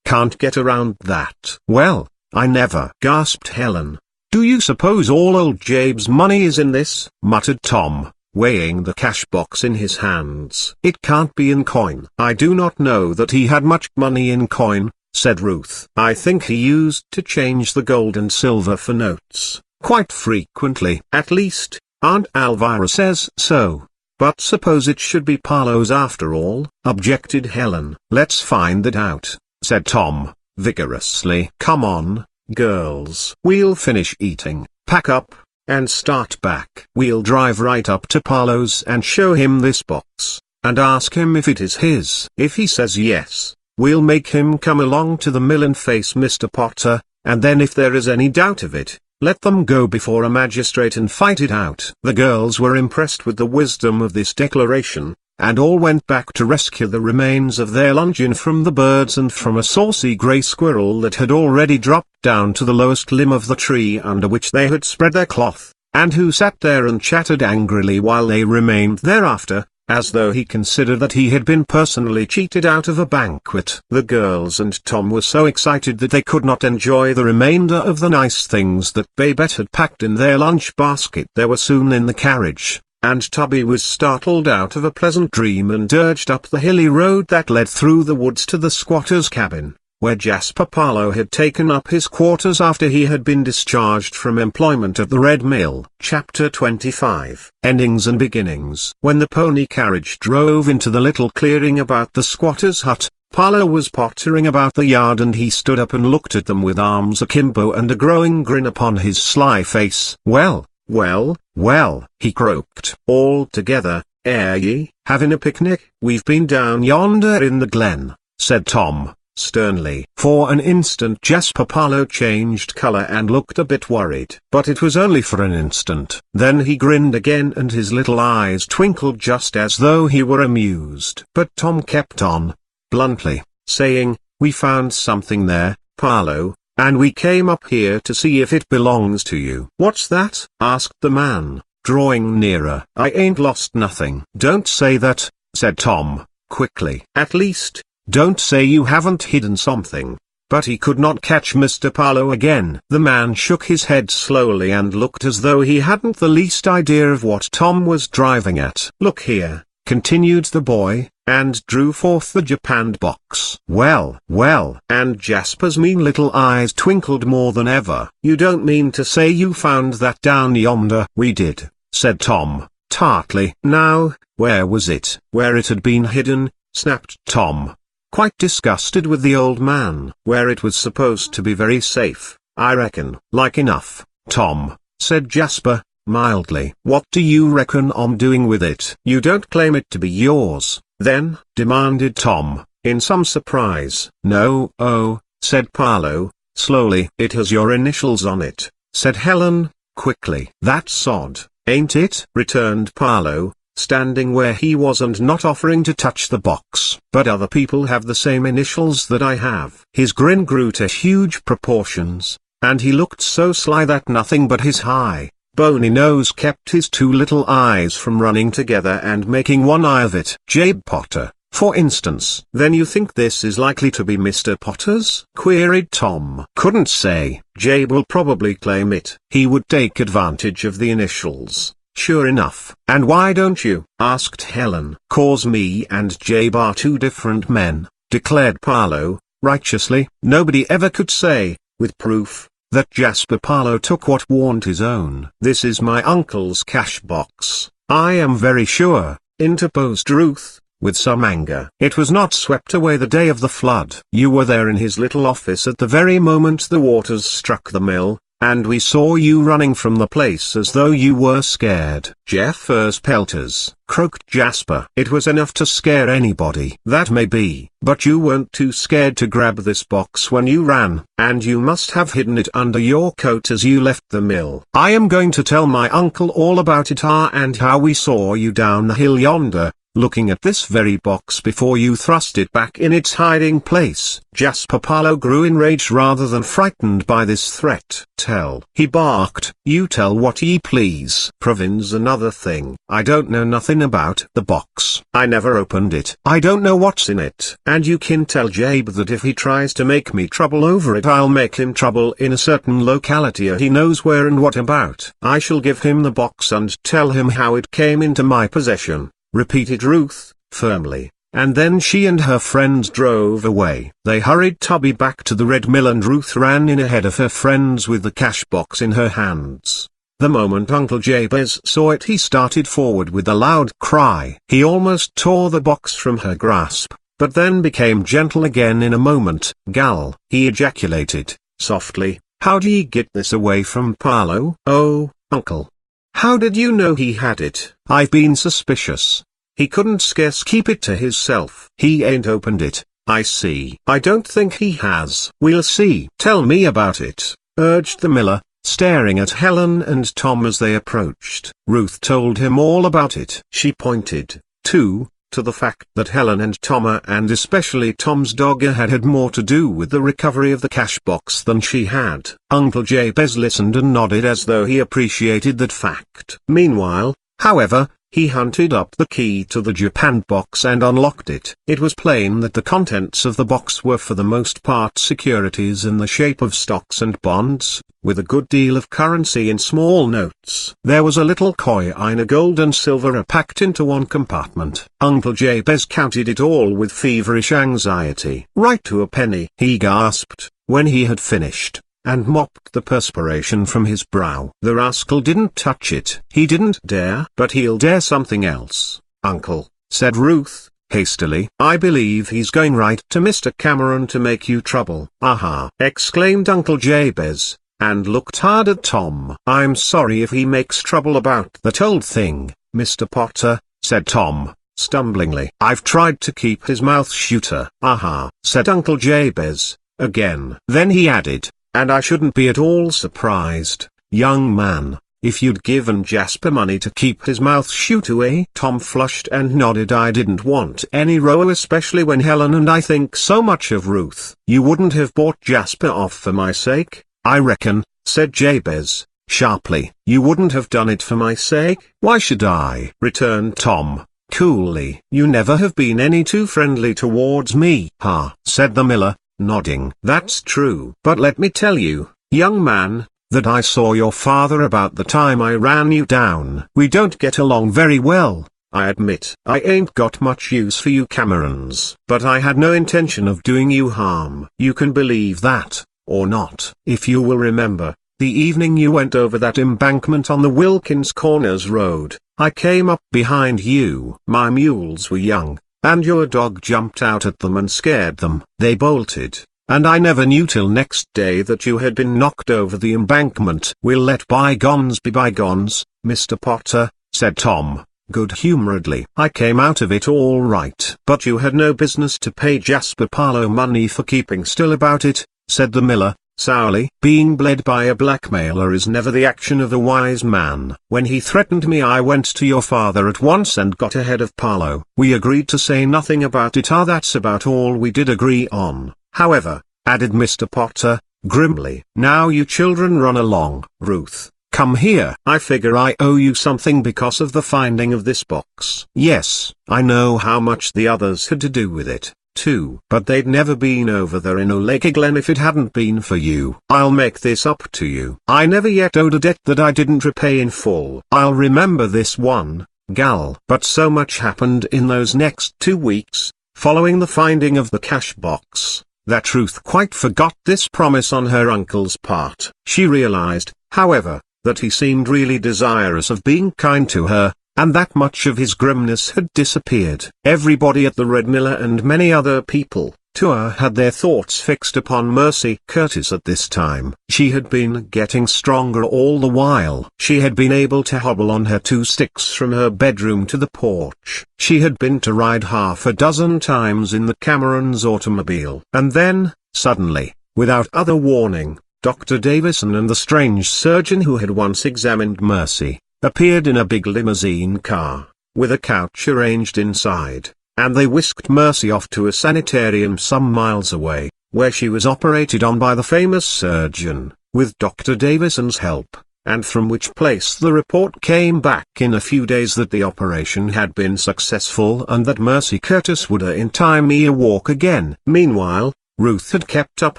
[SPEAKER 1] Can't get around that." "Well, I never," gasped Helen. "Do you suppose all old Jabe's money is in this?" muttered Tom, weighing the cash box in his hands. "It can't be in coin." "I do not know that he had much money in coin," said Ruth. "I think he used to change the gold and silver for notes, quite frequently. At least, Aunt Alvira says so." "But suppose it should be Paolo's after all," objected Helen. "Let's find it out," said Tom, vigorously. "Come on, girls. We'll finish eating, pack up, and start back. We'll drive right up to Paolo's and show him this box, and ask him if it is his. If he says yes, we'll make him come along to the mill and face Mr. Potter, and then if there is any doubt of it, let them go before a magistrate and fight it out." The girls were impressed with the wisdom of this declaration, and all went back to rescue the remains of their luncheon from the birds and from a saucy grey squirrel that had already dropped down to the lowest limb of the tree under which they had spread their cloth, and who sat there and chattered angrily while they remained thereafter, as though he considered that he had been personally cheated out of a banquet. The girls and Tom were so excited that they could not enjoy the remainder of the nice things that Babette had packed in their lunch basket. They were soon in the carriage, and Tubby was startled out of a pleasant dream and urged up the hilly road that led through the woods to the squatter's cabin, where Jasper Parlow had taken up his quarters after he had been discharged from employment at the Red Mill. Chapter 25. Endings and Beginnings. When the pony carriage drove into the little clearing about the squatter's hut, Parlow was pottering about the yard, and he stood up and looked at them with arms akimbo and a growing grin upon his sly face. "Well, well, well," he croaked. "All together, ye, having a picnic?" "We've been down yonder in the glen," said Tom, sternly. For an instant Jasper Parlow changed color and looked a bit worried. But it was only for an instant. Then he grinned again and his little eyes twinkled just as though he were amused. But Tom kept on, bluntly, saying, "We found something there, Parlow, and we came up here to see if it belongs to you." "What's that?" asked the man, drawing nearer. "I ain't lost nothing." "Don't say that," said Tom, quickly. "At least, don't say you haven't hidden something." But he could not catch Mr. Parlow again. The man shook his head slowly and looked as though he hadn't the least idea of what Tom was driving at. "Look here," continued the boy, and drew forth the japanned box. "Well, well," and Jasper's mean little eyes twinkled more than ever. "You don't mean to say you found that down yonder?" "We did," said Tom, tartly. "Now, where was it?" "Where it had been hidden," snapped Tom, quite disgusted with the old man. "Where it was supposed to be very safe, I reckon." "Like enough, Tom," said Jasper, mildly. "What do you reckon I'm doing with it?" "You don't claim it to be yours, then?" demanded Tom, in some surprise. "No, oh," said Parlow, slowly. "It has your initials on it," said Helen, quickly. "That's odd, ain't it?" returned Parlow, standing where he was and not offering to touch the box. "But other people have the same initials that I have." His grin grew to huge proportions, and he looked so sly that nothing but his high, bony nose kept his two little eyes from running together and making one eye of it. "Jabe Potter, for instance." "Then you think this is likely to be Mr. Potter's?" queried Tom. "Couldn't say. Jabe will probably claim it. He would take advantage of the initials, sure enough." "And why don't you?" asked Helen. "'Cause me and Jabe are two different men," declared Parlow, righteously. Nobody ever could say, with proof, that Jasper Parlow took what warn't his own. "This is my uncle's cash box, I am very sure," interposed Ruth, with some anger. "It was not swept away the day of the flood. You were there in his little office at the very moment the waters struck the mill, and we saw you running from the place as though you were scared." "Jeffers pelters," croaked Jasper. "It was enough to scare anybody." "That may be, but you weren't too scared to grab this box when you ran, and you must have hidden it under your coat as you left the mill." "I am going to tell my uncle all about it, and how we saw you down the hill yonder," looking at this very box before you thrust it back in its hiding place." Jasper Parlow grew enraged rather than frightened by this threat. "Tell," he barked. "You tell what ye please." "Provin's another thing. I don't know nothing about the box. I never opened it. I don't know what's in it. And you can tell Jabe that if he tries to make me trouble over it, I'll make him trouble in a certain locality he knows where and what about. I shall give him the box and tell him how it came into my possession," repeated Ruth, firmly, and then she and her friends drove away. They hurried Tubby back to the Red Mill and Ruth ran in ahead of her friends with the cash box in her hands. The moment Uncle Jabez saw it, he started forward with a loud cry. He almost tore the box from her grasp, but then became gentle again in a moment. "Gal," he ejaculated, softly, "how do ye get this away from Parlow?" "Oh, Uncle. How did you know he had it?" "I've been suspicious. He couldn't scarce keep it to hisself." "He ain't opened it, I see." "I don't think he has." "We'll see." "Tell me about it," urged the miller, staring at Helen and Tom as they approached. Ruth told him all about it. She pointed, too, to the fact that Helen and Tom, and especially Tom's dog, had more to do with the recovery of the cash box than she had. Uncle Jabez listened and nodded as though he appreciated that fact. Meanwhile, however, he hunted up the key to the japanned box and unlocked it. It was plain that the contents of the box were for the most part securities in the shape of stocks and bonds, with a good deal of currency in small notes. There was a little coin of gold and silver packed into one compartment. Uncle Jabez counted it all with feverish anxiety. "Right to a penny," he gasped, when he had finished, and mopped the perspiration from his brow. "The rascal didn't touch it." "He didn't dare." "But he'll dare something else, Uncle," said Ruth, hastily. "I believe he's going right to Mr. Cameron to make you trouble." "Aha!" exclaimed Uncle Jabez, and looked hard at Tom. "I'm sorry if he makes trouble about that old thing, Mr. Potter," said Tom, stumblingly. "I've tried to keep his mouth shut." "Aha!" said Uncle Jabez, again. Then he added, "And I shouldn't be at all surprised, young man, if you'd given Jasper money to keep his mouth shut away." Tom flushed and nodded. "I didn't want any row, especially when Helen and I think so much of Ruth." "You wouldn't have bought Jasper off for my sake, I reckon," said Jabez, sharply. "You wouldn't have done it for my sake?" "Why should I?" returned Tom, coolly. "You never have been any too friendly towards me." "Ha!" said the miller, nodding. "That's true. But let me tell you, young man, that I saw your father about the time I ran you down. We don't get along very well, I admit. I ain't got much use for you Camerons. But I had no intention of doing you harm. You can believe that, or not. If you will remember, the evening you went over that embankment on the Wilkins Corners Road, I came up behind you. My mules were young, and your dog jumped out at them and scared them. They bolted, and I never knew till next day that you had been knocked over the embankment." "We'll let bygones be bygones, Mr. Potter," said Tom, good-humoredly. "I came out of it all right." "But you had no business to pay Jasper Parlow money for keeping still about it," said the miller, sourly. "Being bled by a blackmailer is never the action of a wise man. When he threatened me, I went to your father at once and got ahead of Parlow. We agreed to say nothing about it. That's about all we did agree on. However," added Mr. Potter, grimly, "now you children run along. Ruth, come here. I figure I owe you something because of the finding of this box." "Yes, I know how much the others had to do with it, too. But they'd never been over there in O'Lakey Glen if it hadn't been for you. I'll make this up to you. I never yet owed a debt that I didn't repay in full. I'll remember this one, gal." But so much happened in those next 2 weeks, following the finding of the cash box, that Ruth quite forgot this promise on her uncle's part. She realized, however, that he seemed really desirous of being kind to her, and that much of his grimness had disappeared. Everybody at the Red Miller and many other people, too, had their thoughts fixed upon Mercy Curtis at this time. She had been getting stronger all the while. She had been able to hobble on her 2 sticks from her bedroom to the porch. She had been to ride half a dozen times in the Camerons' automobile. And then, suddenly, without other warning, Dr. Davison and the strange surgeon who had once examined Mercy, appeared in a big limousine car. with a couch arranged inside, and they whisked Mercy off to a sanitarium some miles away, where she was operated on by the famous surgeon, with Dr. Davison's help, and from which place the report came back in a few days that the operation had been successful and that Mercy Curtis would in time walk again. Meanwhile, Ruth had kept up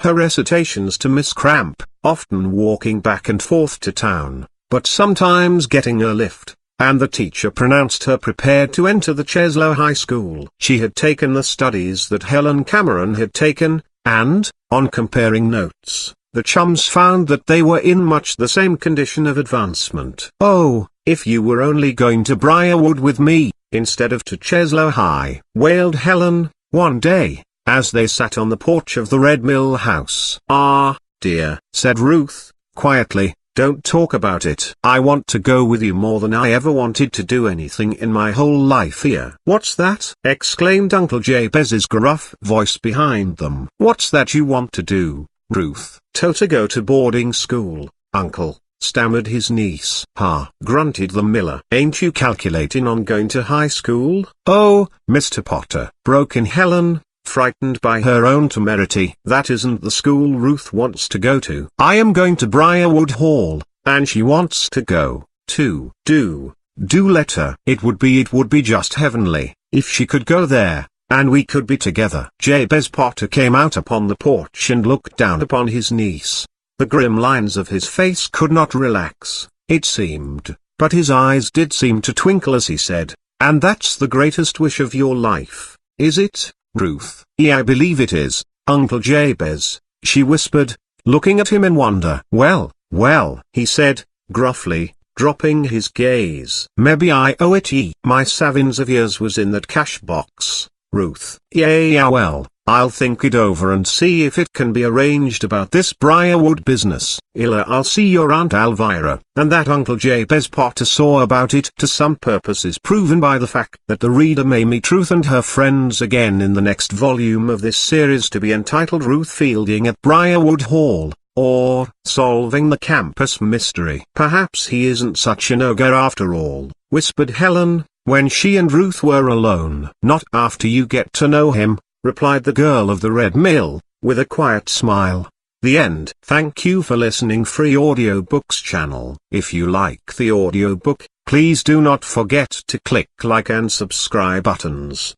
[SPEAKER 1] her recitations to Miss Cramp, often walking back and forth to town, but sometimes getting a lift, and the teacher pronounced her prepared to enter the Cheslow High School. She had taken the studies that Helen Cameron had taken, and, on comparing notes, the chums found that they were in much the same condition of advancement. "Oh, if you were only going to Briarwood with me, instead of to Cheslow High," wailed Helen, one day, as they sat on the porch of the Red Mill house. "Ah, dear," said Ruth, quietly, "don't talk about it. I want to go with you more than I ever wanted to do anything in my whole life here." "What's that?" exclaimed Uncle Jabez's gruff voice behind them. "What's that you want to do, Ruth?" "To go to boarding school, Uncle," stammered his niece. "Ha!" grunted the miller. "Ain't you calculating on going to high school?" "Oh, Mr. Potter," broke in Helen, frightened by her own temerity. "That isn't the school Ruth wants to go to. I am going to Briarwood Hall, and she wants to go, too. Do let her. It would be just heavenly, if she could go there, and we could be together." Jabez Potter came out upon the porch and looked down upon his niece. The grim lines of his face could not relax, it seemed, but his eyes did seem to twinkle as he said, "And that's the greatest wish of your life, is it, Ruth?" "I believe it is, Uncle Jabez," she whispered, looking at him in wonder. Well, he said, gruffly, dropping his gaze. "Maybe I owe it ye. My savings of years was in that cash box, Ruth." "Yeah, well, I'll think it over and see if it can be arranged about this Briarwood business. I'll see your Aunt Elvira." And that Uncle Jabez Potter saw about it to some purpose is proven by the fact that the reader may meet Ruth and her friends again in the next volume of this series, to be entitled Ruth Fielding at Briarwood Hall, or Solving the Campus Mystery. "Perhaps he isn't such an ogre after all," whispered Helen, when she and Ruth were alone. "Not after you get to know him," replied the girl of the Red Mill, with a quiet smile. The end. Thank you for listening Free Audiobooks channel. If you like the audiobook, please do not forget to click like and subscribe buttons.